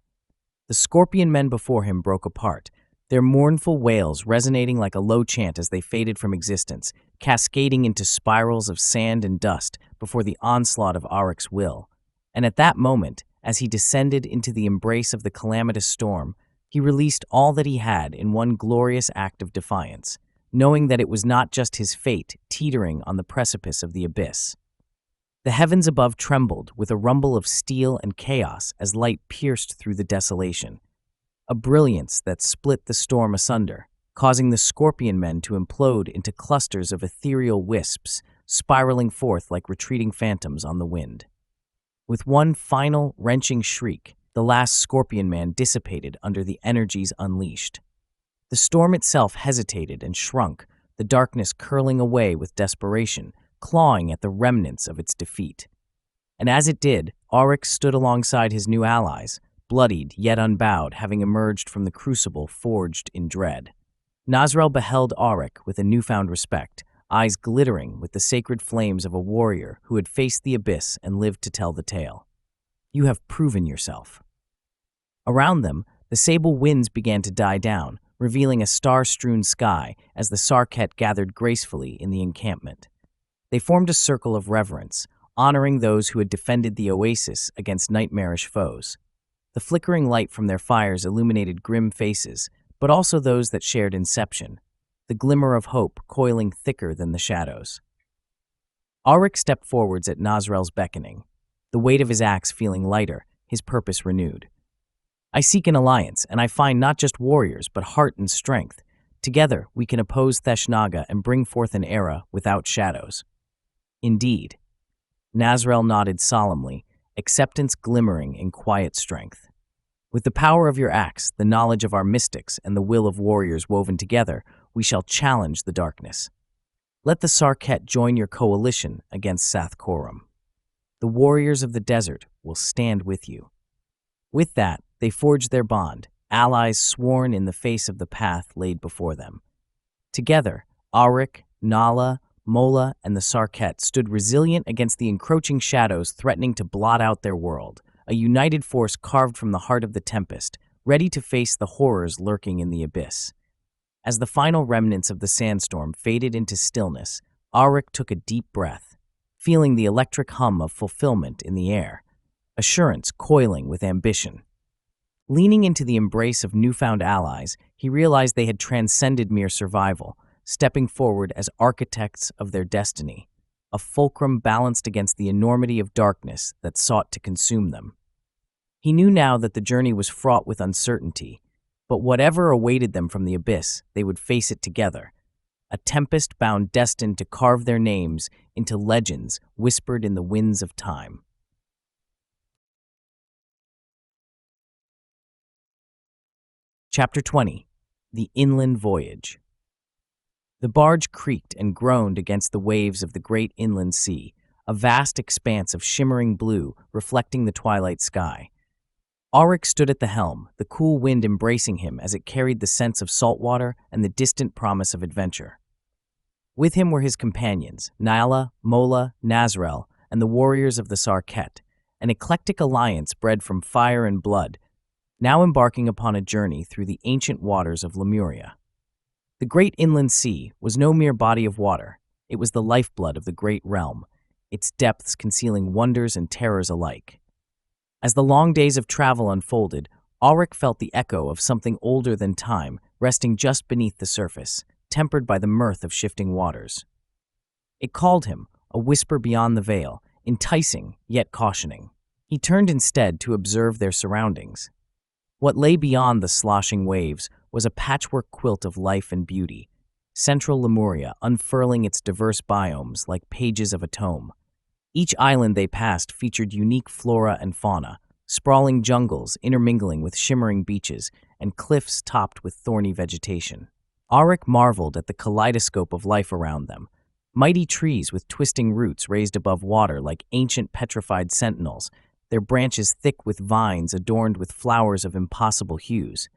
The scorpion men before him broke apart, their mournful wails resonating like a low chant as they faded from existence, cascading into spirals of sand and dust before the onslaught of Aryke's will. And at that moment, as he descended into the embrace of the calamitous storm, he released all that he had in one glorious act of defiance, knowing that it was not just his fate teetering on the precipice of the abyss. The heavens above trembled with a rumble of steel and chaos as light pierced through the desolation, a brilliance that split the storm asunder, causing the scorpion men to implode into clusters of ethereal wisps, spiraling forth like retreating phantoms on the wind. With one final, wrenching shriek, the last scorpion man dissipated under the energies unleashed. The storm itself hesitated and shrunk, the darkness curling away with desperation, clawing at the remnants of its defeat. And as it did, Aryke stood alongside his new allies, bloodied yet unbowed, having emerged from the crucible forged in dread. Nazrel beheld Aryke with a newfound respect, eyes glittering with the sacred flames of a warrior who had faced the abyss and lived to tell the tale. "You have proven yourself." Around them, the sable winds began to die down, revealing a star-strewn sky as the Sarket gathered gracefully in the encampment. They formed a circle of reverence, honoring those who had defended the oasis against nightmarish foes. The flickering light from their fires illuminated grim faces, but also those that shared inception, the glimmer of hope coiling thicker than the shadows. Aryke stepped forwards at Nazrel's beckoning, the weight of his axe feeling lighter, his purpose renewed. "I seek an alliance, and I find not just warriors, but heart and strength. Together, we can oppose Theshnaga and bring forth an era without shadows." "Indeed." Nazrel nodded solemnly, acceptance glimmering in quiet strength. "With the power of your axe, the knowledge of our mystics, and the will of warriors woven together, we shall challenge the darkness. Let the Sarket join your coalition against Sathkorum. The warriors of the desert will stand with you." With that, they forged their bond, allies sworn in the face of the path laid before them. Together, Aryke, Nala, Mola, and the Sarket stood resilient against the encroaching shadows threatening to blot out their world, a united force carved from the heart of the tempest, ready to face the horrors lurking in the abyss. As the final remnants of the sandstorm faded into stillness, Aryke took a deep breath, feeling the electric hum of fulfillment in the air, assurance coiling with ambition. Leaning into the embrace of newfound allies, he realized they had transcended mere survival, stepping forward as architects of their destiny, a fulcrum balanced against the enormity of darkness that sought to consume them. He knew now that the journey was fraught with uncertainty, but whatever awaited them from the abyss, they would face it together, a tempest bound destined to carve their names into legends whispered in the winds of time. Chapter 20. The Inland Voyage. The barge creaked and groaned against the waves of the great inland sea, a vast expanse of shimmering blue reflecting the twilight sky. Aryke stood at the helm, the cool wind embracing him as it carried the sense of salt water and the distant promise of adventure. With him were his companions, Nala, Mola, Nazrel, and the warriors of the Sarket, an eclectic alliance bred from fire and blood, now embarking upon a journey through the ancient waters of Lemuria. The great inland sea was no mere body of water. It was the lifeblood of the great realm, its depths concealing wonders and terrors alike. As the long days of travel unfolded, Aryke felt the echo of something older than time resting just beneath the surface, tempered by the mirth of shifting waters. It called him, a whisper beyond the veil, enticing yet cautioning. He turned instead to observe their surroundings. What lay beyond the sloshing waves was a patchwork quilt of life and beauty, central Lemuria unfurling its diverse biomes like pages of a tome. Each island they passed featured unique flora and fauna, sprawling jungles intermingling with shimmering beaches and cliffs topped with thorny vegetation. Aryke marveled at the kaleidoscope of life around them. Mighty trees with twisting roots raised above water like ancient petrified sentinels, their branches thick with vines adorned with flowers of impossible hues.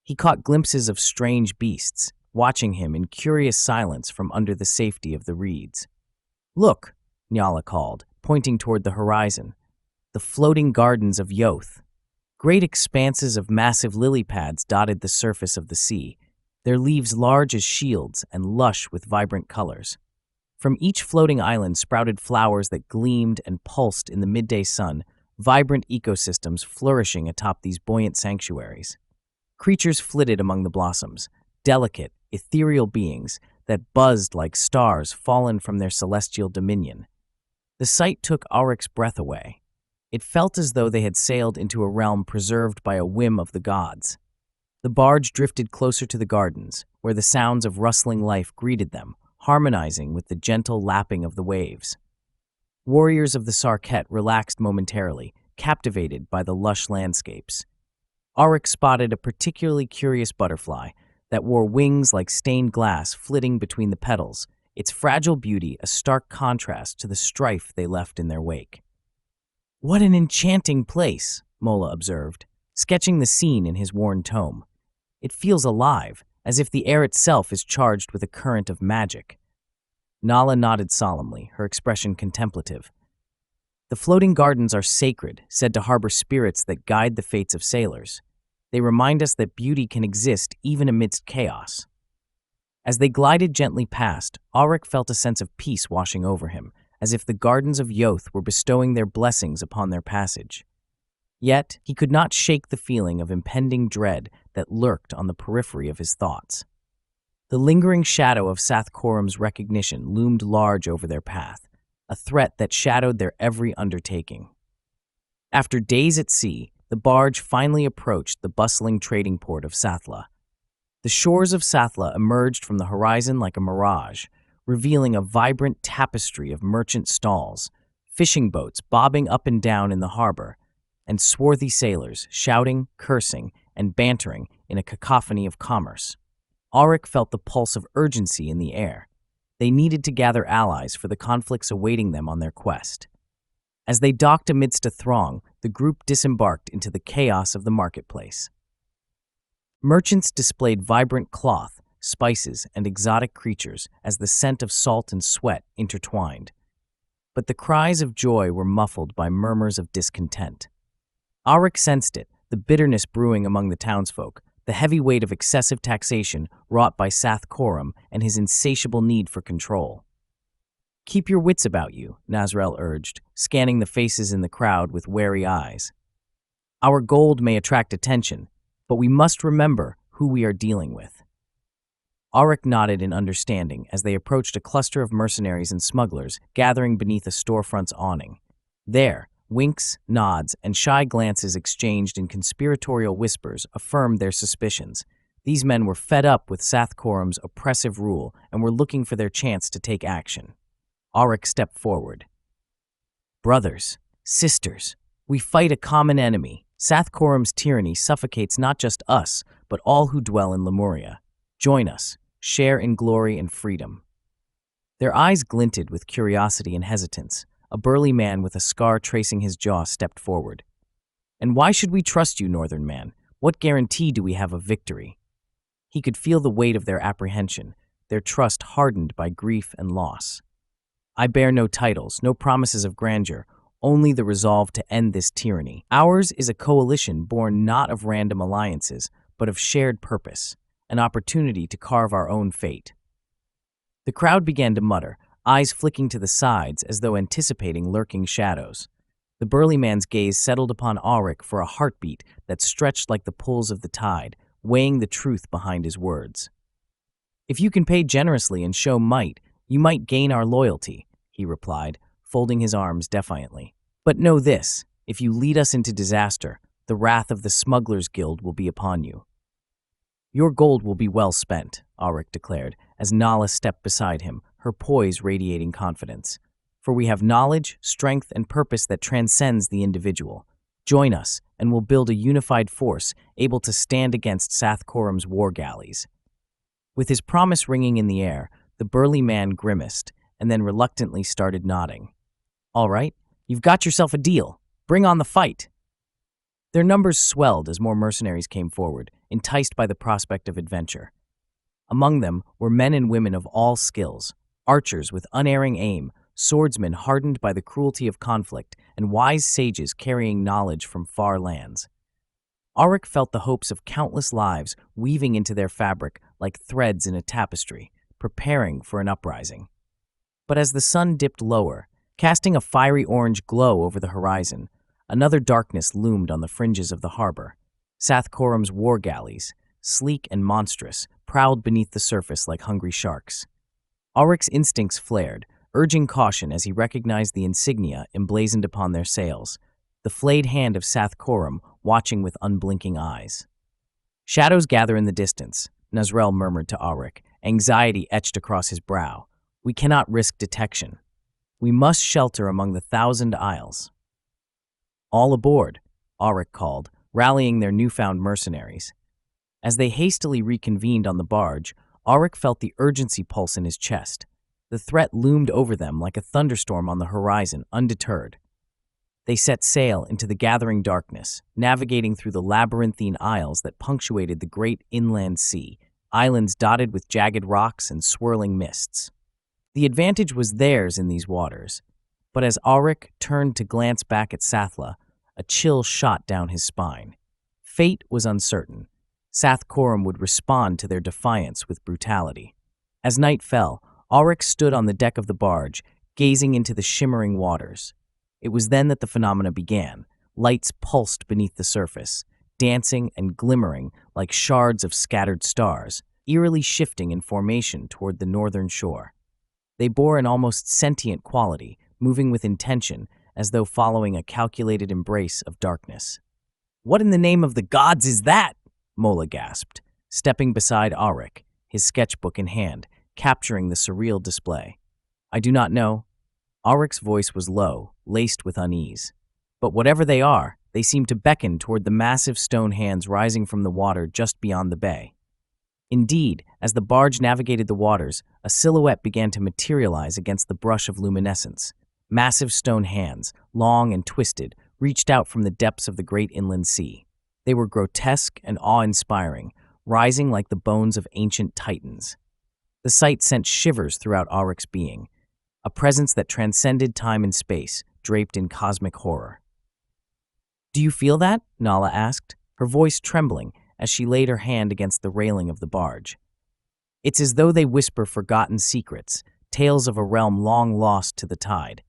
He caught glimpses of strange beasts, watching him in curious silence from under the safety of the reeds. "Look," Nyala called, pointing toward the horizon. "The floating gardens of Yoth." Great expanses of massive lily pads dotted the surface of the sea, their leaves large as shields and lush with vibrant colors. From each floating island sprouted flowers that gleamed and pulsed in the midday sun, vibrant ecosystems flourishing atop these buoyant sanctuaries. Creatures flitted among the blossoms, delicate, ethereal beings that buzzed like stars fallen from their celestial dominion. The sight took Aryk's breath away. It felt as though they had sailed into a realm preserved by a whim of the gods. The barge drifted closer to the gardens, where the sounds of rustling life greeted them, harmonizing with the gentle lapping of the waves. Warriors of the Sarket relaxed momentarily, captivated by the lush landscapes. Aryk spotted a particularly curious butterfly that wore wings like stained glass flitting between the petals, its fragile beauty a stark contrast to the strife they left in their wake. "What an enchanting place," Mola observed, sketching the scene in his worn tome. "It feels alive, as if the air itself is charged with a current of magic." Nala nodded solemnly, her expression contemplative. "The floating gardens are sacred, said to harbor spirits that guide the fates of sailors. They remind us that beauty can exist even amidst chaos." As they glided gently past, Aryk felt a sense of peace washing over him, as if the gardens of Yoth were bestowing their blessings upon their passage. Yet, he could not shake the feeling of impending dread that lurked on the periphery of his thoughts. The lingering shadow of Sathkorum's recognition loomed large over their path, a threat that shadowed their every undertaking. After days at sea, the barge finally approached the bustling trading port of Sathla. The shores of Sathla emerged from the horizon like a mirage, revealing a vibrant tapestry of merchant stalls, fishing boats bobbing up and down in the harbor, and swarthy sailors shouting, cursing, and bantering in a cacophony of commerce. Aryk felt the pulse of urgency in the air. They needed to gather allies for the conflicts awaiting them on their quest. As they docked amidst a throng, the group disembarked into the chaos of the marketplace. Merchants displayed vibrant cloth, spices, and exotic creatures as the scent of salt and sweat intertwined. But the cries of joy were muffled by murmurs of discontent. Aryk sensed it, the bitterness brewing among the townsfolk, the heavy weight of excessive taxation wrought by Sathkorum and his insatiable need for control. "Keep your wits about you," Nazrel urged, scanning the faces in the crowd with wary eyes. "Our gold may attract attention, but we must remember who we are dealing with." Aryk nodded in understanding as they approached a cluster of mercenaries and smugglers gathering beneath a storefront's awning. There, winks, nods, and shy glances exchanged in conspiratorial whispers affirmed their suspicions. These men were fed up with Sathkorum's oppressive rule and were looking for their chance to take action. Aryk stepped forward. "Brothers, sisters, we fight a common enemy. Sathkorum's tyranny suffocates not just us, but all who dwell in Lemuria. Join us, share in glory and freedom." Their eyes glinted with curiosity and hesitance. A burly man with a scar tracing his jaw stepped forward. "And why should we trust you, Northern man? What guarantee do we have of victory?" He could feel the weight of their apprehension, their trust hardened by grief and loss. "I bear no titles, no promises of grandeur, only the resolve to end this tyranny. Ours is a coalition born not of random alliances, but of shared purpose, an opportunity to carve our own fate." The crowd began to mutter, eyes flicking to the sides as though anticipating lurking shadows. The burly man's gaze settled upon Aryk for a heartbeat that stretched like the pulls of the tide, weighing the truth behind his words. "If you can pay generously and show might, you might gain our loyalty," he replied, folding his arms defiantly. "But know this, if you lead us into disaster, the wrath of the Smugglers' Guild will be upon you." "Your gold will be well spent," Aryk declared, as Nala stepped beside him, her poise radiating confidence. "For we have knowledge, strength, and purpose that transcends the individual. Join us, and we'll build a unified force able to stand against Sathkorum's war galleys." With his promise ringing in the air, the burly man grimaced, and then reluctantly started nodding. "All right, you've got yourself a deal. Bring on the fight." Their numbers swelled as more mercenaries came forward, enticed by the prospect of adventure. Among them were men and women of all skills, archers with unerring aim, swordsmen hardened by the cruelty of conflict, and wise sages carrying knowledge from far lands. Aryke felt the hopes of countless lives weaving into their fabric like threads in a tapestry, preparing for an uprising. But as the sun dipped lower, casting a fiery orange glow over the horizon, another darkness loomed on the fringes of the harbor. Sathkorum's war galleys, sleek and monstrous, prowled beneath the surface like hungry sharks. Aryke's instincts flared, urging caution as he recognized the insignia emblazoned upon their sails, the flayed hand of Sathkorum watching with unblinking eyes. "Shadows gather in the distance," Nazrel murmured to Aryke, anxiety etched across his brow. "We cannot risk detection. We must shelter among the 1,000 isles." "All aboard," Aryke called, rallying their newfound mercenaries. As they hastily reconvened on the barge, Aryke felt the urgency pulse in his chest. The threat loomed over them like a thunderstorm on the horizon, undeterred. They set sail into the gathering darkness, navigating through the labyrinthine isles that punctuated the great inland sea, islands dotted with jagged rocks and swirling mists. The advantage was theirs in these waters, but as Aryke turned to glance back at Sathla, a chill shot down his spine. Fate was uncertain. Sathkorum would respond to their defiance with brutality. As night fell, Aryke stood on the deck of the barge, gazing into the shimmering waters. It was then that the phenomena began. Lights pulsed beneath the surface, dancing and glimmering like shards of scattered stars, eerily shifting in formation toward the northern shore. They bore an almost sentient quality, moving with intention, as though following a calculated embrace of darkness. "What in the name of the gods is that?" Mola gasped, stepping beside Aryke, his sketchbook in hand, capturing the surreal display. "I do not know." Aryke's voice was low, laced with unease. "But whatever they are, they seem to beckon toward the massive stone hands rising from the water just beyond the bay." Indeed, as the barge navigated the waters, a silhouette began to materialize against the brush of luminescence. Massive stone hands, long and twisted, reached out from the depths of the great inland sea. They were grotesque and awe-inspiring, rising like the bones of ancient titans. The sight sent shivers throughout Aryke's being, a presence that transcended time and space, draped in cosmic horror. "Do you feel that?" Nala asked, her voice trembling as she laid her hand against the railing of the barge. "It's as though they whisper forgotten secrets, tales of a realm long lost to the tide."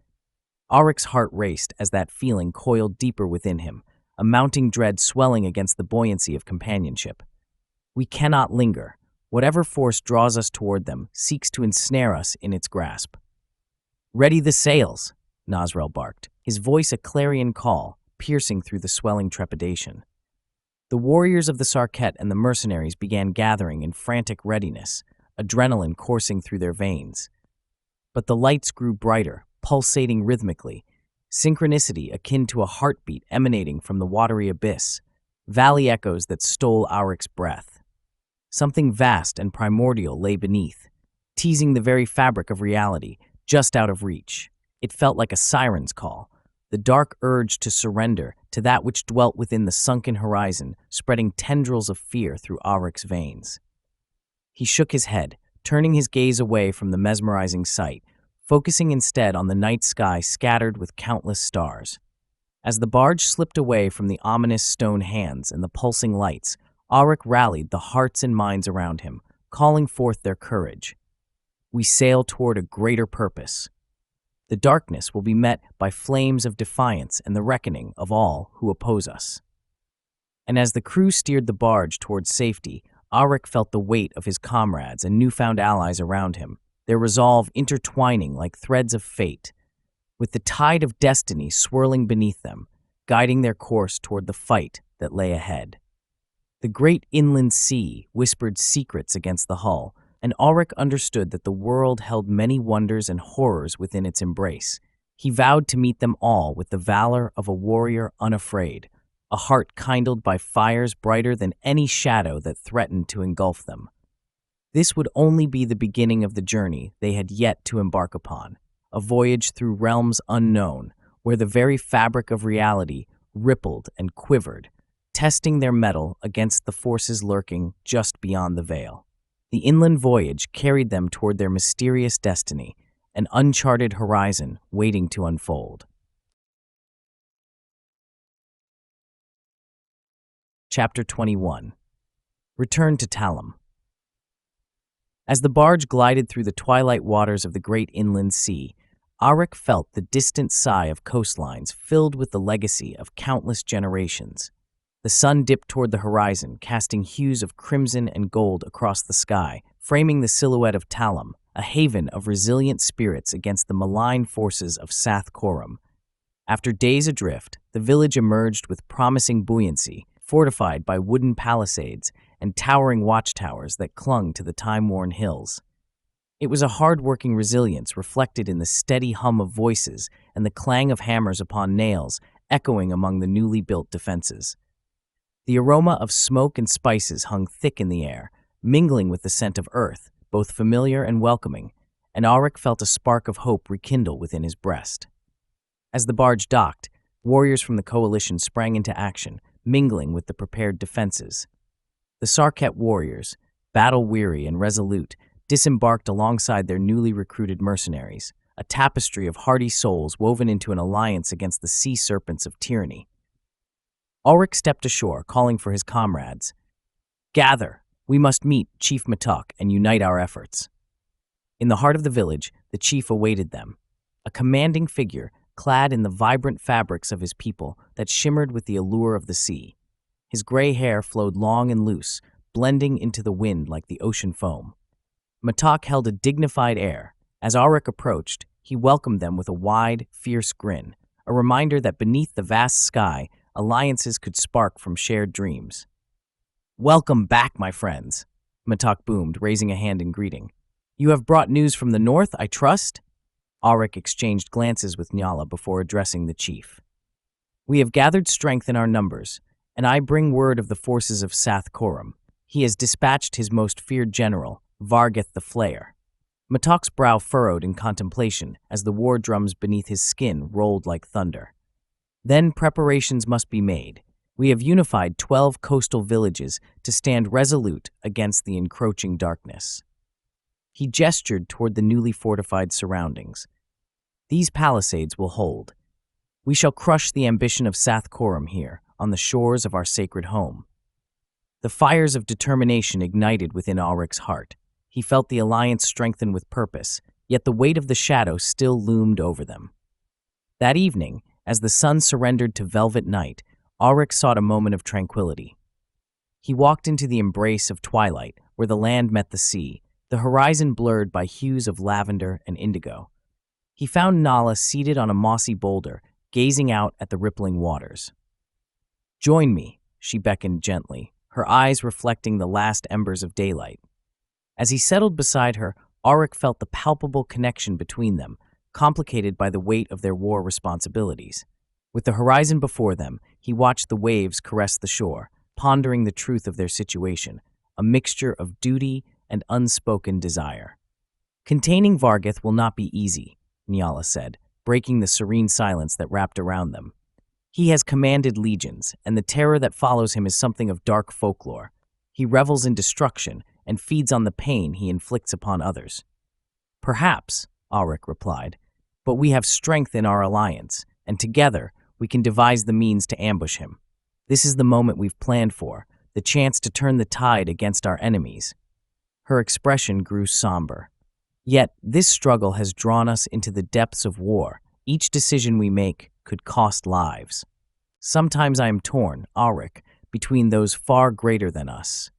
Aryke's heart raced as that feeling coiled deeper within him, a mounting dread swelling against the buoyancy of companionship. "We cannot linger. Whatever force draws us toward them seeks to ensnare us in its grasp." "Ready the sails," Nazrel barked, his voice a clarion call, piercing through the swelling trepidation. The warriors of the Sarket and the mercenaries began gathering in frantic readiness, adrenaline coursing through their veins. But the lights grew brighter, pulsating rhythmically, synchronicity akin to a heartbeat emanating from the watery abyss, valley echoes that stole Aryke's breath. Something vast and primordial lay beneath, teasing the very fabric of reality, just out of reach. It felt like a siren's call, the dark urge to surrender to that which dwelt within the sunken horizon, spreading tendrils of fear through Aryke's veins. He shook his head, turning his gaze away from the mesmerizing sight, focusing instead on the night sky scattered with countless stars. As the barge slipped away from the ominous stone hands and the pulsing lights, Aryke rallied the hearts and minds around him, calling forth their courage. "We sail toward a greater purpose. The darkness will be met by flames of defiance and the reckoning of all who oppose us." And as the crew steered the barge towards safety, Aryke felt the weight of his comrades and newfound allies around him, their resolve intertwining like threads of fate, with the tide of destiny swirling beneath them, guiding their course toward the fight that lay ahead. The great inland sea whispered secrets against the hull, and Aryke understood that the world held many wonders and horrors within its embrace. He vowed to meet them all with the valor of a warrior unafraid, a heart kindled by fires brighter than any shadow that threatened to engulf them. This would only be the beginning of the journey they had yet to embark upon, a voyage through realms unknown, where the very fabric of reality rippled and quivered, testing their mettle against the forces lurking just beyond the veil. The inland voyage carried them toward their mysterious destiny, an uncharted horizon waiting to unfold. Chapter 21. Return to Talum. As the barge glided through the twilight waters of the great inland sea, Aryke felt the distant sigh of coastlines filled with the legacy of countless generations. The sun dipped toward the horizon, casting hues of crimson and gold across the sky, framing the silhouette of Talum, a haven of resilient spirits against the malign forces of Sath Coram. After days adrift, the village emerged with promising buoyancy, fortified by wooden palisades and towering watchtowers that clung to the time-worn hills. It was a hard-working resilience reflected in the steady hum of voices and the clang of hammers upon nails echoing among the newly built defenses. The aroma of smoke and spices hung thick in the air, mingling with the scent of earth, both familiar and welcoming, and Aryke felt a spark of hope rekindle within his breast. As the barge docked, warriors from the coalition sprang into action, mingling with the prepared defenses. The Sarket warriors, battle-weary and resolute, disembarked alongside their newly recruited mercenaries, a tapestry of hardy souls woven into an alliance against the sea serpents of tyranny. Aryke stepped ashore, calling for his comrades. "Gather! We must meet Chief Matok and unite our efforts." In the heart of the village, the chief awaited them, a commanding figure clad in the vibrant fabrics of his people that shimmered with the allure of the sea. His gray hair flowed long and loose, blending into the wind like the ocean foam. Matok held a dignified air. As Aryke approached, he welcomed them with a wide, fierce grin, a reminder that beneath the vast sky, alliances could spark from shared dreams. "Welcome back, my friends," Matok boomed, raising a hand in greeting. "You have brought news from the north, I trust?" Aryke exchanged glances with Nyala before addressing the chief. "We have gathered strength in our numbers, and I bring word of the forces of Sath Coram. He has dispatched his most feared general, Vargeth the Flayer." Matok's brow furrowed in contemplation as the war drums beneath his skin rolled like thunder. "Then preparations must be made. We have unified 12 coastal villages to stand resolute against the encroaching darkness." He gestured toward the newly fortified surroundings. "These palisades will hold. We shall crush the ambition of Sath Coram here, on the shores of our sacred home." The fires of determination ignited within Aryke's heart. He felt the alliance strengthen with purpose, yet the weight of the shadow still loomed over them. That evening, as the sun surrendered to velvet night, Aryke sought a moment of tranquility. He walked into the embrace of twilight, where the land met the sea, the horizon blurred by hues of lavender and indigo. He found Nala seated on a mossy boulder, gazing out at the rippling waters. "Join me," she beckoned gently, her eyes reflecting the last embers of daylight. As he settled beside her, Aryke felt the palpable connection between them, complicated by the weight of their war responsibilities. With the horizon before them, he watched the waves caress the shore, pondering the truth of their situation, a mixture of duty and unspoken desire. "Containing Vargeth will not be easy," Nyala said, breaking the serene silence that wrapped around them. "He has commanded legions, and the terror that follows him is something of dark folklore. He revels in destruction and feeds on the pain he inflicts upon others." "Perhaps," Aryke replied, "but we have strength in our alliance, and together we can devise the means to ambush him. This is the moment we've planned for, the chance to turn the tide against our enemies." Her expression grew somber. "Yet this struggle has drawn us into the depths of war. Each decision we make could cost lives. Sometimes I am torn, Aryke, between those far greater than us."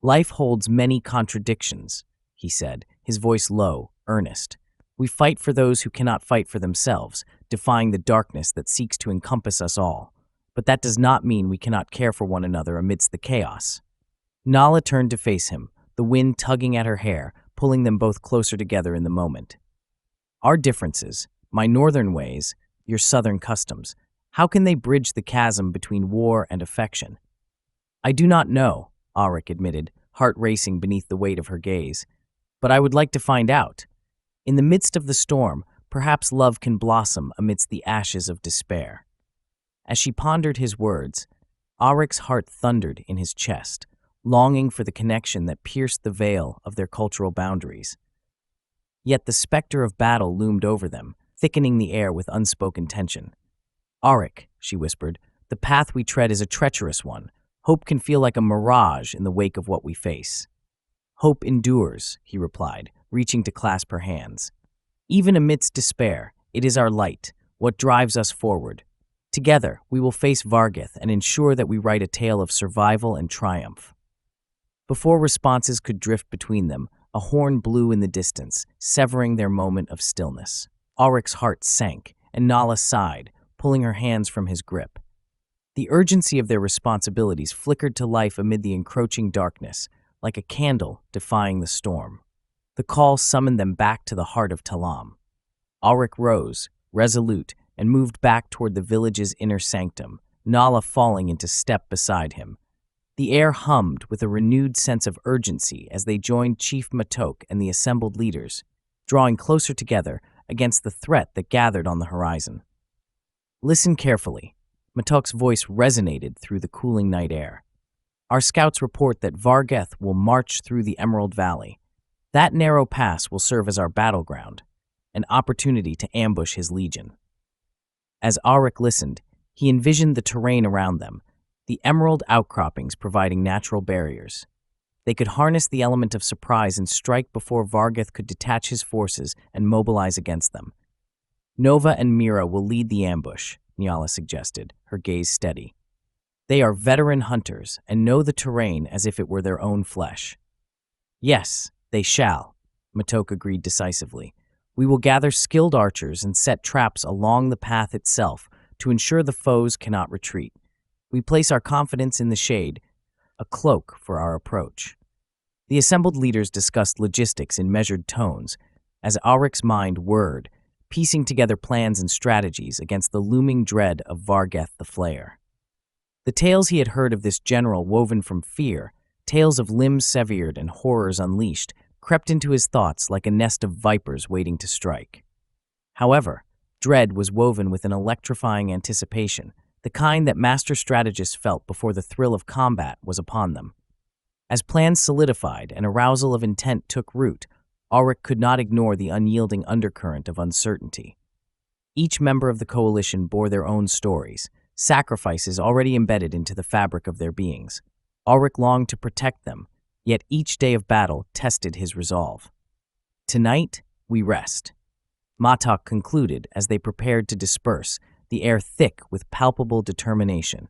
"Life holds many contradictions," he said, his voice low, earnest. "We fight for those who cannot fight for themselves, defying the darkness that seeks to encompass us all. But that does not mean we cannot care for one another amidst the chaos." Nala turned to face him, the wind tugging at her hair, pulling them both closer together in the moment. "Our differences, my northern ways, your southern customs, how can they bridge the chasm between war and affection?" "I do not know," Aryke admitted, heart racing beneath the weight of her gaze. "But I would like to find out. In the midst of the storm, perhaps love can blossom amidst the ashes of despair." As she pondered his words, Aryke's heart thundered in his chest, longing for the connection that pierced the veil of their cultural boundaries. Yet the specter of battle loomed over them, thickening the air with unspoken tension. "Aryke," she whispered, "the path we tread is a treacherous one. Hope can feel like a mirage in the wake of what we face." "Hope endures," he replied, reaching to clasp her hands. "Even amidst despair, it is our light, what drives us forward. Together, we will face Vargheth and ensure that we write a tale of survival and triumph." Before responses could drift between them, a horn blew in the distance, severing their moment of stillness. Aryke's heart sank, and Nala sighed, pulling her hands from his grip. The urgency of their responsibilities flickered to life amid the encroaching darkness, like a candle defying the storm. The call summoned them back to the heart of Talam. Aryke rose, resolute, and moved back toward the village's inner sanctum, Nala falling into step beside him. The air hummed with a renewed sense of urgency as they joined Chief Matok and the assembled leaders, drawing closer together against the threat that gathered on the horizon. "Listen carefully." Matok's voice resonated through the cooling night air. "Our scouts report that Vargheth will march through the Emerald Valley. That narrow pass will serve as our battleground, an opportunity to ambush his legion." As Aryke listened, he envisioned the terrain around them, the emerald outcroppings providing natural barriers. They could harness the element of surprise and strike before Vargheth could detach his forces and mobilize against them. "Nova and Mira will lead the ambush," Nyala suggested, her gaze steady. "They are veteran hunters and know the terrain as if it were their own flesh." "Yes, they shall," Matok agreed decisively. "We will gather skilled archers and set traps along the path itself to ensure the foes cannot retreat. We place our confidence in the shade, a cloak for our approach." The assembled leaders discussed logistics in measured tones, as Aryke's mind whirred, piecing together plans and strategies against the looming dread of Vargheth the Flayer. The tales he had heard of this general woven from fear, tales of limbs severed and horrors unleashed, crept into his thoughts like a nest of vipers waiting to strike. However, dread was woven with an electrifying anticipation, the kind that master strategists felt before the thrill of combat was upon them. As plans solidified and arousal of intent took root, Aryke could not ignore the unyielding undercurrent of uncertainty. Each member of the coalition bore their own stories, sacrifices already embedded into the fabric of their beings. Aryke longed to protect them, yet each day of battle tested his resolve. "Tonight, we rest," Matok concluded as they prepared to disperse, the air thick with palpable determination.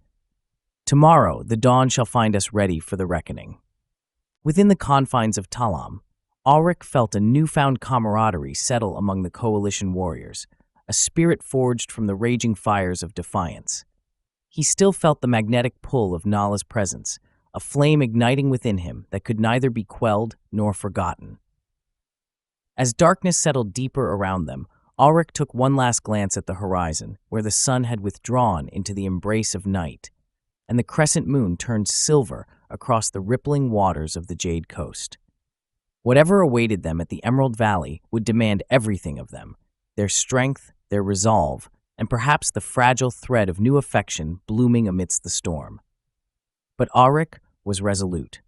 "Tomorrow, the dawn shall find us ready for the reckoning." Within the confines of Talam, Aryke felt a newfound camaraderie settle among the coalition warriors, a spirit forged from the raging fires of defiance. He still felt the magnetic pull of Nala's presence, a flame igniting within him that could neither be quelled nor forgotten. As darkness settled deeper around them, Aryke took one last glance at the horizon, where the sun had withdrawn into the embrace of night, and the crescent moon turned silver across the rippling waters of the Jade Coast. Whatever awaited them at the Emerald Valley would demand everything of them, their strength, their resolve, and perhaps the fragile thread of new affection blooming amidst the storm. But Aryke was resolute.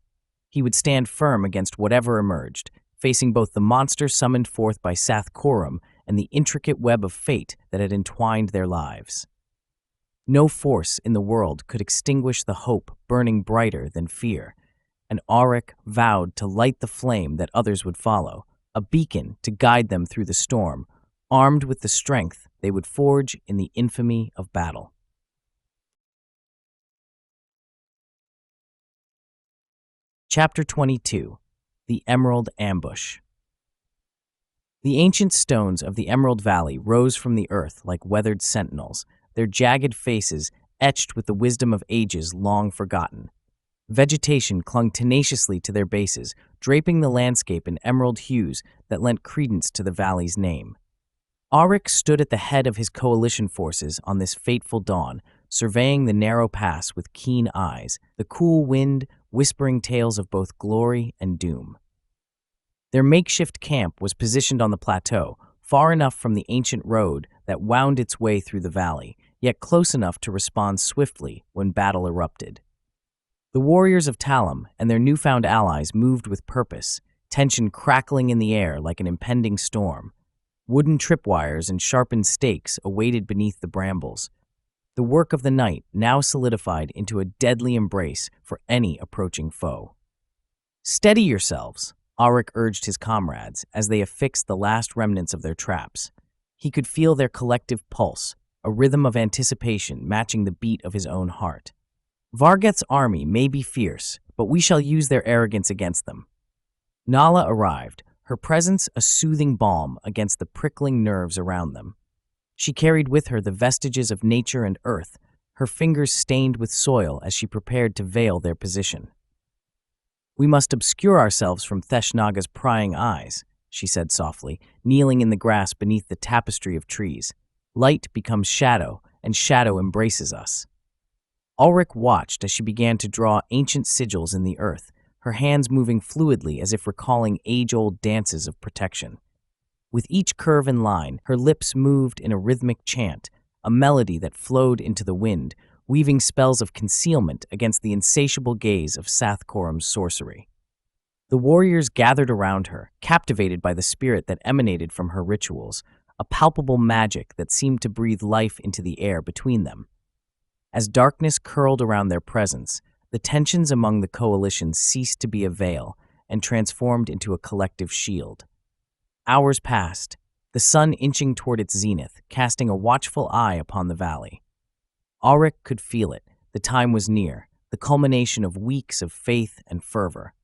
He would stand firm against whatever emerged, facing both the monster summoned forth by Sath Korum and the intricate web of fate that had entwined their lives. No force in the world could extinguish the hope burning brighter than fear, and Aryke vowed to light the flame that others would follow, a beacon to guide them through the storm, armed with the strength they would forge in the infamy of battle. Chapter 22. The Emerald Ambush. The ancient stones of the Emerald Valley rose from the earth like weathered sentinels, their jagged faces etched with the wisdom of ages long forgotten. Vegetation clung tenaciously to their bases, draping the landscape in emerald hues that lent credence to the valley's name. Aryke stood at the head of his coalition forces on this fateful dawn, surveying the narrow pass with keen eyes, the cool wind whispering tales of both glory and doom. Their makeshift camp was positioned on the plateau, far enough from the ancient road that wound its way through the valley, yet close enough to respond swiftly when battle erupted. The warriors of Talim and their newfound allies moved with purpose, tension crackling in the air like an impending storm. Wooden tripwires and sharpened stakes awaited beneath the brambles. The work of the night now solidified into a deadly embrace for any approaching foe. "Steady yourselves," Aryke urged his comrades as they affixed the last remnants of their traps. He could feel their collective pulse, a rhythm of anticipation matching the beat of his own heart. "Vargeth's army may be fierce, but we shall use their arrogance against them." Nala arrived, her presence a soothing balm against the prickling nerves around them. She carried with her the vestiges of nature and earth, her fingers stained with soil as she prepared to veil their position. "We must obscure ourselves from Theshnaga's prying eyes," she said softly, kneeling in the grass beneath the tapestry of trees. "Light becomes shadow, and shadow embraces us." Aryke watched as she began to draw ancient sigils in the earth, her hands moving fluidly as if recalling age-old dances of protection. With each curve and line, her lips moved in a rhythmic chant, a melody that flowed into the wind, weaving spells of concealment against the insatiable gaze of Sathkorum's sorcery. The warriors gathered around her, captivated by the spirit that emanated from her rituals, a palpable magic that seemed to breathe life into the air between them. As darkness curled around their presence, the tensions among the coalition ceased to be a veil and transformed into a collective shield. Hours passed, the sun inching toward its zenith, casting a watchful eye upon the valley. Aryke could feel it. The time was near, the culmination of weeks of faith and fervor.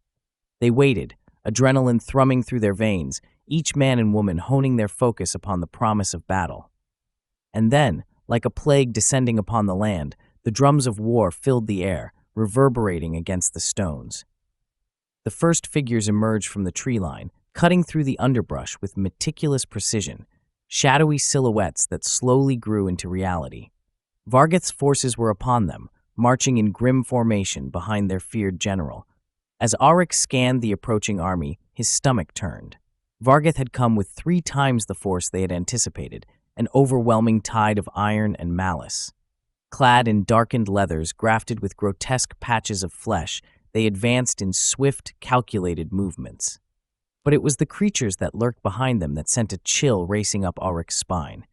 They waited, adrenaline thrumming through their veins, each man and woman honing their focus upon the promise of battle. And then, like a plague descending upon the land, the drums of war filled the air, reverberating against the stones. The first figures emerged from the tree line, cutting through the underbrush with meticulous precision, shadowy silhouettes that slowly grew into reality. Vargeth's forces were upon them, marching in grim formation behind their feared general. As Aryke scanned the approaching army, his stomach turned. Vargeth had come with 3 times the force they had anticipated, an overwhelming tide of iron and malice. Clad in darkened leathers grafted with grotesque patches of flesh, they advanced in swift, calculated movements. But it was the creatures that lurked behind them that sent a chill racing up Aryke's spine.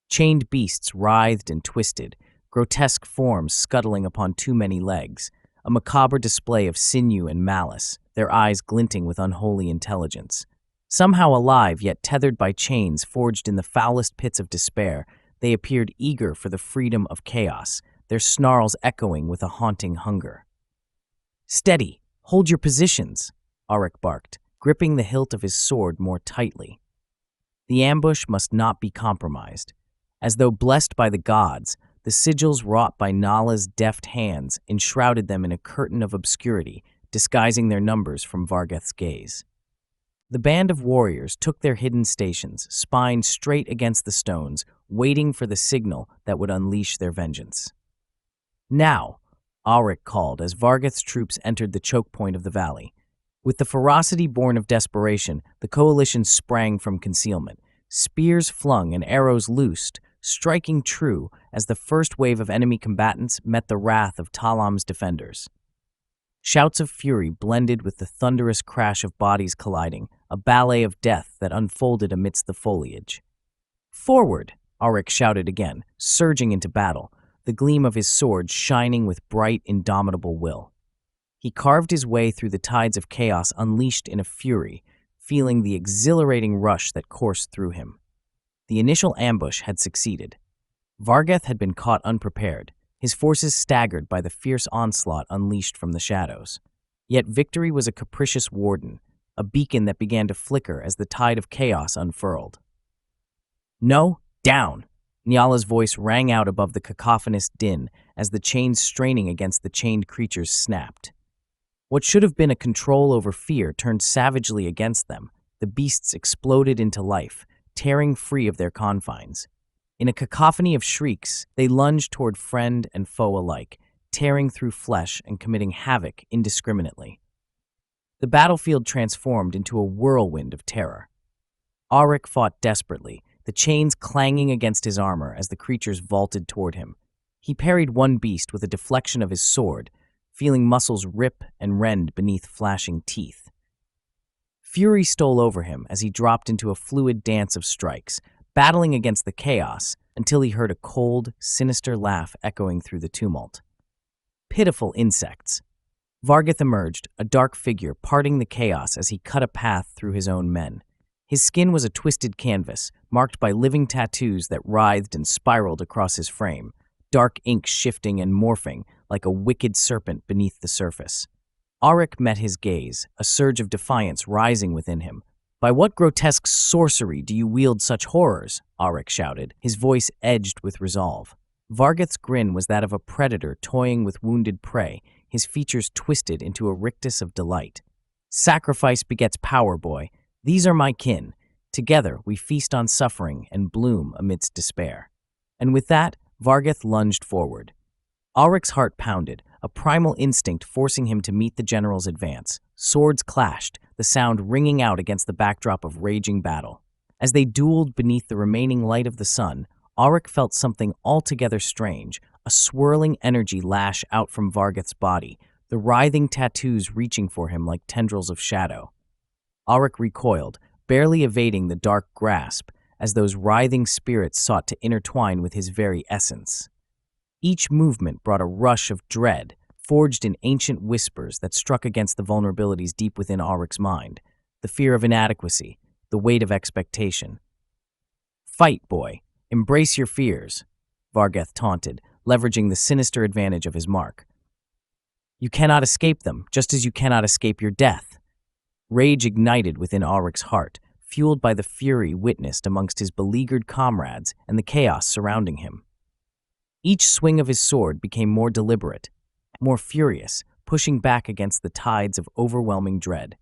Chained beasts writhed and twisted, grotesque forms scuttling upon too many legs, a macabre display of sinew and malice, their eyes glinting with unholy intelligence. Somehow alive yet tethered by chains forged in the foulest pits of despair, they appeared eager for the freedom of chaos, their snarls echoing with a haunting hunger. "Steady! Hold your positions!" Aryke barked, gripping the hilt of his sword more tightly. The ambush must not be compromised. As though blessed by the gods, the sigils wrought by Nala's deft hands enshrouded them in a curtain of obscurity, disguising their numbers from Vargeth's gaze. The band of warriors took their hidden stations, spine straight against the stones, waiting for the signal that would unleash their vengeance. "Now," Aryke called as Vargeth's troops entered the choke point of the valley. With the ferocity born of desperation, the coalition sprang from concealment, spears flung and arrows loosed, striking true as the first wave of enemy combatants met the wrath of Talam's defenders. Shouts of fury blended with the thunderous crash of bodies colliding, a ballet of death that unfolded amidst the foliage. "Forward!" Aryke shouted again, surging into battle, the gleam of his sword shining with bright, indomitable will. He carved his way through the tides of chaos unleashed in a fury, feeling the exhilarating rush that coursed through him. The initial ambush had succeeded. Vargeth had been caught unprepared, his forces staggered by the fierce onslaught unleashed from the shadows. Yet victory was a capricious warden, a beacon that began to flicker as the tide of chaos unfurled. "No, down!" Nyala's voice rang out above the cacophonous din as the chains straining against the chained creatures snapped. What should have been a control over fear turned savagely against them. The beasts exploded into life, tearing free of their confines. In a cacophony of shrieks, they lunged toward friend and foe alike, tearing through flesh and committing havoc indiscriminately. The battlefield transformed into a whirlwind of terror. Aryke fought desperately, the chains clanging against his armor as the creatures vaulted toward him. He parried one beast with a deflection of his sword, feeling muscles rip and rend beneath flashing teeth. Fury stole over him as he dropped into a fluid dance of strikes, battling against the chaos until he heard a cold, sinister laugh echoing through the tumult. Pitiful insects. Vargoth emerged, a dark figure parting the chaos as he cut a path through his own men. His skin was a twisted canvas, marked by living tattoos that writhed and spiraled across his frame, dark ink shifting and morphing like a wicked serpent beneath the surface. Aryke met his gaze, a surge of defiance rising within him. "By what grotesque sorcery do you wield such horrors?" Aryke shouted, his voice edged with resolve. Vargoth's grin was that of a predator toying with wounded prey, his features twisted into a rictus of delight. "Sacrifice begets power, boy. These are my kin. Together we feast on suffering and bloom amidst despair." And with that, Vargoth lunged forward. Aryke's heart pounded, a primal instinct forcing him to meet the general's advance. Swords clashed, the sound ringing out against the backdrop of raging battle. As they dueled beneath the remaining light of the sun, Aryke felt something altogether strange, a swirling energy lash out from Vargoth's body, the writhing tattoos reaching for him like tendrils of shadow. Aryke recoiled, barely evading the dark grasp, as those writhing spirits sought to intertwine with his very essence. Each movement brought a rush of dread, forged in ancient whispers that struck against the vulnerabilities deep within Aryke's mind, the fear of inadequacy, the weight of expectation. "Fight, boy. Embrace your fears," Vargoth taunted, leveraging the sinister advantage of his mark. "You cannot escape them, just as you cannot escape your death." Rage ignited within Aryke's heart, fueled by the fury witnessed amongst his beleaguered comrades and the chaos surrounding him. Each swing of his sword became more deliberate, more furious, pushing back against the tides of overwhelming dread.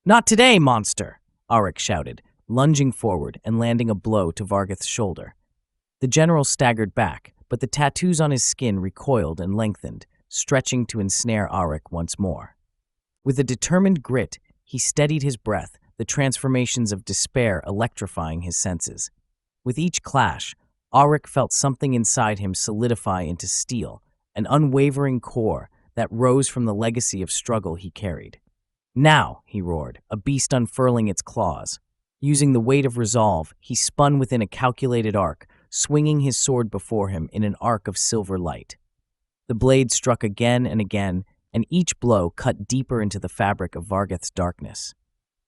"Not today, monster!" Aryke shouted, lunging forward and landing a blow to Vargoth's shoulder. The general staggered back, but the tattoos on his skin recoiled and lengthened, stretching to ensnare Aryke once more. With a determined grit, he steadied his breath, the transformations of despair electrifying his senses. With each clash, Aryke felt something inside him solidify into steel, an unwavering core that rose from the legacy of struggle he carried. "Now," he roared, a beast unfurling its claws. Using the weight of resolve, he spun within a calculated arc, swinging his sword before him in an arc of silver light. The blade struck again and again, and each blow cut deeper into the fabric of Vargoth's darkness.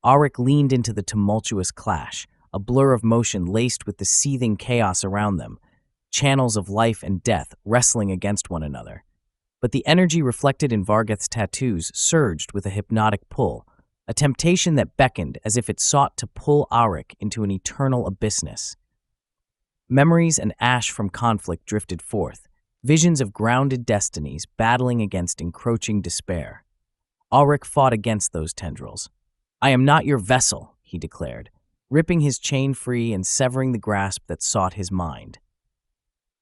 Aryke leaned into the tumultuous clash, a blur of motion laced with the seething chaos around them, channels of life and death wrestling against one another. But the energy reflected in Vargoth's tattoos surged with a hypnotic pull, a temptation that beckoned as if it sought to pull Aryke into an eternal abyssness. Memories and ash from conflict drifted forth, visions of grounded destinies battling against encroaching despair. Aryke fought against those tendrils. "I am not your vessel," he declared, ripping his chain free and severing the grasp that sought his mind.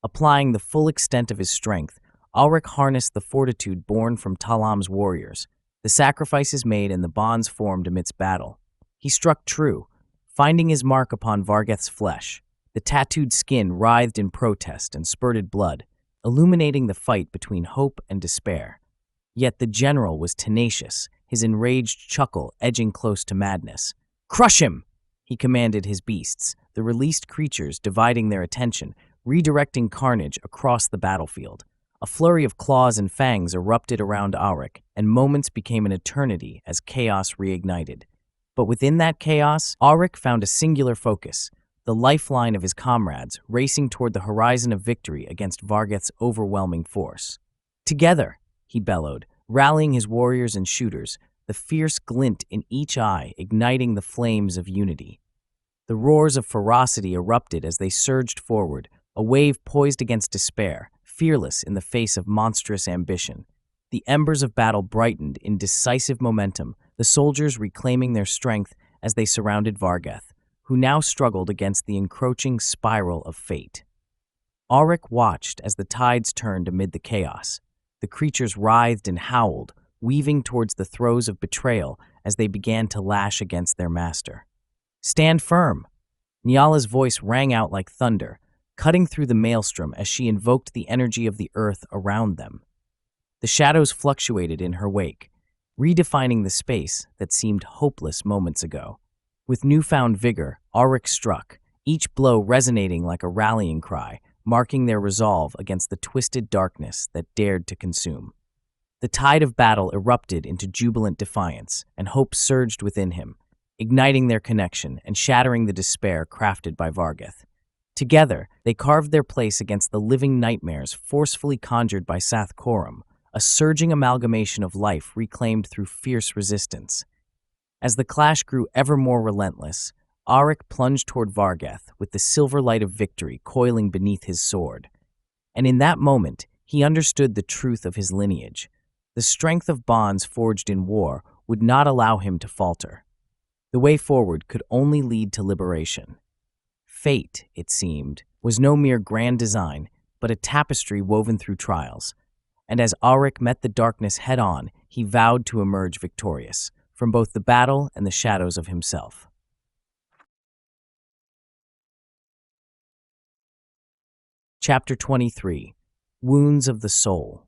Applying the full extent of his strength, Aryke harnessed the fortitude born from Talam's warriors, the sacrifices made and the bonds formed amidst battle. He struck true, finding his mark upon Vargoth's flesh. The tattooed skin writhed in protest and spurted blood, illuminating the fight between hope and despair. Yet the general was tenacious, his enraged chuckle edging close to madness. "Crush him!" he commanded his beasts, the released creatures dividing their attention, redirecting carnage across the battlefield. A flurry of claws and fangs erupted around Aryke, and moments became an eternity as chaos reignited. But within that chaos, Aryke found a singular focus, the lifeline of his comrades racing toward the horizon of victory against Vargoth's overwhelming force. "Together!" he bellowed, rallying his warriors and shooters, the fierce glint in each eye igniting the flames of unity. The roars of ferocity erupted as they surged forward, a wave poised against despair, fearless in the face of monstrous ambition. The embers of battle brightened in decisive momentum, the soldiers reclaiming their strength as they surrounded Vargoth, who now struggled against the encroaching spiral of fate. Aryke watched as the tides turned amid the chaos. The creatures writhed and howled, weaving towards the throes of betrayal as they began to lash against their master. "Stand firm!" Nyala's voice rang out like thunder, cutting through the maelstrom as she invoked the energy of the earth around them. The shadows fluctuated in her wake, redefining the space that seemed hopeless moments ago. With newfound vigor, Aryke struck, each blow resonating like a rallying cry, marking their resolve against the twisted darkness that dared to consume. The tide of battle erupted into jubilant defiance, and hope surged within him, igniting their connection and shattering the despair crafted by Vargheth. Together, they carved their place against the living nightmares forcefully conjured by Sathcorum, a surging amalgamation of life reclaimed through fierce resistance. As the clash grew ever more relentless, Aryke plunged toward Vargheth with the silver light of victory coiling beneath his sword. And in that moment, he understood the truth of his lineage. The strength of bonds forged in war would not allow him to falter. The way forward could only lead to liberation. Fate, it seemed, was no mere grand design, but a tapestry woven through trials. And as Aryke met the darkness head-on, he vowed to emerge victorious, from both the battle and the shadows of himself. Chapter 23. Wounds of the Soul.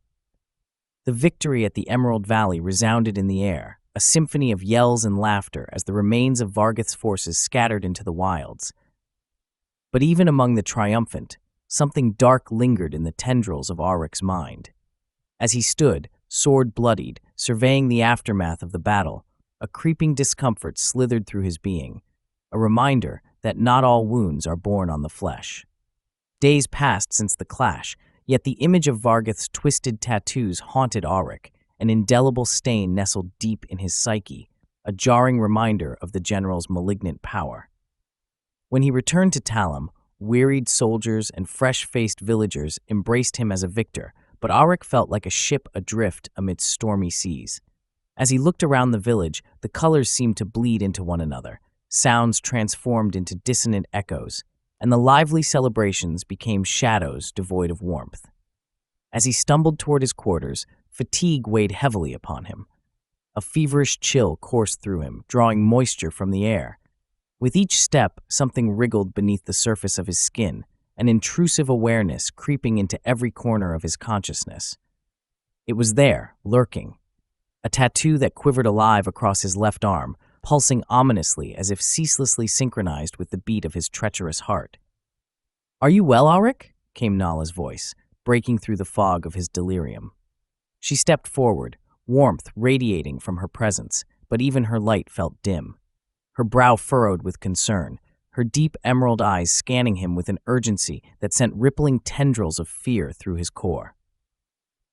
The victory at the Emerald Valley resounded in the air, a symphony of yells and laughter as the remains of Vargheth's forces scattered into the wilds. But even among the triumphant, something dark lingered in the tendrils of Aryke's mind. As he stood, sword bloodied, surveying the aftermath of the battle, a creeping discomfort slithered through his being, a reminder that not all wounds are born on the flesh. Days passed since the clash, yet the image of Vargheth's twisted tattoos haunted Aryke, an indelible stain nestled deep in his psyche, a jarring reminder of the general's malignant power. When he returned to Talim, wearied soldiers and fresh-faced villagers embraced him as a victor, but Aryke felt like a ship adrift amidst stormy seas. As he looked around the village, the colors seemed to bleed into one another, sounds transformed into dissonant echoes, and the lively celebrations became shadows devoid of warmth. As he stumbled toward his quarters, fatigue weighed heavily upon him. A feverish chill coursed through him, drawing moisture from the air. With each step, something wriggled beneath the surface of his skin, an intrusive awareness creeping into every corner of his consciousness. It was there, lurking. A tattoo that quivered alive across his left arm, pulsing ominously as if ceaselessly synchronized with the beat of his treacherous heart. "Are you well, Aryke?" came Nala's voice, breaking through the fog of his delirium. She stepped forward, warmth radiating from her presence, but even her light felt dim. Her brow furrowed with concern, her deep emerald eyes scanning him with an urgency that sent rippling tendrils of fear through his core.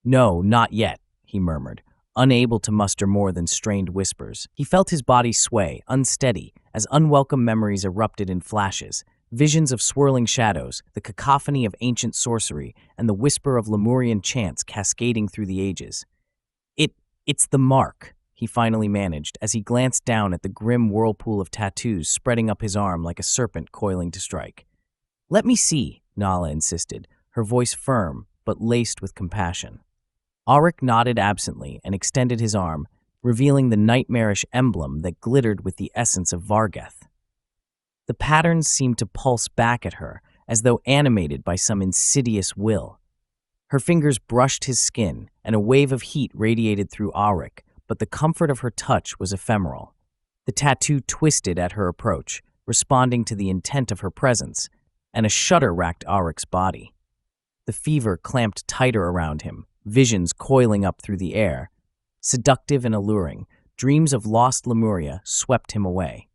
"No, not yet," he murmured, unable to muster more than strained whispers. He felt his body sway, unsteady, as unwelcome memories erupted in flashes, visions of swirling shadows, the cacophony of ancient sorcery, and the whisper of Lemurian chants cascading through the ages. It's the mark," he finally managed as he glanced down at the grim whirlpool of tattoos spreading up his arm like a serpent coiling to strike. "Let me see," Nala insisted, her voice firm but laced with compassion. Aryke nodded absently and extended his arm, revealing the nightmarish emblem that glittered with the essence of Vargheth. The patterns seemed to pulse back at her, as though animated by some insidious will. Her fingers brushed his skin, and a wave of heat radiated through Aryke, but the comfort of her touch was ephemeral. The tattoo twisted at her approach, responding to the intent of her presence, and a shudder racked Aryke's body. The fever clamped tighter around him, visions coiling up through the air. Seductive and alluring, dreams of lost Lemuria swept him away.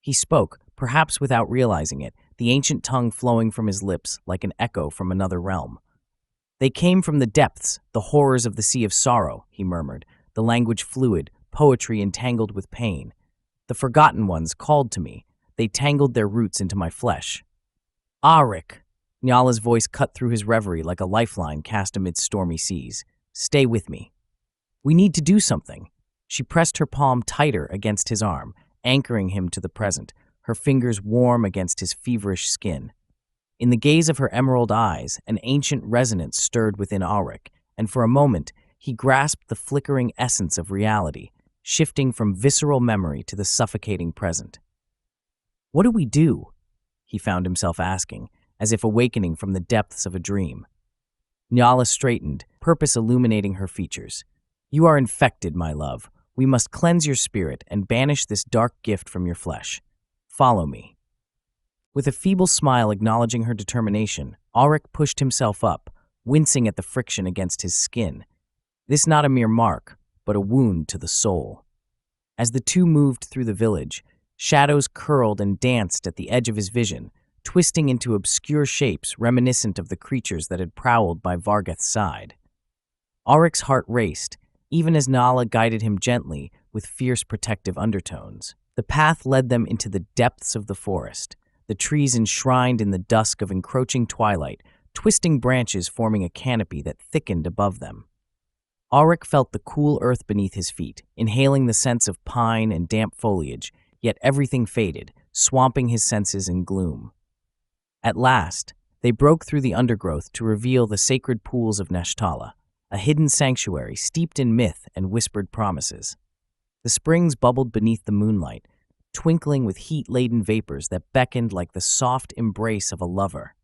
He spoke, perhaps without realizing it, the ancient tongue flowing from his lips like an echo from another realm. "They came from the depths, the horrors of the Sea of Sorrow," he murmured, the language fluid, poetry entangled with pain. "The forgotten ones called to me. They tangled their roots into my flesh." "Aryke!" Nyala's voice cut through his reverie like a lifeline cast amid stormy seas. "Stay with me. We need to do something." She pressed her palm tighter against his arm, anchoring him to the present, her fingers warm against his feverish skin. In the gaze of her emerald eyes, an ancient resonance stirred within Aryke, and for a moment, he grasped the flickering essence of reality, shifting from visceral memory to the suffocating present. "What do we do?" he found himself asking, as if awakening from the depths of a dream. Nyala straightened, purpose illuminating her features. "You are infected, my love. We must cleanse your spirit and banish this dark gift from your flesh. Follow me." With a feeble smile acknowledging her determination, Aryke pushed himself up, wincing at the friction against his skin. This not a mere mark, but a wound to the soul. As the two moved through the village, shadows curled and danced at the edge of his vision, twisting into obscure shapes reminiscent of the creatures that had prowled by Vargeth's side. Aryke's heart raced, even as Nala guided him gently with fierce protective undertones. The path led them into the depths of the forest, the trees enshrined in the dusk of encroaching twilight, twisting branches forming a canopy that thickened above them. Aryke felt the cool earth beneath his feet, inhaling the scents of pine and damp foliage, yet everything faded, swamping his senses in gloom. At last, they broke through the undergrowth to reveal the sacred pools of Nashtala, a hidden sanctuary steeped in myth and whispered promises. The springs bubbled beneath the moonlight, twinkling with heat-laden vapors that beckoned like the soft embrace of a lover.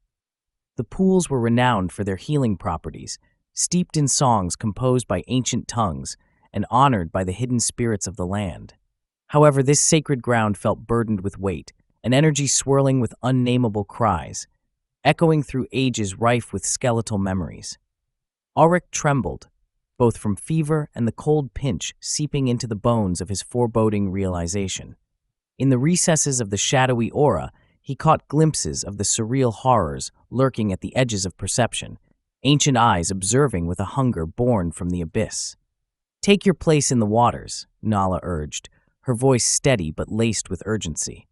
The pools were renowned for their healing properties, steeped in songs composed by ancient tongues and honored by the hidden spirits of the land. However, this sacred ground felt burdened with weight, an energy swirling with unnameable cries, echoing through ages rife with skeletal memories. Aryke trembled, both from fever and the cold pinch seeping into the bones of his foreboding realization. In the recesses of the shadowy aura, he caught glimpses of the surreal horrors lurking at the edges of perception, ancient eyes observing with a hunger born from the abyss. "Take your place in the waters," Nala urged, her voice steady but laced with urgency.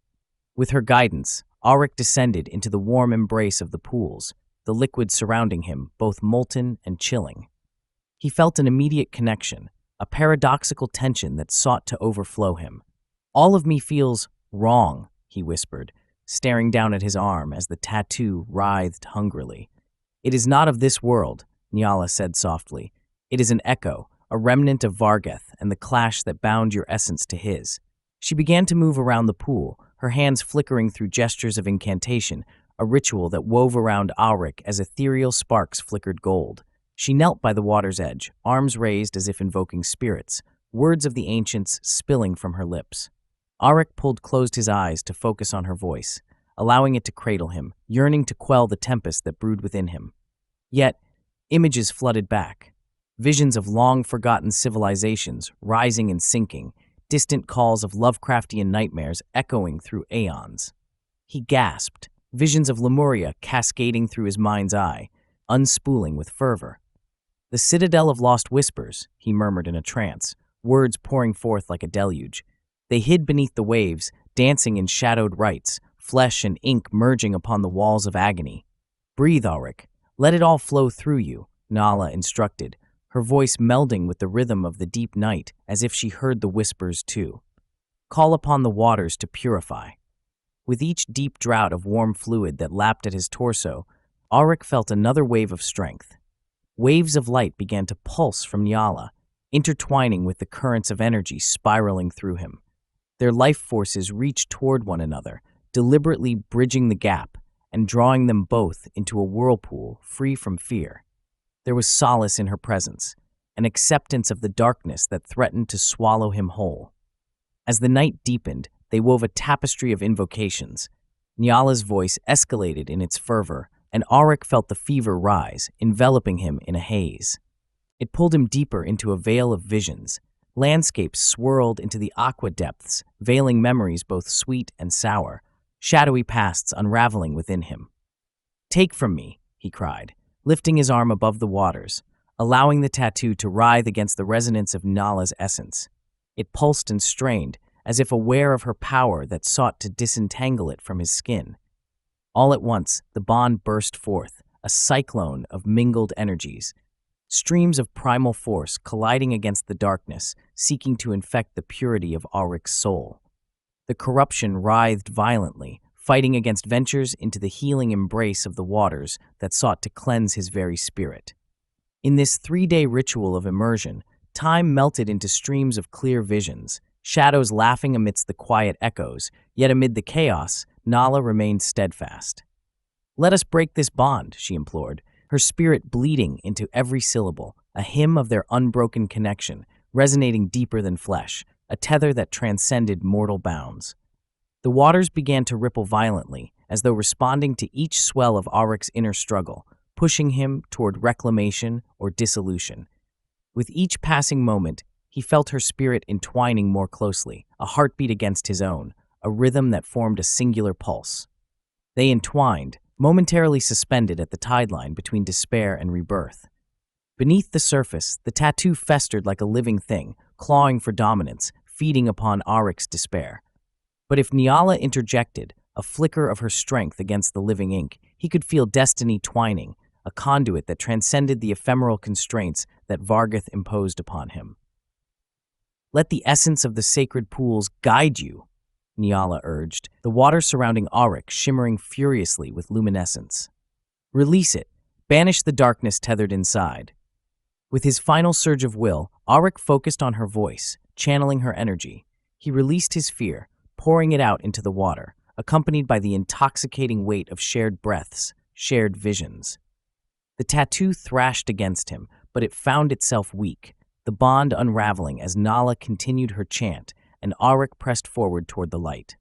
With her guidance, Aryke descended into the warm embrace of the pools, the liquid surrounding him both molten and chilling. He felt an immediate connection, a paradoxical tension that sought to overflow him. "All of me feels wrong," he whispered, staring down at his arm as the tattoo writhed hungrily. "It is not of this world," Nyala said softly. "It is an echo, a remnant of Vargeth and the clash that bound your essence to his." She began to move around the pool, her hands flickering through gestures of incantation, a ritual that wove around Aryke as ethereal sparks flickered gold. She knelt by the water's edge, arms raised as if invoking spirits, words of the ancients spilling from her lips. Aryke closed his eyes to focus on her voice, allowing it to cradle him, yearning to quell the tempest that brewed within him. Yet, images flooded back. Visions of long-forgotten civilizations rising and sinking, distant calls of Lovecraftian nightmares echoing through aeons. He gasped, visions of Lemuria cascading through his mind's eye, unspooling with fervor. "The citadel of lost whispers," he murmured in a trance, words pouring forth like a deluge. They hid beneath the waves, dancing in shadowed rites, flesh and ink merging upon the walls of agony. "Breathe, Aryke. Let it all flow through you," Nala instructed, her voice melding with the rhythm of the deep night as if she heard the whispers too. "Call upon the waters to purify." With each deep draught of warm fluid that lapped at his torso, Aryke felt another wave of strength. Waves of light began to pulse from Nyala, intertwining with the currents of energy spiraling through him. Their life forces reached toward one another, deliberately bridging the gap and drawing them both into a whirlpool free from fear. There was solace in her presence, an acceptance of the darkness that threatened to swallow him whole. As the night deepened, they wove a tapestry of invocations. Nyala's voice escalated in its fervor, and Aryke felt the fever rise, enveloping him in a haze. It pulled him deeper into a veil of visions. Landscapes swirled into the aqua depths, veiling memories both sweet and sour, shadowy pasts unraveling within him. "Take from me," he cried, lifting his arm above the waters, allowing the tattoo to writhe against the resonance of Nala's essence. It pulsed and strained, as if aware of her power that sought to disentangle it from his skin. All at once, the bond burst forth, a cyclone of mingled energies, streams of primal force colliding against the darkness, seeking to infect the purity of Aryke's soul. The corruption writhed violently, fighting against ventures into the healing embrace of the waters that sought to cleanse his very spirit. In this 3-day ritual of immersion, time melted into streams of clear visions, shadows laughing amidst the quiet echoes, yet amid the chaos, Nala remained steadfast. "Let us break this bond," she implored, her spirit bleeding into every syllable, a hymn of their unbroken connection, resonating deeper than flesh, a tether that transcended mortal bounds. The waters began to ripple violently, as though responding to each swell of Aryk's inner struggle, pushing him toward reclamation or dissolution. With each passing moment, he felt her spirit entwining more closely, a heartbeat against his own, a rhythm that formed a singular pulse. They entwined, momentarily suspended at the tide line between despair and rebirth. Beneath the surface, the tattoo festered like a living thing, clawing for dominance, feeding upon Aryk's despair. But if Nyala interjected, a flicker of her strength against the living ink, he could feel destiny twining, a conduit that transcended the ephemeral constraints that Vargoth imposed upon him. "Let the essence of the sacred pools guide you," Nyala urged, the water surrounding Aryk shimmering furiously with luminescence. "Release it. Banish the darkness tethered inside." With his final surge of will, Aryk focused on her voice, channeling her energy. He released his fear, pouring it out into the water, accompanied by the intoxicating weight of shared breaths, shared visions. The tattoo thrashed against him, but it found itself weak, the bond unraveling as Nala continued her chant, and Aryk pressed forward toward the light.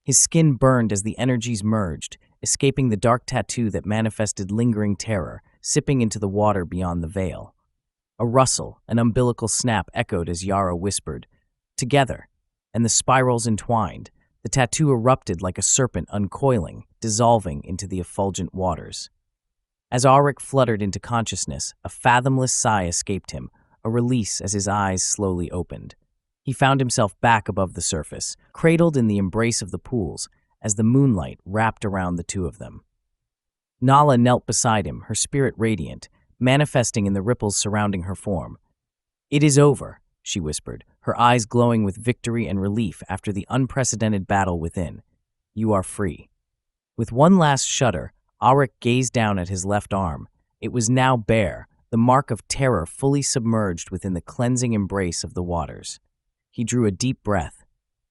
His skin burned as the energies merged, escaping the dark tattoo that manifested lingering terror, sipping into the water beyond the veil. A rustle, an umbilical snap echoed as Yara whispered, "Together," and the spirals entwined. The tattoo erupted like a serpent uncoiling, dissolving into the effulgent waters. As Aryk fluttered into consciousness, a fathomless sigh escaped him, a release as his eyes slowly opened. He found himself back above the surface, cradled in the embrace of the pools, as the moonlight wrapped around the two of them. Nala knelt beside him, her spirit radiant, manifesting in the ripples surrounding her form. "It is over," she whispered, her eyes glowing with victory and relief after the unprecedented battle within. "You are free." With one last shudder, Aryk gazed down at his left arm. It was now bare, the mark of terror fully submerged within the cleansing embrace of the waters. He drew a deep breath,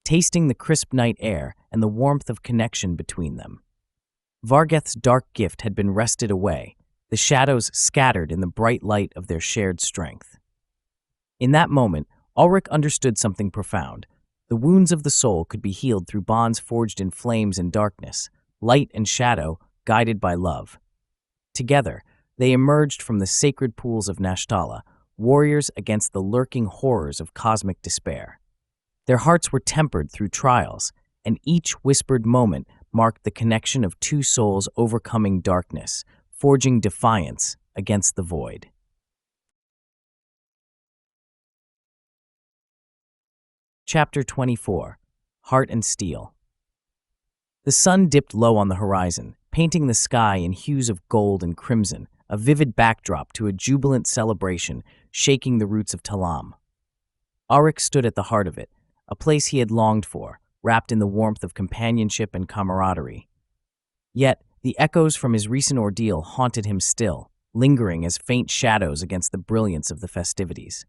tasting the crisp night air and the warmth of connection between them. Vargoth's dark gift had been wrested away, the shadows scattered in the bright light of their shared strength. In that moment, Aryk understood something profound. The wounds of the soul could be healed through bonds forged in flames and darkness, light and shadow, guided by love. Together, they emerged from the sacred pools of Nashtala, warriors against the lurking horrors of cosmic despair. Their hearts were tempered through trials, and each whispered moment marked the connection of two souls overcoming darkness, forging defiance against the void. Chapter 24. Heart and Steel. The sun dipped low on the horizon, painting the sky in hues of gold and crimson, a vivid backdrop to a jubilant celebration shaking the roots of Talam. Aryk stood at the heart of it, a place he had longed for, wrapped in the warmth of companionship and camaraderie. Yet, the echoes from his recent ordeal haunted him still, lingering as faint shadows against the brilliance of the festivities.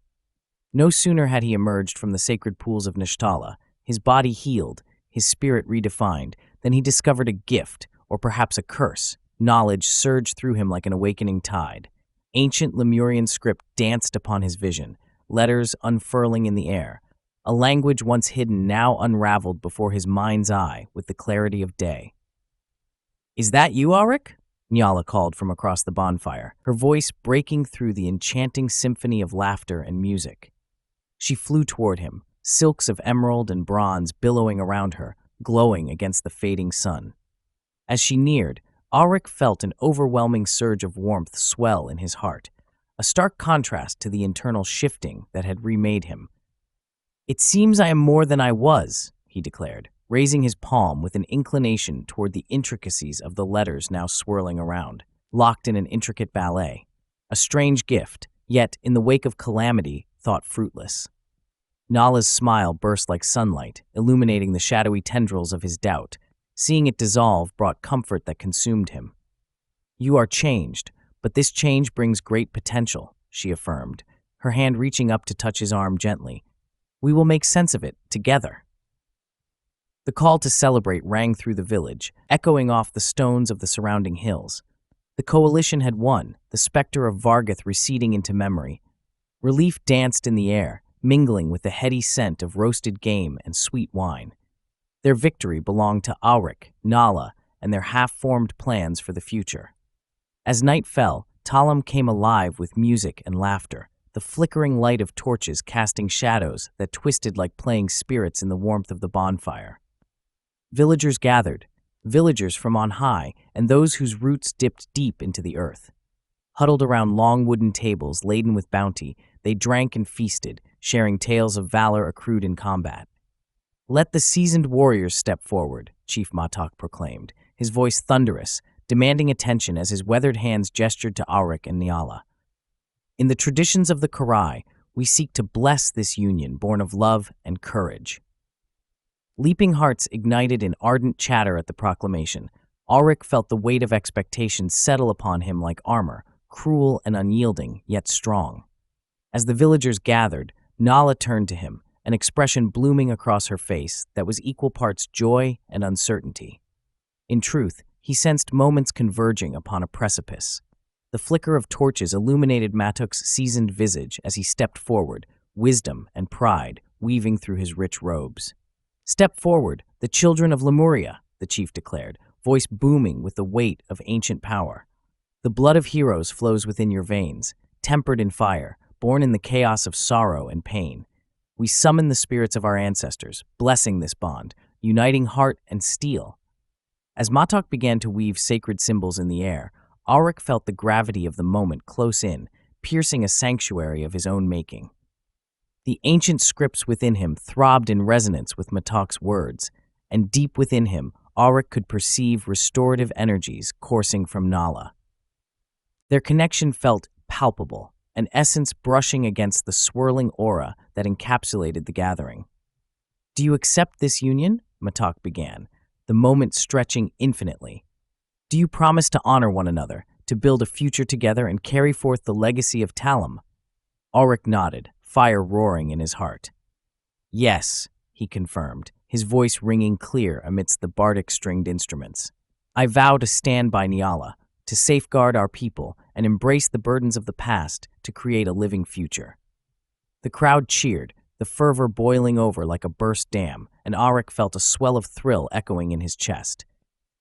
No sooner had he emerged from the sacred pools of Nashtala, his body healed, his spirit redefined, than he discovered a gift, or perhaps a curse. Knowledge surged through him like an awakening tide. Ancient Lemurian script danced upon his vision, letters unfurling in the air. A language once hidden now unraveled before his mind's eye with the clarity of day. "Is that you, Aryk?" Nyala called from across the bonfire, her voice breaking through the enchanting symphony of laughter and music. She flew toward him, silks of emerald and bronze billowing around her, glowing against the fading sun. As she neared, Aryk felt an overwhelming surge of warmth swell in his heart, a stark contrast to the internal shifting that had remade him. "It seems I am more than I was," he declared, raising his palm with an inclination toward the intricacies of the letters now swirling around, locked in an intricate ballet. A strange gift, yet, in the wake of calamity, thought fruitless. Nala's smile burst like sunlight, illuminating the shadowy tendrils of his doubt. Seeing it dissolve brought comfort that consumed him. "You are changed, but this change brings great potential," she affirmed, her hand reaching up to touch his arm gently. "We will make sense of it, together." The call to celebrate rang through the village, echoing off the stones of the surrounding hills. The coalition had won, the specter of Vargoth receding into memory. Relief danced in the air, mingling with the heady scent of roasted game and sweet wine. Their victory belonged to Aryke, Nala, and their half-formed plans for the future. As night fell, Talam came alive with music and laughter, the flickering light of torches casting shadows that twisted like playing spirits in the warmth of the bonfire. Villagers gathered, villagers from on high and those whose roots dipped deep into the earth. Huddled around long wooden tables laden with bounty, they drank and feasted, sharing tales of valor accrued in combat. "Let the seasoned warriors step forward," Chief Matok proclaimed, his voice thunderous, demanding attention as his weathered hands gestured to Aryke and Niala. "In the traditions of the Karai, we seek to bless this union born of love and courage." Leaping hearts ignited in ardent chatter at the proclamation. Aryke felt the weight of expectation settle upon him like armor, cruel and unyielding, yet strong. As the villagers gathered, Nala turned to him, an expression blooming across her face that was equal parts joy and uncertainty. In truth, he sensed moments converging upon a precipice. The flicker of torches illuminated Matok's seasoned visage as he stepped forward, wisdom and pride weaving through his rich robes. "Step forward, the children of Lemuria," the chief declared, voice booming with the weight of ancient power. "The blood of heroes flows within your veins, tempered in fire, born in the chaos of sorrow and pain. We summon the spirits of our ancestors, blessing this bond, uniting heart and steel." As Matok began to weave sacred symbols in the air, Aryke felt the gravity of the moment close in, piercing a sanctuary of his own making. The ancient scripts within him throbbed in resonance with Matok's words, and deep within him, Aryke could perceive restorative energies coursing from Nala. Their connection felt palpable, an essence brushing against the swirling aura that encapsulated the gathering. "Do you accept this union?" Matok began, the moment stretching infinitely. "Do you promise to honor one another, to build a future together and carry forth the legacy of Talam?" Aryke nodded, fire roaring in his heart. "Yes," he confirmed, his voice ringing clear amidst the bardic stringed instruments. "I vow to stand by Niala, to safeguard our people and embrace the burdens of the past to create a living future." The crowd cheered, the fervor boiling over like a burst dam, and Aryke felt a swell of thrill echoing in his chest.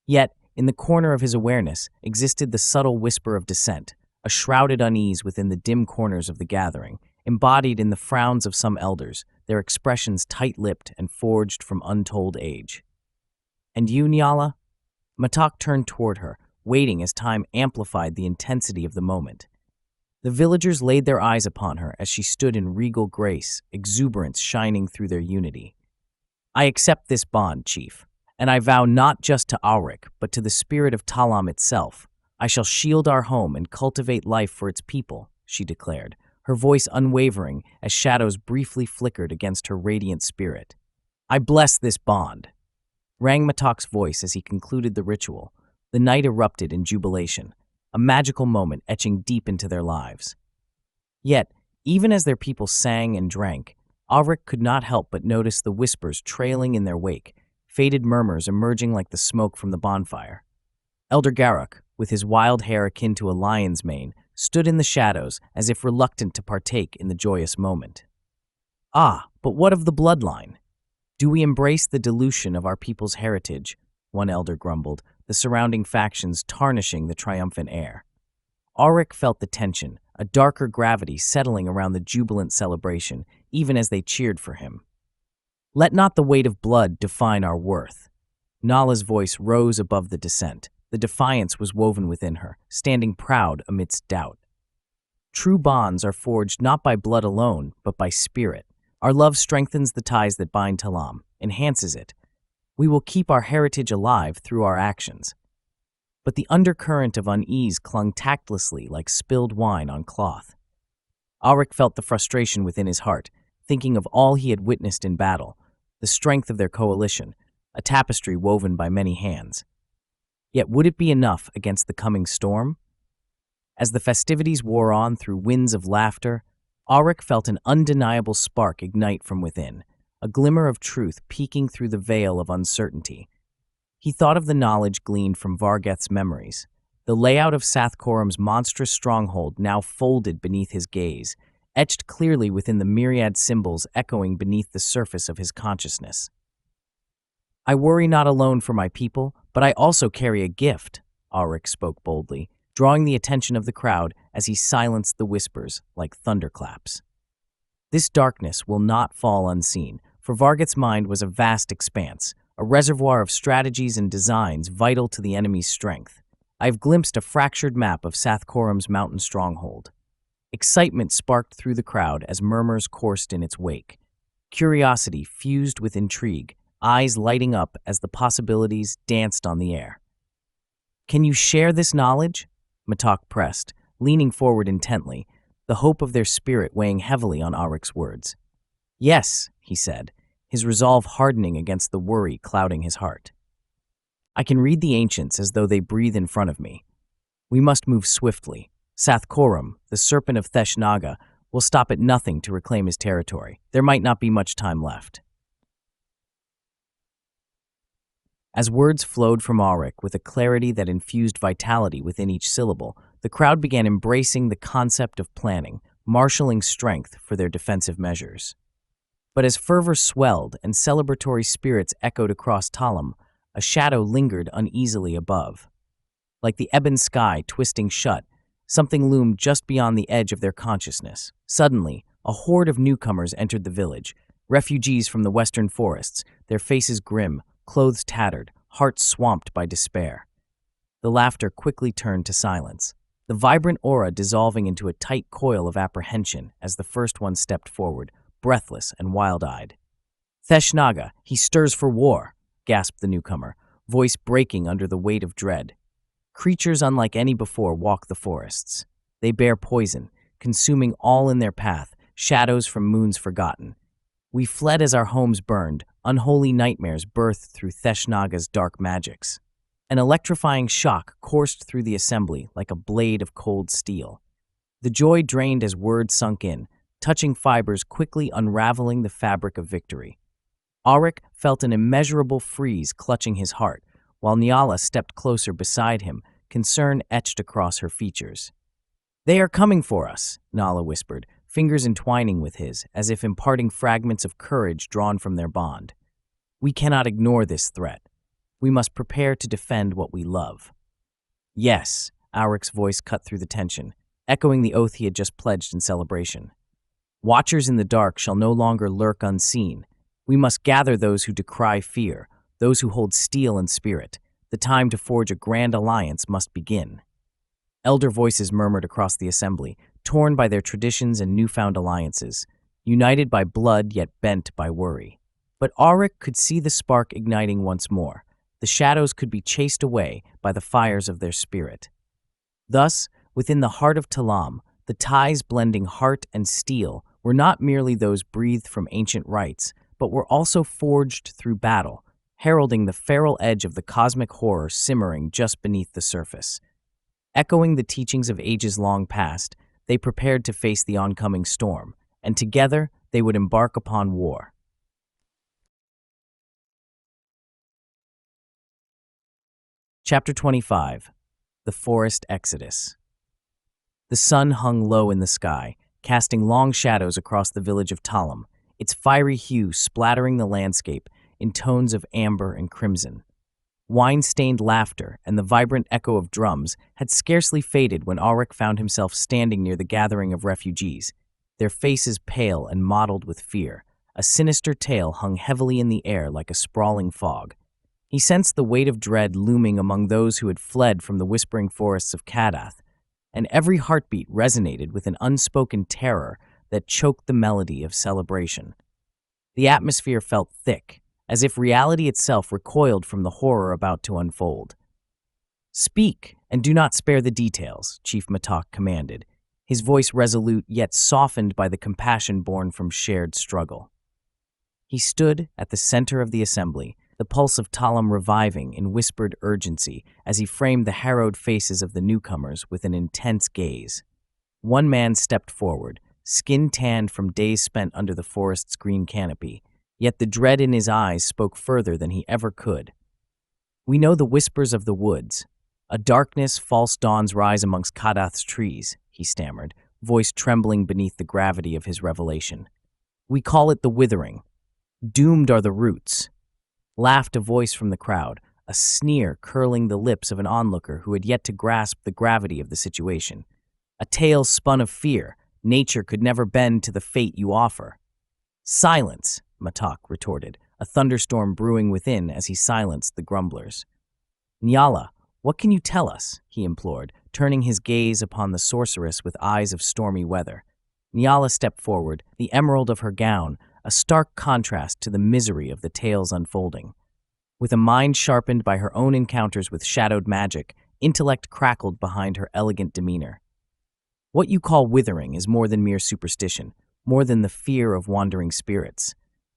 Yet, in the corner of his awareness existed the subtle whisper of dissent, a shrouded unease within the dim corners of the gathering, embodied in the frowns of some elders, their expressions tight-lipped and forged from untold age. "And you, Niala?" Matok turned toward her, waiting as time amplified the intensity of the moment. The villagers laid their eyes upon her as she stood in regal grace, exuberance shining through their unity. "I accept this bond, Chief, and I vow not just to Aryke, but to the spirit of Talam itself. I shall shield our home and cultivate life for its people," she declared, her voice unwavering as shadows briefly flickered against her radiant spirit. "I bless this bond," rang Matok's voice as he concluded the ritual. The night erupted in jubilation, a magical moment etching deep into their lives. Yet, even as their people sang and drank, Aryke could not help but notice the whispers trailing in their wake, faded murmurs emerging like the smoke from the bonfire. Elder Garruk, with his wild hair akin to a lion's mane, stood in the shadows as if reluctant to partake in the joyous moment. "Ah, but what of the bloodline? Do we embrace the dilution of our people's heritage?" one elder grumbled, the surrounding factions tarnishing the triumphant air. Aryke felt the tension, a darker gravity settling around the jubilant celebration, even as they cheered for him. "Let not the weight of blood define our worth." Nala's voice rose above the dissent. The defiance was woven within her, standing proud amidst doubt. "True bonds are forged not by blood alone, but by spirit. Our love strengthens the ties that bind Talam, enhances it. We will keep our heritage alive through our actions." But the undercurrent of unease clung tactlessly like spilled wine on cloth. Aryke felt the frustration within his heart, thinking of all he had witnessed in battle, the strength of their coalition, a tapestry woven by many hands. Yet would it be enough against the coming storm? As the festivities wore on through winds of laughter, Aryke felt an undeniable spark ignite from within, a glimmer of truth peeking through the veil of uncertainty. He thought of the knowledge gleaned from Vargoth's memories, The layout of Sathkorum's monstrous stronghold now folded beneath his gaze, etched clearly within the myriad symbols echoing beneath the surface of his consciousness. "I worry not alone for my people, but I also carry a gift," Aryke spoke boldly, drawing the attention of the crowd as he silenced the whispers like thunderclaps. This darkness will not fall unseen, for Varget's mind was a vast expanse, a reservoir of strategies and designs vital to the enemy's strength. I've glimpsed a fractured map of Sathkorum's mountain stronghold. Excitement sparked through the crowd as murmurs coursed in its wake. Curiosity fused with intrigue, eyes lighting up as the possibilities danced on the air. "Can you share this knowledge?" Matok pressed, leaning forward intently, the hope of their spirit weighing heavily on Aryke's words. "Yes," he said, his resolve hardening against the worry clouding his heart. "I can read the ancients as though they breathe in front of me. We must move swiftly. Sathkorum, the serpent of Theshnaga, will stop at nothing to reclaim his territory. There might not be much time left." As words flowed from Aryke with a clarity that infused vitality within each syllable, the crowd began embracing the concept of planning, marshaling strength for their defensive measures. But as fervor swelled and celebratory spirits echoed across Talam, a shadow lingered uneasily above. Like the ebon sky twisting shut, something loomed just beyond the edge of their consciousness. Suddenly, a horde of newcomers entered the village, refugees from the western forests, their faces grim, clothes tattered, hearts swamped by despair. The laughter quickly turned to silence, the vibrant aura dissolving into a tight coil of apprehension as the first one stepped forward, breathless and wild-eyed. "Theshnaga, he stirs for war," gasped the newcomer, voice breaking under the weight of dread. "Creatures unlike any before walk the forests. They bear poison, consuming all in their path, shadows from moons forgotten. We fled as our homes burned, unholy nightmares birthed through Theshnaga's dark magics." An electrifying shock coursed through the assembly like a blade of cold steel. The joy drained as words sunk in, touching fibers quickly unraveling the fabric of victory. Aryke felt an immeasurable freeze clutching his heart, while Nyala stepped closer beside him, concern etched across her features. "They are coming for us," Nala whispered, fingers entwining with his, as if imparting fragments of courage drawn from their bond. "We cannot ignore this threat. We must prepare to defend what we love." "Yes," Aryke's voice cut through the tension, echoing the oath he had just pledged in celebration. "Watchers in the dark shall no longer lurk unseen. We must gather those who decry fear, those who hold steel and spirit. The time to forge a grand alliance must begin." Elder voices murmured across the assembly, torn by their traditions and newfound alliances, united by blood yet bent by worry. But Aryke could see the spark igniting once more. The shadows could be chased away by the fires of their spirit. Thus, within the heart of Talam, the ties blending heart and steel were not merely those breathed from ancient rites, but were also forged through battle, heralding the feral edge of the cosmic horror simmering just beneath the surface. Echoing the teachings of ages long past, they prepared to face the oncoming storm, and together they would embark upon war. Chapter 25. The Forest Exodus. The sun hung low in the sky, casting long shadows across the village of Talam, its fiery hue splattering the landscape in tones of amber and crimson. Wine-stained laughter and the vibrant echo of drums had scarcely faded when Aryke found himself standing near the gathering of refugees, their faces pale and mottled with fear. A sinister tale hung heavily in the air like a sprawling fog. He sensed the weight of dread looming among those who had fled from the whispering forests of Kadath, and every heartbeat resonated with an unspoken terror that choked the melody of celebration. The atmosphere felt thick, as if reality itself recoiled from the horror about to unfold. "Speak, and do not spare the details," Chief Matok commanded, his voice resolute yet softened by the compassion born from shared struggle. He stood at the center of the assembly, the pulse of Talam reviving in whispered urgency as he framed the harrowed faces of the newcomers with an intense gaze. One man stepped forward, skin tanned from days spent under the forest's green canopy, yet the dread in his eyes spoke further than he ever could. "We know the whispers of the woods. "A darkness, false dawns rise amongst Kadath's trees," he stammered, voice trembling beneath the gravity of his revelation. "We call it the withering. Doomed are the roots." Laughed a voice from the crowd, a sneer curling the lips of an onlooker who had yet to grasp the gravity of the situation. "A tale spun of fear. Nature could never bend to the fate you offer." "Silence," Matak retorted, a thunderstorm brewing within as he silenced the grumblers. "Nyala, what can you tell us?" he implored, turning his gaze upon the sorceress with eyes of stormy weather. Nyala stepped forward, the emerald of her gown, a stark contrast to the misery of the tale's unfolding. With a mind sharpened by her own encounters with shadowed magic, intellect crackled behind her elegant demeanor. "What you call withering is more than mere superstition, more than the fear of wandering spirits.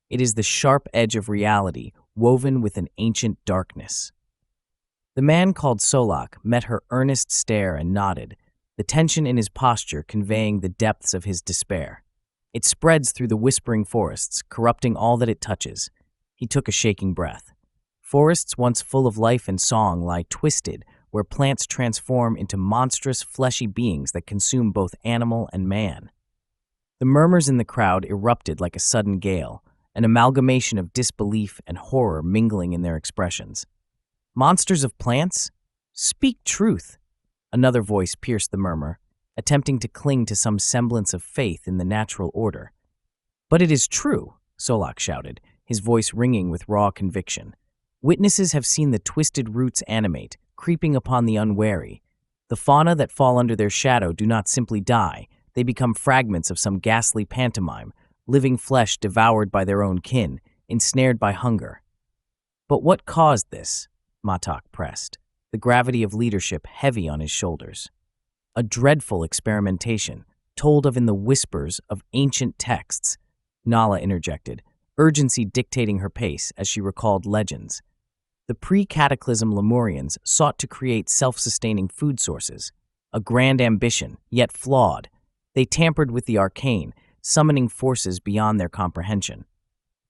It is the sharp edge of reality, woven with an ancient darkness." The man called Solak met her earnest stare and nodded, the tension in his posture conveying the depths of his despair. "It spreads through the whispering forests, corrupting all that it touches." He took a shaking breath. Forests once full of life and song lie twisted, where plants transform into monstrous, fleshy beings that consume both animal and man. The murmurs in the crowd erupted like a sudden gale, an amalgamation of disbelief and horror mingling in their expressions. "Monsters of plants? Speak truth!" Another voice pierced the murmur, attempting to cling to some semblance of faith in the natural order. "But it is true," Solak shouted, his voice ringing with raw conviction. "Witnesses have seen the twisted roots animate, creeping upon the unwary. The fauna that fall under their shadow do not simply die, they become fragments of some ghastly pantomime, living flesh devoured by their own kin, ensnared by hunger." "But what caused this?" Matak pressed, the gravity of leadership heavy on his shoulders. "A dreadful experimentation, told of in the whispers of ancient texts," Nala interjected, urgency dictating her pace as she recalled legends. "The pre-cataclysm Lemurians sought to create self-sustaining food sources, a grand ambition, yet flawed. They tampered with the arcane, summoning forces beyond their comprehension."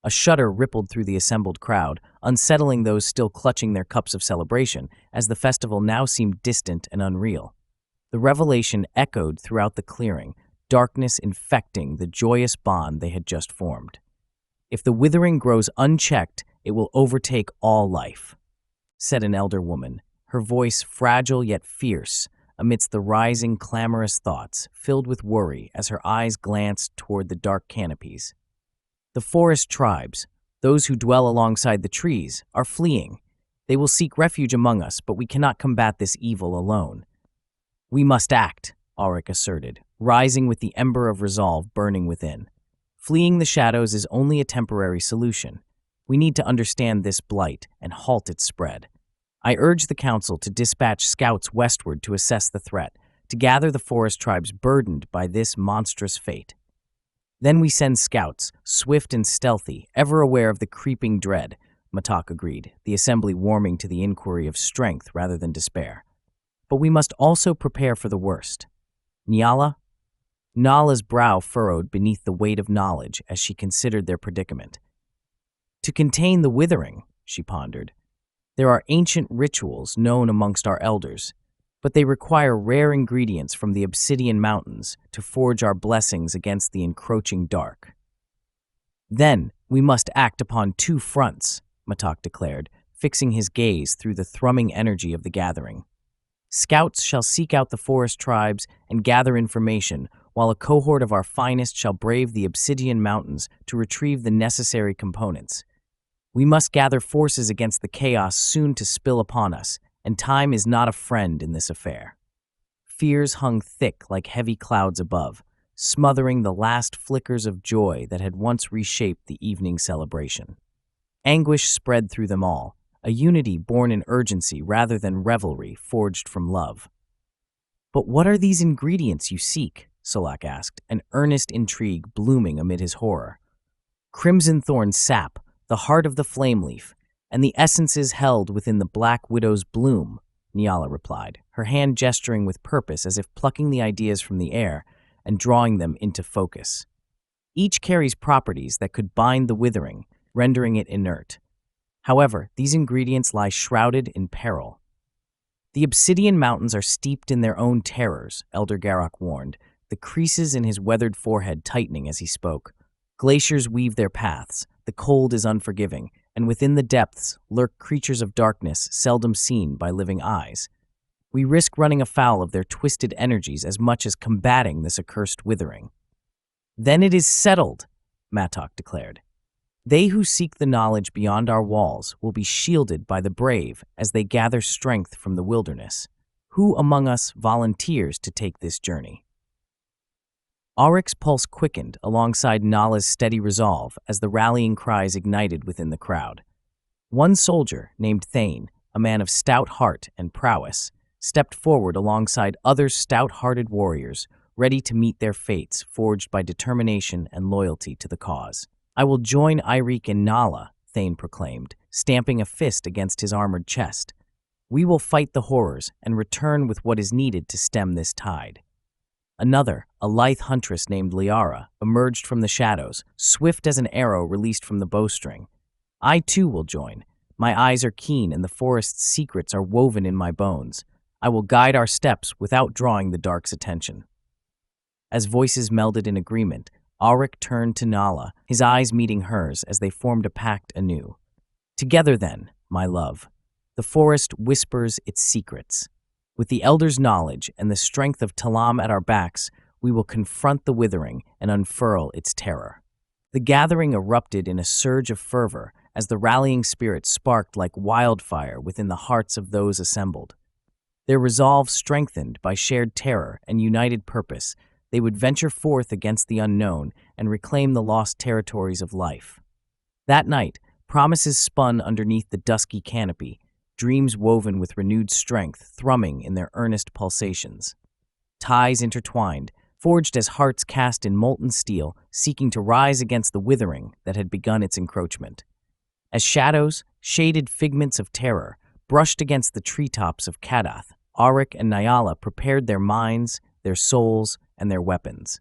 A shudder rippled through the assembled crowd, unsettling those still clutching their cups of celebration, as the festival now seemed distant and unreal. The revelation echoed throughout the clearing, darkness infecting the joyous bond they had just formed. "If the withering grows unchecked, it will overtake all life," said an elder woman, her voice fragile yet fierce, amidst the rising clamorous thoughts, filled with worry as her eyes glanced toward the dark canopies. "The forest tribes, those who dwell alongside the trees, are fleeing. They will seek refuge among us, but we cannot combat this evil alone." "We must act," Aryke asserted, rising with the ember of resolve burning within. "Fleeing the shadows is only a temporary solution. We need to understand this blight and halt its spread. I urge the Council to dispatch scouts westward to assess the threat, to gather the forest tribes burdened by this monstrous fate. Then we send scouts, swift and stealthy, ever aware of the creeping dread," Matak agreed, the assembly warming to the inquiry of strength rather than despair. "But we must also prepare for the worst." "Nyala?" Nala's brow furrowed beneath the weight of knowledge as she considered their predicament. "To contain the withering," she pondered, "there are ancient rituals known amongst our elders, but they require rare ingredients from the obsidian mountains to forge our blessings against the encroaching dark." "Then we must act upon two fronts," Matak declared, fixing his gaze through the thrumming energy of the gathering. "Scouts shall seek out the forest tribes and gather information, while a cohort of our finest shall brave the obsidian mountains to retrieve the necessary components. We must gather forces against the chaos soon to spill upon us, and time is not a friend in this affair." Fears hung thick like heavy clouds above, smothering the last flickers of joy that had once reshaped the evening celebration. Anguish spread through them all, a unity born in urgency rather than revelry forged from love. "But what are these ingredients you seek?" Solak asked, an earnest intrigue blooming amid his horror. "Crimson thorn sap, the heart of the flame leaf, and the essences held within the black widow's bloom," Nyala replied, her hand gesturing with purpose as if plucking the ideas from the air and drawing them into focus. "Each carries properties that could bind the withering, rendering it inert. However, these ingredients lie shrouded in peril." The obsidian mountains are steeped in their own terrors, Elder Garrock warned, the creases in his weathered forehead tightening as he spoke. Glaciers weave their paths, the cold is unforgiving, and within the depths lurk creatures of darkness seldom seen by living eyes. We risk running afoul of their twisted energies as much as combating this accursed withering. Then it is settled, Mattock declared. They who seek the knowledge beyond our walls will be shielded by the brave as they gather strength from the wilderness. Who among us volunteers to take this journey? Aryk's pulse quickened alongside Nala's steady resolve as the rallying cries ignited within the crowd. One soldier, named Thane, a man of stout heart and prowess, stepped forward alongside other stout-hearted warriors, ready to meet their fates forged by determination and loyalty to the cause. "I will join Aryke and Nala," Thane proclaimed, stamping a fist against his armored chest. "We will fight the horrors and return with what is needed to stem this tide." Another, a lithe huntress named Liara, emerged from the shadows, swift as an arrow released from the bowstring. "I too will join. My eyes are keen and the forest's secrets are woven in my bones. I will guide our steps without drawing the dark's attention." As voices melded in agreement, Aryk turned to Nala, his eyes meeting hers as they formed a pact anew. "Together then, my love, the forest whispers its secrets. With the Elder's knowledge and the strength of Talam at our backs, we will confront the withering and unfurl its terror." The gathering erupted in a surge of fervor as the rallying spirit sparked like wildfire within the hearts of those assembled. Their resolve strengthened by shared terror and united purpose, they would venture forth against the unknown and reclaim the lost territories of life. That night, promises spun underneath the dusky canopy, dreams woven with renewed strength thrumming in their earnest pulsations. Ties intertwined, forged as hearts cast in molten steel, seeking to rise against the withering that had begun its encroachment. As shadows, shaded figments of terror, brushed against the treetops of Kadath, Aryk and Nyala prepared their minds, their souls, and their weapons.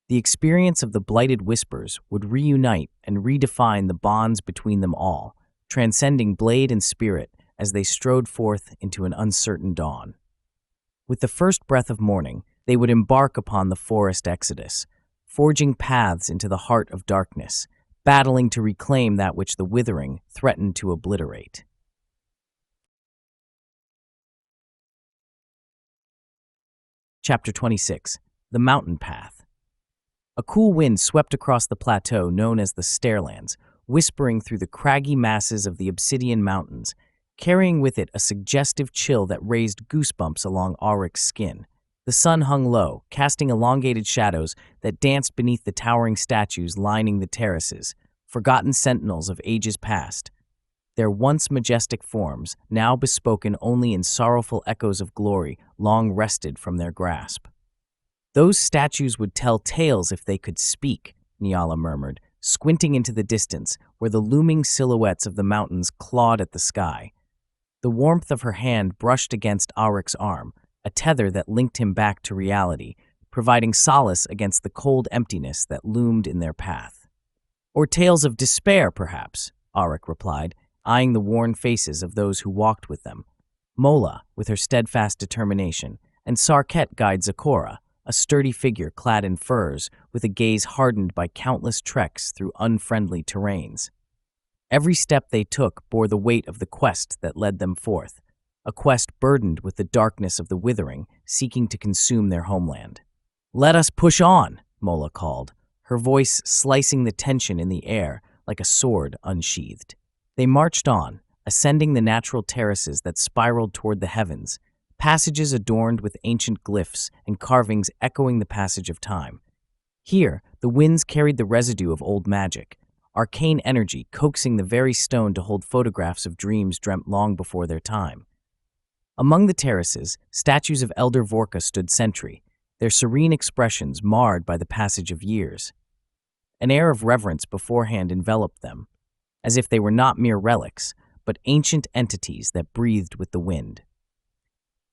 The experience of the blighted whispers would reunite and redefine the bonds between them all, transcending blade and spirit as they strode forth into an uncertain dawn. With the first breath of morning, they would embark upon the forest exodus, forging paths into the heart of darkness, battling to reclaim that which the withering threatened to obliterate. Chapter 26. The Mountain Path. A cool wind swept across the plateau known as the Stairlands, whispering through the craggy masses of the Obsidian Mountains, carrying with it a suggestive chill that raised goosebumps along Aryk's skin. The sun hung low, casting elongated shadows that danced beneath the towering statues lining the terraces, forgotten sentinels of ages past. Their once majestic forms, now bespoken only in sorrowful echoes of glory, long wrested from their grasp. "Those statues would tell tales if they could speak," Nyala murmured, squinting into the distance where the looming silhouettes of the mountains clawed at the sky. The warmth of her hand brushed against Aryk's arm, a tether that linked him back to reality, providing solace against the cold emptiness that loomed in their path. "Or tales of despair, perhaps," Aryk replied, eyeing the worn faces of those who walked with them. Mola, with her steadfast determination, and Sarket guide Zakora, a sturdy figure clad in furs with a gaze hardened by countless treks through unfriendly terrains. Every step they took bore the weight of the quest that led them forth, a quest burdened with the darkness of the withering, seeking to consume their homeland. "Let us push on," Mola called, her voice slicing the tension in the air like a sword unsheathed. They marched on, ascending the natural terraces that spiraled toward the heavens, passages adorned with ancient glyphs and carvings echoing the passage of time. Here, the winds carried the residue of old magic, arcane energy coaxing the very stone to hold photographs of dreams dreamt long before their time. Among the terraces, statues of Elder Vorka stood sentry, their serene expressions marred by the passage of years. An air of reverence beforehand enveloped them, as if they were not mere relics, but ancient entities that breathed with the wind.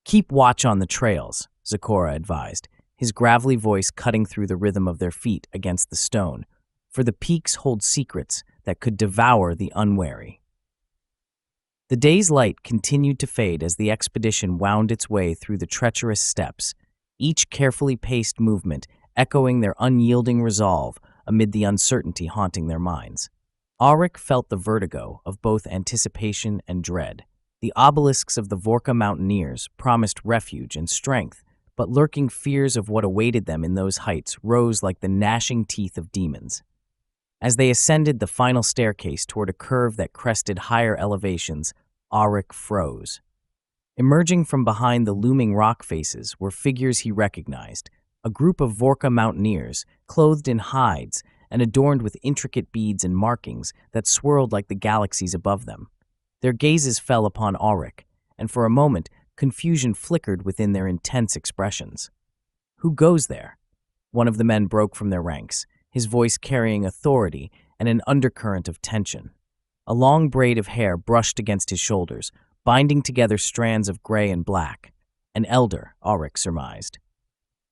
"Keep watch on the trails," Zakora advised, his gravelly voice cutting through the rhythm of their feet against the stone, "for the peaks hold secrets that could devour the unwary." The day's light continued to fade as the expedition wound its way through the treacherous steps, each carefully paced movement echoing their unyielding resolve amid the uncertainty haunting their minds. Aryke felt the vertigo of both anticipation and dread. The obelisks of the Vorka mountaineers promised refuge and strength, but lurking fears of what awaited them in those heights rose like the gnashing teeth of demons. As they ascended the final staircase toward a curve that crested higher elevations, Aryke froze. Emerging from behind the looming rock faces were figures he recognized, a group of Vorka mountaineers, clothed in hides and adorned with intricate beads and markings that swirled like the galaxies above them. Their gazes fell upon Aryke, and for a moment, confusion flickered within their intense expressions. "Who goes there?" One of the men broke from their ranks, his voice carrying authority and an undercurrent of tension. A long braid of hair brushed against his shoulders, binding together strands of gray and black. An elder, Aryke surmised.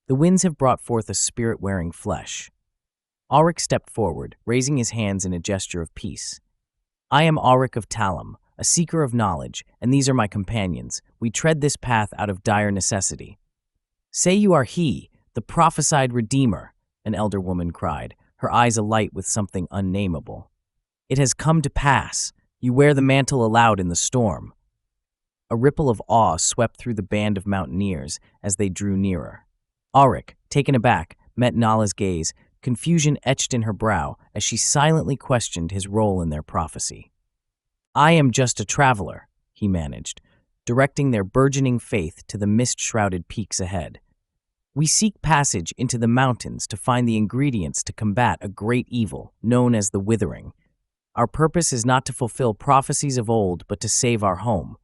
"The winds have brought forth a spirit-wearing flesh." Aryke stepped forward, raising his hands in a gesture of peace. "I am Aryke of Talam, a seeker of knowledge, and these are my companions. We tread this path out of dire necessity." "Say you are he, the prophesied Redeemer," an elder woman cried, her eyes alight with something unnameable. "It has come to pass. You wear the mantle allowed in the storm." A ripple of awe swept through the band of mountaineers as they drew nearer. Aryke, taken aback, met Nala's gaze, confusion etched in her brow as she silently questioned his role in their prophecy. "I am just a traveler," he managed, directing their burgeoning faith to the mist-shrouded peaks ahead. "We seek passage into the mountains to find the ingredients to combat a great evil known as the Withering. Our purpose is not to fulfill prophecies of old, but to save our home."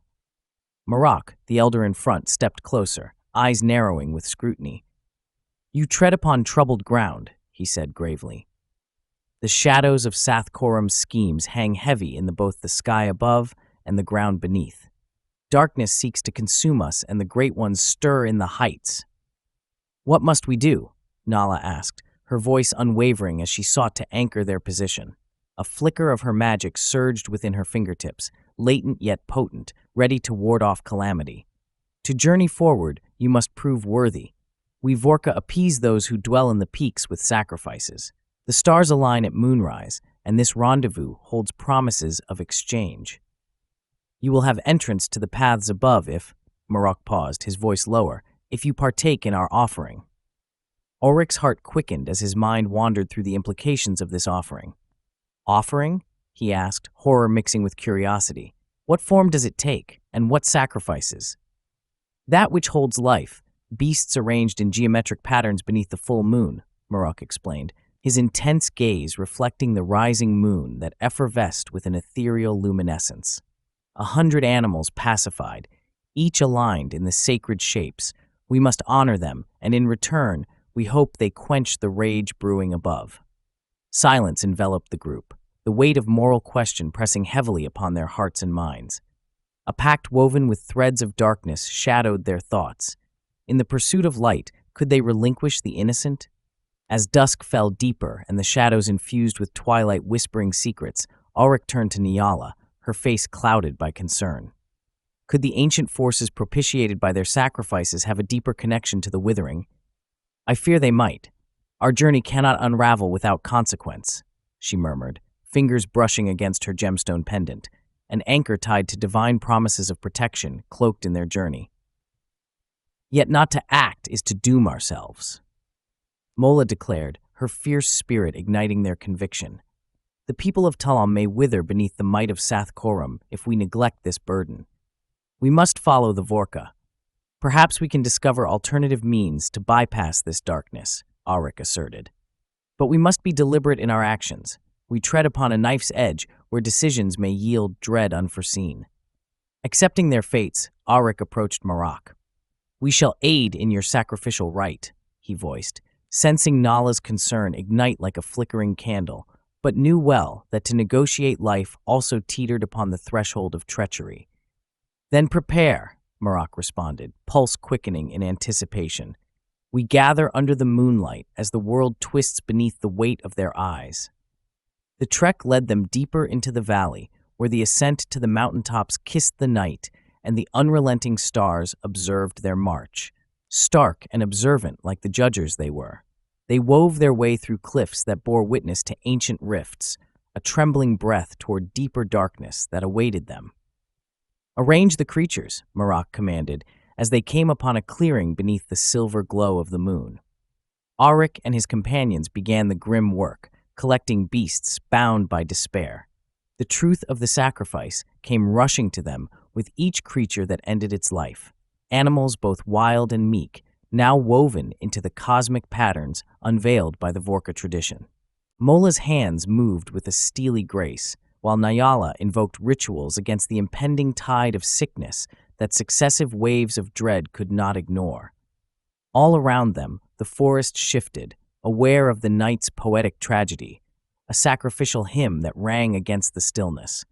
Marok, the elder in front, stepped closer, eyes narrowing with scrutiny. "You tread upon troubled ground," he said gravely. "The shadows of Sathkorum's schemes hang heavy in both the sky above and the ground beneath. Darkness seeks to consume us, and the Great Ones stir in the heights." "What must we do?" Nala asked, her voice unwavering as she sought to anchor their position. A flicker of her magic surged within her fingertips, latent yet potent, ready to ward off calamity. "To journey forward, you must prove worthy. We Vorka appease those who dwell in the peaks with sacrifices. The stars align at moonrise, and this rendezvous holds promises of exchange. You will have entrance to the paths above if," Marok paused, his voice lower, "if you partake in our offering." Aryke's heart quickened as his mind wandered through the implications of this offering. "Offering?" he asked, horror mixing with curiosity. "What form does it take, and what sacrifices?" "That which holds life, beasts arranged in geometric patterns beneath the full moon," Marok explained, his intense gaze reflecting the rising moon that effervesced with an ethereal luminescence. 100 animals pacified, each aligned in the sacred shapes. We must honor them, and in return, we hope they quench the rage brewing above. Silence enveloped the group, the weight of moral question pressing heavily upon their hearts and minds. A pact woven with threads of darkness shadowed their thoughts. In the pursuit of light, could they relinquish the innocent? As dusk fell deeper and the shadows infused with twilight whispering secrets, Aryke turned to Nyala, her face clouded by concern. Could the ancient forces propitiated by their sacrifices have a deeper connection to the Withering? "I fear they might. Our journey cannot unravel without consequence," she murmured, fingers brushing against her gemstone pendant, an anchor tied to divine promises of protection cloaked in their journey. "Yet not to act is to doom ourselves," Mola declared, her fierce spirit igniting their conviction. "The people of Talam may wither beneath the might of Sathkorum if we neglect this burden. We must follow the Vorka. Perhaps we can discover alternative means to bypass this darkness," Aryke asserted. "But we must be deliberate in our actions. We tread upon a knife's edge where decisions may yield dread unforeseen." Accepting their fates, Aryke approached Marok. "We shall aid in your sacrificial rite," he voiced, sensing Nala's concern ignite like a flickering candle, but knew well that to negotiate life also teetered upon the threshold of treachery. "Then prepare," Marok responded, pulse quickening in anticipation. "We gather under the moonlight as the world twists beneath the weight of their eyes." The trek led them deeper into the valley, where the ascent to the mountaintops kissed the night and the unrelenting stars observed their march. Stark and observant like the judges they were, they wove their way through cliffs that bore witness to ancient rifts, a trembling breath toward deeper darkness that awaited them. "Arrange the creatures," Aryke commanded, as they came upon a clearing beneath the silver glow of the moon. Aryke and his companions began the grim work, collecting beasts bound by despair. The truth of the sacrifice came rushing to them with each creature that ended its life. Animals both wild and meek, now woven into the cosmic patterns unveiled by the Vorka tradition. Mola's hands moved with a steely grace, while Nyala invoked rituals against the impending tide of sickness that successive waves of dread could not ignore. All around them, the forest shifted, aware of the night's poetic tragedy, a sacrificial hymn that rang against the stillness.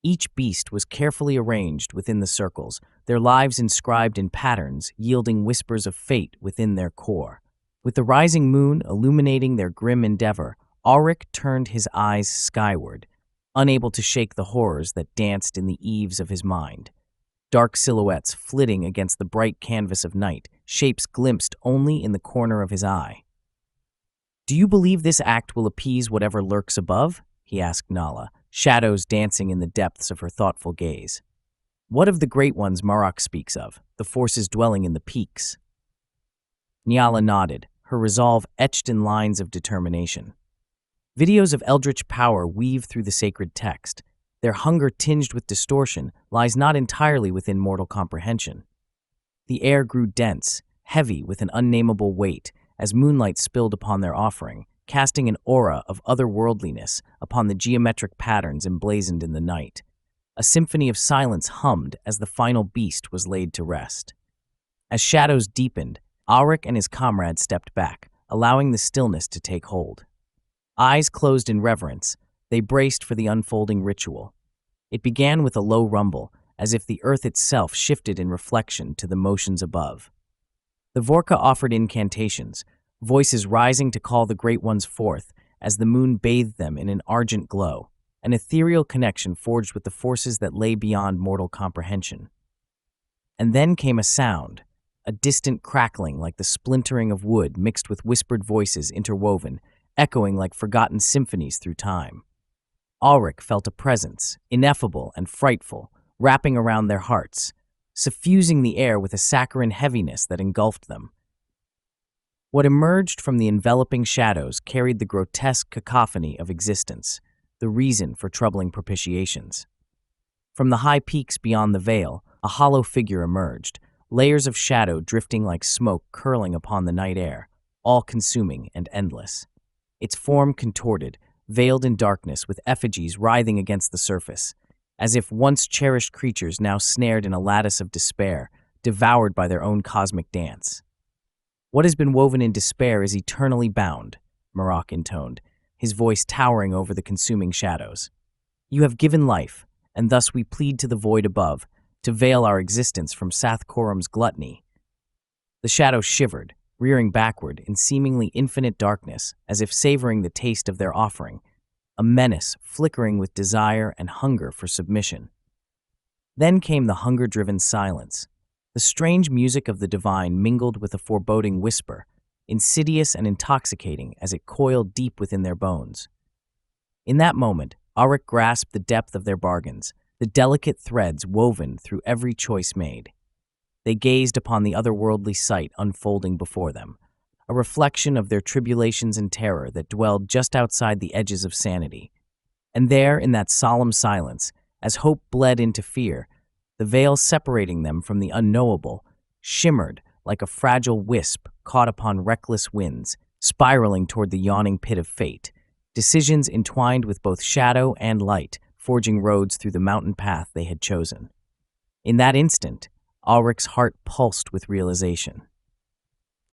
Each beast was carefully arranged within the circles, their lives inscribed in patterns yielding whispers of fate within their core. With the rising moon illuminating their grim endeavor, Aryke turned his eyes skyward, unable to shake the horrors that danced in the eaves of his mind. Dark silhouettes flitting against the bright canvas of night, shapes glimpsed only in the corner of his eye. "Do you believe this act will appease whatever lurks above?" he asked Nala, shadows dancing in the depths of her thoughtful gaze. "What of the great ones Aryke speaks of, the forces dwelling in the peaks?" Nyala nodded, her resolve etched in lines of determination. Videos of eldritch power weave through the sacred text. Their hunger tinged with distortion lies not entirely within mortal comprehension. The air grew dense, heavy with an unnameable weight, as moonlight spilled upon their offering, casting an aura of otherworldliness upon the geometric patterns emblazoned in the night. A symphony of silence hummed as the final beast was laid to rest. As shadows deepened, Aryke and his comrades stepped back, allowing the stillness to take hold. Eyes closed in reverence, they braced for the unfolding ritual. It began with a low rumble, as if the earth itself shifted in reflection to the motions above. The Vorka offered incantations, voices rising to call the Great Ones forth as the moon bathed them in an argent glow, an ethereal connection forged with the forces that lay beyond mortal comprehension. And then came a sound, a distant crackling like the splintering of wood mixed with whispered voices interwoven, echoing like forgotten symphonies through time. Aryke felt a presence, ineffable and frightful, wrapping around their hearts, suffusing the air with a saccharine heaviness that engulfed them. What emerged from the enveloping shadows carried the grotesque cacophony of existence, the reason for troubling propitiations. From the high peaks beyond the veil, a hollow figure emerged, layers of shadow drifting like smoke curling upon the night air, all-consuming and endless. Its form contorted, veiled in darkness with effigies writhing against the surface, as if once cherished creatures now snared in a lattice of despair, devoured by their own cosmic dance. "What has been woven in despair is eternally bound," Aryke intoned, his voice towering over the consuming shadows. "You have given life, and thus we plead to the void above, to veil our existence from Sathkorum's gluttony." The shadow shivered, rearing backward in seemingly infinite darkness, as if savoring the taste of their offering, a menace flickering with desire and hunger for submission. Then came the hunger-driven silence. The strange music of the divine mingled with a foreboding whisper, insidious and intoxicating as it coiled deep within their bones. In that moment, Aryke grasped the depth of their bargains, the delicate threads woven through every choice made. They gazed upon the otherworldly sight unfolding before them, a reflection of their tribulations and terror that dwelled just outside the edges of sanity. And there, in that solemn silence, as hope bled into fear, the veil separating them from the unknowable shimmered like a fragile wisp caught upon reckless winds, spiraling toward the yawning pit of fate, decisions entwined with both shadow and light, forging roads through the mountain path they had chosen. In that instant, Aryke's heart pulsed with realization.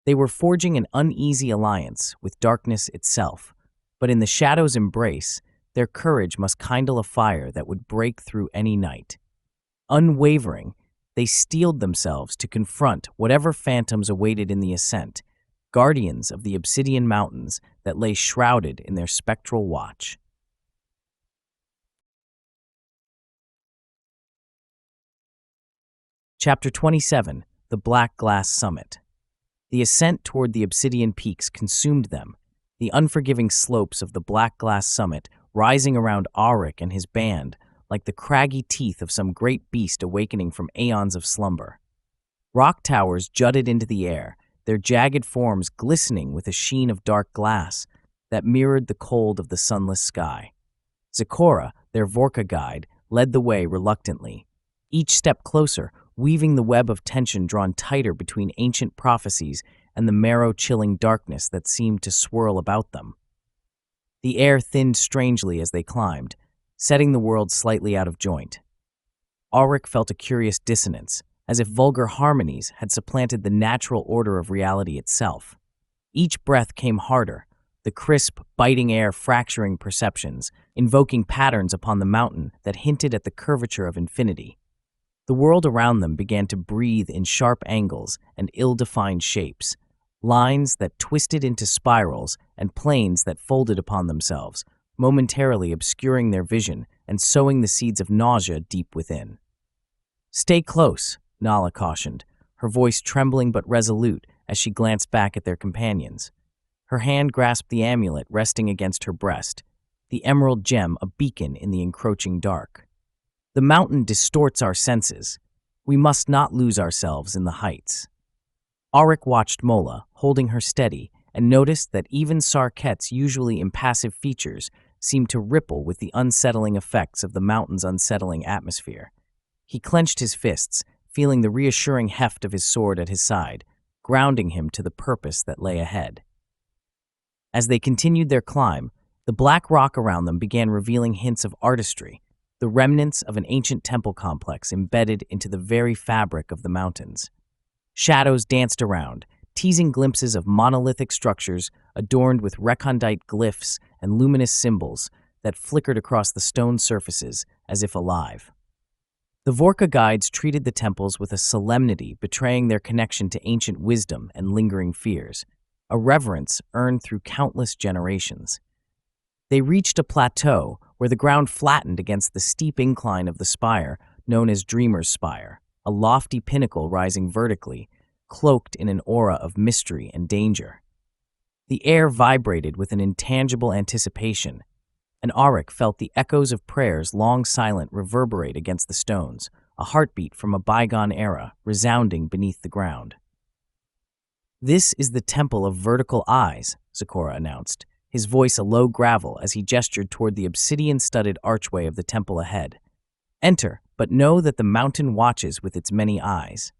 They were forging an uneasy alliance with darkness itself, but in the shadow's embrace, their courage must kindle a fire that would break through any night. Unwavering, they steeled themselves to confront whatever phantoms awaited in the ascent, guardians of the obsidian mountains that lay shrouded in their spectral watch. Chapter 27, The Black Glass Summit. The ascent toward the obsidian peaks consumed them, the unforgiving slopes of the Black Glass Summit rising around Aryke and his band like the craggy teeth of some great beast awakening from aeons of slumber. Rock towers jutted into the air, their jagged forms glistening with a sheen of dark glass that mirrored the cold of the sunless sky. Zecora, their Vorka guide, led the way reluctantly, each step closer, weaving the web of tension drawn tighter between ancient prophecies and the marrow-chilling darkness that seemed to swirl about them. The air thinned strangely as they climbed, setting the world slightly out of joint. Aryke felt a curious dissonance, as if vulgar harmonies had supplanted the natural order of reality itself. Each breath came harder, the crisp, biting air fracturing perceptions, invoking patterns upon the mountain that hinted at the curvature of infinity. The world around them began to breathe in sharp angles and ill-defined shapes, lines that twisted into spirals and planes that folded upon themselves, momentarily obscuring their vision and sowing the seeds of nausea deep within. "Stay close," Nala cautioned, her voice trembling but resolute as she glanced back at their companions. Her hand grasped the amulet resting against her breast, the emerald gem a beacon in the encroaching dark. "The mountain distorts our senses. We must not lose ourselves in the heights." Aryke watched Mola, holding her steady, and noticed that even Sarket's usually impassive features seemed to ripple with the unsettling effects of the mountain's unsettling atmosphere. He clenched his fists, feeling the reassuring heft of his sword at his side, grounding him to the purpose that lay ahead. As they continued their climb, the black rock around them began revealing hints of artistry, the remnants of an ancient temple complex embedded into the very fabric of the mountains. Shadows danced around, teasing glimpses of monolithic structures adorned with recondite glyphs and luminous symbols that flickered across the stone surfaces as if alive. The Vorka guides treated the temples with a solemnity betraying their connection to ancient wisdom and lingering fears, a reverence earned through countless generations. They reached a plateau where the ground flattened against the steep incline of the spire known as Dreamer's Spire, a lofty pinnacle rising vertically, cloaked in an aura of mystery and danger. The air vibrated with an intangible anticipation, and Aryke felt the echoes of prayers long silent reverberate against the stones, a heartbeat from a bygone era resounding beneath the ground. "This is the Temple of Vertical Eyes," Zecora announced, his voice a low gravel as he gestured toward the obsidian-studded archway of the temple ahead. "Enter, but know that the mountain watches with its many eyes."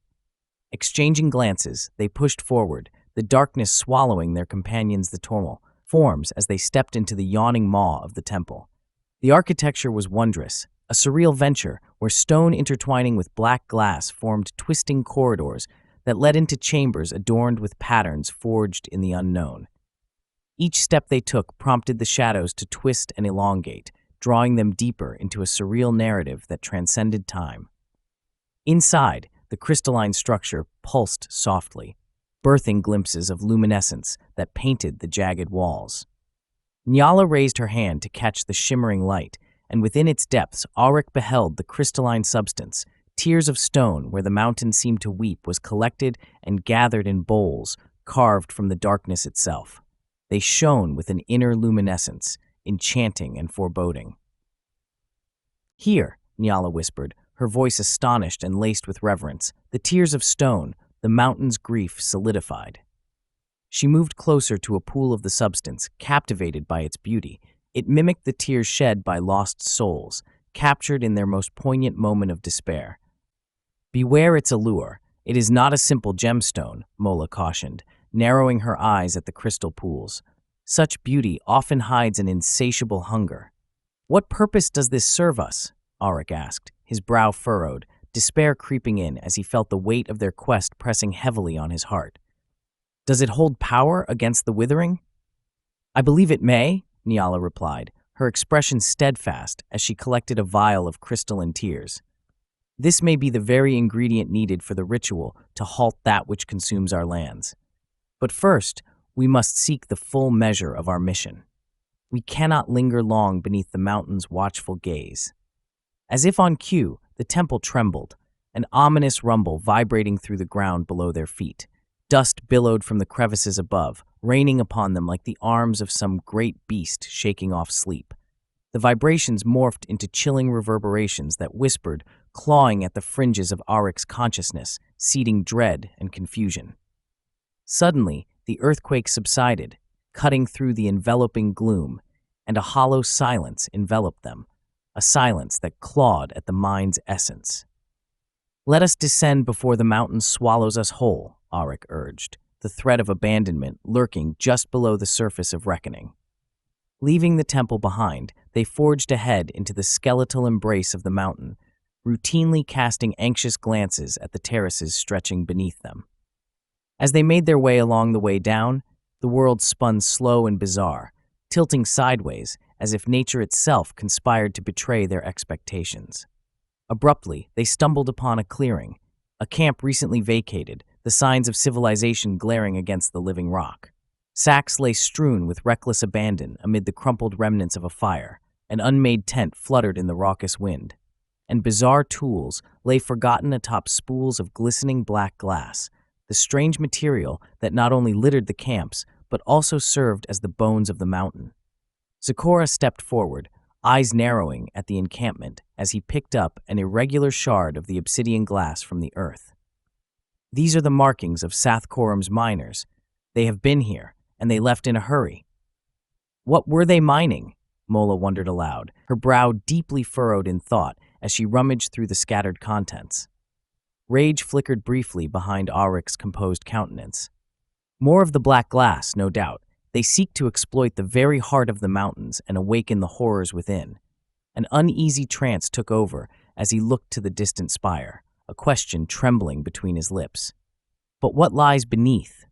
Exchanging glances, they pushed forward, the darkness swallowing their companions' the tonal forms as they stepped into the yawning maw of the temple. The architecture was wondrous, a surreal venture where stone intertwining with black glass formed twisting corridors that led into chambers adorned with patterns forged in the unknown. Each step they took prompted the shadows to twist and elongate, drawing them deeper into a surreal narrative that transcended time. Inside, the crystalline structure pulsed softly, birthing glimpses of luminescence that painted the jagged walls. Nyala raised her hand to catch the shimmering light, and within its depths Aryke beheld the crystalline substance. Tears of stone where the mountain seemed to weep was collected and gathered in bowls carved from the darkness itself. They shone with an inner luminescence, enchanting and foreboding. "Here," Nyala whispered, her voice astonished and laced with reverence, the tears of stone, the mountain's grief solidified. She moved closer to a pool of the substance, captivated by its beauty. It mimicked the tears shed by lost souls, captured in their most poignant moment of despair. "Beware its allure. It is not a simple gemstone," Mola cautioned, narrowing her eyes at the crystal pools. "Such beauty often hides an insatiable hunger." "What purpose does this serve us?" Aryke asked, his brow furrowed, despair creeping in as he felt the weight of their quest pressing heavily on his heart. "Does it hold power against the withering?" "I believe it may," Nyala replied, her expression steadfast as she collected a vial of crystalline tears. "This may be the very ingredient needed for the ritual to halt that which consumes our lands. But first, we must seek the full measure of our mission. We cannot linger long beneath the mountain's watchful gaze." As if on cue, the temple trembled, an ominous rumble vibrating through the ground below their feet. Dust billowed from the crevices above, raining upon them like the arms of some great beast shaking off sleep. The vibrations morphed into chilling reverberations that whispered, clawing at the fringes of Aryk's consciousness, seeding dread and confusion. Suddenly, the earthquake subsided, cutting through the enveloping gloom, and a hollow silence enveloped them, a silence that clawed at the mind's essence. "Let us descend before the mountain swallows us whole," Aryk urged, the threat of abandonment lurking just below the surface of reckoning. Leaving the temple behind, they forged ahead into the skeletal embrace of the mountain, routinely casting anxious glances at the terraces stretching beneath them. As they made their way along the way down, the world spun slow and bizarre, tilting sideways as if nature itself conspired to betray their expectations. Abruptly, they stumbled upon a clearing, a camp recently vacated, the signs of civilization glaring against the living rock. Sacks lay strewn with reckless abandon amid the crumpled remnants of a fire, an unmade tent fluttered in the raucous wind, and bizarre tools lay forgotten atop spools of glistening black glass, the strange material that not only littered the camps, but also served as the bones of the mountain. Zecora stepped forward, eyes narrowing at the encampment as he picked up an irregular shard of the obsidian glass from the earth. "These are the markings of Sathkorum's miners. They have been here, and they left in a hurry." "What were they mining?" Mola wondered aloud, her brow deeply furrowed in thought as she rummaged through the scattered contents. Rage flickered briefly behind Aryk's composed countenance. "More of the black glass, no doubt. They seek to exploit the very heart of the mountains and awaken the horrors within." An uneasy trance took over as he looked to the distant spire, a question trembling between his lips. "But what lies beneath?"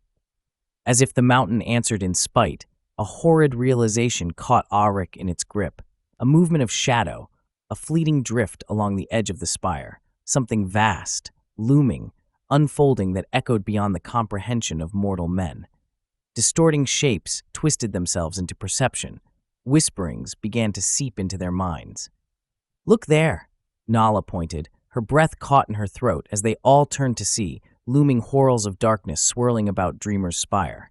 As if the mountain answered in spite, a horrid realization caught Aryk in its grip, a movement of shadow, a fleeting drift along the edge of the spire, something vast, looming, unfolding that echoed beyond the comprehension of mortal men. Distorting shapes twisted themselves into perception. Whisperings began to seep into their minds. "Look there," Nala pointed, her breath caught in her throat as they all turned to see, looming whorls of darkness swirling about Dreamer's spire.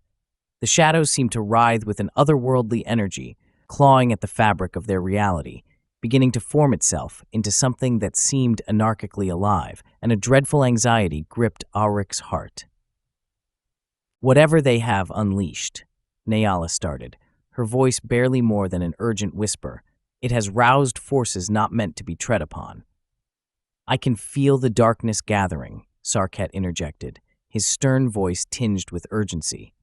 The shadows seemed to writhe with an otherworldly energy, clawing at the fabric of their reality, beginning to form itself into something that seemed anarchically alive, and a dreadful anxiety gripped Aryk's heart. "Whatever they have unleashed," Nyala started, her voice barely more than an urgent whisper, "it has roused forces not meant to be tread upon." "I can feel the darkness gathering," Sarket interjected, his stern voice tinged with urgency.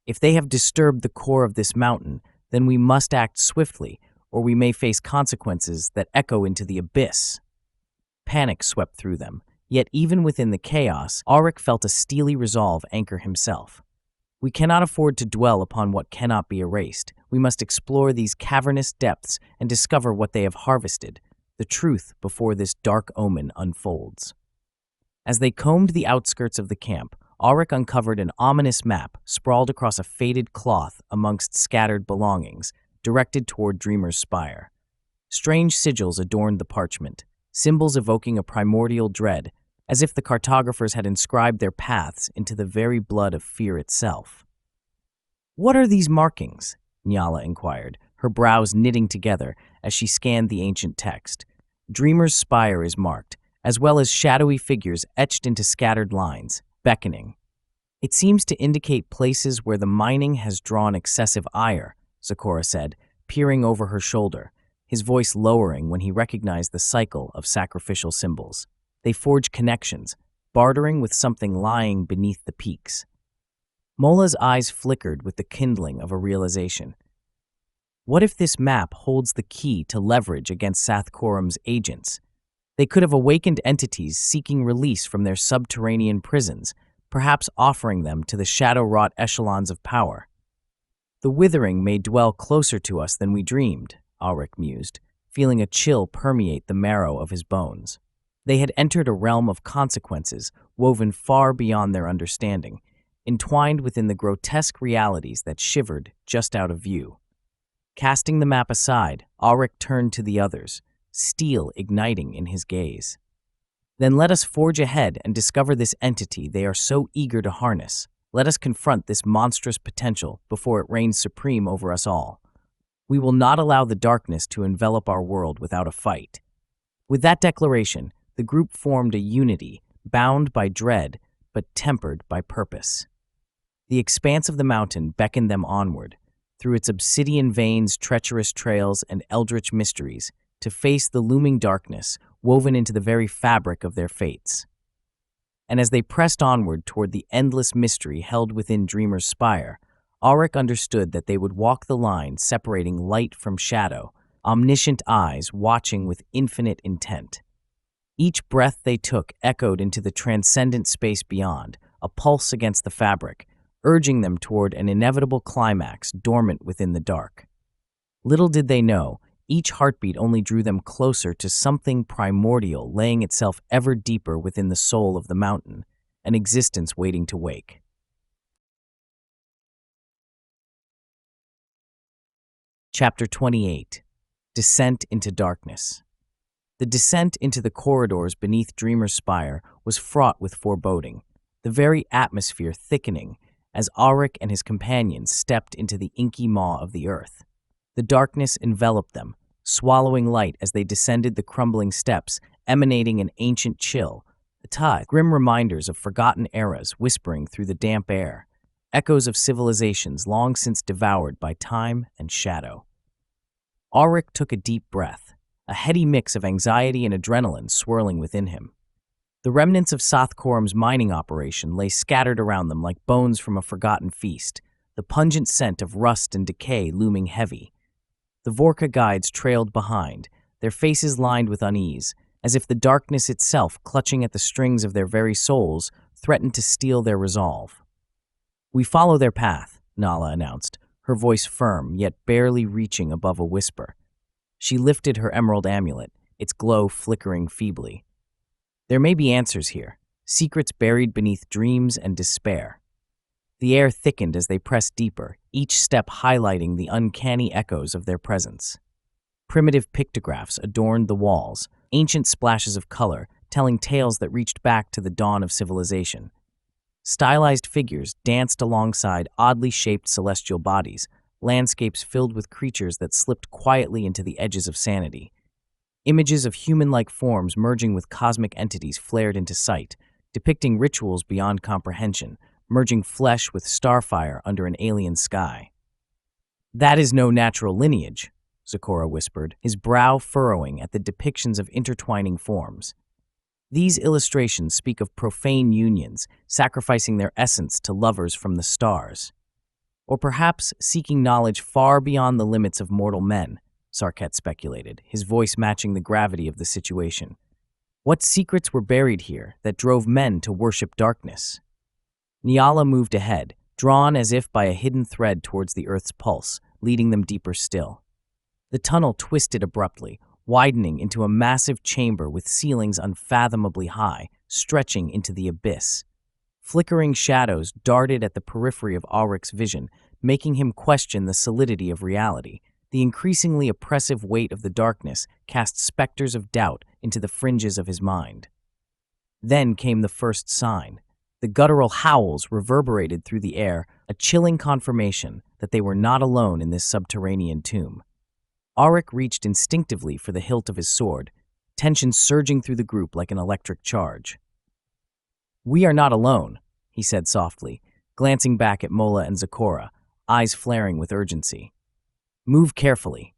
"If they have disturbed the core of this mountain, then we must act swiftly, or we may face consequences that echo into the abyss." Panic swept through them, yet even within the chaos, Aryk felt a steely resolve anchor himself. "We cannot afford to dwell upon what cannot be erased. We must explore these cavernous depths and discover what they have harvested, the truth before this dark omen unfolds." As they combed the outskirts of the camp, Aryk uncovered an ominous map sprawled across a faded cloth amongst scattered belongings, directed toward Dreamer's spire. Strange sigils adorned the parchment, symbols evoking a primordial dread, as if the cartographers had inscribed their paths into the very blood of fear itself. "What are these markings?" Nyala inquired, her brows knitting together as she scanned the ancient text. "Dreamer's spire is marked, as well as shadowy figures etched into scattered lines, beckoning." "It seems to indicate places where the mining has drawn excessive ire," Zecora said, peering over her shoulder, his voice lowering when he recognized the cycle of sacrificial symbols. "They forge connections, bartering with something lying beneath the peaks." Mola's eyes flickered with the kindling of a realization. What if this map holds the key to leverage against Sathkorum's agents? They could have awakened entities seeking release from their subterranean prisons, perhaps offering them to the shadow-wrought echelons of power. "The withering may dwell closer to us than we dreamed," Aryk mused, feeling a chill permeate the marrow of his bones. They had entered a realm of consequences woven far beyond their understanding, entwined within the grotesque realities that shivered just out of view. Casting the map aside, Aryk turned to the others, steel igniting in his gaze. Then let us forge ahead and discover this entity they are so eager to harness. Let us confront this monstrous potential before it reigns supreme over us all. We will not allow the darkness to envelop our world without a fight. With that declaration, the group formed a unity, bound by dread, but tempered by purpose. The expanse of the mountain beckoned them onward, through its obsidian veins, treacherous trails, and eldritch mysteries, to face the looming darkness woven into the very fabric of their fates. And as they pressed onward toward the endless mystery held within Dreamer's Spire, Aryke understood that they would walk the line separating light from shadow, omniscient eyes watching with infinite intent. Each breath they took echoed into the transcendent space beyond, a pulse against the fabric, urging them toward an inevitable climax dormant within the dark. Little did they know, each heartbeat only drew them closer to something primordial laying itself ever deeper within the soul of the mountain, an existence waiting to wake. Chapter 28. Descent into Darkness. The descent into the corridors beneath Dreamer's Spire was fraught with foreboding, the very atmosphere thickening as Aryke and his companions stepped into the inky maw of the earth. The darkness enveloped them, swallowing light as they descended the crumbling steps, emanating an ancient chill, grim reminders of forgotten eras whispering through the damp air, echoes of civilizations long since devoured by time and shadow. Aryke took a deep breath, a heady mix of anxiety and adrenaline swirling within him. The remnants of Sothkorum's mining operation lay scattered around them like bones from a forgotten feast, the pungent scent of rust and decay looming heavy. The Vorka guides trailed behind, their faces lined with unease, as if the darkness itself, clutching at the strings of their very souls, threatened to steal their resolve. "We follow their path," Nala announced, her voice firm yet barely reaching above a whisper. She lifted her emerald amulet, its glow flickering feebly. "There may be answers here, secrets buried beneath dreams and despair." The air thickened as they pressed deeper, each step highlighting the uncanny echoes of their presence. Primitive pictographs adorned the walls, ancient splashes of color telling tales that reached back to the dawn of civilization. Stylized figures danced alongside oddly shaped celestial bodies, landscapes filled with creatures that slipped quietly into the edges of sanity. Images of human-like forms merging with cosmic entities flared into sight, depicting rituals beyond comprehension, merging flesh with starfire under an alien sky. "That is no natural lineage," Zecora whispered, his brow furrowing at the depictions of intertwining forms. "These illustrations speak of profane unions, sacrificing their essence to lovers from the stars. Or perhaps seeking knowledge far beyond the limits of mortal men," Sarkett speculated, his voice matching the gravity of the situation. "What secrets were buried here that drove men to worship darkness?" Nyala moved ahead, drawn as if by a hidden thread towards the Earth's pulse, leading them deeper still. The tunnel twisted abruptly, widening into a massive chamber with ceilings unfathomably high, stretching into the abyss. Flickering shadows darted at the periphery of Aryke's vision, making him question the solidity of reality. The increasingly oppressive weight of the darkness cast specters of doubt into the fringes of his mind. Then came the first sign. The guttural howls reverberated through the air, a chilling confirmation that they were not alone in this subterranean tomb. Aryke reached instinctively for the hilt of his sword, tension surging through the group like an electric charge. "We are not alone," he said softly, glancing back at Mola and Zecora, eyes flaring with urgency. "Move carefully."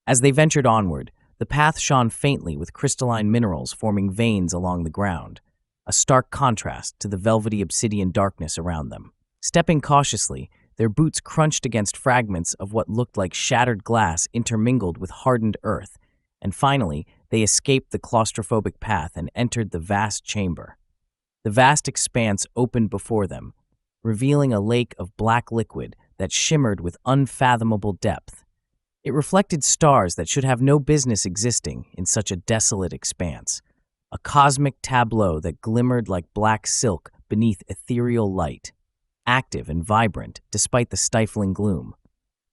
As they ventured onward, the path shone faintly with crystalline minerals forming veins along the ground, a stark contrast to the velvety obsidian darkness around them. Stepping cautiously, their boots crunched against fragments of what looked like shattered glass intermingled with hardened earth, and finally, they escaped the claustrophobic path and entered the vast chamber. The vast expanse opened before them, revealing a lake of black liquid that shimmered with unfathomable depth. It reflected stars that should have no business existing in such a desolate expanse, a cosmic tableau that glimmered like black silk beneath ethereal light, active and vibrant despite the stifling gloom.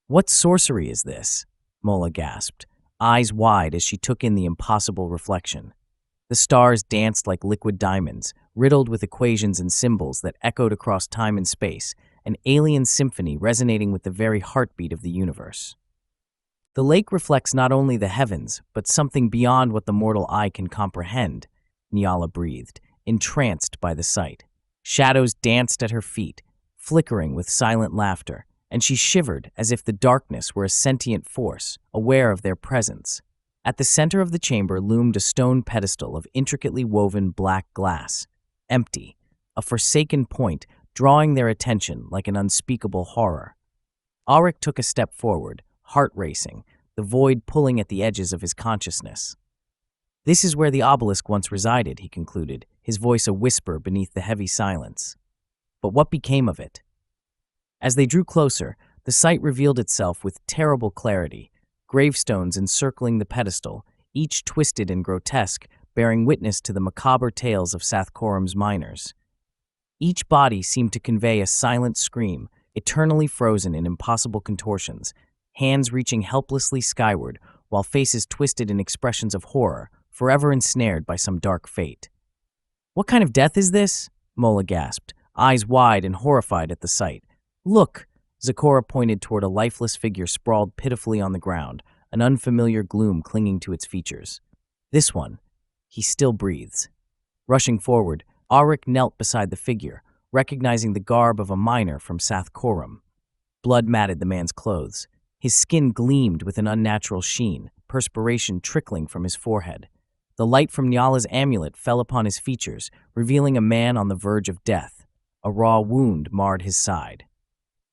"What sorcery is this?" Mola gasped, eyes wide as she took in the impossible reflection. The stars danced like liquid diamonds, riddled with equations and symbols that echoed across time and space, an alien symphony resonating with the very heartbeat of the universe. The lake reflects not only the heavens, but something beyond what the mortal eye can comprehend, Nyala breathed, entranced by the sight. Shadows danced at her feet, flickering with silent laughter, and she shivered as if the darkness were a sentient force, aware of their presence. At the center of the chamber loomed a stone pedestal of intricately woven black glass, empty, a forsaken point drawing their attention like an unspeakable horror. Aryke took a step forward, heart racing, the void pulling at the edges of his consciousness. This is where the obelisk once resided, he concluded, his voice a whisper beneath the heavy silence. But what became of it? As they drew closer, the site revealed itself with terrible clarity, gravestones encircling the pedestal, each twisted and grotesque, bearing witness to the macabre tales of Sathkorum's miners. Each body seemed to convey a silent scream, eternally frozen in impossible contortions, hands reaching helplessly skyward, while faces twisted in expressions of horror, forever ensnared by some dark fate. "What kind of death is this?" Mola gasped, eyes wide and horrified at the sight. "Look!" Zecora pointed toward a lifeless figure sprawled pitifully on the ground, an unfamiliar gloom clinging to its features. "This one. He still breathes." Rushing forward, Aryke knelt beside the figure, recognizing the garb of a miner from Sathkorum. Blood matted the man's clothes. His skin gleamed with an unnatural sheen, perspiration trickling from his forehead. The light from Nyala's amulet fell upon his features, revealing a man on the verge of death. A raw wound marred his side.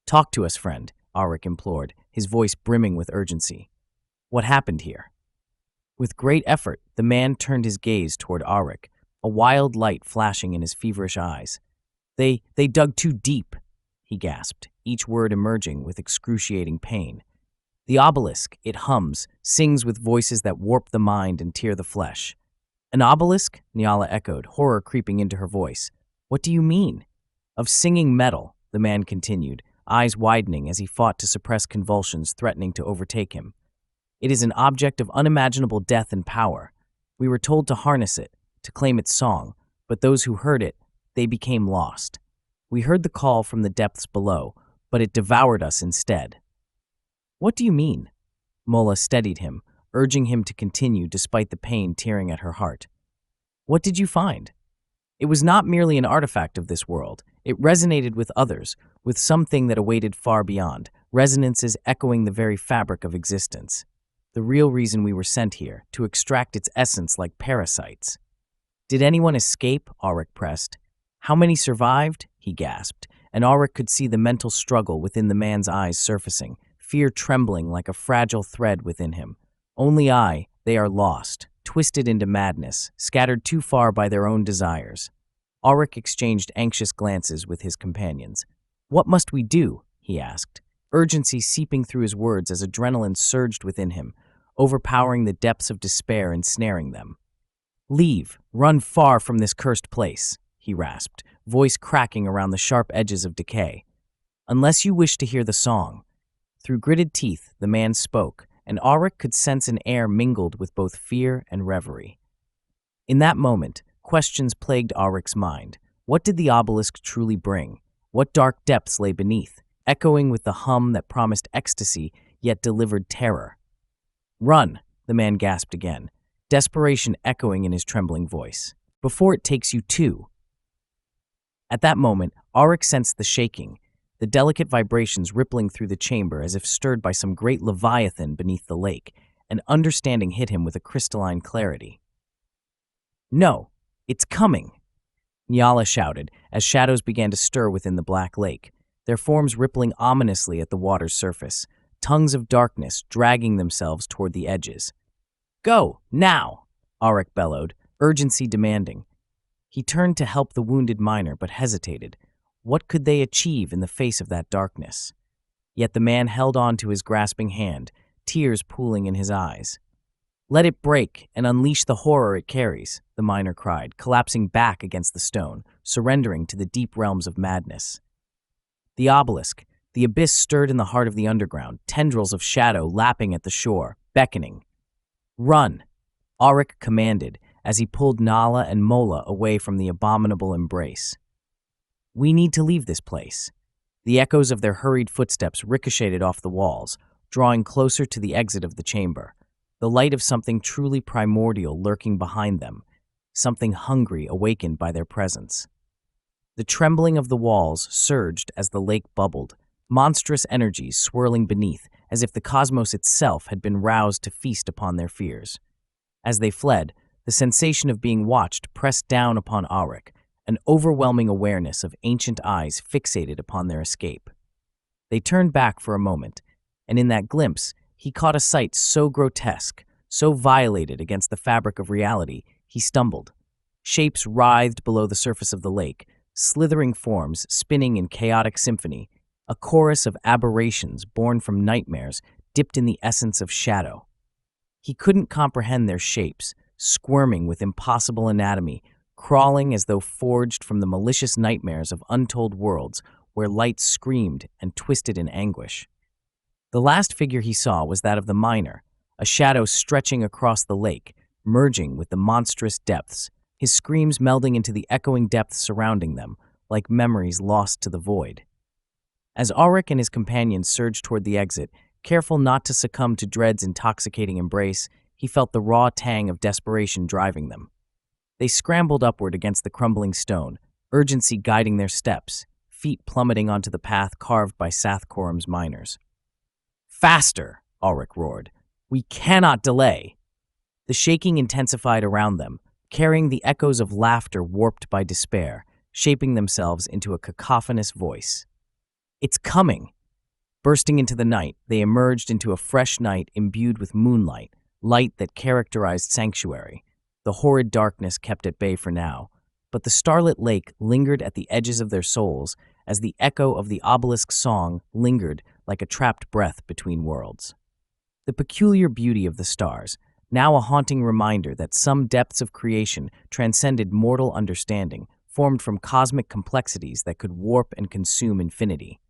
"Talk to us, friend," Aryke implored, his voice brimming with urgency. "What happened here?" With great effort, the man turned his gaze toward Aryke, a wild light flashing in his feverish eyes. They dug too deep," he gasped, each word emerging with excruciating pain. "The obelisk, it hums, sings with voices that warp the mind and tear the flesh." "An obelisk?" Nyala echoed, horror creeping into her voice. "What do you mean?" "Of singing metal," the man continued, eyes widening as he fought to suppress convulsions threatening to overtake him. "It is an object of unimaginable death and power. We were told to harness it, to claim its song, but those who heard it, they became lost. We heard the call from the depths below, but it devoured us instead." "What do you mean?" Mola steadied him, urging him to continue despite the pain tearing at her heart. "What did you find?" "It was not merely an artifact of this world. It resonated with others, with something that awaited far beyond, resonances echoing the very fabric of existence. The real reason we were sent here, to extract its essence like parasites." "Did anyone escape?" Aryke pressed. "How many survived?" he gasped, and Aryke could see the mental struggle within the man's eyes surfacing, fear trembling like a fragile thread within him. "Only they are lost, twisted into madness, scattered too far by their own desires." Aryke exchanged anxious glances with his companions. "What must we do?" he asked, urgency seeping through his words as adrenaline surged within him, overpowering the depths of despair ensnaring them. "Leave, run far from this cursed place," he rasped, voice cracking around the sharp edges of decay. "Unless you wish to hear the song." Through gritted teeth, the man spoke, and Aryke could sense an air mingled with both fear and reverie. In that moment, questions plagued Aryke's mind. What did the obelisk truly bring? What dark depths lay beneath, echoing with the hum that promised ecstasy yet delivered terror? "Run," the man gasped again, desperation echoing in his trembling voice. "Before it takes you too." At that moment, Aryke sensed the shaking, the delicate vibrations rippling through the chamber as if stirred by some great leviathan beneath the lake, and understanding hit him with a crystalline clarity. "No, it's coming!" Nyala shouted as shadows began to stir within the black lake, their forms rippling ominously at the water's surface, tongues of darkness dragging themselves toward the edges. "Go, now!" Aryke bellowed, urgency demanding. He turned to help the wounded miner but hesitated. What could they achieve in the face of that darkness? Yet the man held on to his grasping hand, tears pooling in his eyes. "Let it break and unleash the horror it carries," the miner cried, collapsing back against the stone, surrendering to the deep realms of madness. The obelisk, the abyss stirred in the heart of the underground, tendrils of shadow lapping at the shore, beckoning. "Run!" Aryke commanded, as he pulled Nala and Mola away from the abominable embrace. "We need to leave this place." The echoes of their hurried footsteps ricocheted off the walls, drawing closer to the exit of the chamber, the light of something truly primordial lurking behind them, something hungry awakened by their presence. The trembling of the walls surged as the lake bubbled, monstrous energies swirling beneath, as if the cosmos itself had been roused to feast upon their fears. As they fled, the sensation of being watched pressed down upon Aryke, an overwhelming awareness of ancient eyes fixated upon their escape. They turned back for a moment, and in that glimpse, he caught a sight so grotesque, so violated against the fabric of reality, he stumbled. Shapes writhed below the surface of the lake, slithering forms spinning in chaotic symphony, a chorus of aberrations born from nightmares dipped in the essence of shadow. He couldn't comprehend their shapes, squirming with impossible anatomy, crawling as though forged from the malicious nightmares of untold worlds where light screamed and twisted in anguish. The last figure he saw was that of the miner, a shadow stretching across the lake, merging with the monstrous depths, his screams melding into the echoing depths surrounding them, like memories lost to the void. As Aryke and his companions surged toward the exit, careful not to succumb to dread's intoxicating embrace, he felt the raw tang of desperation driving them. They scrambled upward against the crumbling stone, urgency guiding their steps, feet plummeting onto the path carved by Sathkorum's miners. "Faster!" Aryke roared. "We cannot delay!" The shaking intensified around them, carrying the echoes of laughter warped by despair, shaping themselves into a cacophonous voice. "It's coming!" Bursting into the night, they emerged into a fresh night imbued with moonlight, light that characterized sanctuary. The horrid darkness kept at bay for now, but the starlit lake lingered at the edges of their souls as the echo of the obelisk's song lingered like a trapped breath between worlds. The peculiar beauty of the stars, now a haunting reminder that some depths of creation transcended mortal understanding, formed from cosmic complexities that could warp and consume infinity.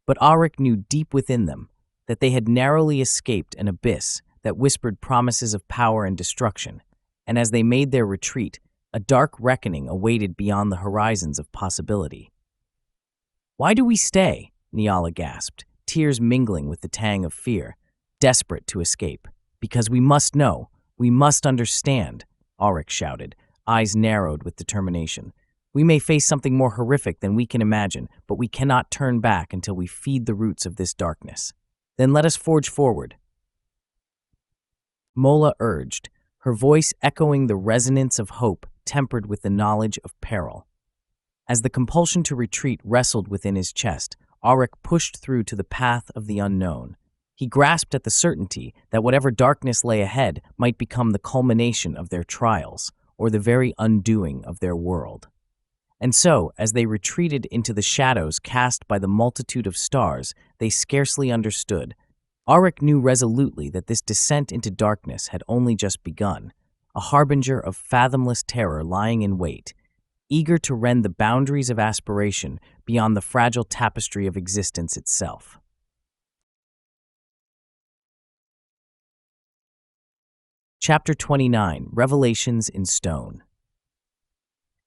But Aryke knew deep within them that they had narrowly escaped an abyss that whispered promises of power and destruction, and as they made their retreat, a dark reckoning awaited beyond the horizons of possibility. "Why do we stay?" Niala gasped, tears mingling with the tang of fear, desperate to escape. "Because we must know, we must understand," Aryke shouted, eyes narrowed with determination. "We may face something more horrific than we can imagine, but we cannot turn back until we feed the roots of this darkness. Then let us forge forward." Mola urged, her voice echoing the resonance of hope tempered with the knowledge of peril. As the compulsion to retreat wrestled within his chest, Aryke pushed through to the path of the unknown. He grasped at the certainty that whatever darkness lay ahead might become the culmination of their trials, or the very undoing of their world. And so, as they retreated into the shadows cast by the multitude of stars they scarcely understood, Aryke knew resolutely that this descent into darkness had only just begun, a harbinger of fathomless terror lying in wait, eager to rend the boundaries of aspiration beyond the fragile tapestry of existence itself. Chapter 29, Revelations in Stone.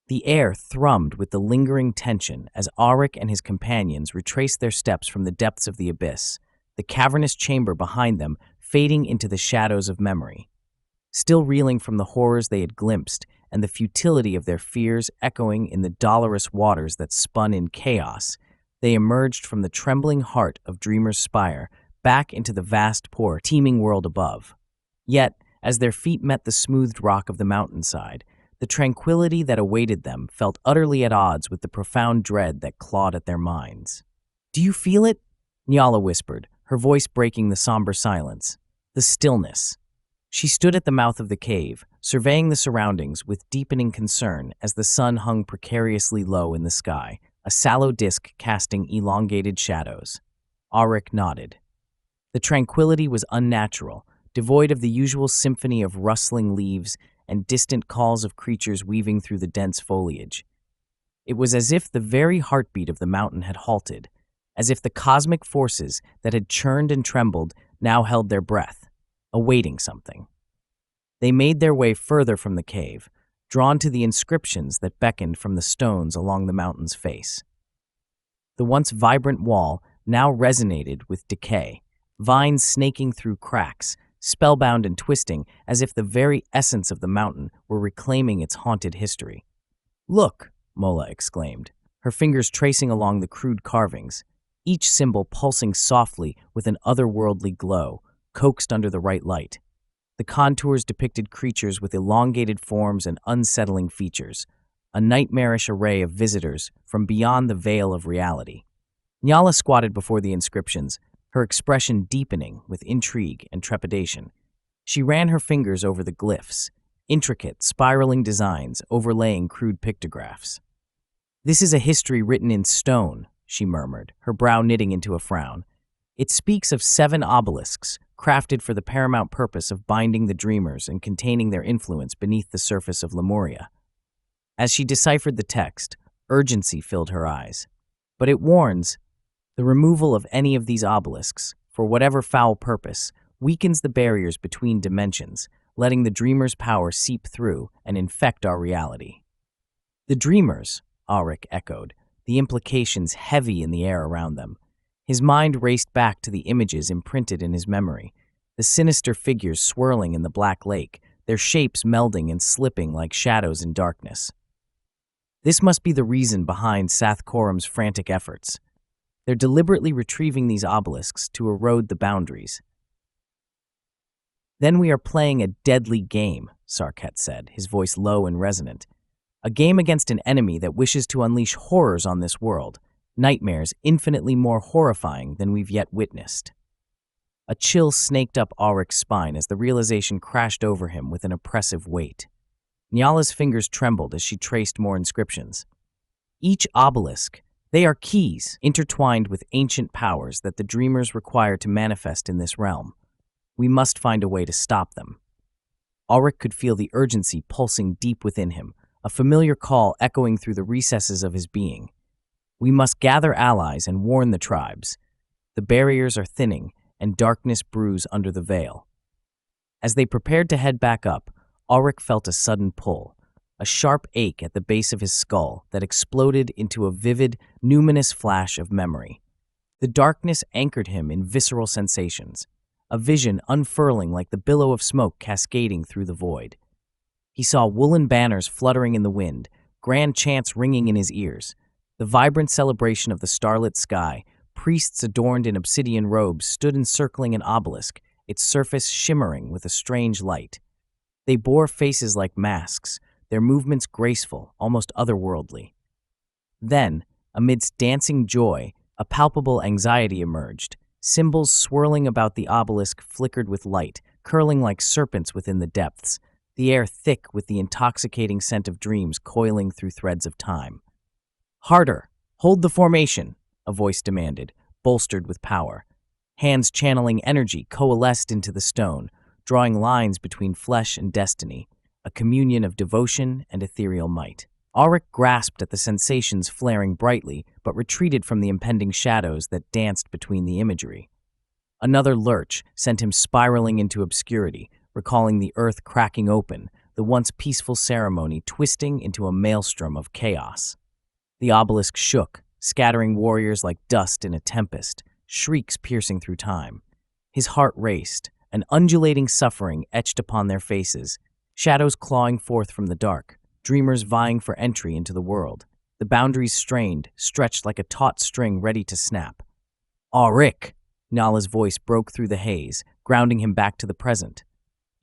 The air thrummed with the lingering tension as Aryke and his companions retraced their steps from the depths of the abyss, the cavernous chamber behind them fading into the shadows of memory. Still reeling from the horrors they had glimpsed and the futility of their fears echoing in the dolorous waters that spun in chaos, they emerged from the trembling heart of Dreamer's Spire back into the vast, poor, teeming world above. Yet, as their feet met the smoothed rock of the mountainside, the tranquility that awaited them felt utterly at odds with the profound dread that clawed at their minds. "Do you feel it?" Niala whispered, her voice breaking the somber silence. The stillness. She stood at the mouth of the cave, surveying the surroundings with deepening concern as the sun hung precariously low in the sky, a sallow disk casting elongated shadows. Aryke nodded. The tranquility was unnatural, devoid of the usual symphony of rustling leaves and distant calls of creatures weaving through the dense foliage. It was as if the very heartbeat of the mountain had halted, as if the cosmic forces that had churned and trembled now held their breath, awaiting something. They made their way further from the cave, drawn to the inscriptions that beckoned from the stones along the mountain's face. The once vibrant wall now resonated with decay, vines snaking through cracks, spellbound and twisting as if the very essence of the mountain were reclaiming its haunted history. "Look!" Mola exclaimed, her fingers tracing along the crude carvings, each symbol pulsing softly with an otherworldly glow, coaxed under the right light. The contours depicted creatures with elongated forms and unsettling features, a nightmarish array of visitors from beyond the veil of reality. Nyala squatted before the inscriptions, her expression deepening with intrigue and trepidation. She ran her fingers over the glyphs, intricate, spiraling designs overlaying crude pictographs. "This is a history written in stone," she murmured, her brow knitting into a frown. "It speaks of 7 obelisks, crafted for the paramount purpose of binding the dreamers and containing their influence beneath the surface of Lemuria." As she deciphered the text, urgency filled her eyes. But it warns, the removal of any of these obelisks, for whatever foul purpose, weakens the barriers between dimensions, letting the dreamer's power seep through and infect our reality. "The dreamers," Aryke echoed, the implications heavy in the air around them. His mind raced back to the images imprinted in his memory, the sinister figures swirling in the black lake, their shapes melding and slipping like shadows in darkness. This must be the reason behind Sathkorum's frantic efforts. They're deliberately retrieving these obelisks to erode the boundaries. "Then we are playing a deadly game," Sarkhet said, his voice low and resonant. "A game against an enemy that wishes to unleash horrors on this world, nightmares infinitely more horrifying than we've yet witnessed." A chill snaked up Aryke's spine as the realization crashed over him with an oppressive weight. Nyala's fingers trembled as she traced more inscriptions. Each obelisk, they are keys intertwined with ancient powers that the dreamers require to manifest in this realm. We must find a way to stop them. Aryke could feel the urgency pulsing deep within him, a familiar call echoing through the recesses of his being. We must gather allies and warn the tribes. The barriers are thinning, and darkness brews under the veil. As they prepared to head back up, Aryke felt a sudden pull, a sharp ache at the base of his skull that exploded into a vivid, numinous flash of memory. The darkness anchored him in visceral sensations, a vision unfurling like the billow of smoke cascading through the void. He saw woolen banners fluttering in the wind, grand chants ringing in his ears, the vibrant celebration of the starlit sky. Priests adorned in obsidian robes stood encircling an obelisk, its surface shimmering with a strange light. They bore faces like masks, their movements graceful, almost otherworldly. Then, amidst dancing joy, a palpable anxiety emerged. Symbols swirling about the obelisk flickered with light, curling like serpents within the depths, the air thick with the intoxicating scent of dreams coiling through threads of time. "Harder! Hold the formation!" a voice demanded, bolstered with power. Hands channeling energy coalesced into the stone, drawing lines between flesh and destiny, a communion of devotion and ethereal might. Aryke grasped at the sensations flaring brightly, but retreated from the impending shadows that danced between the imagery. Another lurch sent him spiraling into obscurity, recalling the earth cracking open, the once peaceful ceremony twisting into a maelstrom of chaos. The obelisk shook, scattering warriors like dust in a tempest, shrieks piercing through time. His heart raced, an undulating suffering etched upon their faces, shadows clawing forth from the dark, dreamers vying for entry into the world. The boundaries strained, stretched like a taut string ready to snap. "Aryke!" Nala's voice broke through the haze, grounding him back to the present.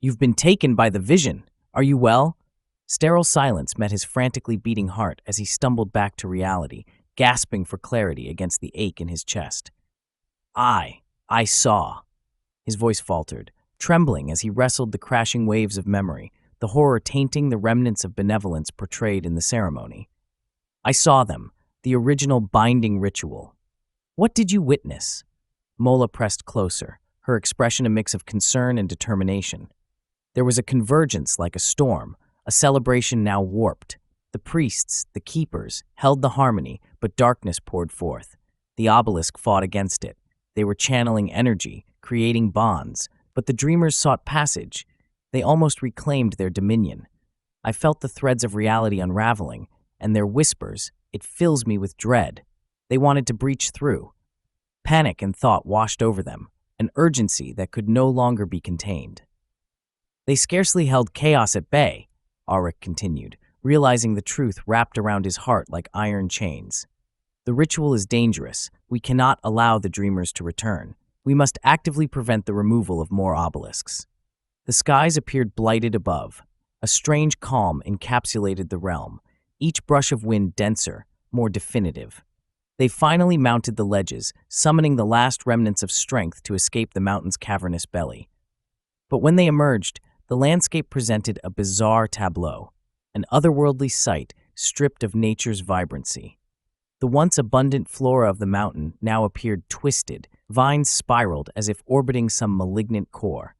"You've been taken by the vision. Are you well?" Sterile silence met his frantically beating heart as he stumbled back to reality, gasping for clarity against the ache in his chest. I saw." His voice faltered, trembling as he wrestled the crashing waves of memory, the horror tainting the remnants of benevolence portrayed in the ceremony. "I saw them, the original binding ritual." "What did you witness?" Mola pressed closer, her expression a mix of concern and determination. There was a convergence like a storm, a celebration now warped. The priests, the keepers, held the harmony, but darkness poured forth. The obelisk fought against it. They were channeling energy, creating bonds, but the dreamers sought passage. They almost reclaimed their dominion. I felt the threads of reality unraveling, and their whispers, it fills me with dread. They wanted to breach through. Panic and thought washed over them, an urgency that could no longer be contained. They scarcely held chaos at bay, Aryke continued, realizing the truth wrapped around his heart like iron chains. The ritual is dangerous. We cannot allow the dreamers to return. We must actively prevent the removal of more obelisks. The skies appeared blighted above. A strange calm encapsulated the realm, each brush of wind denser, more definitive. They finally mounted the ledges, summoning the last remnants of strength to escape the mountain's cavernous belly. But when they emerged, the landscape presented a bizarre tableau, an otherworldly sight stripped of nature's vibrancy. The once abundant flora of the mountain now appeared twisted, vines spiraled as if orbiting some malignant core.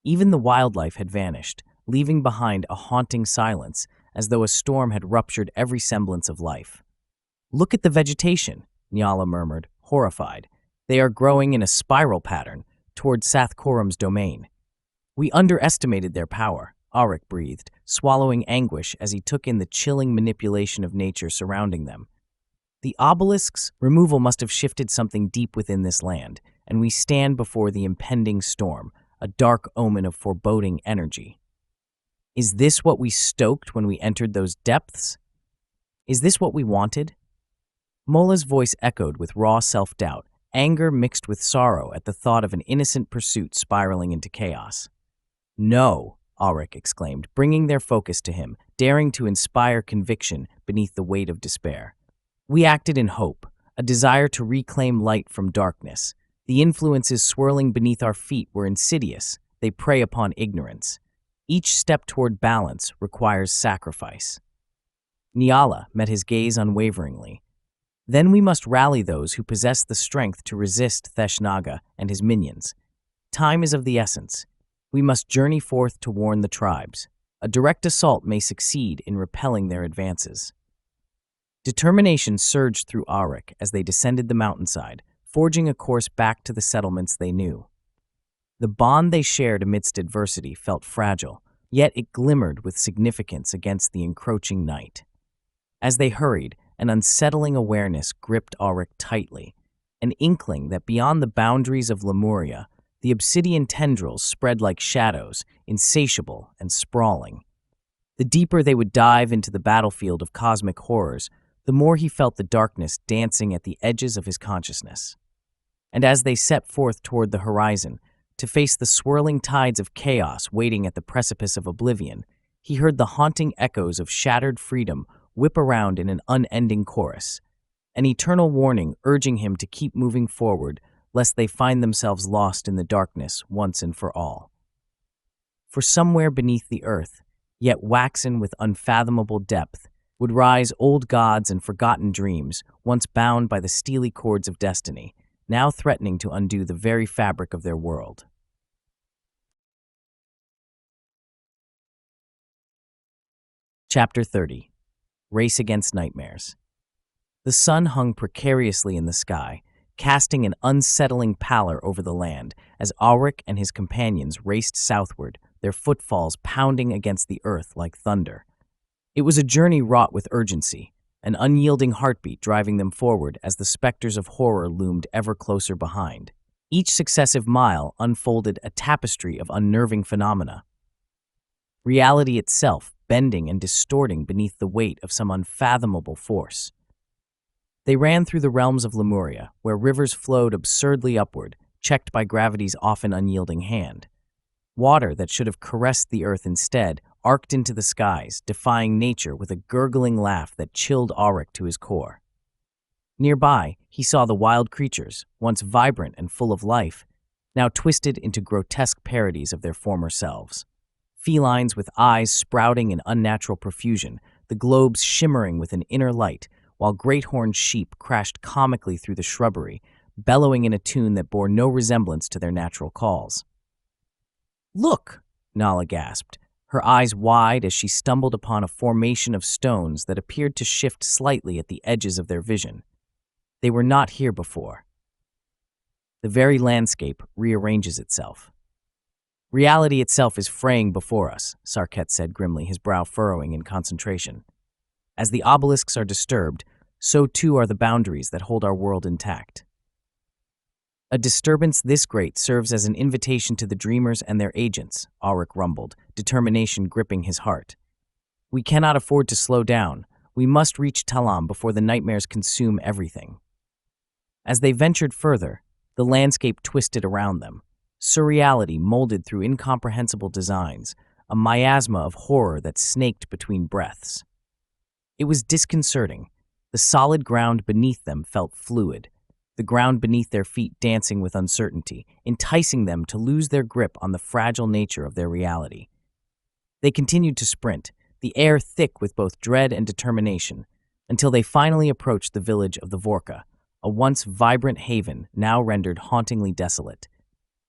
Even the wildlife had vanished, leaving behind a haunting silence, as though a storm had ruptured every semblance of life. "Look at the vegetation," Nyala murmured, horrified. "They are growing in a spiral pattern toward Sathkorum's domain." "We underestimated their power," Aryke breathed, swallowing anguish as he took in the chilling manipulation of nature surrounding them. "The obelisk's removal must have shifted something deep within this land, and we stand before the impending storm, a dark omen of foreboding energy." "Is this what we stoked when we entered those depths? Is this what we wanted?" Mola's voice echoed with raw self-doubt, anger mixed with sorrow at the thought of an innocent pursuit spiraling into chaos. "No," Aryke exclaimed, bringing their focus to him, daring to inspire conviction beneath the weight of despair. "We acted in hope, a desire to reclaim light from darkness. The influences swirling beneath our feet were insidious. They prey upon ignorance. Each step toward balance requires sacrifice." Nyala met his gaze unwaveringly. "Then we must rally those who possess the strength to resist Theshnaga and his minions. Time is of the essence. We must journey forth to warn the tribes. A direct assault may succeed in repelling their advances." Determination surged through Aryke as they descended the mountainside, forging a course back to the settlements they knew. The bond they shared amidst adversity felt fragile, yet it glimmered with significance against the encroaching night. As they hurried, an unsettling awareness gripped Aryke tightly, an inkling that beyond the boundaries of Lemuria, the obsidian tendrils spread like shadows, insatiable and sprawling. The deeper they would dive into the battlefield of cosmic horrors, the more he felt the darkness dancing at the edges of his consciousness. And as they set forth toward the horizon, to face the swirling tides of chaos waiting at the precipice of oblivion, he heard the haunting echoes of shattered freedom whip around in an unending chorus, an eternal warning urging him to keep moving forward lest they find themselves lost in the darkness once and for all. For somewhere beneath the earth, yet waxen with unfathomable depth, would rise old gods and forgotten dreams, once bound by the steely cords of destiny, now threatening to undo the very fabric of their world. Chapter 30. Race Against Nightmares. The sun hung precariously in the sky, casting an unsettling pallor over the land as Aryke and his companions raced southward, their footfalls pounding against the earth like thunder. It was a journey wrought with urgency, an unyielding heartbeat driving them forward as the specters of horror loomed ever closer behind. Each successive mile unfolded a tapestry of unnerving phenomena. Reality itself bending and distorting beneath the weight of some unfathomable force. They ran through the realms of Lemuria, where rivers flowed absurdly upward, checked by gravity's often unyielding hand. Water that should have caressed the earth instead arced into the skies, defying nature with a gurgling laugh that chilled Aryke to his core. Nearby, he saw the wild creatures, once vibrant and full of life, now twisted into grotesque parodies of their former selves. Felines with eyes sprouting in unnatural profusion, the globes shimmering with an inner light, while great-horned sheep crashed comically through the shrubbery, bellowing in a tune that bore no resemblance to their natural calls. "Look!" Nala gasped, her eyes wide as she stumbled upon a formation of stones that appeared to shift slightly at the edges of their vision. They were not here before. The very landscape rearranges itself. Reality itself is fraying before us, Sarket said grimly, his brow furrowing in concentration. As the obelisks are disturbed, so too are the boundaries that hold our world intact. A disturbance this great serves as an invitation to the dreamers and their agents, Aryke rumbled, determination gripping his heart. We cannot afford to slow down. We must reach Talam before the nightmares consume everything. As they ventured further, the landscape twisted around them. Surreality molded through incomprehensible designs, a miasma of horror that snaked between breaths. It was disconcerting. The solid ground beneath them felt fluid, the ground beneath their feet dancing with uncertainty, enticing them to lose their grip on the fragile nature of their reality. They continued to sprint, the air thick with both dread and determination, until they finally approached the village of the Vorka, a once vibrant haven now rendered hauntingly desolate.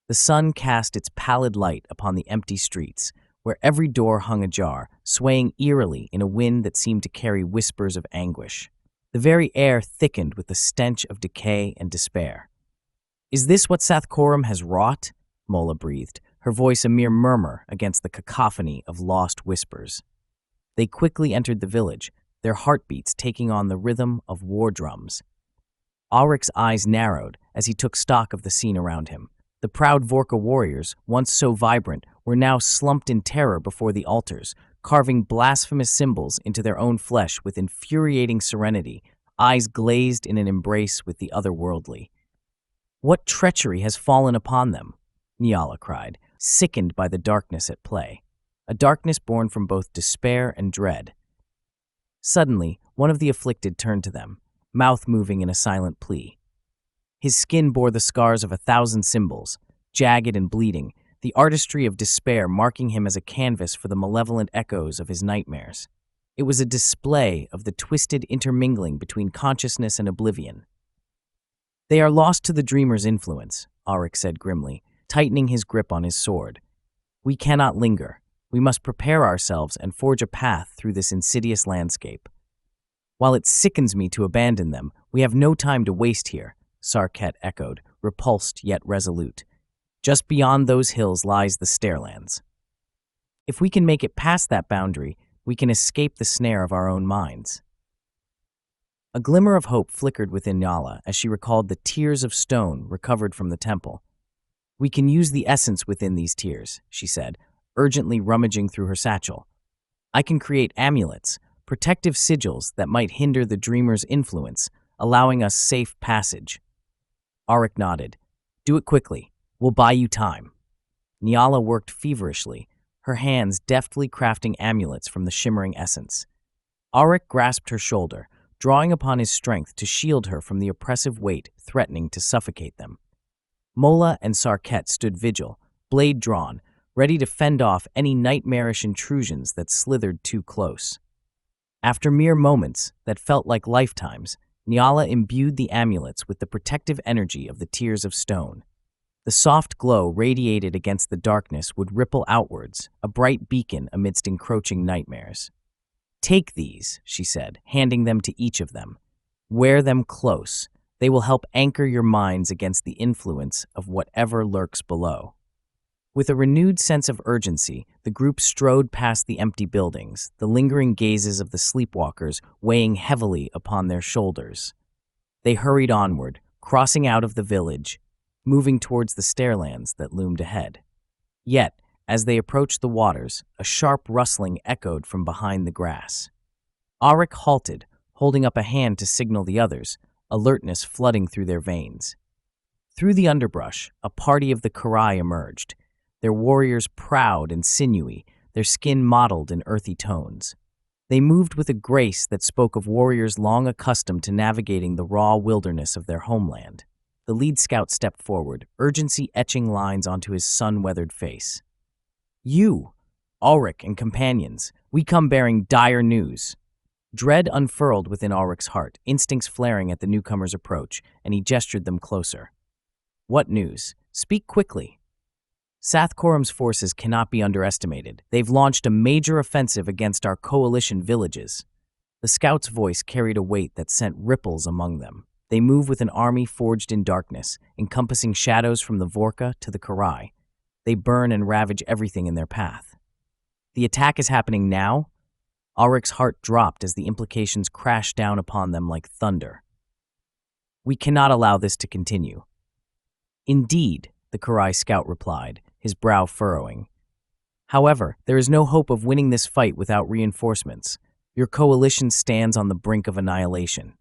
The sun cast its pallid light upon the empty streets, where every door hung ajar, swaying eerily in a wind that seemed to carry whispers of anguish. The very air thickened with the stench of decay and despair. "Is this what Sathkorum has wrought?" Mola breathed, her voice a mere murmur against the cacophony of lost whispers. They quickly entered the village, their heartbeats taking on the rhythm of war drums. Aryke's eyes narrowed as he took stock of the scene around him. The proud Vorka warriors, once so vibrant, were now slumped in terror before the altars, carving blasphemous symbols into their own flesh with infuriating serenity, eyes glazed in an embrace with the otherworldly. "What treachery has fallen upon them?" Nyala cried, sickened by the darkness at play, a darkness born from both despair and dread. Suddenly, one of the afflicted turned to them, mouth moving in a silent plea. His skin bore the scars of 1,000 symbols, jagged and bleeding, the artistry of despair marking him as a canvas for the malevolent echoes of his nightmares. It was a display of the twisted intermingling between consciousness and oblivion. "They are lost to the dreamer's influence," Aryke said grimly, tightening his grip on his sword. "We cannot linger. We must prepare ourselves and forge a path through this insidious landscape. While it sickens me to abandon them, we have no time to waste here," Sarket echoed, repulsed yet resolute. "Just beyond those hills lies the Stairlands. If we can make it past that boundary, we can escape the snare of our own minds." A glimmer of hope flickered within Nyala as she recalled the tears of stone recovered from the temple. "We can use the essence within these tears," she said, urgently rummaging through her satchel. "I can create amulets, protective sigils that might hinder the dreamer's influence, allowing us safe passage." Aryke nodded. "Do it quickly. We'll buy you time." Nyala worked feverishly, her hands deftly crafting amulets from the shimmering essence. Aryke grasped her shoulder, drawing upon his strength to shield her from the oppressive weight threatening to suffocate them. Mola and Sarket stood vigil, blade drawn, ready to fend off any nightmarish intrusions that slithered too close. After mere moments that felt like lifetimes, Nyala imbued the amulets with the protective energy of the tears of stone. The soft glow radiated against the darkness would ripple outwards, a bright beacon amidst encroaching nightmares. "Take these," she said, handing them to each of them. "Wear them close. They will help anchor your minds against the influence of whatever lurks below." With a renewed sense of urgency, the group strode past the empty buildings, the lingering gazes of the sleepwalkers weighing heavily upon their shoulders. They hurried onward, crossing out of the village, moving towards the Stairlands that loomed ahead. Yet, as they approached the waters, a sharp rustling echoed from behind the grass. Aryke halted, holding up a hand to signal the others, alertness flooding through their veins. Through the underbrush, a party of the Karai emerged, their warriors proud and sinewy, their skin mottled in earthy tones. They moved with a grace that spoke of warriors long accustomed to navigating the raw wilderness of their homeland. The lead scout stepped forward, urgency etching lines onto his sun-weathered face. "You, Aryke and companions, we come bearing dire news." Dread unfurled within Aryke's heart, instincts flaring at the newcomer's approach, and he gestured them closer. "What news? Speak quickly." "Sathkorum's forces cannot be underestimated. They've launched a major offensive against our coalition villages." The scout's voice carried a weight that sent ripples among them. They move with an army forged in darkness, encompassing shadows from the Vorka to the Karai. They burn and ravage everything in their path. The attack is happening now? Aryk's heart dropped as the implications crashed down upon them like thunder. We cannot allow this to continue. Indeed, the Karai scout replied, his brow furrowing. However, there is no hope of winning this fight without reinforcements. Your coalition stands on the brink of annihilation.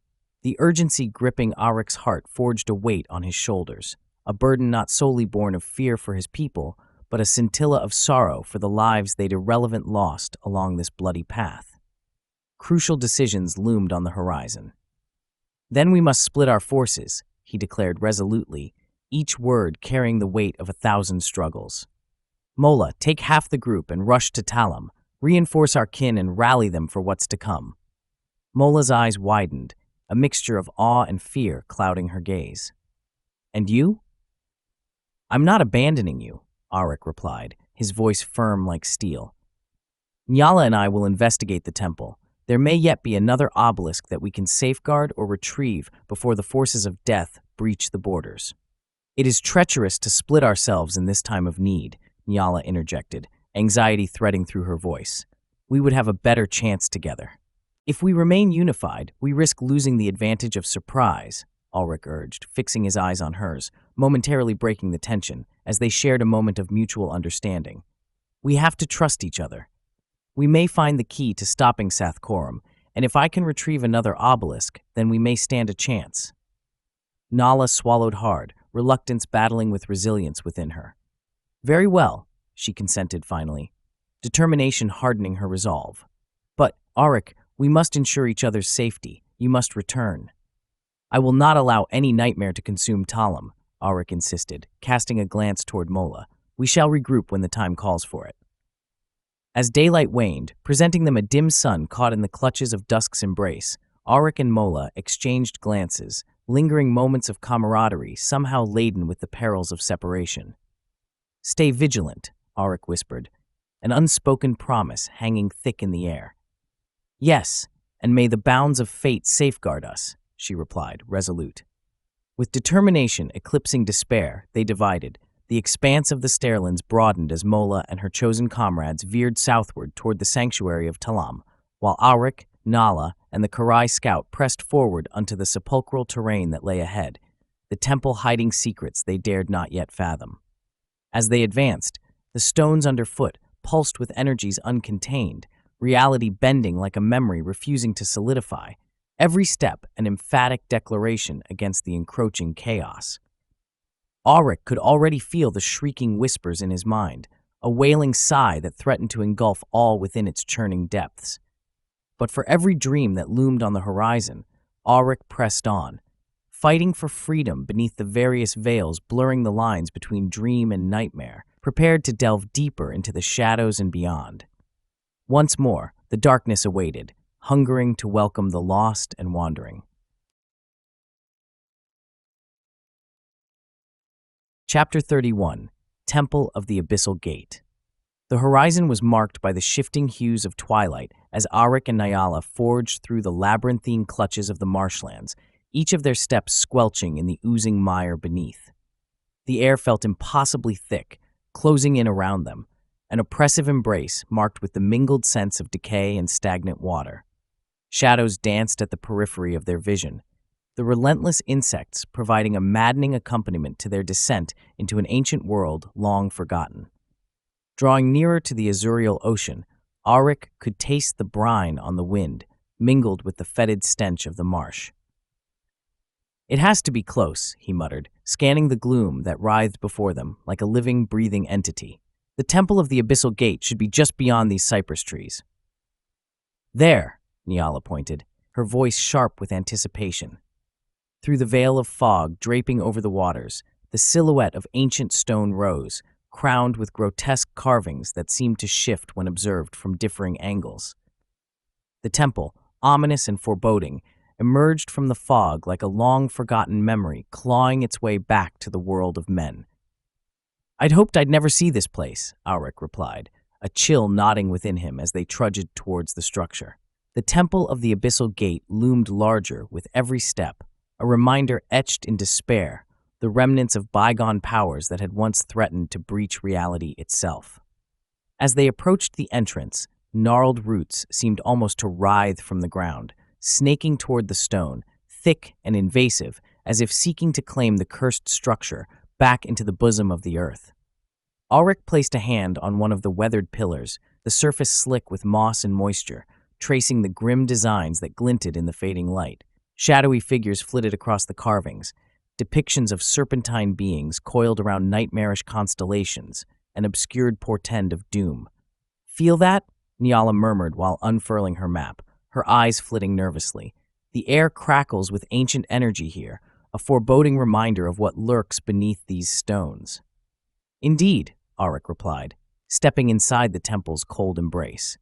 The urgency gripping Aryk's heart forged a weight on his shoulders, a burden not solely born of fear for his people, but a scintilla of sorrow for the lives they'd irrelevant lost along this bloody path. Crucial decisions loomed on the horizon. Then we must split our forces, he declared resolutely, each word carrying the weight of 1,000 struggles. Mola, take half the group and rush to Talam, reinforce our kin and rally them for what's to come. Mola's eyes widened, a mixture of awe and fear clouding her gaze. And you? I'm not abandoning you, Aryk replied, his voice firm like steel. Nyala and I will investigate the temple. There may yet be another obelisk that we can safeguard or retrieve before the forces of death breach the borders. It is treacherous to split ourselves in this time of need, Nyala interjected, anxiety threading through her voice. We would have a better chance together. If we remain unified, we risk losing the advantage of surprise, Aryk urged, fixing his eyes on hers, momentarily breaking the tension, as they shared a moment of mutual understanding. We have to trust each other. We may find the key to stopping Sathkorum, and if I can retrieve another obelisk, then we may stand a chance. Nala swallowed hard, reluctance battling with resilience within her. Very well, she consented finally, determination hardening her resolve. But, Aryk, we must ensure each other's safety. You must return. I will not allow any nightmare to consume Talam, Aryk insisted, casting a glance toward Mola. We shall regroup when the time calls for it. As daylight waned, presenting them a dim sun caught in the clutches of dusk's embrace, Aryk and Mola exchanged glances, lingering moments of camaraderie somehow laden with the perils of separation. Stay vigilant, Aryk whispered, an unspoken promise hanging thick in the air. Yes, and may the bounds of fate safeguard us, she replied, resolute. With determination eclipsing despair, they divided. The expanse of the Sterlins broadened as Mola and her chosen comrades veered southward toward the sanctuary of Talam, while Aryk, Nala, and the Karai scout pressed forward unto the sepulchral terrain that lay ahead, the temple hiding secrets they dared not yet fathom. As they advanced, the stones underfoot pulsed with energies uncontained, reality bending like a memory refusing to solidify, every step an emphatic declaration against the encroaching chaos. Aryk could already feel the shrieking whispers in his mind, a wailing sigh that threatened to engulf all within its churning depths. But for every dream that loomed on the horizon, Aryk pressed on, fighting for freedom beneath the various veils blurring the lines between dream and nightmare, prepared to delve deeper into the shadows and beyond. Once more, the darkness awaited, hungering to welcome the lost and wandering. Chapter 31, Temple of the Abyssal Gate. The horizon was marked by the shifting hues of twilight as Aryk and Nyala forged through the labyrinthine clutches of the marshlands, each of their steps squelching in the oozing mire beneath. The air felt impossibly thick, closing in around them, an oppressive embrace marked with the mingled sense of decay and stagnant water. Shadows danced at the periphery of their vision, the relentless insects providing a maddening accompaniment to their descent into an ancient world long forgotten. Drawing nearer to the azurial ocean, Aryk could taste the brine on the wind, mingled with the fetid stench of the marsh. It has to be close, he muttered, scanning the gloom that writhed before them like a living, breathing entity. The Temple of the Abyssal Gate should be just beyond these cypress trees. There, Nyala pointed, her voice sharp with anticipation. Through the veil of fog draping over the waters, the silhouette of ancient stone rose, crowned with grotesque carvings that seemed to shift when observed from differing angles. The temple, ominous and foreboding, emerged from the fog like a long-forgotten memory clawing its way back to the world of men. I'd hoped I'd never see this place, Aryk replied, a chill knotting within him as they trudged towards the structure. The Temple of the Abyssal Gate loomed larger with every step, a reminder etched in despair, the remnants of bygone powers that had once threatened to breach reality itself. As they approached the entrance, gnarled roots seemed almost to writhe from the ground, snaking toward the stone, thick and invasive, as if seeking to claim the cursed structure back into the bosom of the earth. Aryke placed a hand on one of the weathered pillars, the surface slick with moss and moisture, tracing the grim designs that glinted in the fading light. Shadowy figures flitted across the carvings, depictions of serpentine beings coiled around nightmarish constellations, an obscured portend of doom. "Feel that?" Nyala murmured while unfurling her map, her eyes flitting nervously. "The air crackles with ancient energy here, a foreboding reminder of what lurks beneath these stones." "Indeed," Aryke replied, stepping inside the temple's cold embrace.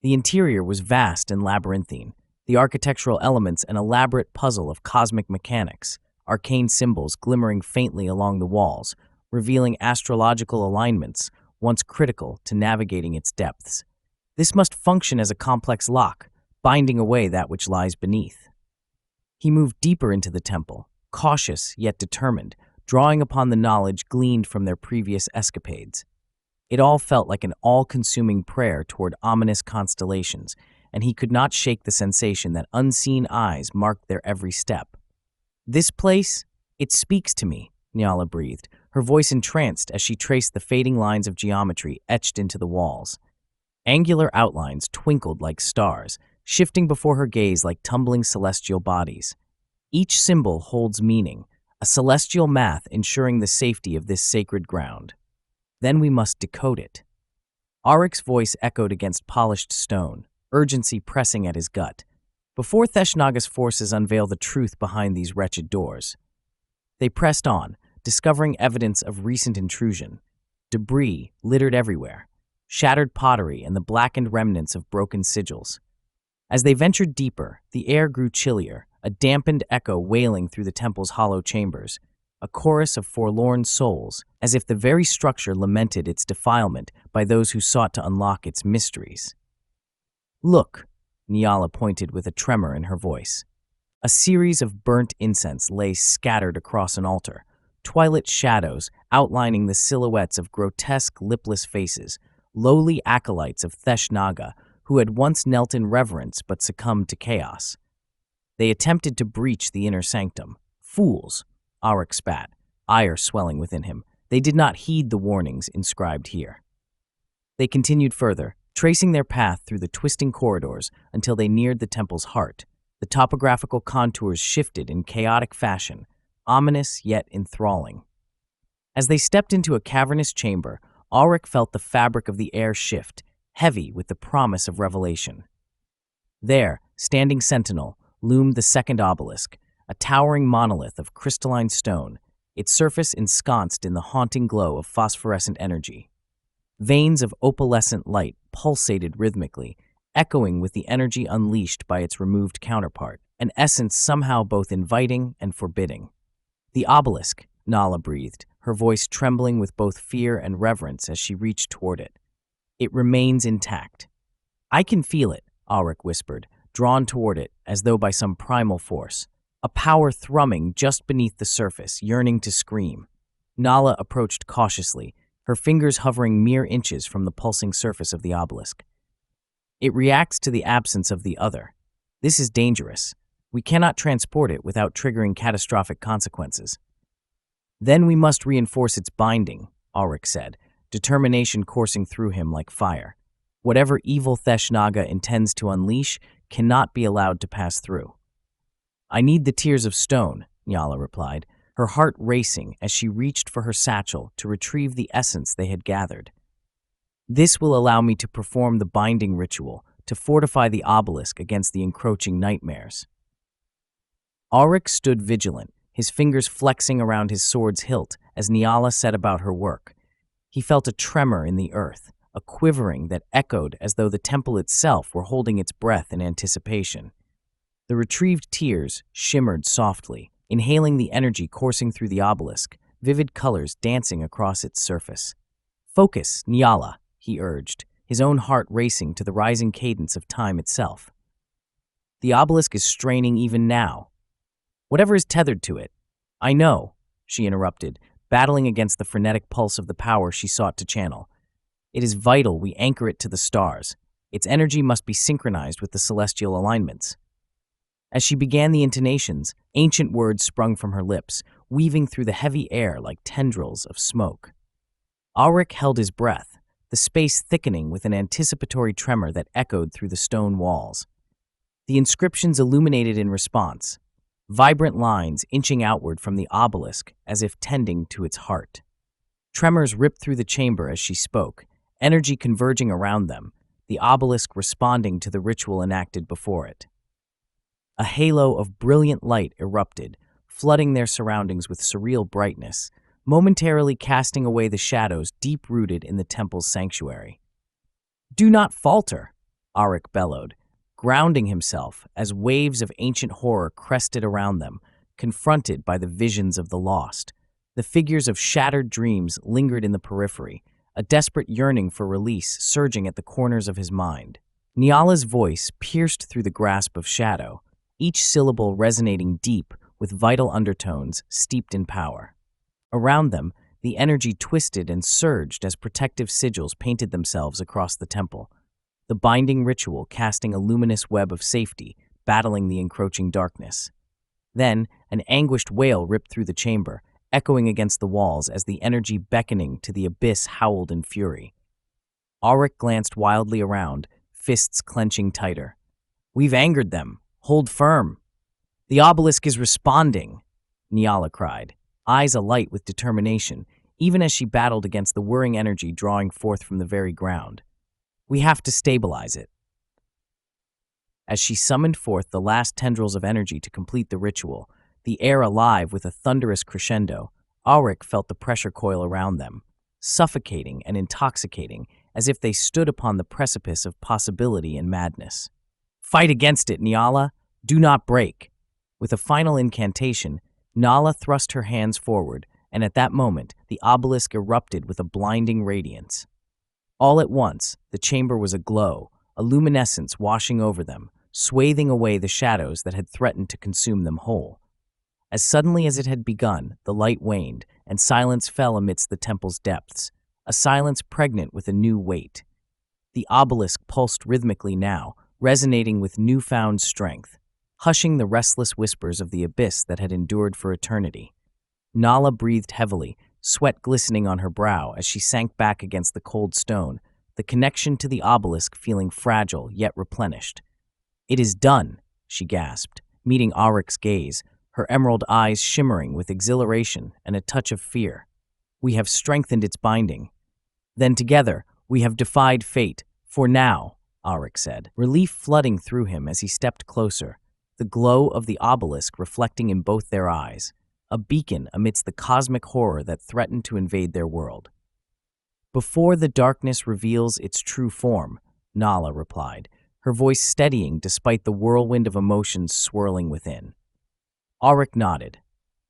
The interior was vast and labyrinthine, the architectural elements an elaborate puzzle of cosmic mechanics, arcane symbols glimmering faintly along the walls, revealing astrological alignments once critical to navigating its depths. This must function as a complex lock, binding away that which lies beneath. He moved deeper into the temple, cautious yet determined, drawing upon the knowledge gleaned from their previous escapades. It all felt like an all-consuming prayer toward ominous constellations, and he could not shake the sensation that unseen eyes marked their every step. "This place, it speaks to me," Nyala breathed, her voice entranced as she traced the fading lines of geometry etched into the walls. Angular outlines twinkled like stars, shifting before her gaze like tumbling celestial bodies. Each symbol holds meaning, a celestial math ensuring the safety of this sacred ground. Then we must decode it. Aryke's voice echoed against polished stone, urgency pressing at his gut. Before Theshnaga's forces unveil the truth behind these wretched doors. They pressed on, discovering evidence of recent intrusion. Debris littered everywhere, shattered pottery and the blackened remnants of broken sigils. As they ventured deeper, the air grew chillier, a dampened echo wailing through the temple's hollow chambers, a chorus of forlorn souls, as if the very structure lamented its defilement by those who sought to unlock its mysteries. "Look," Nyala pointed with a tremor in her voice. A series of burnt incense lay scattered across an altar, twilight shadows outlining the silhouettes of grotesque, lipless faces, lowly acolytes of Theshnaga who had once knelt in reverence but succumbed to chaos. They attempted to breach the inner sanctum. Fools, Aryke spat, ire swelling within him. They did not heed the warnings inscribed here. They continued further, tracing their path through the twisting corridors until they neared the temple's heart. The topographical contours shifted in chaotic fashion, ominous yet enthralling. As they stepped into a cavernous chamber, Aryke felt the fabric of the air shift, heavy with the promise of revelation. There, standing sentinel, loomed the second obelisk, a towering monolith of crystalline stone, its surface ensconced in the haunting glow of phosphorescent energy. Veins of opalescent light pulsated rhythmically, echoing with the energy unleashed by its removed counterpart, an essence somehow both inviting and forbidding. "The obelisk," Nala breathed, her voice trembling with both fear and reverence as she reached toward it. "It remains intact." "I can feel it," Aryke whispered, drawn toward it as though by some primal force. A power thrumming just beneath the surface, yearning to scream. Nala approached cautiously, her fingers hovering mere inches from the pulsing surface of the obelisk. "It reacts to the absence of the other. This is dangerous. We cannot transport it without triggering catastrophic consequences." "Then we must reinforce its binding," Aryke said, determination coursing through him like fire. "Whatever evil Theshnaga intends to unleash cannot be allowed to pass through." "I need the tears of stone," Nyala replied, her heart racing as she reached for her satchel to retrieve the essence they had gathered. "This will allow me to perform the binding ritual, to fortify the obelisk against the encroaching nightmares." Aryke stood vigilant, his fingers flexing around his sword's hilt as Nyala set about her work. He felt a tremor in the earth, a quivering that echoed as though the temple itself were holding its breath in anticipation. The retrieved tears shimmered softly, inhaling the energy coursing through the obelisk, vivid colors dancing across its surface. "Focus, Nyala," he urged, his own heart racing to the rising cadence of time itself. "The obelisk is straining even now. Whatever is tethered to it, I know," she interrupted, battling against the frenetic pulse of the power she sought to channel. It is vital we anchor it to the stars. Its energy must be synchronized with the celestial alignments. As she began the intonations, ancient words sprung from her lips, weaving through the heavy air like tendrils of smoke. Aryke held his breath, the space thickening with an anticipatory tremor that echoed through the stone walls. The inscriptions illuminated in response, vibrant lines inching outward from the obelisk as if tending to its heart. Tremors ripped through the chamber as she spoke, energy converging around them, the obelisk responding to the ritual enacted before it. A halo of brilliant light erupted, flooding their surroundings with surreal brightness, momentarily casting away the shadows deep-rooted in the temple's sanctuary. "Do not falter," Aryke bellowed, grounding himself as waves of ancient horror crested around them, confronted by the visions of the lost. The figures of shattered dreams lingered in the periphery, a desperate yearning for release surging at the corners of his mind. Nyala's voice pierced through the grasp of shadow, each syllable resonating deep with vital undertones steeped in power. Around them, the energy twisted and surged as protective sigils painted themselves across the temple, the binding ritual casting a luminous web of safety, battling the encroaching darkness. Then, an anguished wail ripped through the chamber, echoing against the walls as the energy beckoning to the abyss howled in fury. Aryke glanced wildly around, fists clenching tighter. "We've angered them. Hold firm." "The obelisk is responding," Nyala cried, eyes alight with determination, even as she battled against the whirring energy drawing forth from the very ground. "We have to stabilize it." As she summoned forth the last tendrils of energy to complete the ritual, the air alive with a thunderous crescendo, Aryke felt the pressure coil around them, suffocating and intoxicating as if they stood upon the precipice of possibility and madness. "Fight against it, Nyala! Do not break!" With a final incantation, Nala thrust her hands forward, and at that moment, the obelisk erupted with a blinding radiance. All at once, the chamber was aglow, a luminescence washing over them, swathing away the shadows that had threatened to consume them whole. As suddenly as it had begun, the light waned, and silence fell amidst the temple's depths, a silence pregnant with a new weight. The obelisk pulsed rhythmically now, resonating with newfound strength, hushing the restless whispers of the abyss that had endured for eternity. Nala breathed heavily, sweat glistening on her brow as she sank back against the cold stone, the connection to the obelisk feeling fragile yet replenished. "It is done," she gasped, meeting Aryke's gaze, her emerald eyes shimmering with exhilaration and a touch of fear. "We have strengthened its binding. Then together, we have defied fate, for now," Aryke said, relief flooding through him as he stepped closer, the glow of the obelisk reflecting in both their eyes, a beacon amidst the cosmic horror that threatened to invade their world. "Before the darkness reveals its true form," Nala replied, her voice steadying despite the whirlwind of emotions swirling within. Aryke nodded,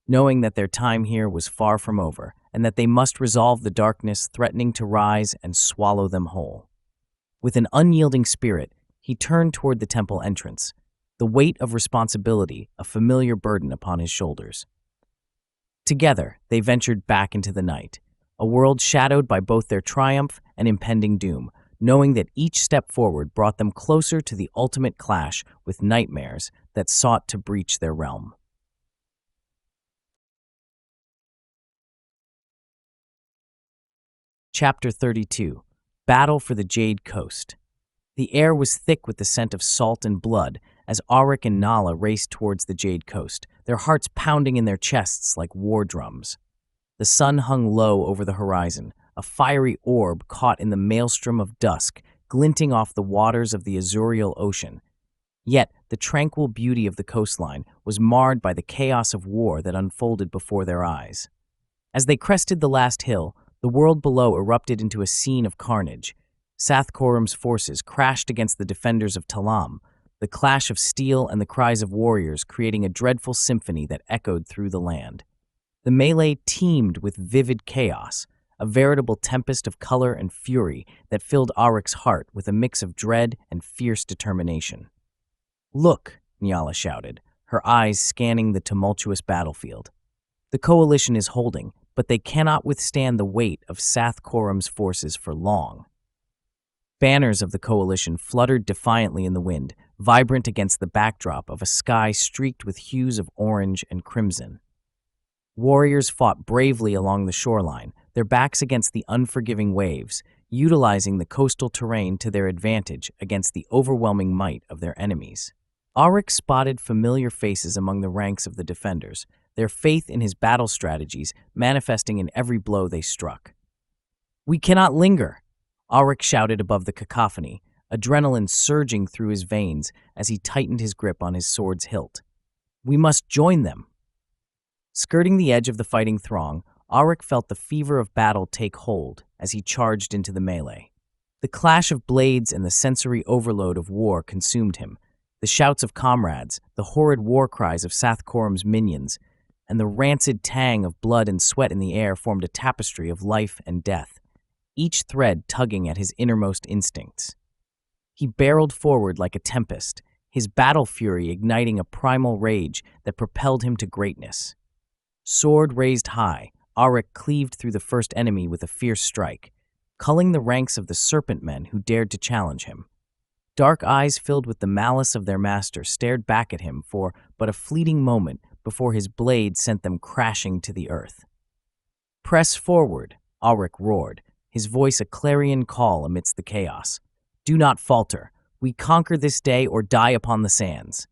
knowing that their time here was far from over and that they must resolve the darkness threatening to rise and swallow them whole. With an unyielding spirit, he turned toward the temple entrance, the weight of responsibility a familiar burden upon his shoulders. Together, they ventured back into the night, a world shadowed by both their triumph and impending doom, knowing that each step forward brought them closer to the ultimate clash with nightmares that sought to breach their realm. Chapter 32. Battle for the Jade Coast. The air was thick with the scent of salt and blood as Aryke and Nala raced towards the Jade Coast, their hearts pounding in their chests like war drums. The sun hung low over the horizon, a fiery orb caught in the maelstrom of dusk, glinting off the waters of the azurial ocean. Yet, the tranquil beauty of the coastline was marred by the chaos of war that unfolded before their eyes. As they crested the last hill, the world below erupted into a scene of carnage. Sathkorum's forces crashed against the defenders of Talam, the clash of steel and the cries of warriors creating a dreadful symphony that echoed through the land. The melee teemed with vivid chaos, a veritable tempest of color and fury that filled Aryke's heart with a mix of dread and fierce determination. "Look," Nyala shouted, her eyes scanning the tumultuous battlefield. The coalition is holding, but they cannot withstand the weight of Sath Korum's forces for long. Banners of the coalition fluttered defiantly in the wind, vibrant against the backdrop of a sky streaked with hues of orange and crimson. Warriors fought bravely along the shoreline, their backs against the unforgiving waves, utilizing the coastal terrain to their advantage against the overwhelming might of their enemies. Aryke spotted familiar faces among the ranks of the defenders, their faith in his battle strategies manifesting in every blow they struck. "We cannot linger!" Aryke shouted above the cacophony, adrenaline surging through his veins as he tightened his grip on his sword's hilt. "We must join them!" Skirting the edge of the fighting throng, Aryke felt the fever of battle take hold as he charged into the melee. The clash of blades and the sensory overload of war consumed him. The shouts of comrades, the horrid war cries of Sath Korum's minions, and the rancid tang of blood and sweat in the air formed a tapestry of life and death, each thread tugging at his innermost instincts. He barreled forward like a tempest, his battle fury igniting a primal rage that propelled him to greatness. Sword raised high, Aryke cleaved through the first enemy with a fierce strike, culling the ranks of the serpent men who dared to challenge him. Dark eyes filled with the malice of their master stared back at him for but a fleeting moment before his blade sent them crashing to the earth. "Press forward," Aryke roared, his voice a clarion call amidst the chaos. "Do not falter. We conquer this day or die upon the sands."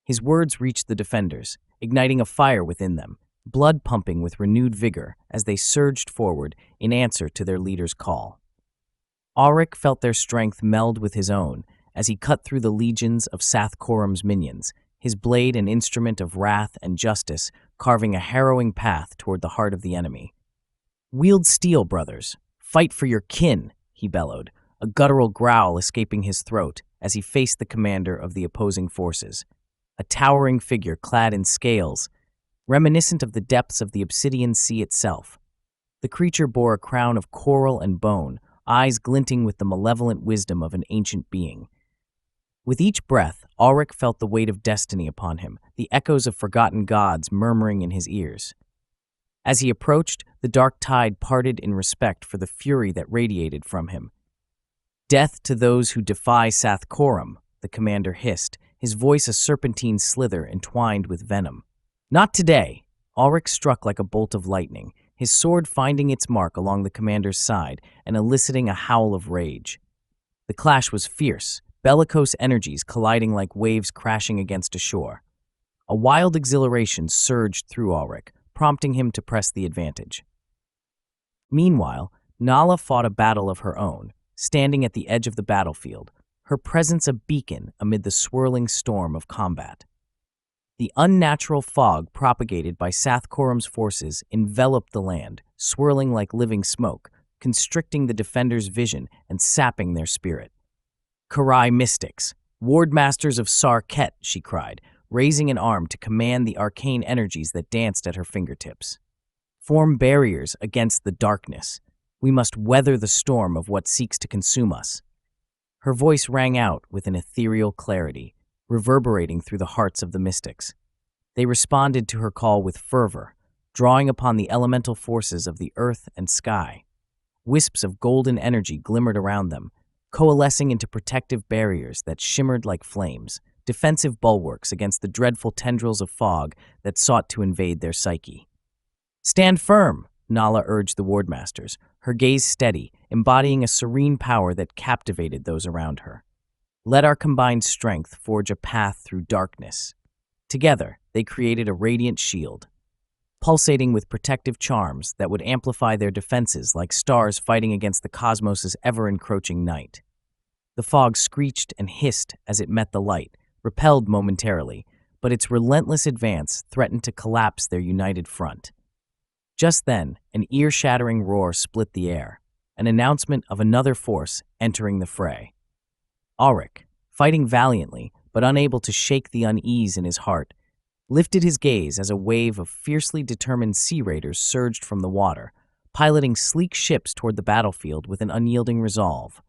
His words reached the defenders, igniting a fire within them, blood pumping with renewed vigor as they surged forward in answer to their leader's call. Aryke felt their strength meld with his own as he cut through the legions of Sath Korum's minions, his blade an instrument of wrath and justice, carving a harrowing path toward the heart of the enemy. "Wield steel, brothers. Fight for your kin," he bellowed, a guttural growl escaping his throat as he faced the commander of the opposing forces, a towering figure clad in scales, reminiscent of the depths of the obsidian sea itself. The creature bore a crown of coral and bone, eyes glinting with the malevolent wisdom of an ancient being. With each breath, Aryke felt the weight of destiny upon him, the echoes of forgotten gods murmuring in his ears. As he approached, the dark tide parted in respect for the fury that radiated from him. "Death to those who defy Sath Korum," the commander hissed, his voice a serpentine slither entwined with venom. "Not today!" Aryke struck like a bolt of lightning, his sword finding its mark along the commander's side and eliciting a howl of rage. The clash was fierce, bellicose energies colliding like waves crashing against a shore. A wild exhilaration surged through Aryke, prompting him to press the advantage. Meanwhile, Nala fought a battle of her own, standing at the edge of the battlefield, her presence a beacon amid the swirling storm of combat. The unnatural fog propagated by Sath Korum's forces enveloped the land, swirling like living smoke, constricting the defenders' vision and sapping their spirit. "Karai mystics, ward masters of Sarket," she cried, raising an arm to command the arcane energies that danced at her fingertips. "Form barriers against the darkness. We must weather the storm of what seeks to consume us." Her voice rang out with an ethereal clarity, reverberating through the hearts of the mystics. They responded to her call with fervor, drawing upon the elemental forces of the earth and sky. Wisps of golden energy glimmered around them, coalescing into protective barriers that shimmered like flames, defensive bulwarks against the dreadful tendrils of fog that sought to invade their psyche. "Stand firm," Nala urged the wardmasters, her gaze steady, embodying a serene power that captivated those around her. "Let our combined strength forge a path through darkness." Together, they created a radiant shield, pulsating with protective charms that would amplify their defenses like stars fighting against the cosmos's ever-encroaching night. The fog screeched and hissed as it met the light, repelled momentarily, but its relentless advance threatened to collapse their united front. Just then, an ear-shattering roar split the air, an announcement of another force entering the fray. Aryke, fighting valiantly but unable to shake the unease in his heart, lifted his gaze as a wave of fiercely determined sea raiders surged from the water, piloting sleek ships toward the battlefield with an unyielding resolve.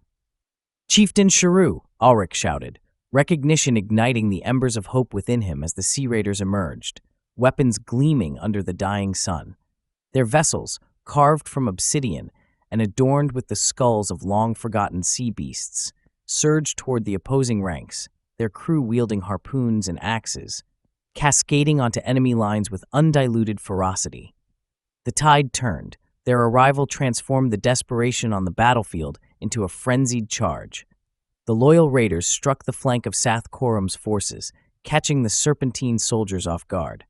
"Chieftain Sharu," Aryke shouted, recognition igniting the embers of hope within him as the sea raiders emerged. weapons gleaming under the dying sun. Their vessels, carved from obsidian and adorned with the skulls of long-forgotten sea beasts, surged toward the opposing ranks, their crew wielding harpoons and axes, cascading onto enemy lines with undiluted ferocity. The tide turned. Their arrival transformed the desperation on the battlefield into a frenzied charge. The loyal raiders struck the flank of Sath Korum's forces, catching the serpentine soldiers off guard.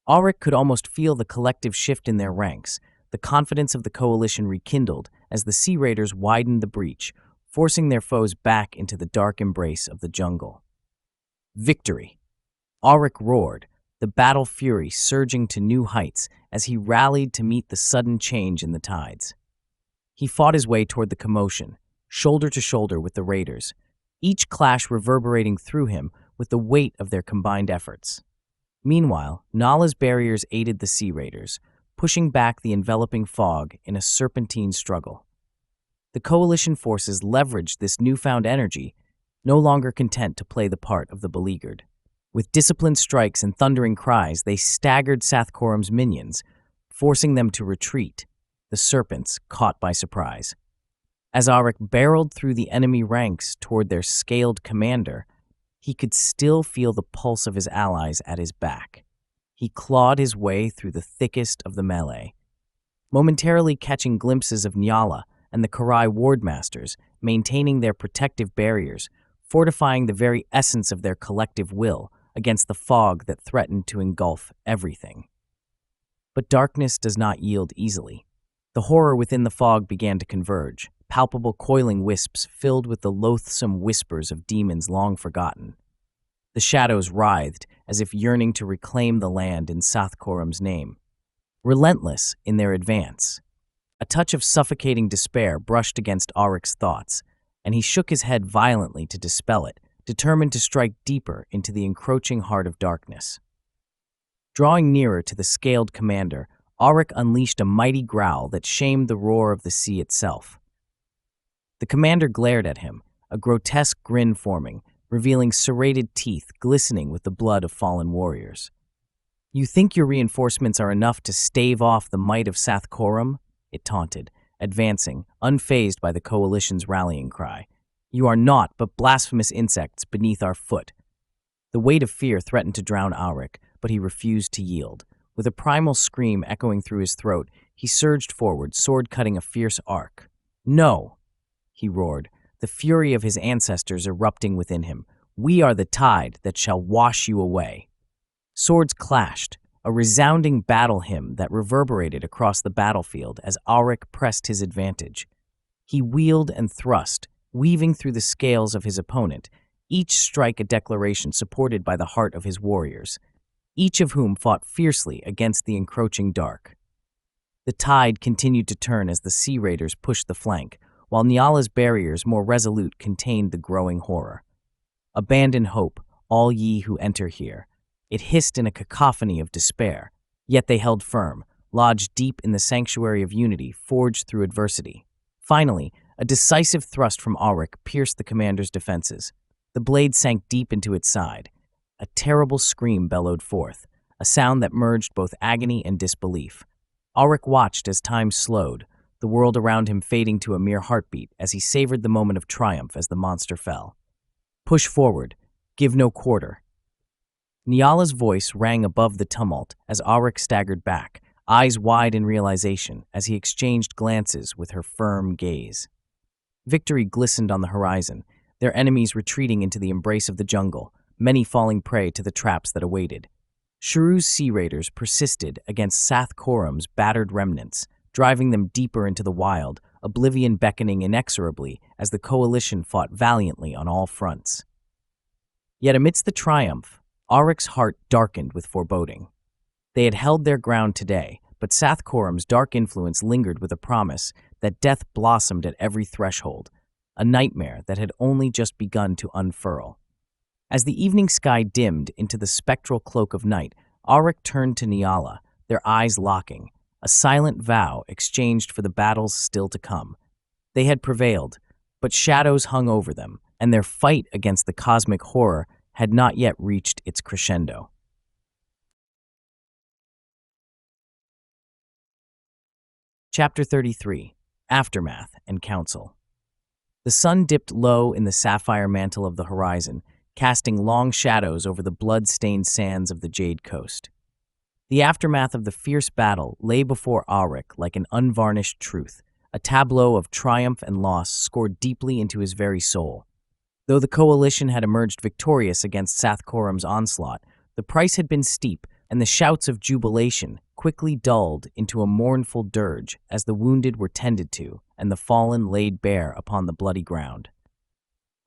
Aryke could almost feel the collective shift in their ranks. The confidence of the coalition rekindled as the sea raiders widened the breach, forcing their foes back into the dark embrace of the jungle. Victory! Aryke roared, the battle fury surging to new heights as he rallied to meet the sudden change in the tides. He fought his way toward the commotion, shoulder to shoulder with the raiders, each clash reverberating through him with the weight of their combined efforts. Meanwhile, Nala's barriers aided the sea raiders, pushing back the enveloping fog in a serpentine struggle. The coalition forces leveraged this newfound energy, no longer content to play the part of the beleaguered. With disciplined strikes and thundering cries, they staggered Sath Korum's minions, forcing them to retreat, the serpents caught by surprise. As Aryke barreled through the enemy ranks toward their scaled commander, he could still feel the pulse of his allies at his back. He clawed his way through the thickest of the melee, momentarily catching glimpses of Nyala and the Karai wardmasters maintaining their protective barriers, fortifying the very essence of their collective will against the fog that threatened to engulf everything. But darkness does not yield easily. The horror within the fog began to converge, palpable coiling wisps filled with the loathsome whispers of demons long forgotten. The shadows writhed as if yearning to reclaim the land in Sath Korum's name. Relentless in their advance, a touch of suffocating despair brushed against Aryke's thoughts, and he shook his head violently to dispel it, determined to strike deeper into the encroaching heart of darkness. Drawing nearer to the scaled commander, Aryke unleashed a mighty growl that shamed the roar of the sea itself. The commander glared at him, a grotesque grin forming, revealing serrated teeth glistening with the blood of fallen warriors. "You think your reinforcements are enough to stave off the might of Sath Korum?" it taunted, advancing, unfazed by the coalition's rallying cry. "You are naught but blasphemous insects beneath our foot." The weight of fear threatened to drown Aryke, but he refused to yield. With a primal scream echoing through his throat, he surged forward, sword cutting a fierce arc. "No!" he roared, the fury of his ancestors erupting within him. "We are the tide that shall wash you away." Swords clashed, a resounding battle hymn that reverberated across the battlefield as Aryke pressed his advantage. He wheeled and thrust, weaving through the scales of his opponent, each strike a declaration supported by the heart of his warriors, each of whom fought fiercely against the encroaching dark. The tide continued to turn as the sea raiders pushed the flank, while Nyala's barriers, more resolute, contained the growing horror. "Abandon hope, all ye who enter here." It hissed in a cacophony of despair, yet they held firm, lodged deep in the sanctuary of unity forged through adversity. Finally, a decisive thrust from Aryke pierced the commander's defenses. The blade sank deep into its side. A terrible scream bellowed forth, a sound that merged both agony and disbelief. Aryke watched as time slowed, the world around him fading to a mere heartbeat as he savored the moment of triumph as the monster fell. "Push forward. Give no quarter." Nyala's voice rang above the tumult as Aryke staggered back, eyes wide in realization as he exchanged glances with her firm gaze. Victory glistened on the horizon, their enemies retreating into the embrace of the jungle, many falling prey to the traps that awaited. Shuru's sea raiders persisted against Sath Korum's battered remnants, driving them deeper into the wild, oblivion beckoning inexorably as the coalition fought valiantly on all fronts. Yet amidst the triumph, Aryke's heart darkened with foreboding. They had held their ground today, but Sath Korum's dark influence lingered with a promise that death blossomed at every threshold, a nightmare that had only just begun to unfurl. As the evening sky dimmed into the spectral cloak of night, Aryke turned to Nyala, their eyes locking, a silent vow exchanged for the battles still to come. They had prevailed, but shadows hung over them, and their fight against the cosmic horror had not yet reached its crescendo. Chapter 33. Aftermath and Counsel. The sun dipped low in the sapphire mantle of the horizon, casting long shadows over the blood-stained sands of the Jade Coast. The aftermath of the fierce battle lay before Aryke like an unvarnished truth, a tableau of triumph and loss scored deeply into his very soul. Though the coalition had emerged victorious against Sathkorum's onslaught, the price had been steep, and the shouts of jubilation quickly dulled into a mournful dirge as the wounded were tended to and the fallen laid bare upon the bloody ground.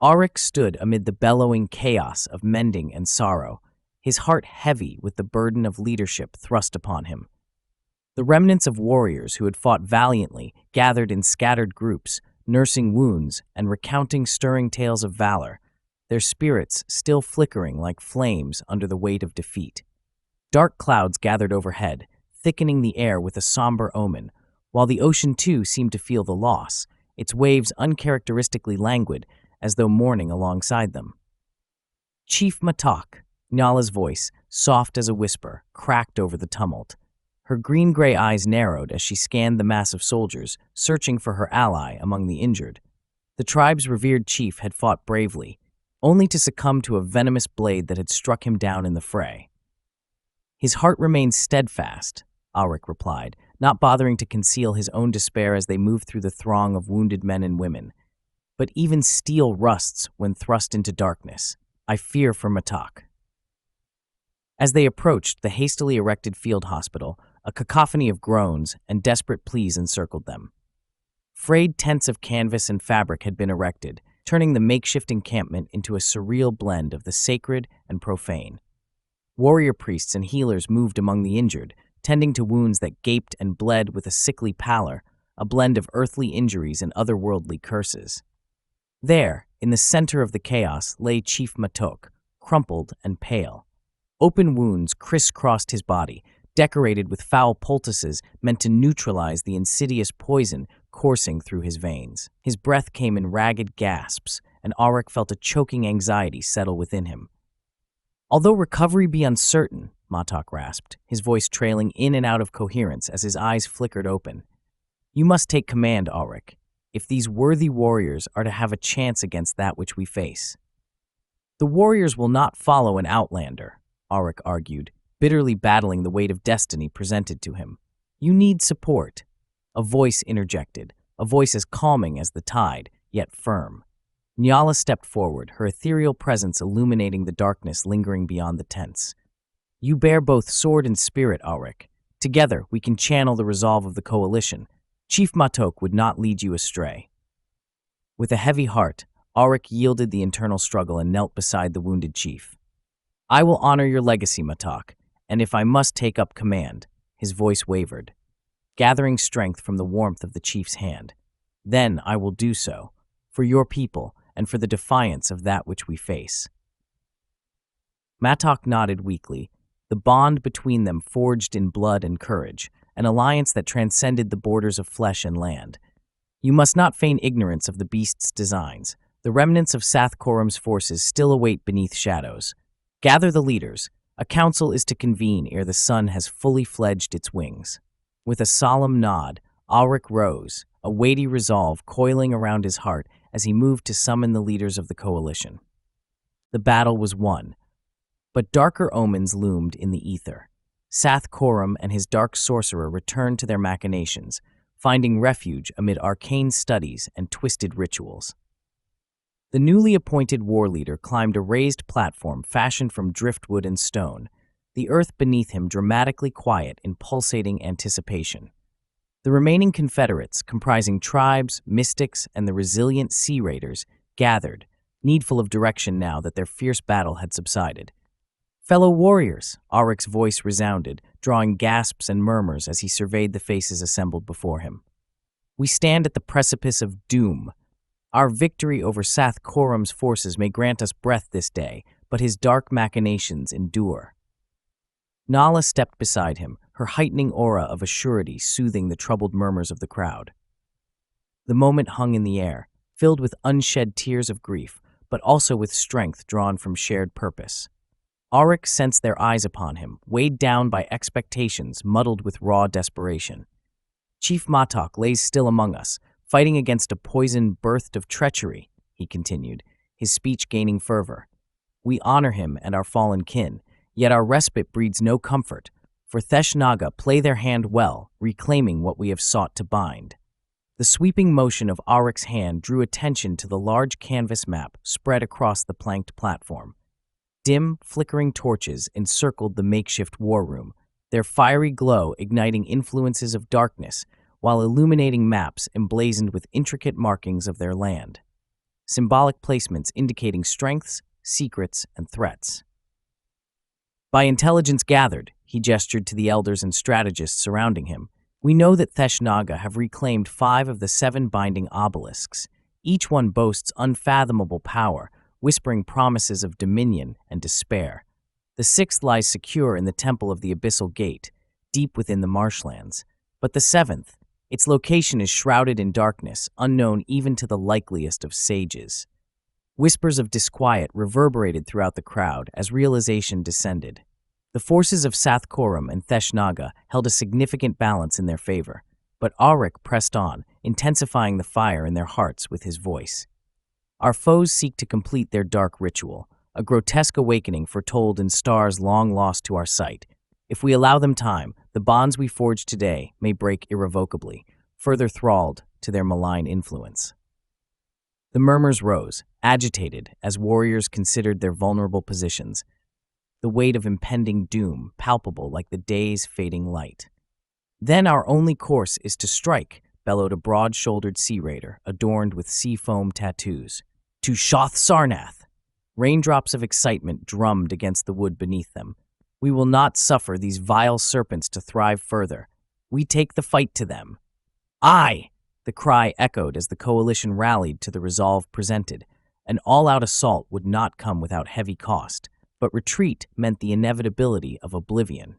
Aryke stood amid the bellowing chaos of mending and sorrow, his heart heavy with the burden of leadership thrust upon him. The remnants of warriors who had fought valiantly gathered in scattered groups, nursing wounds and recounting stirring tales of valor, their spirits still flickering like flames under the weight of defeat. Dark clouds gathered overhead, thickening the air with a somber omen, while the ocean too seemed to feel the loss, its waves uncharacteristically languid, as though mourning alongside them. Chief Matok, Nyala's voice, soft as a whisper, cracked over the tumult. Her green-gray eyes narrowed as she scanned the mass of soldiers, searching for her ally among the injured. The tribe's revered chief had fought bravely, only to succumb to a venomous blade that had struck him down in the fray. His heart remained steadfast, Aryke replied, not bothering to conceal his own despair as they moved through the throng of wounded men and women. But even steel rusts when thrust into darkness. I fear for Matok. As they approached the hastily erected field hospital, a cacophony of groans and desperate pleas encircled them. Frayed tents of canvas and fabric had been erected, turning the makeshift encampment into a surreal blend of the sacred and profane. Warrior priests and healers moved among the injured, tending to wounds that gaped and bled with a sickly pallor, a blend of earthly injuries and otherworldly curses. There, in the center of the chaos, lay Chief Matok, crumpled and pale. Open wounds crisscrossed his body, decorated with foul poultices meant to neutralize the insidious poison coursing through his veins. His breath came in ragged gasps, and Aryke felt a choking anxiety settle within him. Although recovery be uncertain, Matok rasped, his voice trailing in and out of coherence as his eyes flickered open. You must take command, Aryke, if these worthy warriors are to have a chance against that which we face. The warriors will not follow an outlander, Aryke argued, bitterly battling the weight of destiny presented to him. You need support. A voice interjected, a voice as calming as the tide, yet firm. Nyala stepped forward, her ethereal presence illuminating the darkness lingering beyond the tents. You bear both sword and spirit, Aryke. Together, we can channel the resolve of the coalition. Chief Matok would not lead you astray. With a heavy heart, Aryke yielded the internal struggle and knelt beside the wounded chief. I will honor your legacy, Matok, and if I must take up command, his voice wavered, gathering strength from the warmth of the chief's hand. Then I will do so, for your people and for the defiance of that which we face. Matok nodded weakly, the bond between them forged in blood and courage, an alliance that transcended the borders of flesh and land. You must not feign ignorance of the beast's designs. The remnants of Sathkorum's forces still await beneath shadows. Gather the leaders. A council is to convene ere the sun has fully fledged its wings. With a solemn nod, Aryke rose, a weighty resolve coiling around his heart as he moved to summon the leaders of the coalition. The battle was won, but darker omens loomed in the ether. Sathkorum and his dark sorcerer returned to their machinations, finding refuge amid arcane studies and twisted rituals. The newly appointed war leader climbed a raised platform fashioned from driftwood and stone, the earth beneath him dramatically quiet in pulsating anticipation. The remaining Confederates, comprising tribes, mystics, and the resilient sea raiders, gathered, needful of direction now that their fierce battle had subsided. Fellow warriors, Aryke's voice resounded, drawing gasps and murmurs as he surveyed the faces assembled before him. We stand at the precipice of doom. Our victory over Sathkorum's forces may grant us breath this day, but his dark machinations endure. Nala stepped beside him, her heightening aura of assurity soothing the troubled murmurs of the crowd. The moment hung in the air, filled with unshed tears of grief, but also with strength drawn from shared purpose. Aryke sensed their eyes upon him, weighed down by expectations muddled with raw desperation. Chief Matok lays still among us, fighting against a poison birthed of treachery, he continued, his speech gaining fervor. We honor him and our fallen kin, yet our respite breeds no comfort, for Theshnaga play their hand well, reclaiming what we have sought to bind. The sweeping motion of Aryk's hand drew attention to the large canvas map spread across the planked platform. Dim, flickering torches encircled the makeshift war room, their fiery glow igniting influences of darkness, while illuminating maps emblazoned with intricate markings of their land. Symbolic placements indicating strengths, secrets, and threats. By intelligence gathered, he gestured to the elders and strategists surrounding him, we know that Theshnaga have reclaimed 5 of the 7 binding obelisks. Each one boasts unfathomable power, whispering promises of dominion and despair. The 6th lies secure in the Temple of the Abyssal Gate, deep within the marshlands. But the 7th, its location is shrouded in darkness, unknown even to the likeliest of sages. Whispers of disquiet reverberated throughout the crowd as realization descended. The forces of Sathkorum and Theshnaga held a significant balance in their favor, but Aryk pressed on, intensifying the fire in their hearts with his voice. Our foes seek to complete their dark ritual, a grotesque awakening foretold in stars long lost to our sight. If we allow them time, the bonds we forge today may break irrevocably, further thralled to their malign influence. The murmurs rose, agitated, as warriors considered their vulnerable positions, the weight of impending doom palpable like the day's fading light. Then our only course is to strike, bellowed a broad-shouldered sea raider, adorned with sea foam tattoos. To Shoth Sarnath! Raindrops of excitement drummed against the wood beneath them. We will not suffer these vile serpents to thrive further. We take the fight to them. Aye! The cry echoed as the coalition rallied to the resolve presented. An all-out assault would not come without heavy cost, but retreat meant the inevitability of oblivion.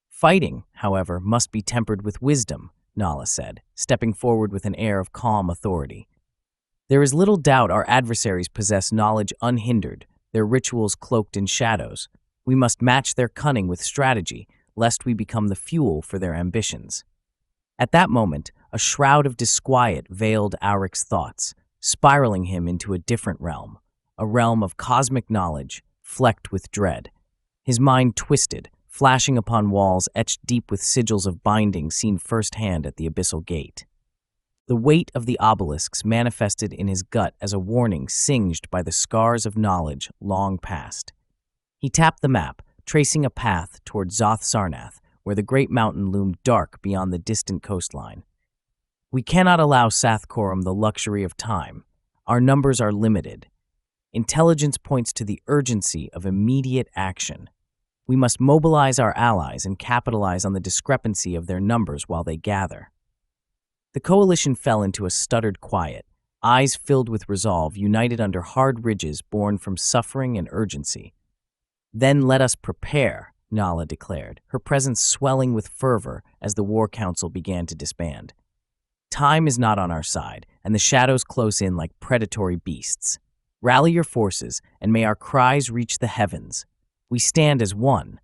Fighting, however, must be tempered with wisdom, Nala said, stepping forward with an air of calm authority. There is little doubt our adversaries possess knowledge unhindered, their rituals cloaked in shadows. We must match their cunning with strategy, lest we become the fuel for their ambitions. At that moment, a shroud of disquiet veiled Aryk's thoughts, spiraling him into a different realm, a realm of cosmic knowledge, flecked with dread. His mind twisted, flashing upon walls etched deep with sigils of binding seen firsthand at the Abyssal Gate. The weight of the obelisks manifested in his gut as a warning singed by the scars of knowledge long past. He tapped the map, tracing a path toward Zoth Sarnath, where the great mountain loomed dark beyond the distant coastline. We cannot allow Sathkorum the luxury of time. Our numbers are limited. Intelligence points to the urgency of immediate action. We must mobilize our allies and capitalize on the discrepancy of their numbers while they gather. The coalition fell into a stuttered quiet, eyes filled with resolve united under hard ridges born from suffering and urgency. Then let us prepare, Nala declared, her presence swelling with fervor as the war council began to disband. Time is not on our side, and the shadows close in like predatory beasts. Rally your forces, and may our cries reach the heavens. We stand as one.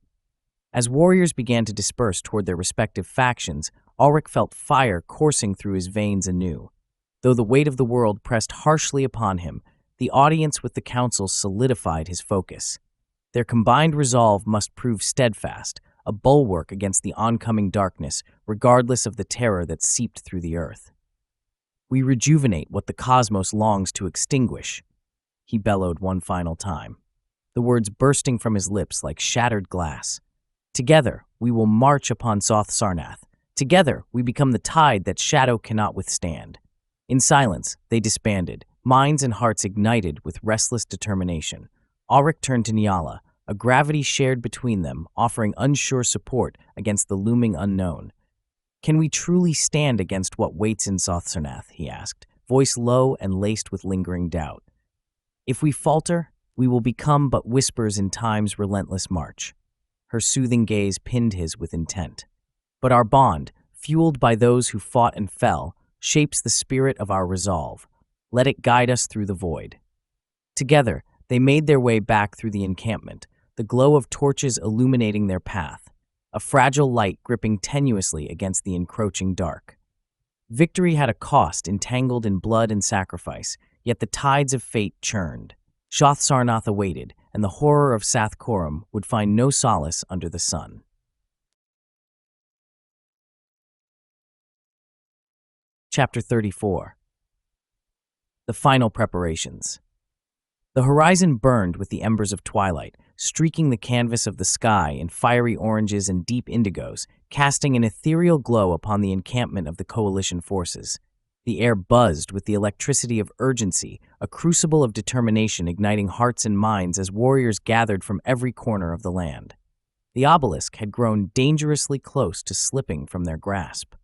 As warriors began to disperse toward their respective factions, Aryk felt fire coursing through his veins anew. Though the weight of the world pressed harshly upon him, the audience with the council solidified his focus. Their combined resolve must prove steadfast, a bulwark against the oncoming darkness, regardless of the terror that seeped through the earth. We rejuvenate what the cosmos longs to extinguish, he bellowed one final time, the words bursting from his lips like shattered glass. Together, we will march upon Zoth Sarnath. Together, we become the tide that shadow cannot withstand. In silence, they disbanded, minds and hearts ignited with restless determination. Aryk turned to Nyala, a gravity shared between them, offering unsure support against the looming unknown. Can we truly stand against what waits in Zoth Sarnath, he asked, voice low and laced with lingering doubt. If we falter, we will become but whispers in time's relentless march. Her soothing gaze pinned his with intent. But our bond, fueled by those who fought and fell, shapes the spirit of our resolve. Let it guide us through the void. Together, they made their way back through the encampment, the glow of torches illuminating their path. a fragile light gripping tenuously against the encroaching dark. Victory had a cost entangled in blood and sacrifice, yet the tides of fate churned. Xoth Sarnath awaited, and the horror of Sath Coram would find no solace under the sun. Chapter 34. The Final Preparations. The horizon burned with the embers of twilight, streaking the canvas of the sky in fiery oranges and deep indigos, casting an ethereal glow upon the encampment of the coalition forces. The air buzzed with the electricity of urgency, a crucible of determination igniting hearts and minds as warriors gathered from every corner of the land. The obelisk had grown dangerously close to slipping from their grasp.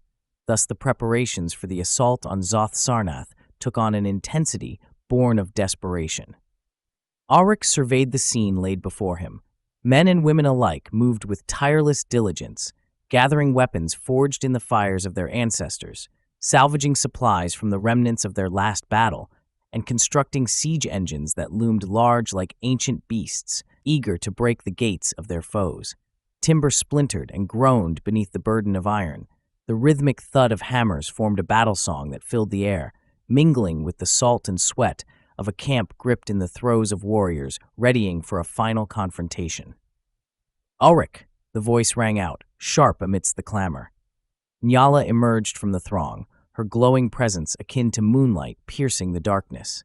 Thus the preparations for the assault on Xoth Sarnath took on an intensity born of desperation. Aryke surveyed the scene laid before him. Men and women alike moved with tireless diligence, gathering weapons forged in the fires of their ancestors, salvaging supplies from the remnants of their last battle, and constructing siege engines that loomed large like ancient beasts, eager to break the gates of their foes. Timber splintered and groaned beneath the burden of iron. The rhythmic thud of hammers formed a battle song that filled the air, mingling with the salt and sweat of a camp gripped in the throes of warriors, readying for a final confrontation. "Aryke!" the voice rang out, sharp amidst the clamor. Nyala emerged from the throng, her glowing presence akin to moonlight piercing the darkness.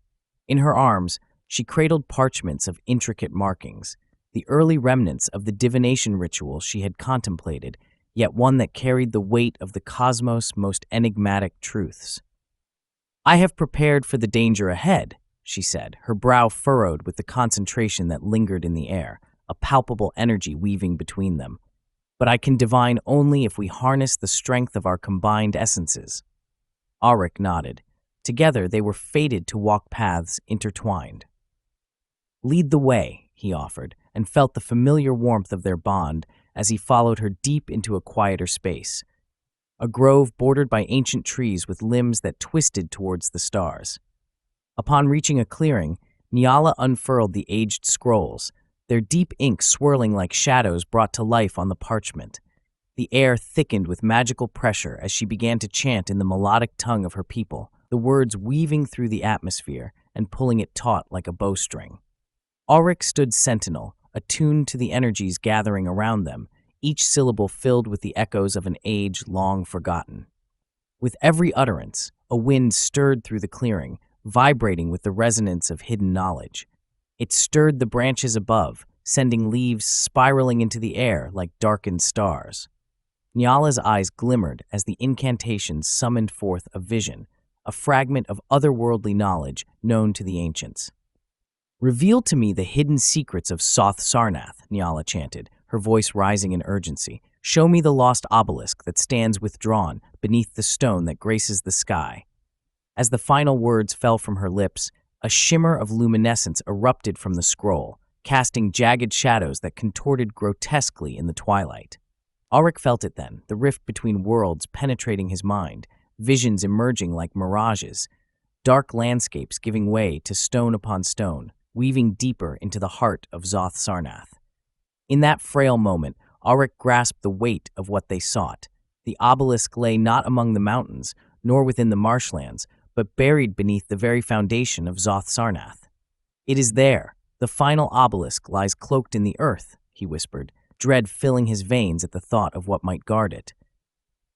In her arms, she cradled parchments of intricate markings, the early remnants of the divination ritual she had contemplated, yet one that carried the weight of the cosmos' most enigmatic truths. "I have prepared for the danger ahead," she said, her brow furrowed with the concentration that lingered in the air, a palpable energy weaving between them. "But I can divine only if we harness the strength of our combined essences." Aryke nodded. Together they were fated to walk paths intertwined. "Lead the way," he offered, and felt the familiar warmth of their bond as he followed her deep into a quieter space, a grove bordered by ancient trees with limbs that twisted towards the stars. Upon reaching a clearing, Nyala unfurled the aged scrolls, their deep ink swirling like shadows brought to life on the parchment. The air thickened with magical pressure as she began to chant in the melodic tongue of her people, the words weaving through the atmosphere and pulling it taut like a bowstring. Aryke stood sentinel, attuned to the energies gathering around them, each syllable filled with the echoes of an age long forgotten. With every utterance, a wind stirred through the clearing, vibrating with the resonance of hidden knowledge. It stirred the branches above, sending leaves spiraling into the air like darkened stars. Nyala's eyes glimmered as the incantation summoned forth a vision, a fragment of otherworldly knowledge known to the ancients. "Reveal to me the hidden secrets of Xoth Sarnath," Nyala chanted, her voice rising in urgency. "Show me the lost obelisk that stands withdrawn beneath the stone that graces the sky." As the final words fell from her lips, a shimmer of luminescence erupted from the scroll, casting jagged shadows that contorted grotesquely in the twilight. Aryke felt it then, the rift between worlds penetrating his mind, visions emerging like mirages, dark landscapes giving way to stone upon stone, weaving deeper into the heart of Xoth Sarnath. In that frail moment, Aryke grasped the weight of what they sought. The obelisk lay not among the mountains, nor within the marshlands, but buried beneath the very foundation of Xoth Sarnath. "It is there. The final obelisk lies cloaked in the earth," he whispered, dread filling his veins at the thought of what might guard it.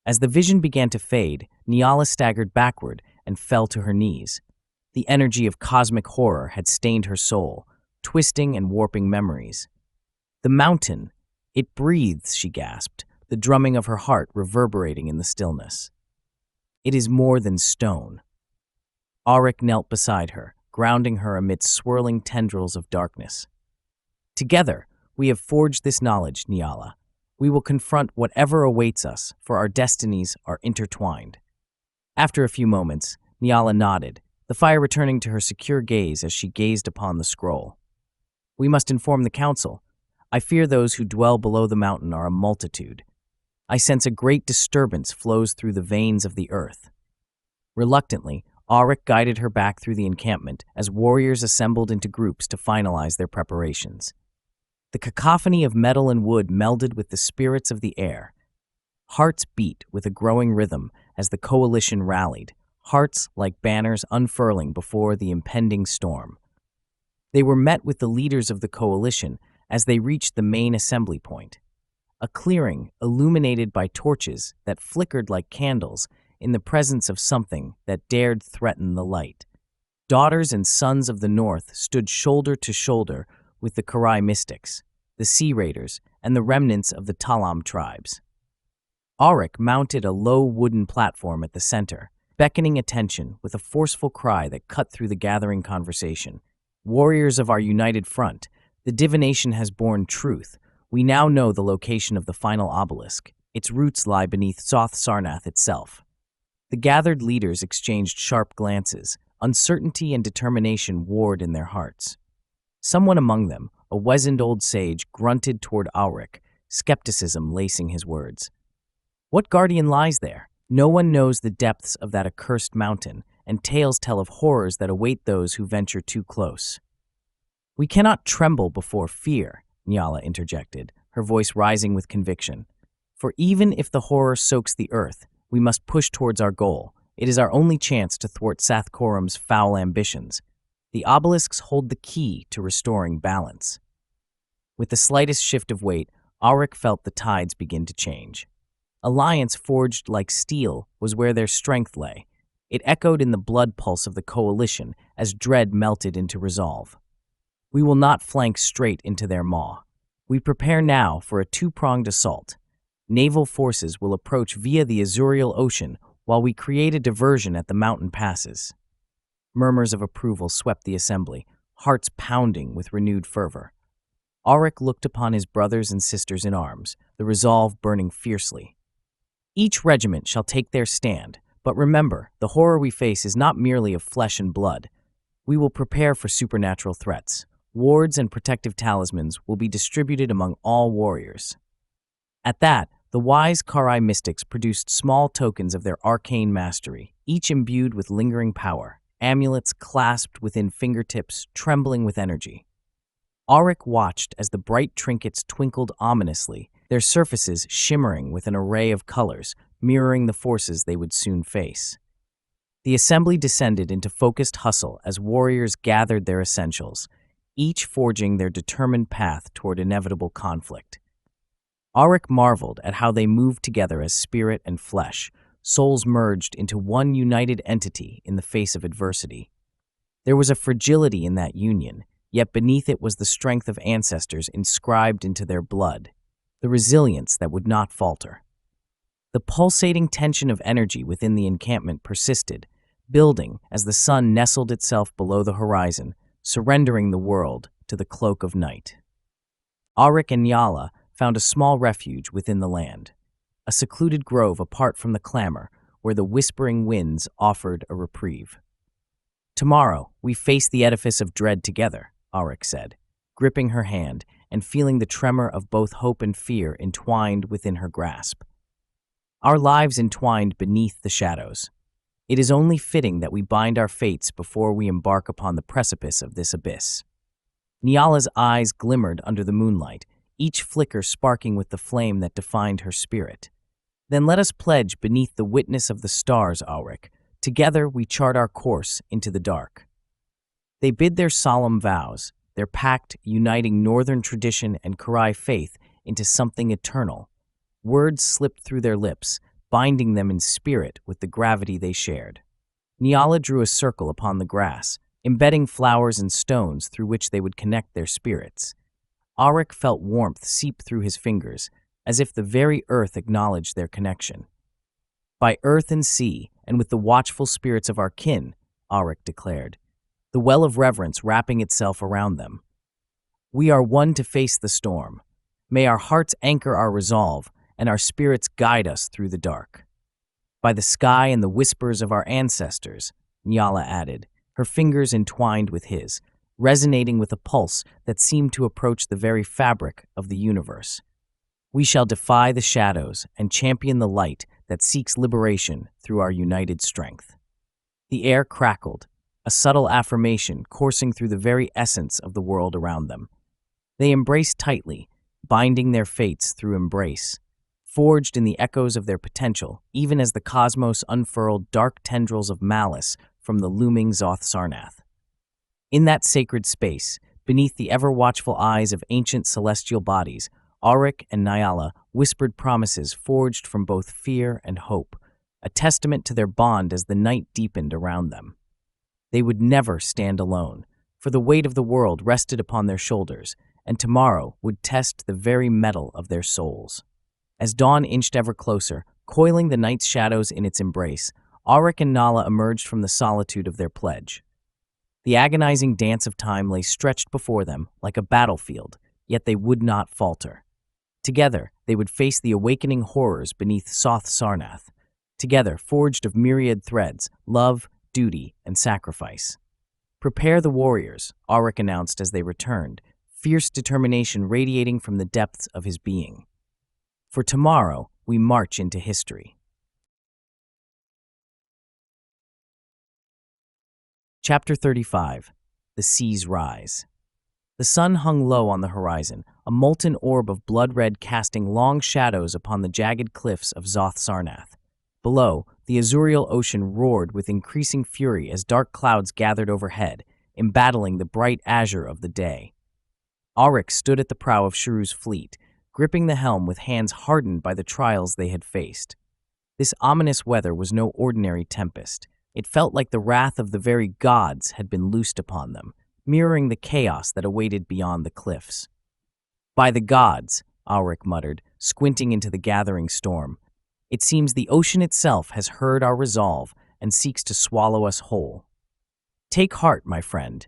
As the vision began to fade, Nyala staggered backward and fell to her knees. The energy of cosmic horror had stained her soul, twisting and warping memories. "The mountain! It breathes," she gasped, the drumming of her heart reverberating in the stillness. "It is more than stone." Aryke knelt beside her, grounding her amidst swirling tendrils of darkness. "Together, we have forged this knowledge, Nyala. We will confront whatever awaits us, for our destinies are intertwined." After a few moments, Nyala nodded, the fire returning to her secure gaze as she gazed upon the scroll. "We must inform the council. I fear those who dwell below the mountain are a multitude. I sense a great disturbance flows through the veins of the earth." Reluctantly, Aryke guided her back through the encampment as warriors assembled into groups to finalize their preparations. The cacophony of metal and wood melded with the spirits of the air. Hearts beat with a growing rhythm as the coalition rallied, hearts like banners unfurling before the impending storm. They were met with the leaders of the coalition as they reached the main assembly point, a clearing illuminated by torches that flickered like candles in the presence of something that dared threaten the light. Daughters and sons of the north stood shoulder to shoulder with the Karai mystics, the sea raiders, and the remnants of the Talam tribes. Aryke mounted a low wooden platform at the center, beckoning attention with a forceful cry that cut through the gathering conversation. Warriors of our united front, the divination has borne truth. We now know the location of the final obelisk. Its roots lie beneath Soth Sarnath itself. The gathered leaders exchanged sharp glances. Uncertainty and determination warred in their hearts. Someone among them, a weazened old sage, grunted toward Aryke, skepticism lacing his words. What guardian lies there? No one knows the depths of that accursed mountain, and tales tell of horrors that await those who venture too close. We cannot tremble before fear, Nyala interjected, her voice rising with conviction. For even if the horror soaks the earth, we must push towards our goal. It is our only chance to thwart Sathkorum's foul ambitions. The obelisks hold the key to restoring balance. With the slightest shift of weight, Aryke felt the tides begin to change. Alliance forged like steel was where their strength lay. It echoed in the blood pulse of the coalition as dread melted into resolve. We will not flank straight into their maw. We prepare now for a two-pronged assault. Naval forces will approach via the Azurial Ocean while we create a diversion at the mountain passes. Murmurs of approval swept the assembly, hearts pounding with renewed fervor. Aryke looked upon his brothers and sisters in arms, the resolve burning fiercely. Each regiment shall take their stand, but remember, the horror we face is not merely of flesh and blood. We will prepare for supernatural threats. Wards and protective talismans will be distributed among all warriors. At that, the wise Karai mystics produced small tokens of their arcane mastery, each imbued with lingering power, amulets clasped within fingertips, trembling with energy. Aryke watched as the bright trinkets twinkled ominously, their surfaces shimmering with an array of colors, mirroring the forces they would soon face. The assembly descended into focused hustle as warriors gathered their essentials, each forging their determined path toward inevitable conflict. Aryke marveled at how they moved together as spirit and flesh, souls merged into one united entity in the face of adversity. There was a fragility in that union, yet beneath it was the strength of ancestors inscribed into their blood, the resilience that would not falter. The pulsating tension of energy within the encampment persisted, building as the sun nestled itself below the horizon, surrendering the world to the cloak of night. Aryke and Nyala found a small refuge within the land, a secluded grove apart from the clamor where the whispering winds offered a reprieve. Tomorrow, we face the edifice of dread together, Aryke said, gripping her hand and feeling the tremor of both hope and fear entwined within her grasp. Our lives entwined beneath the shadows. It is only fitting that we bind our fates before we embark upon the precipice of this abyss. Nyala's eyes glimmered under the moonlight, each flicker sparking with the flame that defined her spirit. Then let us pledge beneath the witness of the stars, Aryke. Together we chart our course into the dark. They bid their solemn vows, their pact uniting northern tradition and Karai faith into something eternal. Words slipped through their lips, binding them in spirit with the gravity they shared. Nyala drew a circle upon the grass, embedding flowers and stones through which they would connect their spirits. Aryke felt warmth seep through his fingers, as if the very earth acknowledged their connection. By earth and sea, and with the watchful spirits of our kin, Aryke declared, the well of reverence wrapping itself around them. We are one to face the storm. May our hearts anchor our resolve, and our spirits guide us through the dark. By the sky and the whispers of our ancestors, Nyala added, her fingers entwined with his, resonating with a pulse that seemed to approach the very fabric of the universe. We shall defy the shadows and champion the light that seeks liberation through our united strength. The air crackled, a subtle affirmation coursing through the very essence of the world around them. They embraced tightly, binding their fates through embrace, forged in the echoes of their potential, even as the cosmos unfurled dark tendrils of malice from the looming Zoth Sarnath. In that sacred space, beneath the ever-watchful eyes of ancient celestial bodies, Aryke and Nyala whispered promises forged from both fear and hope, a testament to their bond as the night deepened around them. They would never stand alone, for the weight of the world rested upon their shoulders, and tomorrow would test the very metal of their souls. As dawn inched ever closer, coiling the night's shadows in its embrace, Aryke and Nala emerged from the solitude of their pledge. The agonizing dance of time lay stretched before them like a battlefield, yet they would not falter. Together, they would face the awakening horrors beneath Zoth Sarnath, together forged of myriad threads, love, duty, and sacrifice. "Prepare the warriors," Aryke announced as they returned, fierce determination radiating from the depths of his being. "For tomorrow, we march into history." Chapter 35. The Seas Rise. The sun hung low on the horizon, a molten orb of blood-red casting long shadows upon the jagged cliffs of Zoth Sarnath. Below, the azurial ocean roared with increasing fury as dark clouds gathered overhead, embattling the bright azure of the day. Aryke stood at the prow of Shuru's fleet, gripping the helm with hands hardened by the trials they had faced. This ominous weather was no ordinary tempest. It felt like the wrath of the very gods had been loosed upon them, mirroring the chaos that awaited beyond the cliffs. "By the gods," Aryke muttered, squinting into the gathering storm, "it seems the ocean itself has heard our resolve and seeks to swallow us whole." "Take heart, my friend,"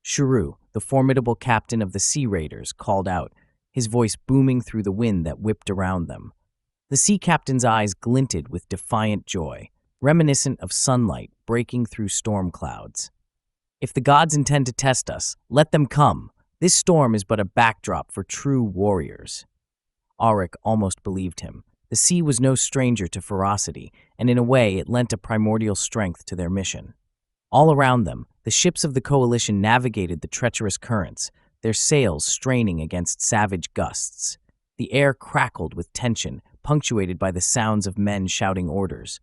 Shuru, the formidable captain of the Sea Raiders, called out, his voice booming through the wind that whipped around them. The sea captain's eyes glinted with defiant joy, reminiscent of sunlight breaking through storm clouds. "If the gods intend to test us, let them come. This storm is but a backdrop for true warriors." Aryke almost believed him. The sea was no stranger to ferocity, and in a way it lent a primordial strength to their mission. All around them, the ships of the coalition navigated the treacherous currents, their sails straining against savage gusts. The air crackled with tension, punctuated by the sounds of men shouting orders,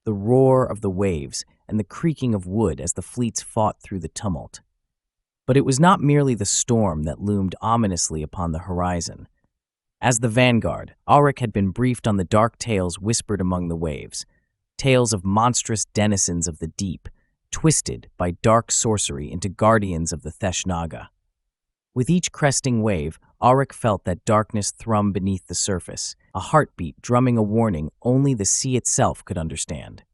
the roar of the waves, and the creaking of wood as the fleets fought through the tumult. But it was not merely the storm that loomed ominously upon the horizon. As the vanguard, Aryke had been briefed on the dark tales whispered among the waves, tales of monstrous denizens of the deep, twisted by dark sorcery into guardians of the Theshnaga. With each cresting wave, Aryke felt that darkness thrum beneath the surface, a heartbeat drumming a warning only the sea itself could understand.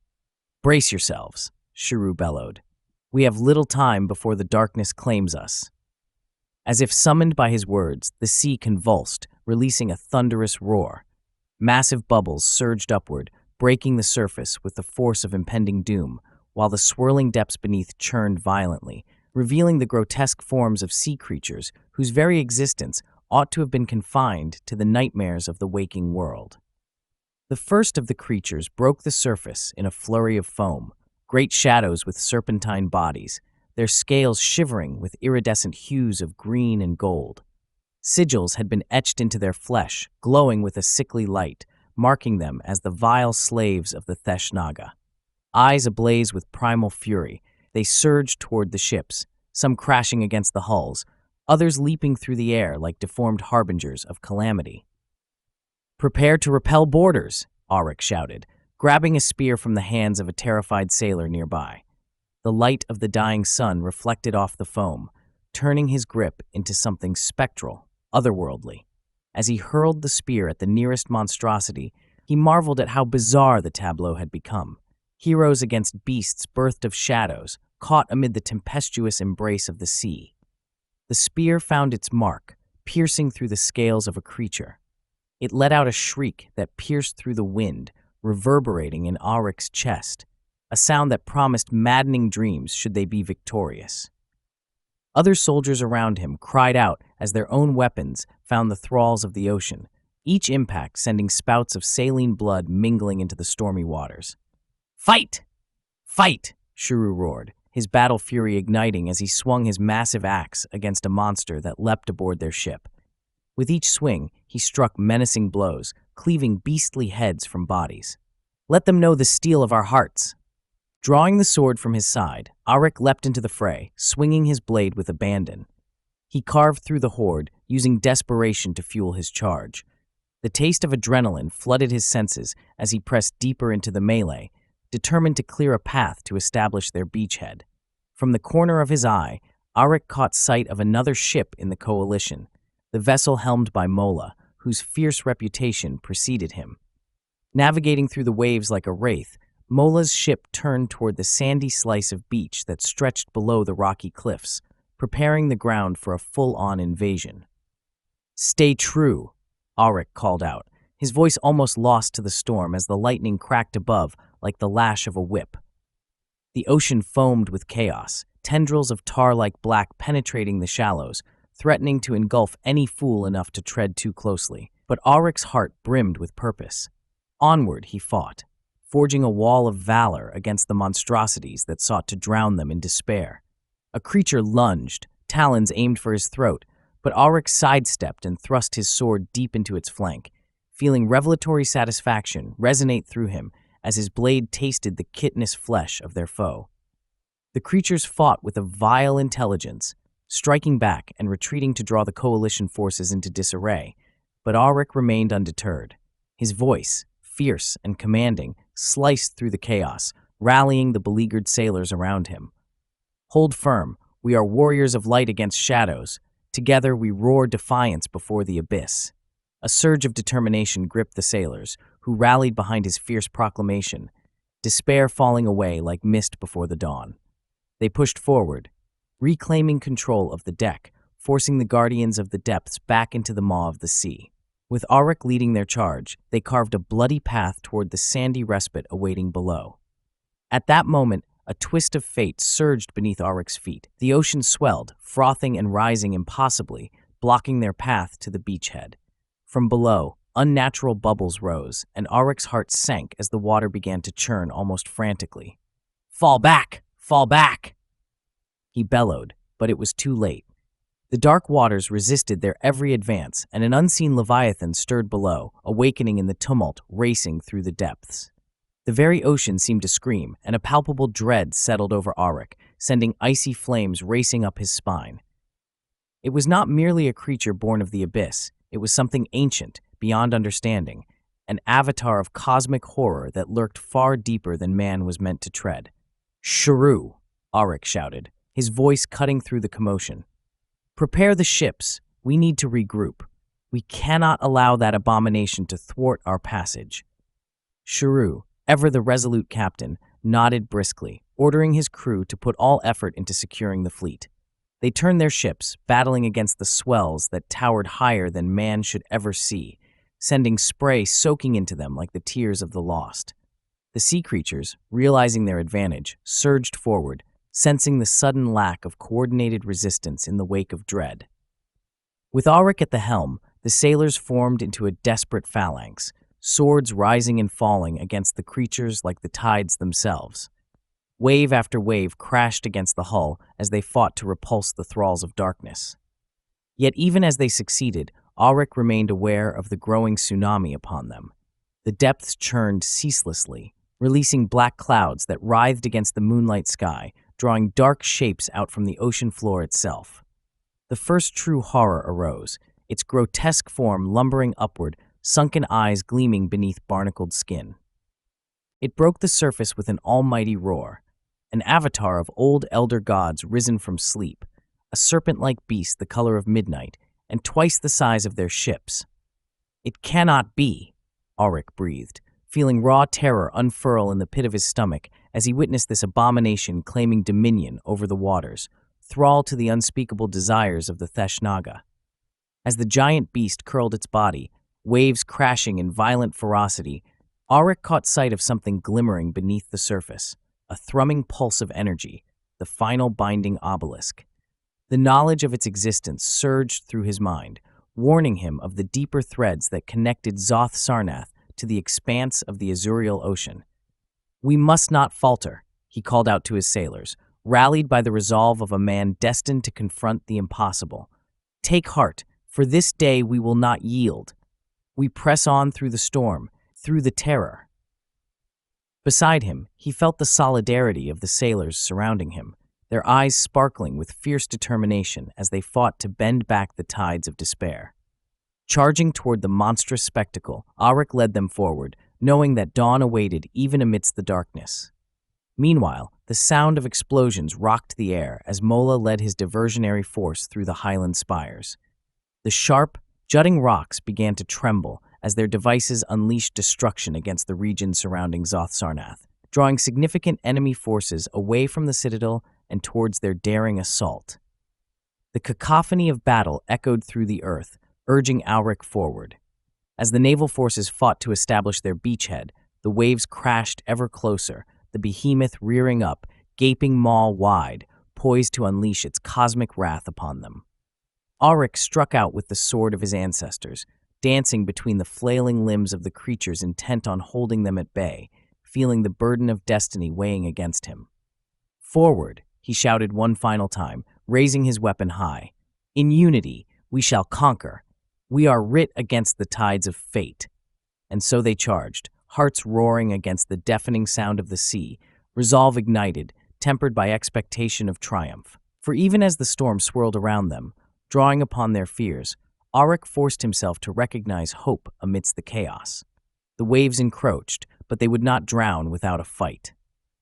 "Brace yourselves," Shuru bellowed. "We have little time before the darkness claims us." As if summoned by his words, the sea convulsed, releasing a thunderous roar. Massive bubbles surged upward, breaking the surface with the force of impending doom, while the swirling depths beneath churned violently, revealing the grotesque forms of sea creatures whose very existence ought to have been confined to the nightmares of the waking world. The first of the creatures broke the surface in a flurry of foam, great shadows with serpentine bodies, their scales shivering with iridescent hues of green and gold. Sigils had been etched into their flesh, glowing with a sickly light, marking them as the vile slaves of the Theshnaga. Eyes ablaze with primal fury, they surged toward the ships, some crashing against the hulls, others leaping through the air like deformed harbingers of calamity. "Prepare to repel boarders," Aryke shouted, grabbing a spear from the hands of a terrified sailor nearby. The light of the dying sun reflected off the foam, turning his grip into something spectral, otherworldly. As he hurled the spear at the nearest monstrosity, he marveled at how bizarre the tableau had become. Heroes against beasts birthed of shadows, caught amid the tempestuous embrace of the sea. The spear found its mark, piercing through the scales of a creature. It let out a shriek that pierced through the wind, reverberating in Aryke's chest, a sound that promised maddening dreams should they be victorious. Other soldiers around him cried out as their own weapons found the thralls of the ocean, each impact sending spouts of saline blood mingling into the stormy waters. "Fight! Fight!" Shuru roared, his battle fury igniting as he swung his massive axe against a monster that leapt aboard their ship. With each swing, he struck menacing blows, cleaving beastly heads from bodies. "Let them know the steel of our hearts." Drawing the sword from his side, Aryke leapt into the fray, swinging his blade with abandon. He carved through the horde, using desperation to fuel his charge. The taste of adrenaline flooded his senses as he pressed deeper into the melee, determined to clear a path to establish their beachhead. From the corner of his eye, Aryke caught sight of another ship in the coalition, the vessel helmed by Mola, whose fierce reputation preceded him. Navigating through the waves like a wraith, Mola's ship turned toward the sandy slice of beach that stretched below the rocky cliffs, preparing the ground for a full-on invasion. "Stay true," Aryke called out, his voice almost lost to the storm as the lightning cracked above like the lash of a whip. The ocean foamed with chaos, tendrils of tar-like black penetrating the shallows, threatening to engulf any fool enough to tread too closely. But Aryke's heart brimmed with purpose. Onward he fought, forging a wall of valor against the monstrosities that sought to drown them in despair. A creature lunged, talons aimed for his throat, but Aryke sidestepped and thrust his sword deep into its flank, feeling revelatory satisfaction resonate through him as his blade tasted the chitinous flesh of their foe. The creatures fought with a vile intelligence, striking back and retreating to draw the coalition forces into disarray, but Aryke remained undeterred. His voice, fierce and commanding, sliced through the chaos, rallying the beleaguered sailors around him. "Hold firm, we are warriors of light against shadows. Together we roar defiance before the abyss." A surge of determination gripped the sailors, who rallied behind his fierce proclamation, despair falling away like mist before the dawn. They pushed forward, reclaiming control of the deck, forcing the guardians of the depths back into the maw of the sea. With Aryke leading their charge, they carved a bloody path toward the sandy respite awaiting below. At that moment, a twist of fate surged beneath Aryke's feet. The ocean swelled, frothing and rising impossibly, blocking their path to the beachhead. From below, unnatural bubbles rose, and Aryke's heart sank as the water began to churn almost frantically. "Fall back! Fall back!" He bellowed, but it was too late. The dark waters resisted their every advance, and an unseen leviathan stirred below, awakening in the tumult, racing through the depths. The very ocean seemed to scream, and a palpable dread settled over Aryke, sending icy flames racing up his spine. It was not merely a creature born of the abyss, it was something ancient, beyond understanding, an avatar of cosmic horror that lurked far deeper than man was meant to tread. "Shrew!" Aryke shouted, his voice cutting through the commotion. "Prepare the ships. We need to regroup. We cannot allow that abomination to thwart our passage." Shrew, ever the resolute captain, nodded briskly, ordering his crew to put all effort into securing the fleet. They turned their ships, battling against the swells that towered higher than man should ever see, sending spray soaking into them like the tears of the lost. The sea creatures, realizing their advantage, surged forward, sensing the sudden lack of coordinated resistance in the wake of dread. With Aryke at the helm, the sailors formed into a desperate phalanx, swords rising and falling against the creatures like the tides themselves. Wave after wave crashed against the hull as they fought to repulse the thralls of darkness. Yet even as they succeeded, Aryke remained aware of the growing tsunami upon them. The depths churned ceaselessly, releasing black clouds that writhed against the moonlight sky, drawing dark shapes out from the ocean floor itself. The first true horror arose, its grotesque form lumbering upward, sunken eyes gleaming beneath barnacled skin. It broke the surface with an almighty roar, an avatar of old elder gods risen from sleep, a serpent-like beast the color of midnight, and twice the size of their ships. "It cannot be," Aryke breathed, feeling raw terror unfurl in the pit of his stomach as he witnessed this abomination claiming dominion over the waters, thrall to the unspeakable desires of the Theshnaga. As the giant beast curled its body, waves crashing in violent ferocity, Aryke caught sight of something glimmering beneath the surface, a thrumming pulse of energy, the final binding obelisk. The knowledge of its existence surged through his mind, warning him of the deeper threads that connected Zoth Sarnath to the expanse of the Azurial Ocean. "We must not falter," he called out to his sailors, rallied by the resolve of a man destined to confront the impossible. "Take heart, for this day we will not yield. We press on through the storm, through the terror." Beside him, he felt the solidarity of the sailors surrounding him, their eyes sparkling with fierce determination as they fought to bend back the tides of despair. Charging toward the monstrous spectacle, Aryke led them forward, knowing that dawn awaited even amidst the darkness. Meanwhile, the sound of explosions rocked the air as Mola led his diversionary force through the highland spires. The sharp, jutting rocks began to tremble as their devices unleashed destruction against the region surrounding Zoth Sarnath, drawing significant enemy forces away from the citadel and towards their daring assault. The cacophony of battle echoed through the earth, urging Aryke forward. As the naval forces fought to establish their beachhead, the waves crashed ever closer, the behemoth rearing up, gaping maw wide, poised to unleash its cosmic wrath upon them. Aryke struck out with the sword of his ancestors, dancing between the flailing limbs of the creatures intent on holding them at bay, feeling the burden of destiny weighing against him. "Forward," he shouted one final time, raising his weapon high. "In unity, we shall conquer. We are writ against the tides of fate." And so they charged, hearts roaring against the deafening sound of the sea, resolve ignited, tempered by expectation of triumph. For even as the storm swirled around them, drawing upon their fears, Aryke forced himself to recognize hope amidst the chaos. The waves encroached, but they would not drown without a fight.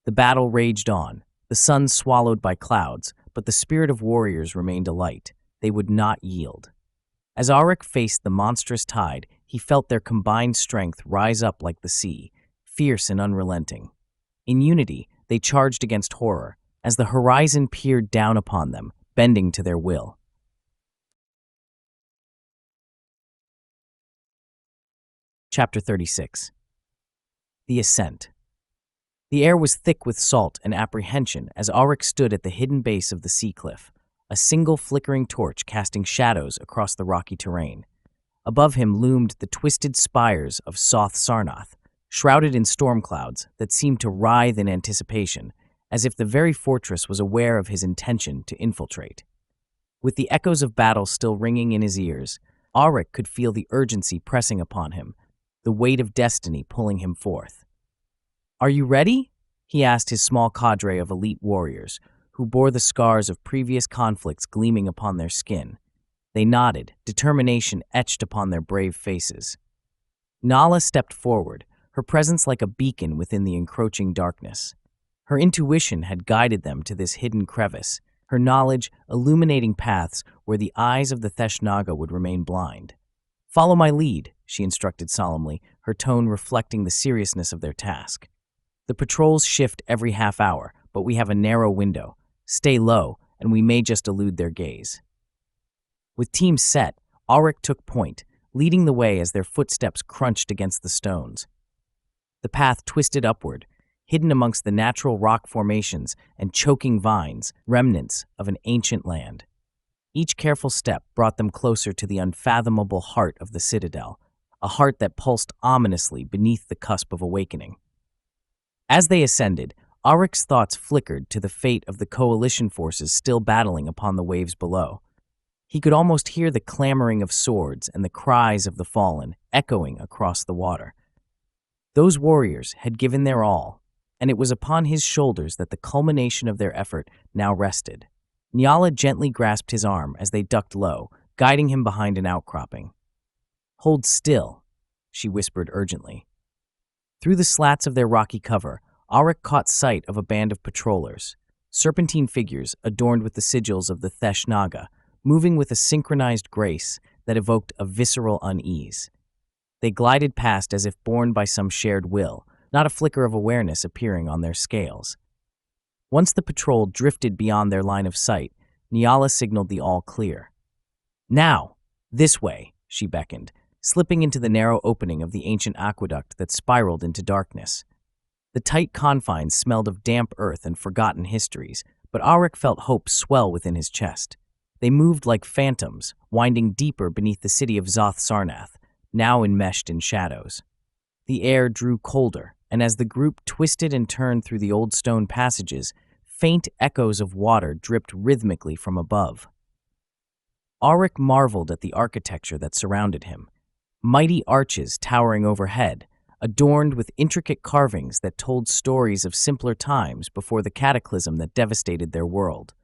The battle raged on, the sun swallowed by clouds, but the spirit of warriors remained alight. They would not yield. As Aryke faced the monstrous tide, he felt their combined strength rise up like the sea, fierce and unrelenting. In unity, they charged against horror, as the horizon peered down upon them, bending to their will. Chapter 36. The Ascent. The air was thick with salt and apprehension as Aryke stood at the hidden base of the sea cliff, a single flickering torch casting shadows across the rocky terrain. Above him loomed the twisted spires of Zoth Sarnath, shrouded in storm clouds that seemed to writhe in anticipation, as if the very fortress was aware of his intention to infiltrate. With the echoes of battle still ringing in his ears, Aryke could feel the urgency pressing upon him, the weight of destiny pulling him forth. "Are you ready?" he asked his small cadre of elite warriors, who bore the scars of previous conflicts gleaming upon their skin. They nodded, determination etched upon their brave faces. Nala stepped forward, her presence like a beacon within the encroaching darkness. Her intuition had guided them to this hidden crevice, her knowledge illuminating paths where the eyes of the Theshnaga would remain blind. "Follow my lead," she instructed solemnly, her tone reflecting the seriousness of their task. "The patrols shift every half hour, but we have a narrow window. Stay low, and we may just elude their gaze." With teams set, Aryke took point, leading the way as their footsteps crunched against the stones. The path twisted upward, hidden amongst the natural rock formations and choking vines, remnants of an ancient land. Each careful step brought them closer to the unfathomable heart of the citadel, a heart that pulsed ominously beneath the cusp of awakening. As they ascended, Aryke's thoughts flickered to the fate of the coalition forces still battling upon the waves below. He could almost hear the clamoring of swords and the cries of the fallen echoing across the water. Those warriors had given their all, and it was upon his shoulders that the culmination of their effort now rested. Nyala gently grasped his arm as they ducked low, guiding him behind an outcropping. "Hold still," she whispered urgently. Through the slats of their rocky cover, Aryke caught sight of a band of patrollers, serpentine figures adorned with the sigils of the Theshnaga, moving with a synchronized grace that evoked a visceral unease. They glided past as if borne by some shared will, not a flicker of awareness appearing on their scales. Once the patrol drifted beyond their line of sight, Nyala signaled the all clear. "Now, this way," she beckoned, slipping into the narrow opening of the ancient aqueduct that spiraled into darkness. The tight confines smelled of damp earth and forgotten histories, but Aryke felt hope swell within his chest. They moved like phantoms, winding deeper beneath the city of Zoth Sarnath, now enmeshed in shadows. The air drew colder, and as the group twisted and turned through the old stone passages, Faint echoes of water dripped rhythmically from above. Aryke marveled at the architecture that surrounded him. Mighty arches towering overhead, adorned with intricate carvings that told stories of simpler times before the cataclysm that devastated their world.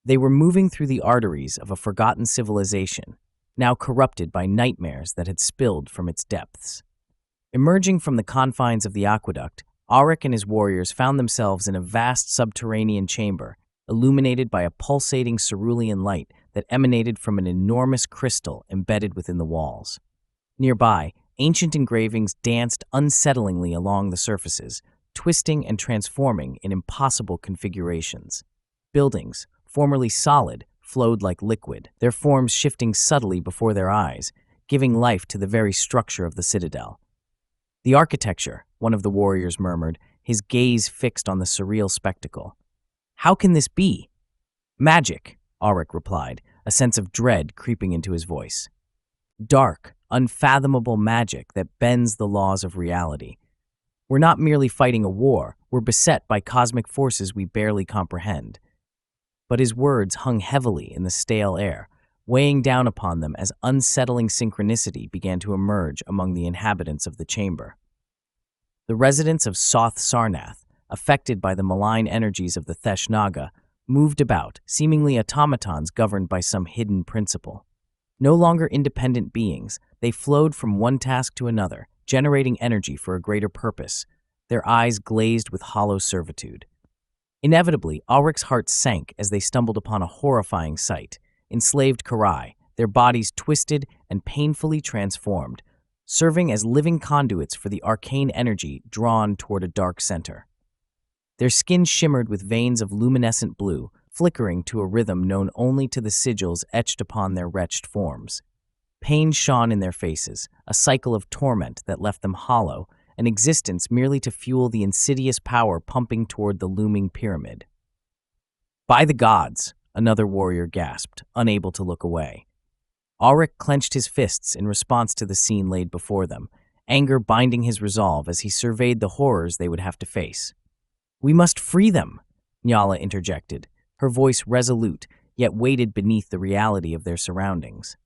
They were moving through the arteries of a forgotten civilization, now corrupted by nightmares that had spilled from its depths. Emerging from the confines of the aqueduct, Aryke and his warriors found themselves in a vast subterranean chamber, illuminated by a pulsating cerulean light that emanated from an enormous crystal embedded within the walls. Nearby, ancient engravings danced unsettlingly along the surfaces, twisting and transforming in impossible configurations. Buildings, formerly solid, flowed like liquid, their forms shifting subtly before their eyes, giving life to the very structure of the citadel. The architecture, one of the warriors murmured, his gaze fixed on the surreal spectacle. How can this be? Magic, Aryke replied, a sense of dread creeping into his voice. Dark, unfathomable magic that bends the laws of reality. We're not merely fighting a war, we're beset by cosmic forces we barely comprehend. But his words hung heavily in the stale air, weighing down upon them as unsettling synchronicity began to emerge among the inhabitants of the chamber. The residents of Soth Sarnath, affected by the malign energies of the Theshnaga, moved about, seemingly automatons governed by some hidden principle. No longer independent beings, they flowed from one task to another, generating energy for a greater purpose, their eyes glazed with hollow servitude. Inevitably, Aryke's heart sank as they stumbled upon a horrifying sight. Enslaved Karai, their bodies twisted and painfully transformed, serving as living conduits for the arcane energy drawn toward a dark center. Their skin shimmered with veins of luminescent blue, flickering to a rhythm known only to the sigils etched upon their wretched forms. Pain shone in their faces, a cycle of torment that left them hollow, an existence merely to fuel the insidious power pumping toward the looming pyramid. By the gods, another warrior gasped, unable to look away. Aryke clenched his fists in response to the scene laid before them, anger binding his resolve as he surveyed the horrors they would have to face. "We must free them," Nyala interjected, her voice resolute, yet weighted beneath the reality of their surroundings.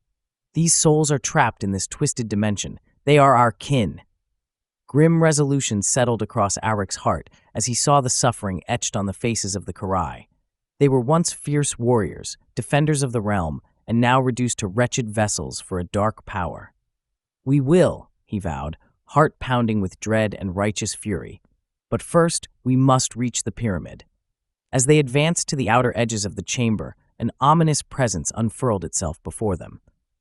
"These souls are trapped in this twisted dimension. They are our kin." Grim resolution settled across Aryke's heart as he saw the suffering etched on the faces of the Karai. They were once fierce warriors, defenders of the realm, and now reduced to wretched vessels for a dark power. "We will," he vowed, heart pounding with dread and righteous fury. "But first, we must reach the pyramid." As they advanced to the outer edges of the chamber, an ominous presence unfurled itself before them.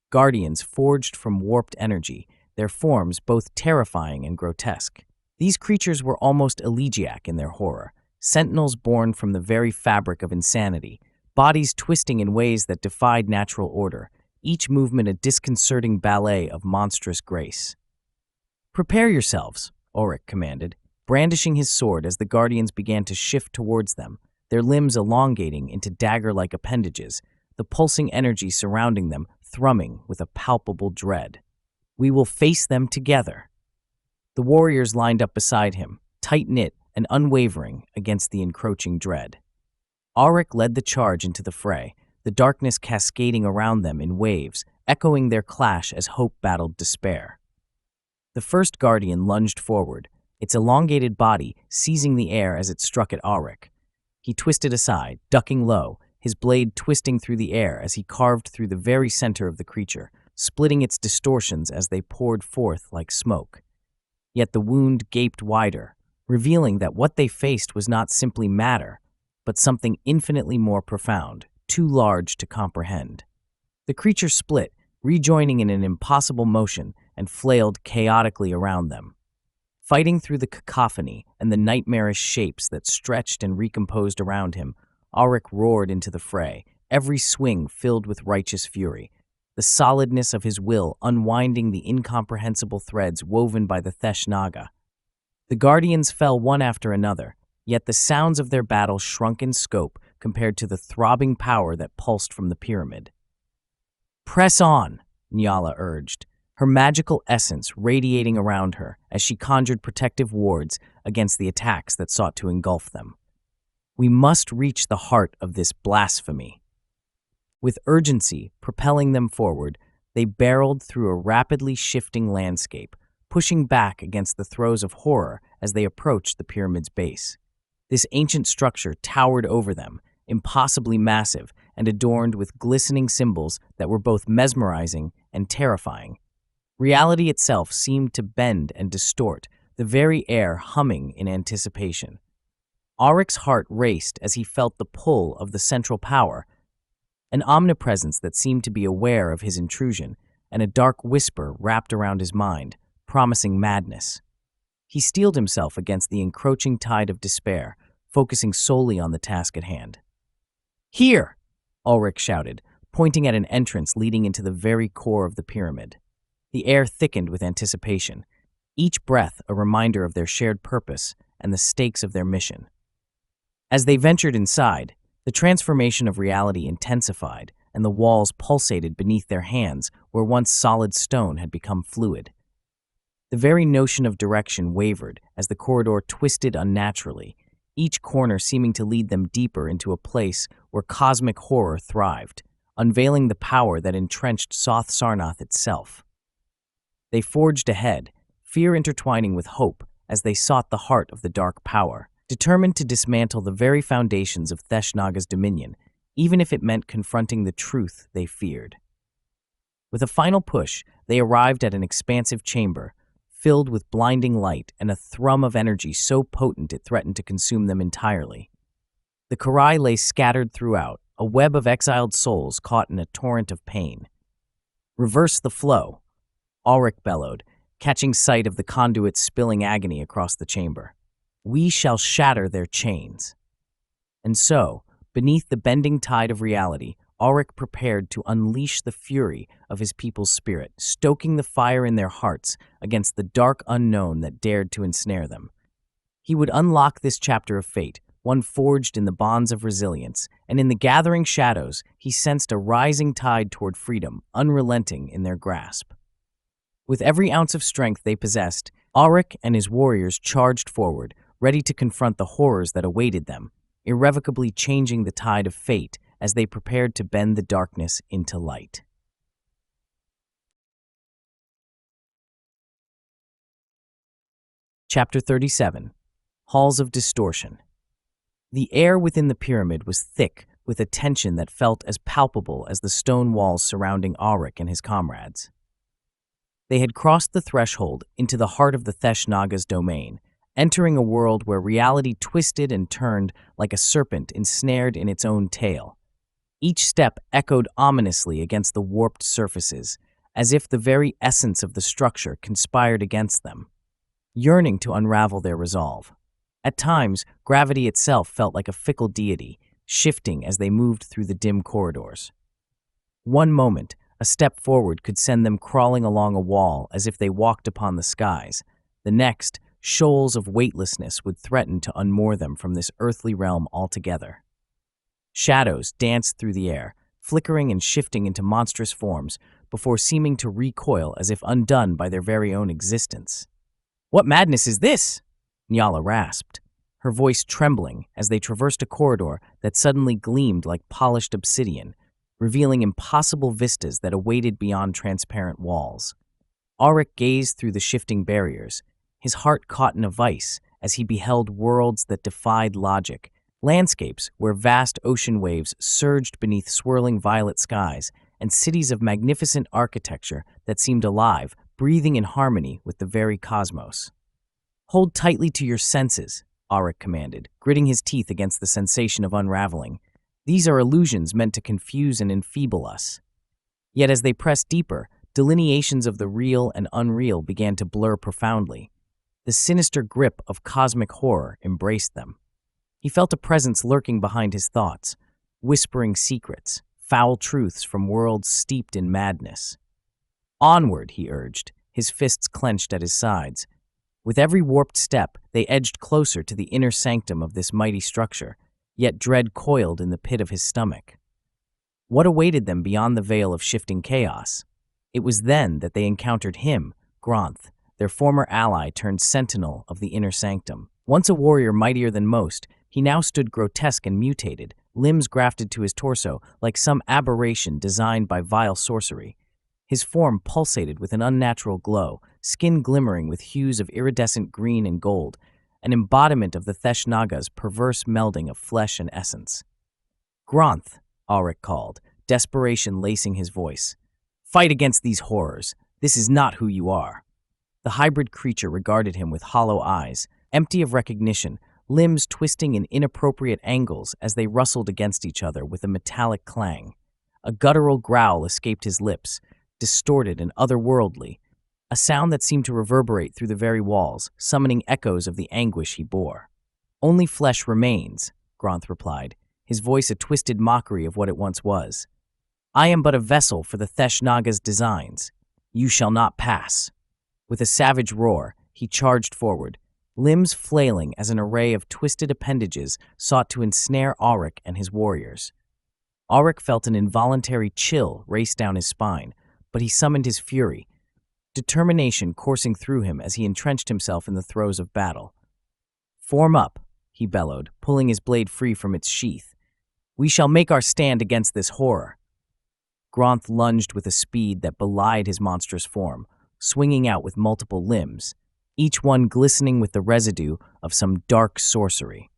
Guardians forged from warped energy, their forms both terrifying and grotesque. These creatures were almost elegiac in their horror, sentinels born from the very fabric of insanity, bodies twisting in ways that defied natural order, each movement a disconcerting ballet of monstrous grace. "Prepare yourselves," Aryke commanded, brandishing his sword as the guardians began to shift towards them, their limbs elongating into dagger-like appendages, the pulsing energy surrounding them thrumming with a palpable dread. "We will face them together." The warriors lined up beside him, tight-knit and unwavering against the encroaching dread. Aryke led the charge into the fray, the darkness cascading around them in waves, echoing their clash as hope battled despair. The first guardian lunged forward, its elongated body seizing the air as it struck at Aryke. He twisted aside, ducking low, his blade twisting through the air as he carved through the very center of the creature, splitting its distortions as they poured forth like smoke. Yet the wound gaped wider, revealing that what they faced was not simply matter, but something infinitely more profound, too large to comprehend. The creature split, rejoining in an impossible motion, and flailed chaotically around them. Fighting through the cacophony and the nightmarish shapes that stretched and recomposed around him, Aryke roared into the fray, every swing filled with righteous fury, the solidness of his will unwinding the incomprehensible threads woven by the Theshnaga. The guardians fell one after another, yet the sounds of their battle shrunk in scope compared to the throbbing power that pulsed from the pyramid. "Press on," Nyala urged, her magical essence radiating around her as she conjured protective wards against the attacks that sought to engulf them. We must reach the heart of this blasphemy. With urgency propelling them forward, they barreled through a rapidly shifting landscape, pushing back against the throes of horror as they approached the pyramid's base. This ancient structure towered over them, impossibly massive and adorned with glistening symbols that were both mesmerizing and terrifying. Reality itself seemed to bend and distort, the very air humming in anticipation. Aryk's heart raced as he felt the pull of the central power, an omnipresence that seemed to be aware of his intrusion, and a dark whisper wrapped around his mind, promising madness. He steeled himself against the encroaching tide of despair, focusing solely on the task at hand. "Here!" Ulrich shouted, pointing at an entrance leading into the very core of the pyramid. The air thickened with anticipation, each breath a reminder of their shared purpose and the stakes of their mission. As they ventured inside, the transformation of reality intensified, and the walls pulsated beneath their hands where once solid stone had become fluid. The very notion of direction wavered as the corridor twisted unnaturally, each corner seeming to lead them deeper into a place where cosmic horror thrived, unveiling the power that entrenched Soth Sarnath itself. They forged ahead, fear intertwining with hope as they sought the heart of the dark power, determined to dismantle the very foundations of Theshnaga's dominion, even if it meant confronting the truth they feared. With a final push, they arrived at an expansive chamber, filled with blinding light and a thrum of energy so potent it threatened to consume them entirely. The Karai lay scattered throughout, a web of exiled souls caught in a torrent of pain. "Reverse the flow," Ulrich bellowed, catching sight of the conduit spilling agony across the chamber. "We shall shatter their chains." And so, beneath the bending tide of reality, Ulrich prepared to unleash the fury of his people's spirit, stoking the fire in their hearts against the dark unknown that dared to ensnare them. He would unlock this chapter of fate, one forged in the bonds of resilience, and in the gathering shadows, he sensed a rising tide toward freedom, unrelenting in their grasp. With every ounce of strength they possessed, Ulrich and his warriors charged forward, ready to confront the horrors that awaited them, irrevocably changing the tide of fate as they prepared to bend the darkness into light. Chapter 37. Halls of Distortion. The air within the pyramid was thick with a tension that felt as palpable as the stone walls surrounding Ulrich and his comrades. They had crossed the threshold into the heart of the Theshnaga's domain, entering a world where reality twisted and turned like a serpent ensnared in its own tail. Each step echoed ominously against the warped surfaces, as if the very essence of the structure conspired against them, yearning to unravel their resolve. At times, gravity itself felt like a fickle deity, shifting as they moved through the dim corridors. One moment, a step forward could send them crawling along a wall as if they walked upon the skies. The next, shoals of weightlessness would threaten to unmoor them from this earthly realm altogether. Shadows danced through the air, flickering and shifting into monstrous forms before seeming to recoil as if undone by their very own existence. "What madness is this?" Nyala rasped, her voice trembling as they traversed a corridor that suddenly gleamed like polished obsidian, revealing impossible vistas that awaited beyond transparent walls. Ulrich gazed through the shifting barriers, his heart caught in a vice as he beheld worlds that defied logic, landscapes where vast ocean waves surged beneath swirling violet skies, and cities of magnificent architecture that seemed alive, breathing in harmony with the very cosmos. "Hold tightly to your senses," Aryke commanded, gritting his teeth against the sensation of unraveling. "These are illusions meant to confuse and enfeeble us." Yet as they pressed deeper, delineations of the real and unreal began to blur profoundly. The sinister grip of cosmic horror embraced them. He felt a presence lurking behind his thoughts, whispering secrets, foul truths from worlds steeped in madness. "Onward," he urged, his fists clenched at his sides. With every warped step, they edged closer to the inner sanctum of this mighty structure, yet dread coiled in the pit of his stomach. What awaited them beyond the veil of shifting chaos? It was then that they encountered him, Gronth, their former ally turned sentinel of the inner sanctum. Once a warrior mightier than most, he now stood grotesque and mutated, limbs grafted to his torso like some aberration designed by vile sorcery. His form pulsated with an unnatural glow, skin glimmering with hues of iridescent green and gold, an embodiment of the Theshnaga's perverse melding of flesh and essence. "Gronth," Aryke called, desperation lacing his voice. "Fight against these horrors. This is not who you are." The hybrid creature regarded him with hollow eyes, empty of recognition, limbs twisting in inappropriate angles as they rustled against each other with a metallic clang. A guttural growl escaped his lips, distorted and otherworldly, a sound that seemed to reverberate through the very walls, summoning echoes of the anguish he bore. "Only flesh remains," Gronth replied, his voice a twisted mockery of what it once was. "I am but a vessel for the Theshnaga's designs. You shall not pass." With a savage roar, he charged forward, limbs flailing as an array of twisted appendages sought to ensnare Aryke and his warriors. Aryke felt an involuntary chill race down his spine, but he summoned his fury, determination coursing through him as he entrenched himself in the throes of battle. "Form up," he bellowed, pulling his blade free from its sheath. "We shall make our stand against this horror." Gronth lunged with a speed that belied his monstrous form, swinging out with multiple limbs, each one glistening with the residue of some dark sorcery.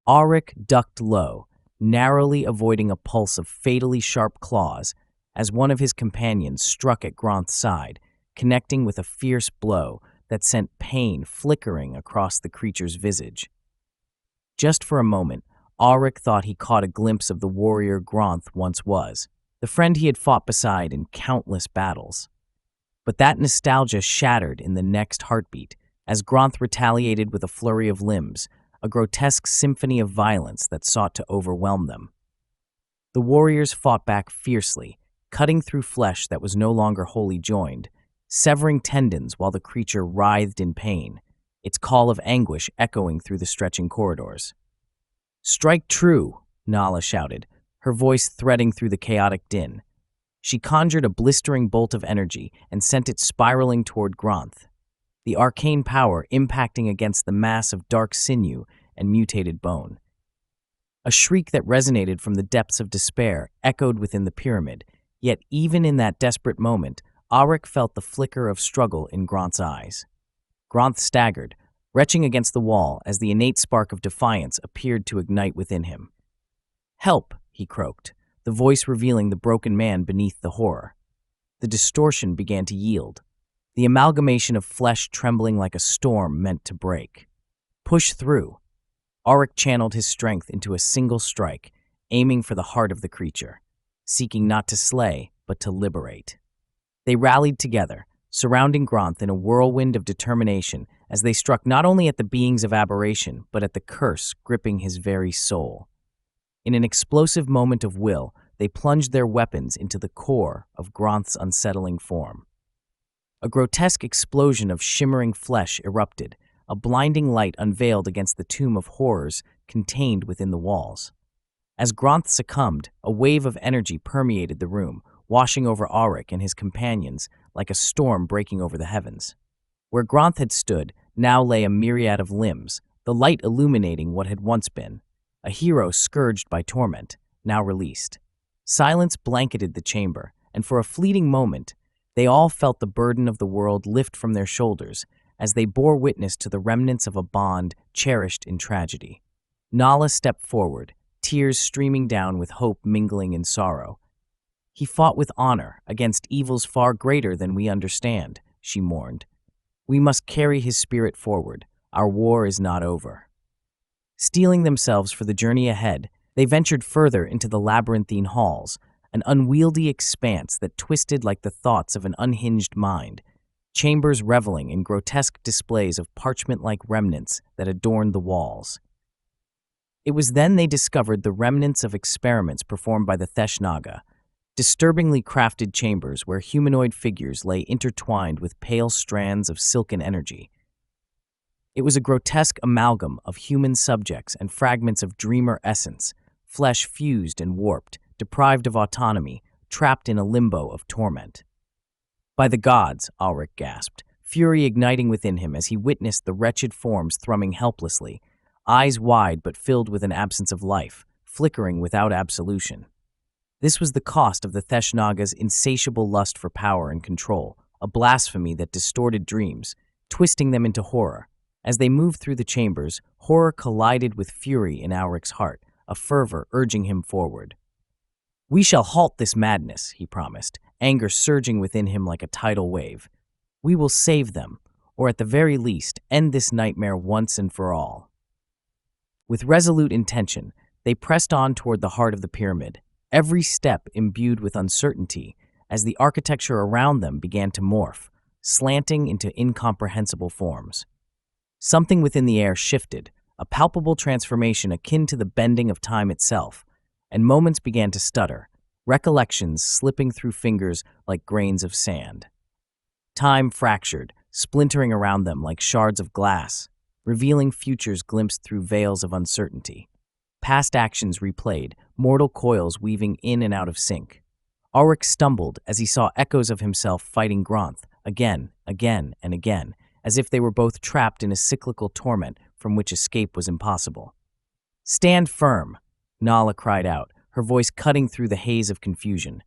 Aryke ducked low, narrowly avoiding a pulse of fatally sharp claws as one of his companions struck at Gronth's side, connecting with a fierce blow that sent pain flickering across the creature's visage. Just for a moment, Aryke thought he caught a glimpse of the warrior Gronth once was, the friend he had fought beside in countless battles. But that nostalgia shattered in the next heartbeat as Gronth retaliated with a flurry of limbs, a grotesque symphony of violence that sought to overwhelm them. The warriors fought back fiercely, cutting through flesh that was no longer wholly joined, severing tendons while the creature writhed in pain, its call of anguish echoing through the stretching corridors. "Strike true," Nala shouted, her voice threading through the chaotic din. She conjured a blistering bolt of energy and sent it spiraling toward Gronth, the arcane power impacting against the mass of dark sinew and mutated bone. A shriek that resonated from the depths of despair echoed within the pyramid, yet even in that desperate moment, Aryke felt the flicker of struggle in Gronth's eyes. Gronth staggered, retching against the wall as the innate spark of defiance appeared to ignite within him. "Help," he croaked, the voice revealing the broken man beneath the horror. The distortion began to yield, the amalgamation of flesh trembling like a storm meant to break. "Push through." Aryke channeled his strength into a single strike, aiming for the heart of the creature, seeking not to slay, but to liberate. They rallied together, surrounding Gronth in a whirlwind of determination as they struck not only at the beings of aberration, but at the curse gripping his very soul. In an explosive moment of will, they plunged their weapons into the core of Gronth's unsettling form. A grotesque explosion of shimmering flesh erupted, a blinding light unveiled against the tomb of horrors contained within the walls. As Gronth succumbed, a wave of energy permeated the room, washing over Aryke and his companions like a storm breaking over the heavens. Where Gronth had stood, now lay a myriad of limbs, the light illuminating what had once been. A hero scourged by torment, now released. Silence blanketed the chamber, and for a fleeting moment, they all felt the burden of the world lift from their shoulders as they bore witness to the remnants of a bond cherished in tragedy. Nala stepped forward, tears streaming down with hope mingling in sorrow. "He fought with honor against evils far greater than we understand," she mourned. "We must carry his spirit forward. Our war is not over." Steeling themselves for the journey ahead, they ventured further into the labyrinthine halls, an unwieldy expanse that twisted like the thoughts of an unhinged mind, chambers reveling in grotesque displays of parchment-like remnants that adorned the walls. It was then they discovered the remnants of experiments performed by the Theshnaga, disturbingly crafted chambers where humanoid figures lay intertwined with pale strands of silken energy. It was a grotesque amalgam of human subjects and fragments of dreamer essence, flesh fused and warped, deprived of autonomy, trapped in a limbo of torment. "By the gods," Aryke gasped, fury igniting within him as he witnessed the wretched forms thrumming helplessly, eyes wide but filled with an absence of life, flickering without absolution. This was the cost of the Theshnaga's insatiable lust for power and control, a blasphemy that distorted dreams, twisting them into horror. As they moved through the chambers, horror collided with fury in Aryke's heart, a fervor urging him forward. "We shall halt this madness," he promised, anger surging within him like a tidal wave. "We will save them, or at the very least, end this nightmare once and for all." With resolute intention, they pressed on toward the heart of the pyramid, every step imbued with uncertainty as the architecture around them began to morph, slanting into incomprehensible forms. Something within the air shifted, a palpable transformation akin to the bending of time itself, and moments began to stutter, recollections slipping through fingers like grains of sand. Time fractured, splintering around them like shards of glass, revealing futures glimpsed through veils of uncertainty. Past actions replayed, mortal coils weaving in and out of sync. Aryke stumbled as he saw echoes of himself fighting Gronth, again, and again, as if they were both trapped in a cyclical torment from which escape was impossible. "Stand firm," Nala cried out, her voice cutting through the haze of confusion.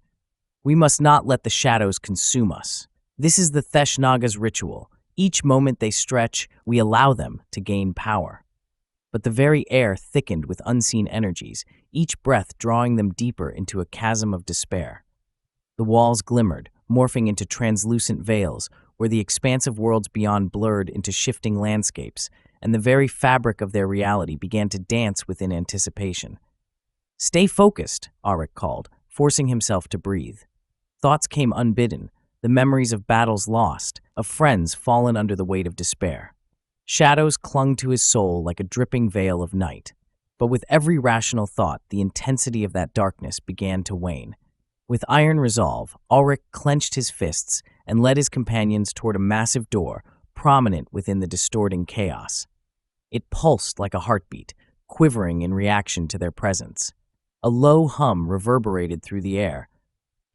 "We must not let the shadows consume us. This is the Theshnaga's ritual. Each moment they stretch, we allow them to gain power." But the very air thickened with unseen energies, each breath drawing them deeper into a chasm of despair. The walls glimmered, morphing into translucent veils, where the expansive worlds beyond blurred into shifting landscapes, and the very fabric of their reality began to dance within anticipation. "Stay focused," Aryke called, forcing himself to breathe. Thoughts came unbidden, the memories of battles lost, of friends fallen under the weight of despair. Shadows clung to his soul like a dripping veil of night. But with every rational thought, the intensity of that darkness began to wane. With iron resolve, Aryke clenched his fists and led his companions toward a massive door, prominent within the distorting chaos. It pulsed like a heartbeat, quivering in reaction to their presence. A low hum reverberated through the air,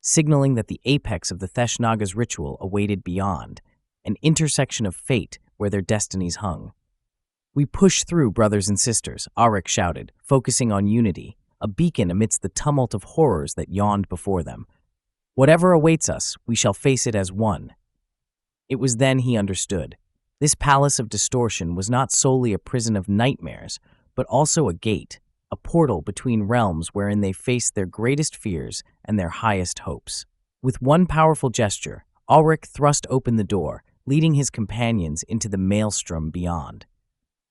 signaling that the apex of the Theshnaga's ritual awaited beyond, an intersection of fate where their destinies hung. "We push through, brothers and sisters," Aryke shouted, focusing on unity, a beacon amidst the tumult of horrors that yawned before them. "Whatever awaits us, we shall face it as one." It was then he understood. This palace of distortion was not solely a prison of nightmares, but also a gate, a portal between realms wherein they faced their greatest fears and their highest hopes. With one powerful gesture, Aryke thrust open the door, leading his companions into the maelstrom beyond.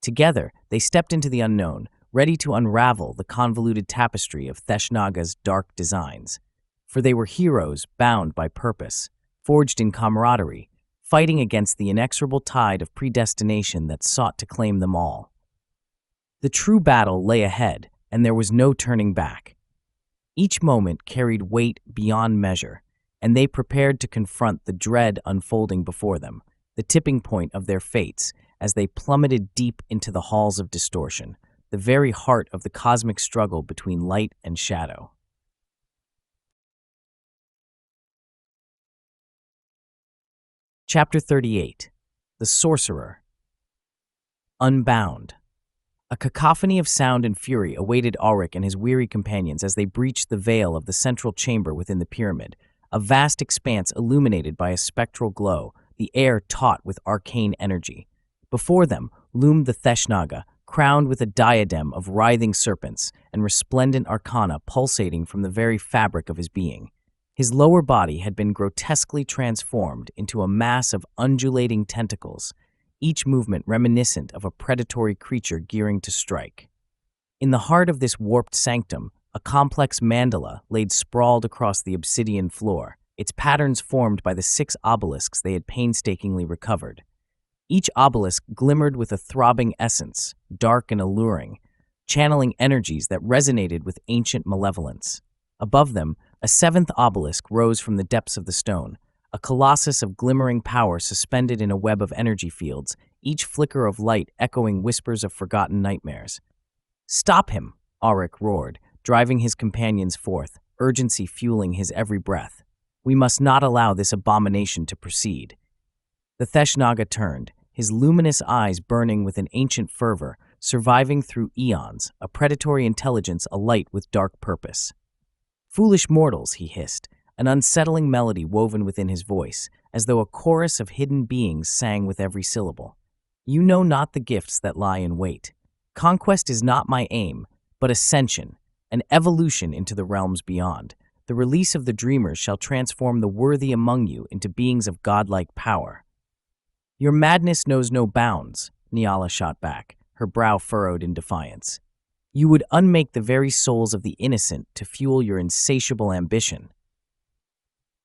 Together, they stepped into the unknown, ready to unravel the convoluted tapestry of Theshnaga's dark designs. For they were heroes bound by purpose, forged in camaraderie, fighting against the inexorable tide of predestination that sought to claim them all. The true battle lay ahead, and there was no turning back. Each moment carried weight beyond measure, and they prepared to confront the dread unfolding before them, the tipping point of their fates, as they plummeted deep into the halls of distortion, the very heart of the cosmic struggle between light and shadow. Chapter 38. The Sorcerer. Unbound. A cacophony of sound and fury awaited Aryke and his weary companions as they breached the veil of the central chamber within the pyramid, a vast expanse illuminated by a spectral glow, the air taut with arcane energy. Before them loomed the Theshnaga, crowned with a diadem of writhing serpents and resplendent arcana pulsating from the very fabric of his being. His lower body had been grotesquely transformed into a mass of undulating tentacles, each movement reminiscent of a predatory creature gearing to strike. In the heart of this warped sanctum, a complex mandala laid sprawled across the obsidian floor, its patterns formed by the 6 obelisks they had painstakingly recovered. Each obelisk glimmered with a throbbing essence, dark and alluring, channeling energies that resonated with ancient malevolence. Above them, a 7th obelisk rose from the depths of the stone, a colossus of glimmering power suspended in a web of energy fields, each flicker of light echoing whispers of forgotten nightmares. "Stop him!" Aryke roared, driving his companions forth, urgency fueling his every breath. "We must not allow this abomination to proceed." The Theshnaga turned, his luminous eyes burning with an ancient fervor, surviving through eons, a predatory intelligence alight with dark purpose. "Foolish mortals," he hissed, an unsettling melody woven within his voice, as though a chorus of hidden beings sang with every syllable. "You know not the gifts that lie in wait. Conquest is not my aim, but ascension, an evolution into the realms beyond. The release of the dreamers shall transform the worthy among you into beings of godlike power." "Your madness knows no bounds," Nyala shot back, her brow furrowed in defiance. "You would unmake the very souls of the innocent to fuel your insatiable ambition."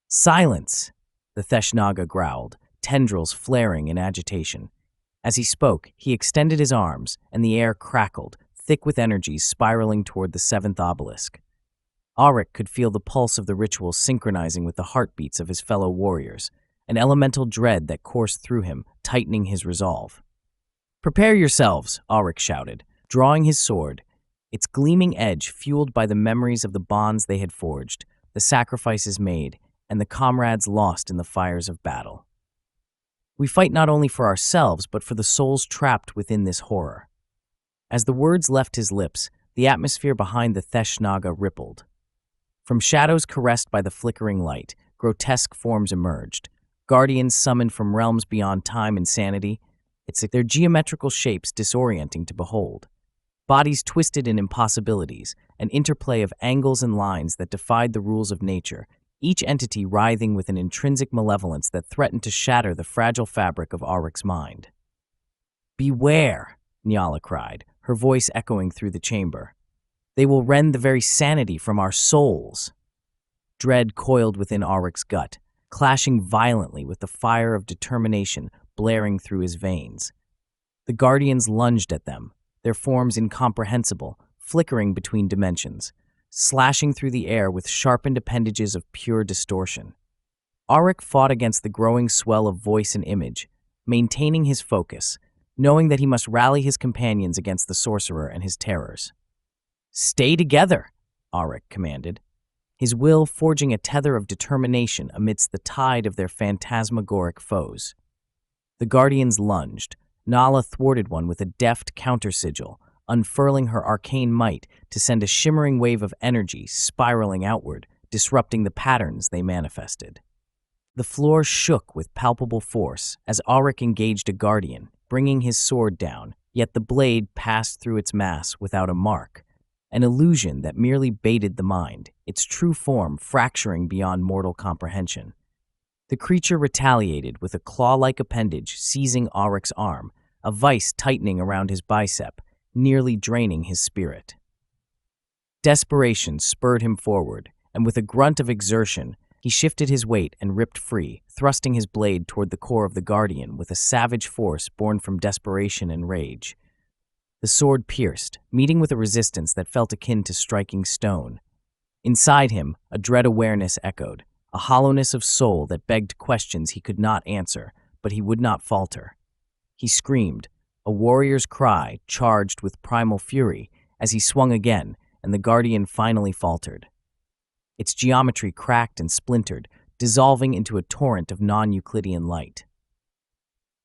"Silence!" the Theshnaga growled, tendrils flaring in agitation. As he spoke, he extended his arms, and the air crackled, thick with energies spiraling toward the seventh obelisk. Aryke could feel the pulse of the ritual synchronizing with the heartbeats of his fellow warriors, an elemental dread that coursed through him, tightening his resolve. "Prepare yourselves," Aryke shouted, drawing his sword, its gleaming edge fueled by the memories of the bonds they had forged, the sacrifices made, and the comrades lost in the fires of battle. "We fight not only for ourselves, but for the souls trapped within this horror." As the words left his lips, the atmosphere behind the Theshnaga rippled. From shadows caressed by the flickering light, grotesque forms emerged, guardians summoned from realms beyond time and sanity, their geometrical shapes disorienting to behold. Bodies twisted in impossibilities, an interplay of angles and lines that defied the rules of nature, each entity writhing with an intrinsic malevolence that threatened to shatter the fragile fabric of Aryke's mind. "Beware!" Nyala cried, her voice echoing through the chamber. "They will rend the very sanity from our souls." Dread coiled within Aryke's gut, clashing violently with the fire of determination blaring through his veins. The guardians lunged at them, their forms incomprehensible, flickering between dimensions, slashing through the air with sharpened appendages of pure distortion. Aryke fought against the growing swell of voice and image, maintaining his focus, knowing that he must rally his companions against the sorcerer and his terrors. "Stay together," Aryke commanded, his will forging a tether of determination amidst the tide of their phantasmagoric foes. The guardians lunged. Nala thwarted one with a deft counter-sigil, unfurling her arcane might to send a shimmering wave of energy spiraling outward, disrupting the patterns they manifested. The floor shook with palpable force as Aryke engaged a guardian, bringing his sword down, yet the blade passed through its mass without a mark, an illusion that merely baited the mind, its true form fracturing beyond mortal comprehension. The creature retaliated with a claw-like appendage seizing Aryke's arm, a vice tightening around his bicep, nearly draining his spirit. Desperation spurred him forward, and with a grunt of exertion, he shifted his weight and ripped free, thrusting his blade toward the core of the guardian with a savage force born from desperation and rage. The sword pierced, meeting with a resistance that felt akin to striking stone. Inside him, a dread awareness echoed, a hollowness of soul that begged questions he could not answer, but he would not falter. He screamed, a warrior's cry charged with primal fury, as he swung again, and the guardian finally faltered. Its geometry cracked and splintered, dissolving into a torrent of non-Euclidean light.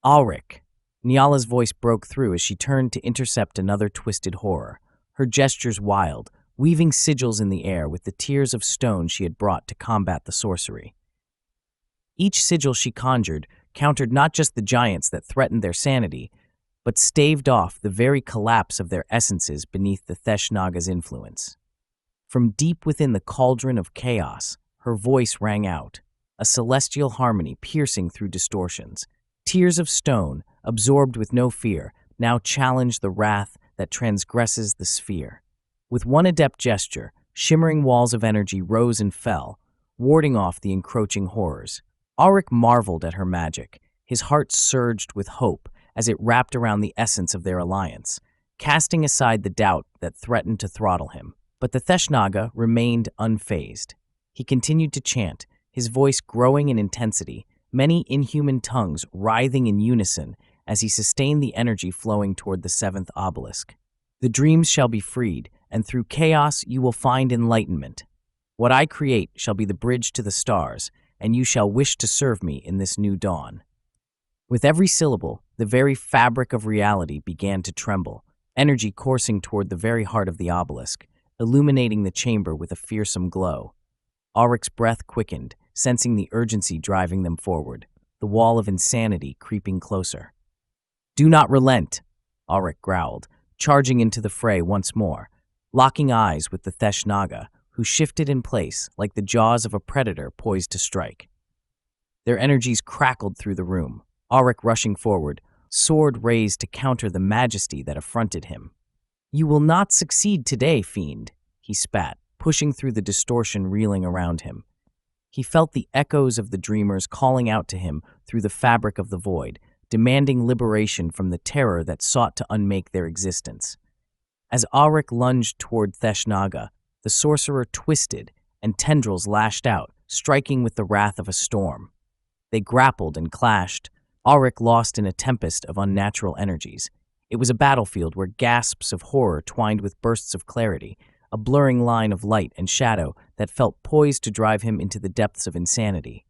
"Aryke!" Nyala's voice broke through as she turned to intercept another twisted horror, her gestures wild, weaving sigils in the air with the tears of stone she had brought to combat the sorcery. Each sigil she conjured countered not just the giants that threatened their sanity, but staved off the very collapse of their essences beneath the Theshnaga's influence. From deep within the cauldron of chaos, her voice rang out, a celestial harmony piercing through distortions. Tears of stone, absorbed with no fear, now challenged the wrath that transgresses the sphere. With one adept gesture, shimmering walls of energy rose and fell, warding off the encroaching horrors. Aryke marveled at her magic. His heart surged with hope as it wrapped around the essence of their alliance, casting aside the doubt that threatened to throttle him. But the Theshnaga remained unfazed. He continued to chant, his voice growing in intensity, many inhuman tongues writhing in unison as he sustained the energy flowing toward the seventh obelisk. "The dreams shall be freed, and through chaos you will find enlightenment. What I create shall be the bridge to the stars, and you shall wish to serve me in this new dawn." With every syllable, the very fabric of reality began to tremble, energy coursing toward the very heart of the obelisk, illuminating the chamber with a fearsome glow. Aryk's breath quickened, sensing the urgency driving them forward, the wall of insanity creeping closer. "Do not relent," Aryk growled, charging into the fray once more, locking eyes with the Theshnaga, who shifted in place like the jaws of a predator poised to strike. Their energies crackled through the room, Aryk rushing forward, sword raised to counter the majesty that affronted him. "You will not succeed today, fiend," he spat, pushing through the distortion reeling around him. He felt the echoes of the dreamers calling out to him through the fabric of the void, demanding liberation from the terror that sought to unmake their existence. As Aryk lunged toward Theshnaga, the sorcerer twisted, and tendrils lashed out, striking with the wrath of a storm. They grappled and clashed, Aryk lost in a tempest of unnatural energies. It was a battlefield where gasps of horror twined with bursts of clarity, a blurring line of light and shadow that felt poised to drive him into the depths of insanity.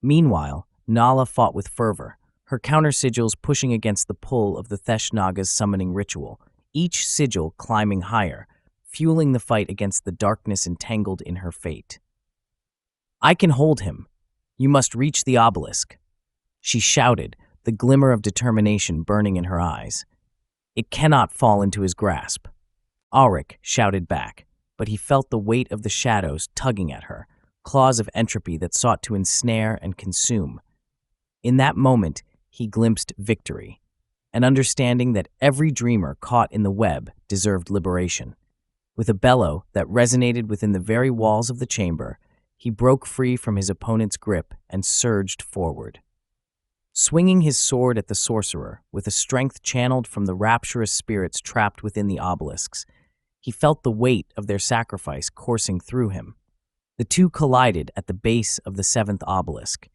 Meanwhile, Nala fought with fervor, her counter-sigils pushing against the pull of the Theshnaga's summoning ritual, each sigil climbing higher, fueling the fight against the darkness entangled in her fate. "I can hold him. You must reach the obelisk," she shouted, the glimmer of determination burning in her eyes. "It cannot fall into his grasp." Aryk shouted back, but he felt the weight of the shadows tugging at her, claws of entropy that sought to ensnare and consume. In that moment, he glimpsed victory, an understanding that every dreamer caught in the web deserved liberation. With a bellow that resonated within the very walls of the chamber, he broke free from his opponent's grip and surged forward. Swinging his sword at the sorcerer, with a strength channeled from the rapturous spirits trapped within the obelisks, he felt the weight of their sacrifice coursing through him. The two collided at the base of the seventh obelisk,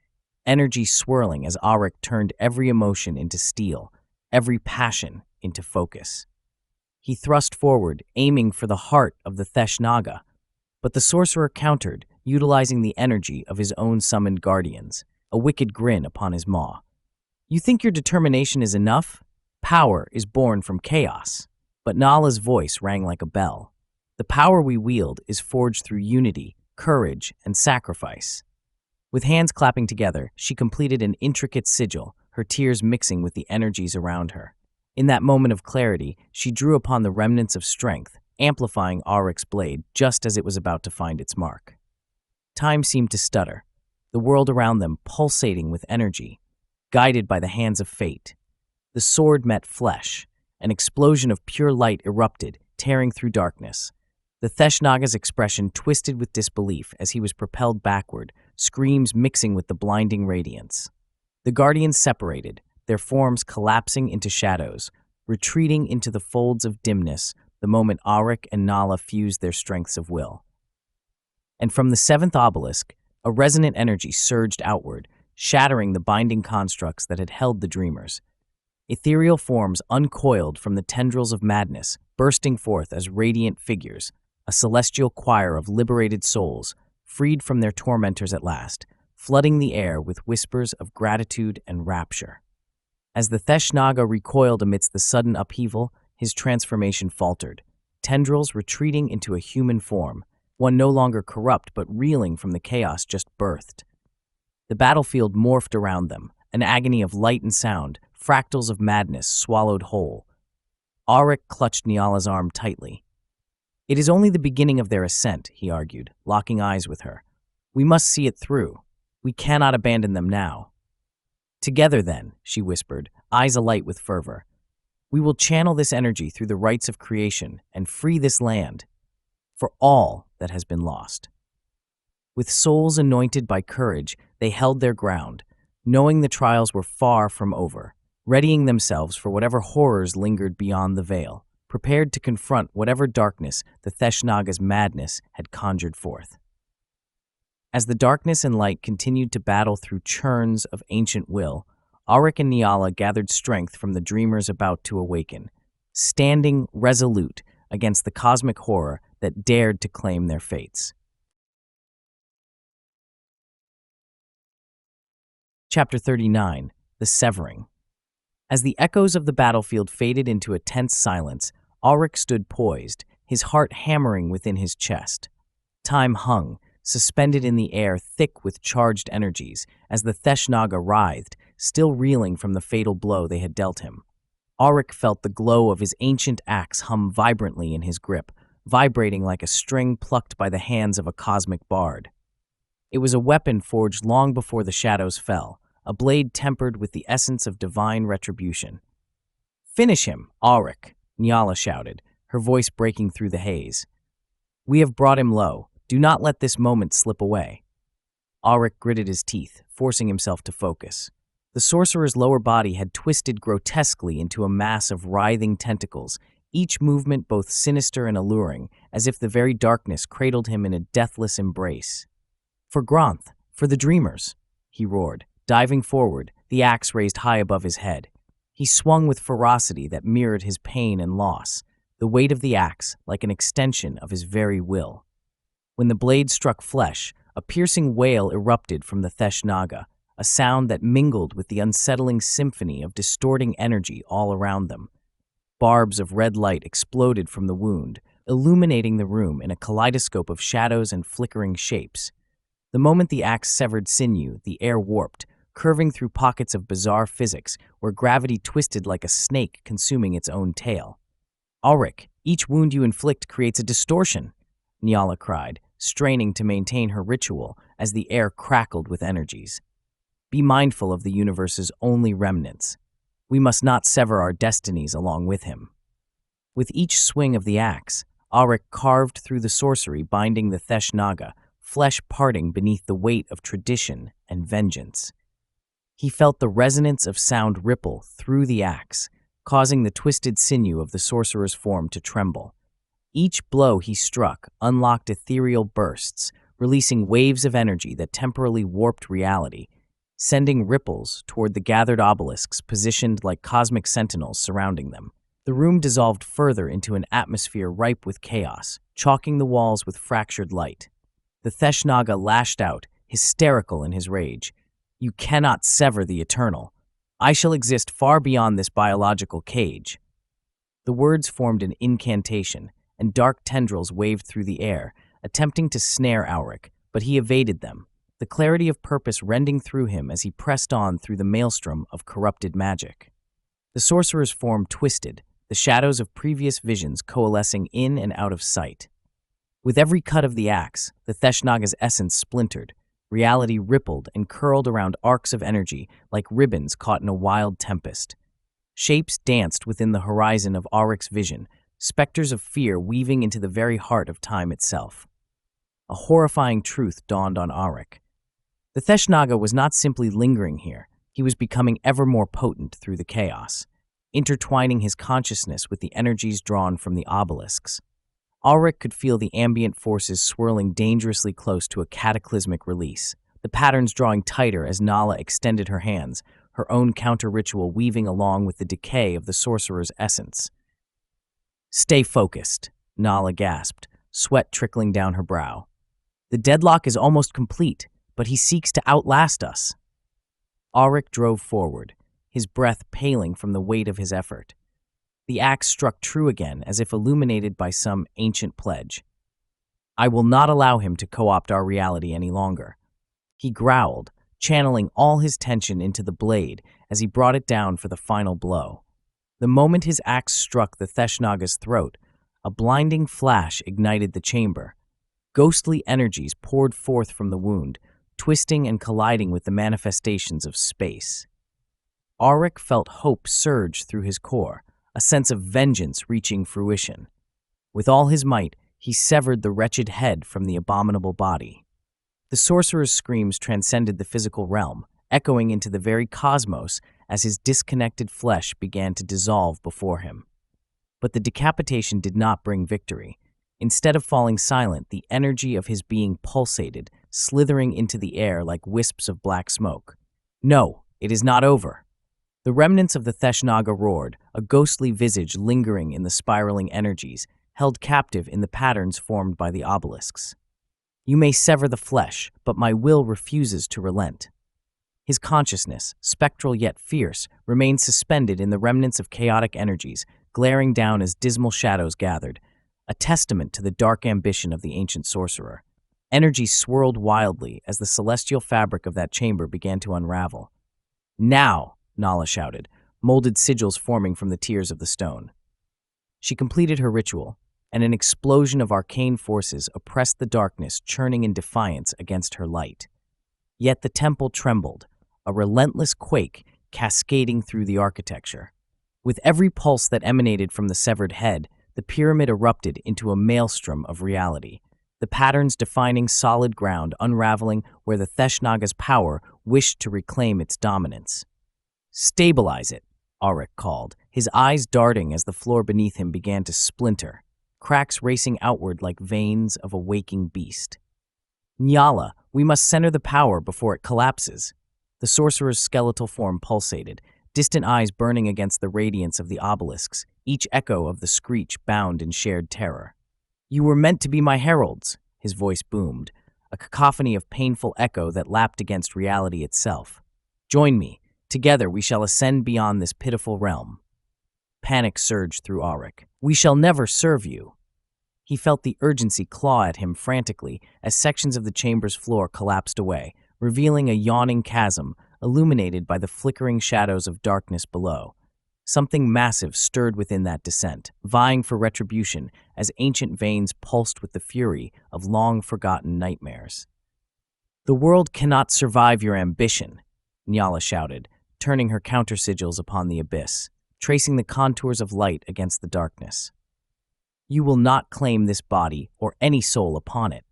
energy swirling as Aryk turned every emotion into steel, every passion into focus. He thrust forward, aiming for the heart of the Theshnaga, but the sorcerer countered, utilizing the energy of his own summoned guardians, a wicked grin upon his maw. "You think your determination is enough? Power is born from chaos." But Nala's voice rang like a bell. "The power we wield is forged through unity, courage, and sacrifice." With hands clapping together, she completed an intricate sigil, her tears mixing with the energies around her. In that moment of clarity, she drew upon the remnants of strength, amplifying Aryk's blade just as it was about to find its mark. Time seemed to stutter, the world around them pulsating with energy, guided by the hands of fate. The sword met flesh. An explosion of pure light erupted, tearing through darkness. The Theshnaga's expression twisted with disbelief as he was propelled backward, screams mixing with the blinding radiance. The guardians separated, their forms collapsing into shadows, retreating into the folds of dimness the moment Aryk and Nala fused their strengths of will. And from the seventh obelisk, a resonant energy surged outward, shattering the binding constructs that had held the dreamers. Ethereal forms uncoiled from the tendrils of madness, bursting forth as radiant figures, a celestial choir of liberated souls, freed from their tormentors at last, flooding the air with whispers of gratitude and rapture. As the Theshnaga recoiled amidst the sudden upheaval, his transformation faltered, tendrils retreating into a human form, one no longer corrupt but reeling from the chaos just birthed. The battlefield morphed around them, an agony of light and sound, fractals of madness swallowed whole. Aryk clutched Niala's arm tightly. "It is only the beginning of their ascent," he argued, locking eyes with her. "We must see it through. We cannot abandon them now." "Together, then," she whispered, eyes alight with fervor. "We will channel this energy through the rites of creation and free this land for all that has been lost." With souls anointed by courage, they held their ground, knowing the trials were far from over, readying themselves for whatever horrors lingered beyond the veil, prepared to confront whatever darkness the Theshnaga's madness had conjured forth. As the darkness and light continued to battle through churns of ancient will, Aryk and Niala gathered strength from the dreamers about to awaken, standing resolute against the cosmic horror that dared to claim their fates. Chapter 39, The Severing. As the echoes of the battlefield faded into a tense silence, Aryke stood poised, his heart hammering within his chest. Time hung, suspended in the air thick with charged energies, as the Theshnaga writhed, still reeling from the fatal blow they had dealt him. Aryke felt the glow of his ancient axe hum vibrantly in his grip, vibrating like a string plucked by the hands of a cosmic bard. It was a weapon forged long before the shadows fell, a blade tempered with the essence of divine retribution. "Finish him, Aryke," Nyala shouted, her voice breaking through the haze. "We have brought him low. Do not let this moment slip away." Aryke gritted his teeth, forcing himself to focus. The sorcerer's lower body had twisted grotesquely into a mass of writhing tentacles, each movement both sinister and alluring, as if the very darkness cradled him in a deathless embrace. "For Gronth, for the dreamers," he roared, diving forward, the axe raised high above his head. He swung with ferocity that mirrored his pain and loss, the weight of the axe like an extension of his very will. When the blade struck flesh, a piercing wail erupted from the Theshnaga, a sound that mingled with the unsettling symphony of distorting energy all around them. Barbs of red light exploded from the wound, illuminating the room in a kaleidoscope of shadows and flickering shapes. The moment the axe severed sinew, the air warped, curving through pockets of bizarre physics where gravity twisted like a snake consuming its own tail. "Aryke, each wound you inflict creates a distortion," Nyala cried, straining to maintain her ritual as the air crackled with energies. "Be mindful of the universe's only remnants. We must not sever our destinies along with him." With each swing of the axe, Aryke carved through the sorcery binding the Theshnaga, flesh parting beneath the weight of tradition and vengeance. He felt the resonance of sound ripple through the axe, causing the twisted sinew of the sorcerer's form to tremble. Each blow he struck unlocked ethereal bursts, releasing waves of energy that temporarily warped reality, sending ripples toward the gathered obelisks positioned like cosmic sentinels surrounding them. The room dissolved further into an atmosphere ripe with chaos, chalking the walls with fractured light. The Theshnaga lashed out, hysterical in his rage. "You cannot sever the eternal. I shall exist far beyond this biological cage." The words formed an incantation, and dark tendrils waved through the air, attempting to snare Aryke, but he evaded them, the clarity of purpose rending through him as he pressed on through the maelstrom of corrupted magic. The sorcerer's form twisted, the shadows of previous visions coalescing in and out of sight. With every cut of the axe, the Theshnaga's essence splintered, reality rippled and curled around arcs of energy like ribbons caught in a wild tempest. Shapes danced within the horizon of Aryke's vision, specters of fear weaving into the very heart of time itself. A horrifying truth dawned on Aryke. The Theshnaga was not simply lingering here, he was becoming ever more potent through the chaos, intertwining his consciousness with the energies drawn from the obelisks. Aryke could feel the ambient forces swirling dangerously close to a cataclysmic release, the patterns drawing tighter as Nala extended her hands, her own counter-ritual weaving along with the decay of the sorcerer's essence. "Stay focused," Nala gasped, sweat trickling down her brow. "The deadlock is almost complete, but he seeks to outlast us." Aryke drove forward, his breath paling from the weight of his effort. The axe struck true again as if illuminated by some ancient pledge. "I will not allow him to co-opt our reality any longer." He growled, channeling all his tension into the blade as he brought it down for the final blow. The moment his axe struck the Theshnaga's throat, a blinding flash ignited the chamber. Ghostly energies poured forth from the wound, twisting and colliding with the manifestations of space. Aryke felt hope surge through his core, a sense of vengeance reaching fruition. With all his might, he severed the wretched head from the abominable body. The sorcerer's screams transcended the physical realm, echoing into the very cosmos as his disconnected flesh began to dissolve before him. But the decapitation did not bring victory. Instead of falling silent, the energy of his being pulsated, slithering into the air like wisps of black smoke. "No, it is not over." The remnants of the Theshnaga roared, a ghostly visage lingering in the spiraling energies, held captive in the patterns formed by the obelisks. "You may sever the flesh, but my will refuses to relent." His consciousness, spectral yet fierce, remained suspended in the remnants of chaotic energies, glaring down as dismal shadows gathered, a testament to the dark ambition of the ancient sorcerer. Energy swirled wildly as the celestial fabric of that chamber began to unravel. "Now!" Nala shouted, molded sigils forming from the tears of the stone. She completed her ritual, and an explosion of arcane forces oppressed the darkness, churning in defiance against her light. Yet the temple trembled, a relentless quake cascading through the architecture. With every pulse that emanated from the severed head, the pyramid erupted into a maelstrom of reality, the patterns defining solid ground unraveling where the Theshnaga's power wished to reclaim its dominance. "Stabilize it," Aryke called, his eyes darting as the floor beneath him began to splinter, cracks racing outward like veins of a waking beast. "Nyala, we must center the power before it collapses." The sorcerer's skeletal form pulsated, distant eyes burning against the radiance of the obelisks, each echo of the screech bound in shared terror. "You were meant to be my heralds," his voice boomed, a cacophony of painful echo that lapped against reality itself. "Join me. Together we shall ascend beyond this pitiful realm." Panic surged through Aryke. "We shall never serve you." He felt the urgency claw at him frantically as sections of the chamber's floor collapsed away, revealing a yawning chasm illuminated by the flickering shadows of darkness below. Something massive stirred within that descent, vying for retribution as ancient veins pulsed with the fury of long-forgotten nightmares. "The world cannot survive your ambition," Nyala shouted, turning her counter-sigils upon the abyss, tracing the contours of light against the darkness. "You will not claim this body or any soul upon it."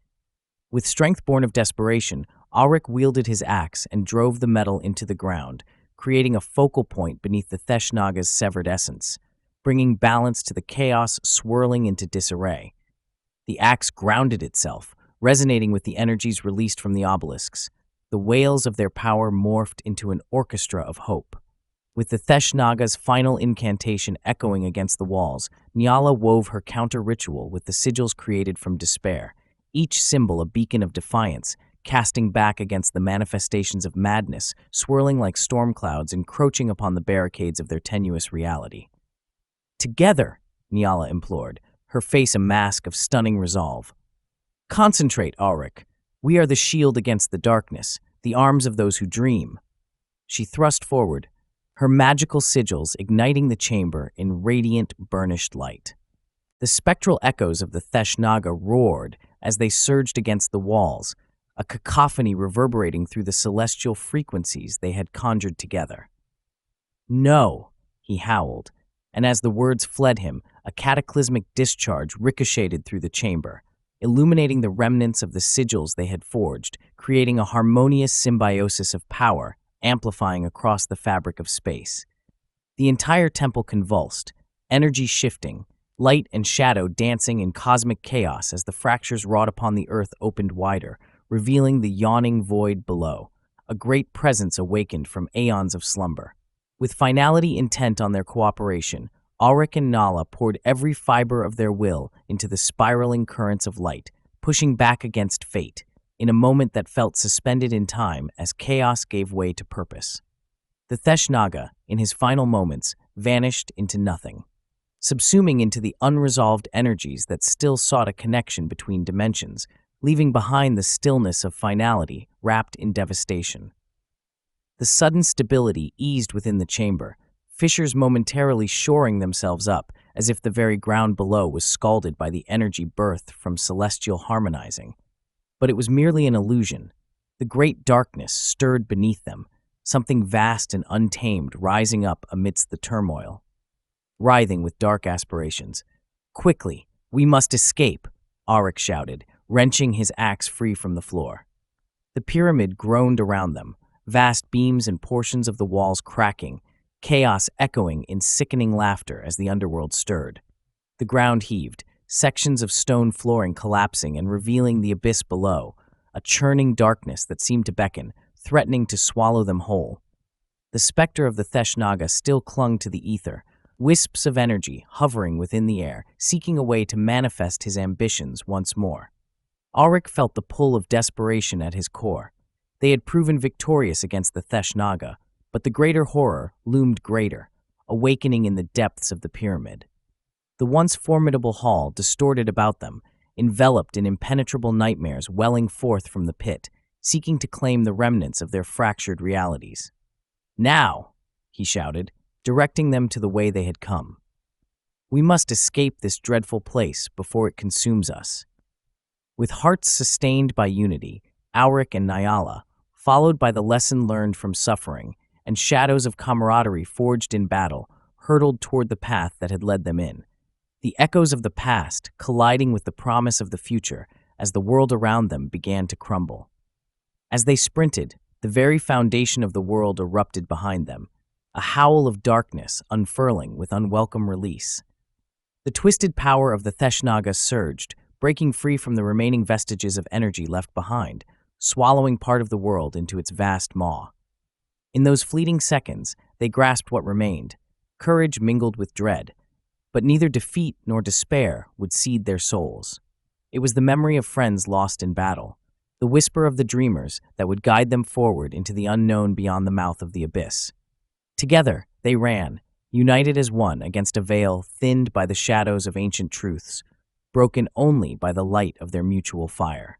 With strength born of desperation, Aryke wielded his axe and drove the metal into the ground, creating a focal point beneath the Theshnaga's severed essence, bringing balance to the chaos swirling into disarray. The axe grounded itself, resonating with the energies released from the obelisks. The wails of their power morphed into an orchestra of hope. With the Theshnaga's final incantation echoing against the walls, Nyala wove her counter-ritual with the sigils created from despair, each symbol a beacon of defiance, casting back against the manifestations of madness, swirling like storm clouds, encroaching upon the barricades of their tenuous reality. "Together," Nyala implored, her face a mask of stunning resolve. "Concentrate, Aryke. We are the shield against the darkness, the arms of those who dream." She thrust forward, her magical sigils igniting the chamber in radiant, burnished light. The spectral echoes of the Theshnaga roared as they surged against the walls, a cacophony reverberating through the celestial frequencies they had conjured together. "No," he howled, and as the words fled him, a cataclysmic discharge ricocheted through the chamber, illuminating the remnants of the sigils they had forged, creating a harmonious symbiosis of power, amplifying across the fabric of space. The entire temple convulsed, energy shifting, light and shadow dancing in cosmic chaos as the fractures wrought upon the earth opened wider, revealing the yawning void below, a great presence awakened from aeons of slumber. With finality intent on their cooperation, Aryke and Nala poured every fiber of their will into the spiraling currents of light, pushing back against fate, in a moment that felt suspended in time as chaos gave way to purpose. The Theshnaga, in his final moments, vanished into nothing, subsuming into the unresolved energies that still sought a connection between dimensions, leaving behind the stillness of finality wrapped in devastation. The sudden stability eased within the chamber, fissures momentarily shoring themselves up as if the very ground below was scalded by the energy birthed from celestial harmonizing. But it was merely an illusion. The great darkness stirred beneath them, something vast and untamed rising up amidst the turmoil. Writhing with dark aspirations. "Quickly, we must escape," Aryke shouted, wrenching his axe free from the floor. The pyramid groaned around them, vast beams and portions of the walls cracking, chaos echoing in sickening laughter as the underworld stirred. The ground heaved, sections of stone flooring collapsing and revealing the abyss below, a churning darkness that seemed to beckon, threatening to swallow them whole. The specter of the Theshnaga still clung to the ether, wisps of energy hovering within the air, seeking a way to manifest his ambitions once more. Aryke felt the pull of desperation at his core. They had proven victorious against the Theshnaga, but the greater horror loomed greater, awakening in the depths of the pyramid. The once formidable hall distorted about them, enveloped in impenetrable nightmares welling forth from the pit, seeking to claim the remnants of their fractured realities. "Now!" he shouted, directing them to the way they had come. "We must escape this dreadful place before it consumes us." With hearts sustained by unity, Aryke and Nyala, followed by the lesson learned from suffering, and shadows of camaraderie forged in battle, hurtled toward the path that had led them in. The echoes of the past colliding with the promise of the future as the world around them began to crumble. As they sprinted, the very foundation of the world erupted behind them, a howl of darkness unfurling with unwelcome release. The twisted power of the Theshnaga surged, breaking free from the remaining vestiges of energy left behind, swallowing part of the world into its vast maw. In those fleeting seconds, they grasped what remained, courage mingled with dread, but neither defeat nor despair would seed their souls. It was the memory of friends lost in battle, the whisper of the dreamers that would guide them forward into the unknown beyond the mouth of the abyss. Together, they ran, united as one against a veil thinned by the shadows of ancient truths, broken only by the light of their mutual fire.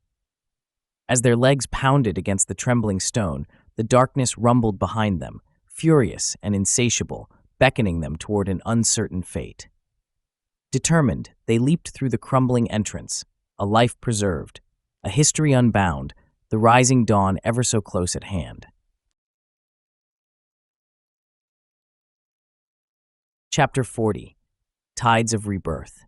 As their legs pounded against the trembling stone, the darkness rumbled behind them, furious and insatiable, beckoning them toward an uncertain fate. Determined, they leaped through the crumbling entrance, a life preserved, a history unbound, the rising dawn ever so close at hand. Chapter 40. Tides of Rebirth.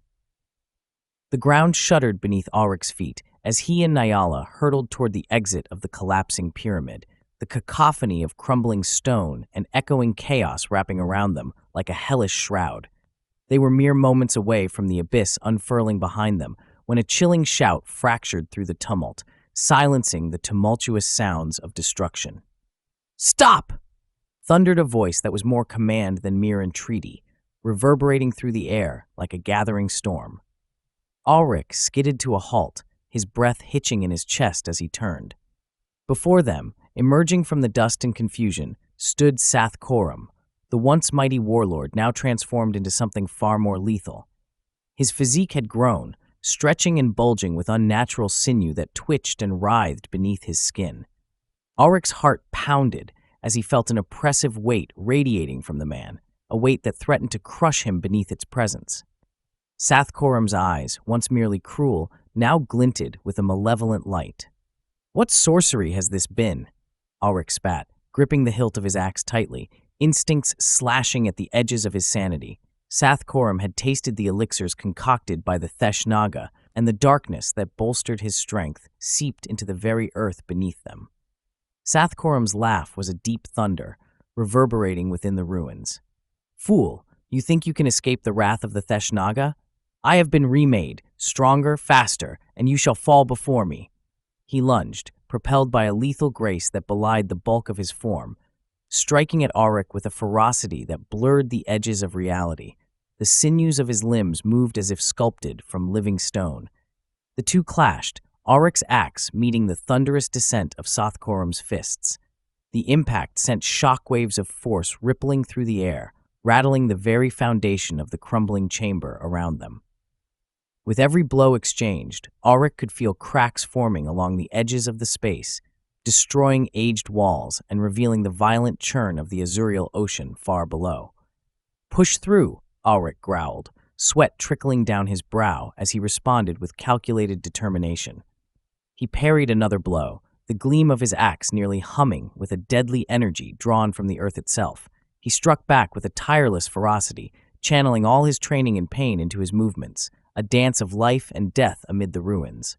The ground shuddered beneath Aryke's feet as he and Nyala hurtled toward the exit of the collapsing pyramid, the cacophony of crumbling stone and echoing chaos wrapping around them like a hellish shroud. They were mere moments away from the abyss unfurling behind them when a chilling shout fractured through the tumult, silencing the tumultuous sounds of destruction. "Stop!" thundered a voice that was more command than mere entreaty, reverberating through the air like a gathering storm. Aryke skidded to a halt, his breath hitching in his chest as he turned. Before them, emerging from the dust and confusion, stood Sathkorum, the once mighty warlord now transformed into something far more lethal. His physique had grown, stretching and bulging with unnatural sinew that twitched and writhed beneath his skin. Aryke's heart pounded as he felt an oppressive weight radiating from the man, a weight that threatened to crush him beneath its presence. Sathkorum's eyes, once merely cruel, now glinted with a malevolent light. "What sorcery has this been?" Aryke spat, gripping the hilt of his axe tightly, instincts slashing at the edges of his sanity. Sathkorum had tasted the elixirs concocted by the Theshnaga, and the darkness that bolstered his strength seeped into the very earth beneath them. Sathkorum's laugh was a deep thunder, reverberating within the ruins. "Fool, you think you can escape the wrath of the Theshnaga? I have been remade, stronger, faster, and you shall fall before me." He lunged, propelled by a lethal grace that belied the bulk of his form, striking at Aryke with a ferocity that blurred the edges of reality. The sinews of his limbs moved as if sculpted from living stone. The two clashed, Aryke's axe meeting the thunderous descent of Sathkorum's fists. The impact sent shockwaves of force rippling through the air, rattling the very foundation of the crumbling chamber around them. With every blow exchanged, Aryke could feel cracks forming along the edges of the space, destroying aged walls and revealing the violent churn of the azurial ocean far below. "Push through," Aryke growled, sweat trickling down his brow as he responded with calculated determination. He parried another blow, the gleam of his axe nearly humming with a deadly energy drawn from the earth itself. He struck back with a tireless ferocity, channeling all his training and pain into his movements, a dance of life and death amid the ruins.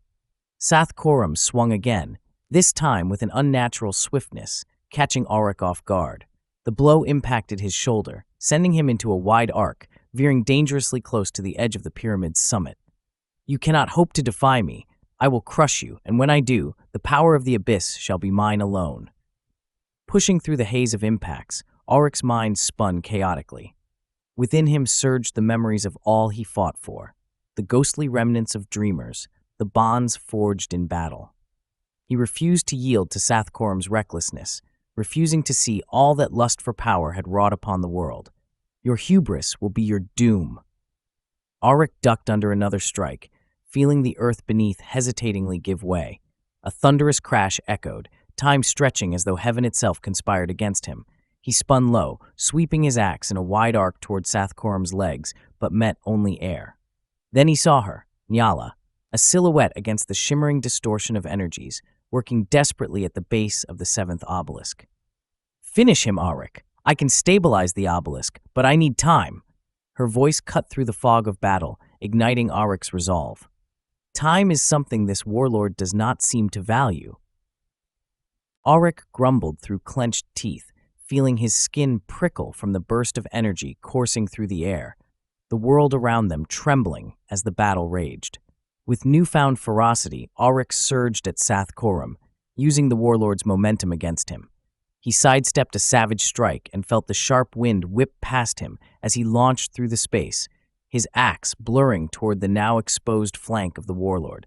Sathkorum swung again, this time with an unnatural swiftness, catching Aryke off guard. The blow impacted his shoulder, sending him into a wide arc, veering dangerously close to the edge of the pyramid's summit. "You cannot hope to defy me. I will crush you, and when I do, the power of the abyss shall be mine alone." Pushing through the haze of impacts, Aryke's mind spun chaotically. Within him surged the memories of all he fought for, the ghostly remnants of dreamers, the bonds forged in battle. He refused to yield to Sathkorum's recklessness, refusing to see all that lust for power had wrought upon the world. Your hubris will be your doom. Aryke ducked under another strike, feeling the earth beneath hesitatingly give way. A thunderous crash echoed, time stretching as though heaven itself conspired against him. He spun low, sweeping his axe in a wide arc toward Sathkorum's legs, but met only air. Then he saw her, Nyala, a silhouette against the shimmering distortion of energies, working desperately at the base of the seventh obelisk. Finish him, Aryke. I can stabilize the obelisk, but I need time. Her voice cut through the fog of battle, igniting Aryke's resolve. Time is something this warlord does not seem to value. Aryke grumbled through clenched teeth, feeling his skin prickle from the burst of energy coursing through the air, the world around them trembling as the battle raged. With newfound ferocity, Aryke surged at Sathkorum, using the warlord's momentum against him. He sidestepped a savage strike and felt the sharp wind whip past him as he launched through the space, his axe blurring toward the now exposed flank of the warlord.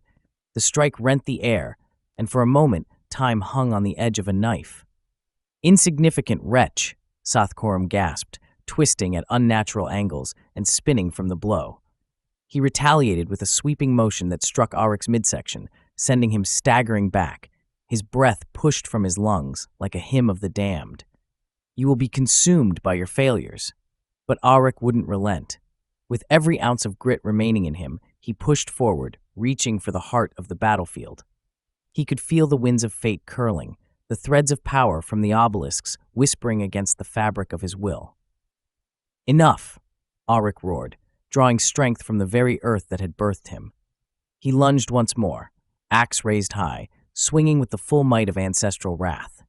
The strike rent the air, and for a moment, time hung on the edge of a knife. Insignificant wretch, Sathkorum gasped, twisting at unnatural angles and spinning from the blow. He retaliated with a sweeping motion that struck Aryke's midsection, sending him staggering back, his breath pushed from his lungs like a hymn of the damned. You will be consumed by your failures. But Aryke wouldn't relent. With every ounce of grit remaining in him, he pushed forward, reaching for the heart of the battlefield. He could feel the winds of fate curling, the threads of power from the obelisks whispering against the fabric of his will. Enough, Aryke roared, drawing strength from the very earth that had birthed him. He lunged once more, axe raised high, swinging with the full might of ancestral wrath.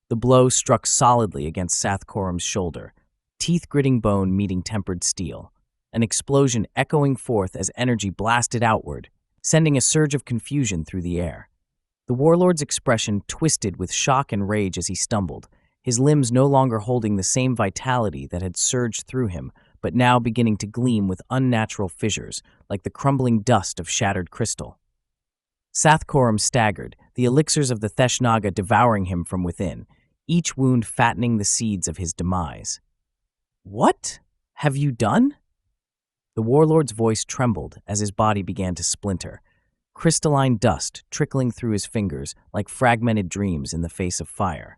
The blow struck solidly against Sathkorum's shoulder, teeth-gritting bone meeting tempered steel, an explosion echoing forth as energy blasted outward, sending a surge of confusion through the air. The warlord's expression twisted with shock and rage as he stumbled, his limbs no longer holding the same vitality that had surged through him, but now beginning to gleam with unnatural fissures, like the crumbling dust of shattered crystal. Sathkorum staggered, the elixirs of the Theshnaga devouring him from within, each wound fattening the seeds of his demise. What have you done? The warlord's voice trembled as his body began to splinter, crystalline dust trickling through his fingers like fragmented dreams in the face of fire.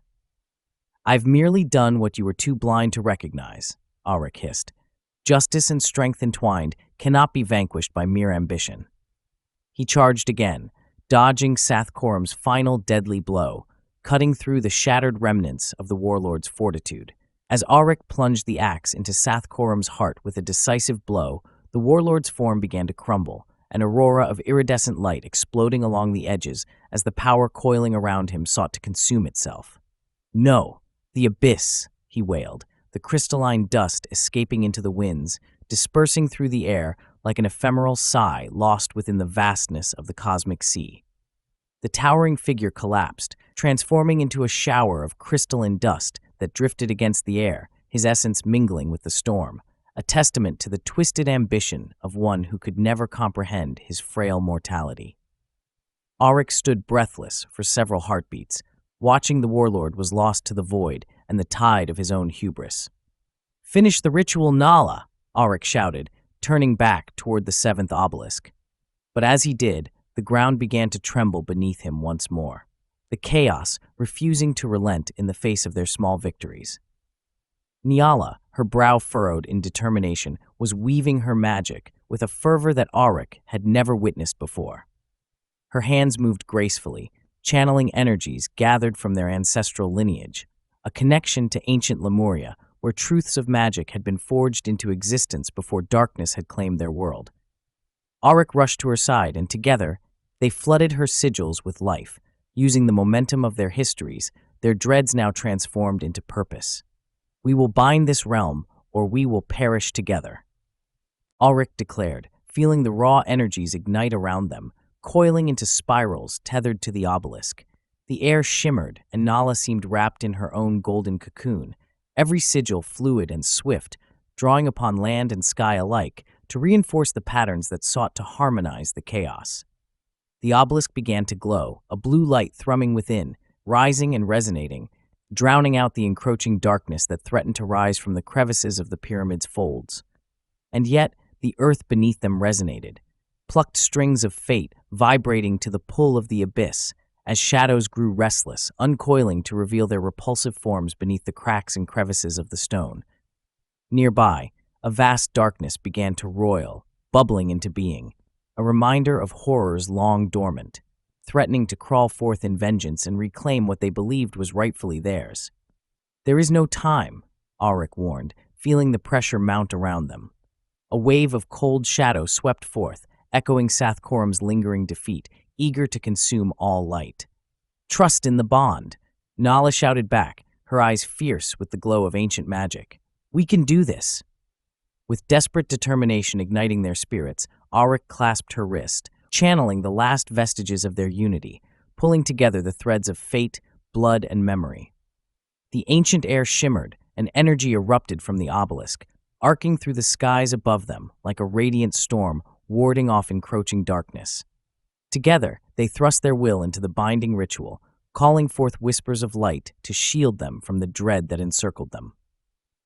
I've merely done what you were too blind to recognize, Aryke hissed. Justice and strength entwined cannot be vanquished by mere ambition. He charged again, dodging Sathkorum's final deadly blow, cutting through the shattered remnants of the warlord's fortitude. As Aryke plunged the axe into Sathkorum's heart with a decisive blow, the warlord's form began to crumble, an aurora of iridescent light exploding along the edges as the power coiling around him sought to consume itself. No, the abyss, he wailed, the crystalline dust escaping into the winds, dispersing through the air like an ephemeral sigh lost within the vastness of the cosmic sea. The towering figure collapsed, transforming into a shower of crystalline dust that drifted against the air, his essence mingling with the storm, a testament to the twisted ambition of one who could never comprehend his frail mortality. Aryke stood breathless for several heartbeats. Watching the warlord was lost to the void and the tide of his own hubris. Finish the ritual, Nala, Aryke shouted, turning back toward the seventh obelisk. But as he did, the ground began to tremble beneath him once more, the chaos refusing to relent in the face of their small victories. Nyala, her brow furrowed in determination, was weaving her magic with a fervor that Aryke had never witnessed before. Her hands moved gracefully, channeling energies gathered from their ancestral lineage, a connection to ancient Lemuria, where truths of magic had been forged into existence before darkness had claimed their world. Aryke rushed to her side, and together, they flooded her sigils with life, using the momentum of their histories, their dreads now transformed into purpose. We will bind this realm, or we will perish together, Aryke declared, feeling the raw energies ignite around them, coiling into spirals tethered to the obelisk. The air shimmered, and Nala seemed wrapped in her own golden cocoon, every sigil fluid and swift, drawing upon land and sky alike to reinforce the patterns that sought to harmonize the chaos. The obelisk began to glow, a blue light thrumming within, rising and resonating, drowning out the encroaching darkness that threatened to rise from the crevices of the pyramid's folds. And yet, the earth beneath them resonated, plucked strings of fate vibrating to the pull of the abyss as shadows grew restless, uncoiling to reveal their repulsive forms beneath the cracks and crevices of the stone. Nearby, a vast darkness began to roil, bubbling into being, a reminder of horrors long dormant, threatening to crawl forth in vengeance and reclaim what they believed was rightfully theirs. "There is no time," Aryke warned, feeling the pressure mount around them. A wave of cold shadow swept forth, echoing Sathkorum's lingering defeat, eager to consume all light. "Trust in the bond," Nala shouted back, her eyes fierce with the glow of ancient magic. "We can do this." With desperate determination igniting their spirits, Aryke clasped her wrist, channeling the last vestiges of their unity, pulling together the threads of fate, blood, and memory. The ancient air shimmered, and energy erupted from the obelisk, arcing through the skies above them like a radiant storm warding off encroaching darkness. Together, they thrust their will into the binding ritual, calling forth whispers of light to shield them from the dread that encircled them.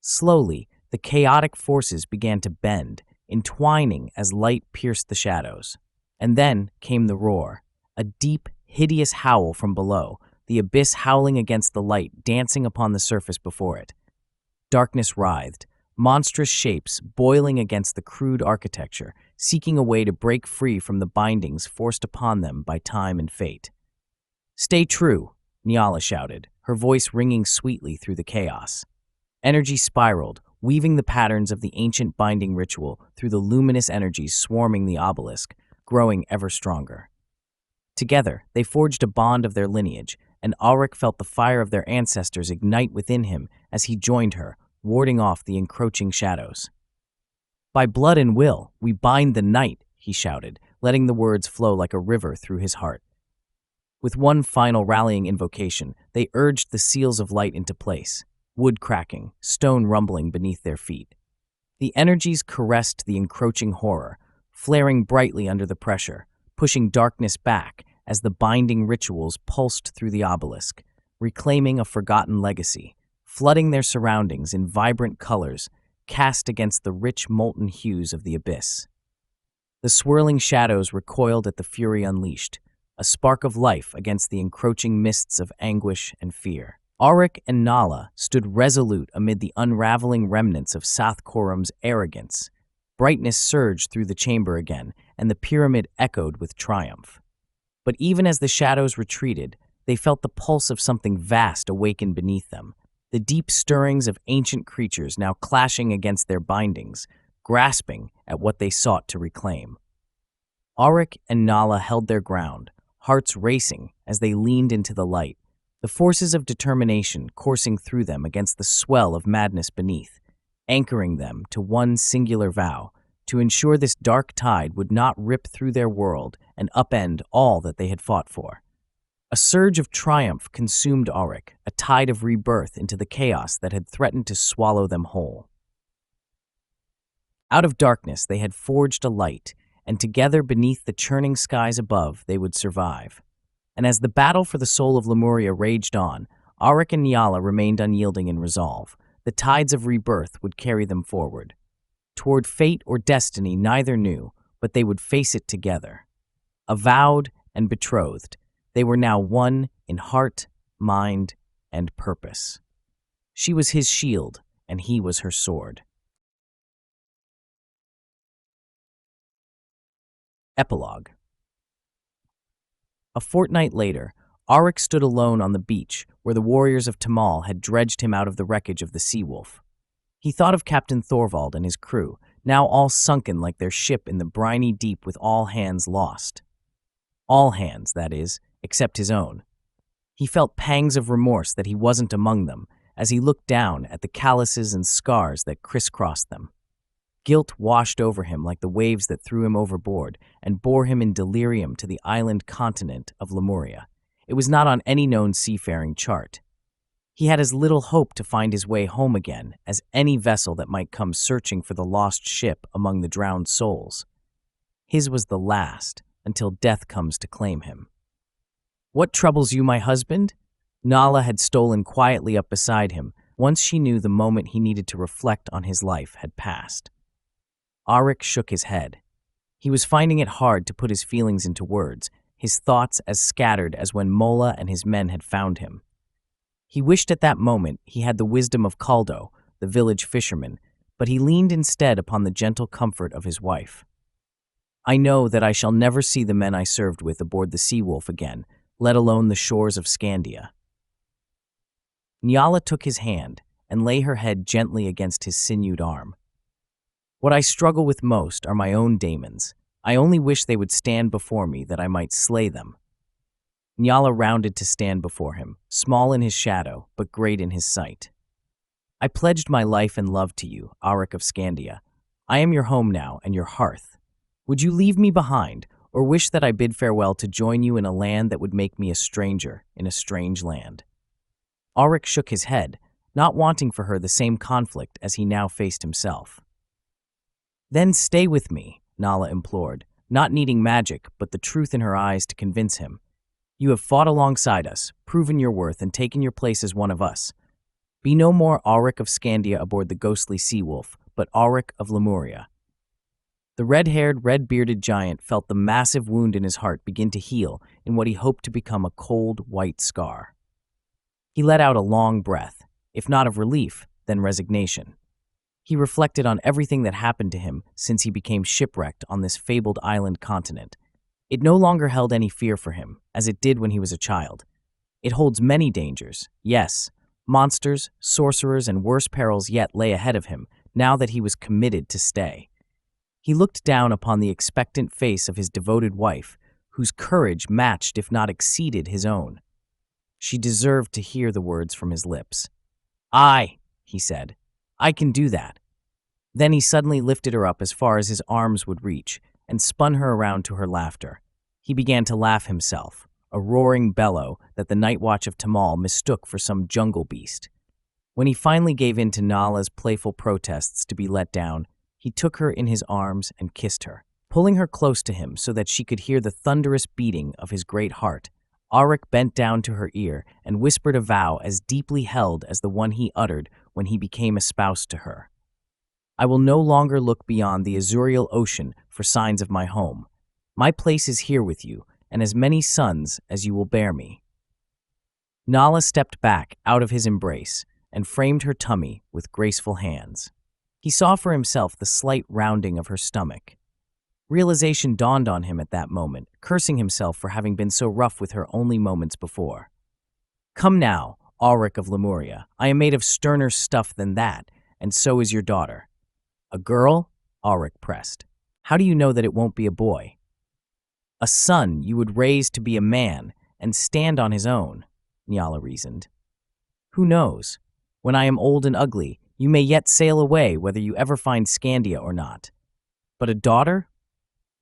Slowly, the chaotic forces began to bend, entwining as light pierced the shadows. And then came the roar, a deep, hideous howl from below, the abyss howling against the light dancing upon the surface before it. Darkness writhed, monstrous shapes boiling against the crude architecture, seeking a way to break free from the bindings forced upon them by time and fate. "Stay true," Nyala shouted, her voice ringing sweetly through the chaos. Energy spiraled, weaving the patterns of the ancient binding ritual through the luminous energies swarming the obelisk, growing ever stronger. Together, they forged a bond of their lineage, and Aryke felt the fire of their ancestors ignite within him as he joined her, warding off the encroaching shadows. "By blood and will, we bind the night," he shouted, letting the words flow like a river through his heart. With one final rallying invocation, they urged the seals of light into place, wood cracking, stone rumbling beneath their feet. The energies caressed the encroaching horror, flaring brightly under the pressure, pushing darkness back as the binding rituals pulsed through the obelisk, reclaiming a forgotten legacy, flooding their surroundings in vibrant colors cast against the rich molten hues of the abyss. The swirling shadows recoiled at the fury unleashed, a spark of life against the encroaching mists of anguish and fear. Aryke and Nala stood resolute amid the unraveling remnants of Sathkorum's arrogance. Brightness surged through the chamber again, and the pyramid echoed with triumph. But even as the shadows retreated, they felt the pulse of something vast awaken beneath them, the deep stirrings of ancient creatures now clashing against their bindings, grasping at what they sought to reclaim. Aryke and Nala held their ground, hearts racing as they leaned into the light, the forces of determination coursing through them against the swell of madness beneath, anchoring them to one singular vow, to ensure this dark tide would not rip through their world and upend all that they had fought for. A surge of triumph consumed Aryke, a tide of rebirth into the chaos that had threatened to swallow them whole. Out of darkness they had forged a light, and together beneath the churning skies above they would survive. And as the battle for the soul of Lemuria raged on, Aryke and Nyala remained unyielding in resolve. The tides of rebirth would carry them forward. Toward fate or destiny neither knew, but they would face it together. Avowed and betrothed, they were now one in heart, mind, and purpose. She was his shield, and he was her sword. Epilogue. A fortnight later, Aryke stood alone on the beach where the warriors of Tamal had dredged him out of the wreckage of the Sea-Wolf. He thought of Captain Thorvald and his crew, now all sunken like their ship in the briny deep with all hands lost. All hands, that is, except his own. He felt pangs of remorse that he wasn't among them as he looked down at the calluses and scars that crisscrossed them. Guilt washed over him like the waves that threw him overboard and bore him in delirium to the island continent of Lemuria. It was not on any known seafaring chart. He had as little hope to find his way home again as any vessel that might come searching for the lost ship among the drowned souls. His was the last, until death comes to claim him. "What troubles you, my husband?" Nala had stolen quietly up beside him once she knew the moment he needed to reflect on his life had passed. Aryke shook his head. He was finding it hard to put his feelings into words, his thoughts as scattered as when Mola and his men had found him. He wished at that moment he had the wisdom of Caldo, the village fisherman, but he leaned instead upon the gentle comfort of his wife. I know that I shall never see the men I served with aboard the Sea-Wolf again, let alone the shores of Scandia. Nyala took his hand and lay her head gently against his sinewed arm. What I struggle with most are my own daemons. I only wish they would stand before me that I might slay them. Nyala rounded to stand before him, small in his shadow, but great in his sight. I pledged my life and love to you, Aryke of Scandia. I am your home now and your hearth. Would you leave me behind, or wish that I bid farewell to join you in a land that would make me a stranger in a strange land? Aryke shook his head, not wanting for her the same conflict as he now faced himself. Then stay with me, Nala implored, not needing magic but the truth in her eyes to convince him. You have fought alongside us, proven your worth, and taken your place as one of us. Be no more Aryke of Scandia aboard the ghostly Sea-Wolf, but Aryke of Lemuria. The red-haired, red-bearded giant felt the massive wound in his heart begin to heal in what he hoped to become a cold, white scar. He let out a long breath, if not of relief, then resignation. He reflected on everything that happened to him since he became shipwrecked on this fabled island continent. It no longer held any fear for him, as it did when he was a child. It holds many dangers, yes, monsters, sorcerers, and worse perils yet lay ahead of him, now that he was committed to stay. He looked down upon the expectant face of his devoted wife, whose courage matched if not exceeded his own. She deserved to hear the words from his lips. "I," he said, "I can do that." Then he suddenly lifted her up as far as his arms would reach and spun her around to her laughter. He began to laugh himself, a roaring bellow that the night watch of Tamal mistook for some jungle beast. When he finally gave in to Nala's playful protests to be let down, he took her in his arms and kissed her, pulling her close to him so that she could hear the thunderous beating of his great heart. Aryke bent down to her ear and whispered a vow as deeply held as the one he uttered when he became espoused to her. I will no longer look beyond the azurial ocean for signs of my home. My place is here with you, and as many sons as you will bear me. Nala stepped back out of his embrace and framed her tummy with graceful hands. He saw for himself the slight rounding of her stomach. Realization dawned on him at that moment, cursing himself for having been so rough with her only moments before. Come now, Aryke of Lemuria, I am made of sterner stuff than that, and so is your daughter. A girl? Aryke pressed. How do you know that it won't be a boy? A son you would raise to be a man and stand on his own, Nyala reasoned. Who knows? When I am old and ugly, you may yet sail away whether you ever find Scandia or not. But a daughter?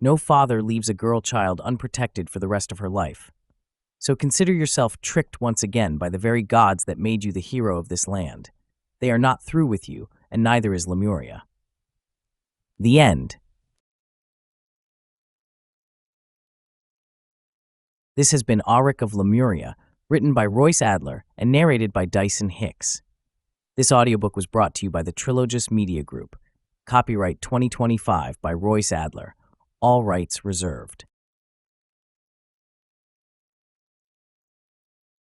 No father leaves a girl child unprotected for the rest of her life. So consider yourself tricked once again by the very gods that made you the hero of this land. They are not through with you, and neither is Lemuria. The end. This has been Aryke of Lemuria, written by Royce Adler and narrated by Dyson Hicks. This audiobook was brought to you by the Trilogous Media Group. Copyright 2025 by Royce Adler. All rights reserved.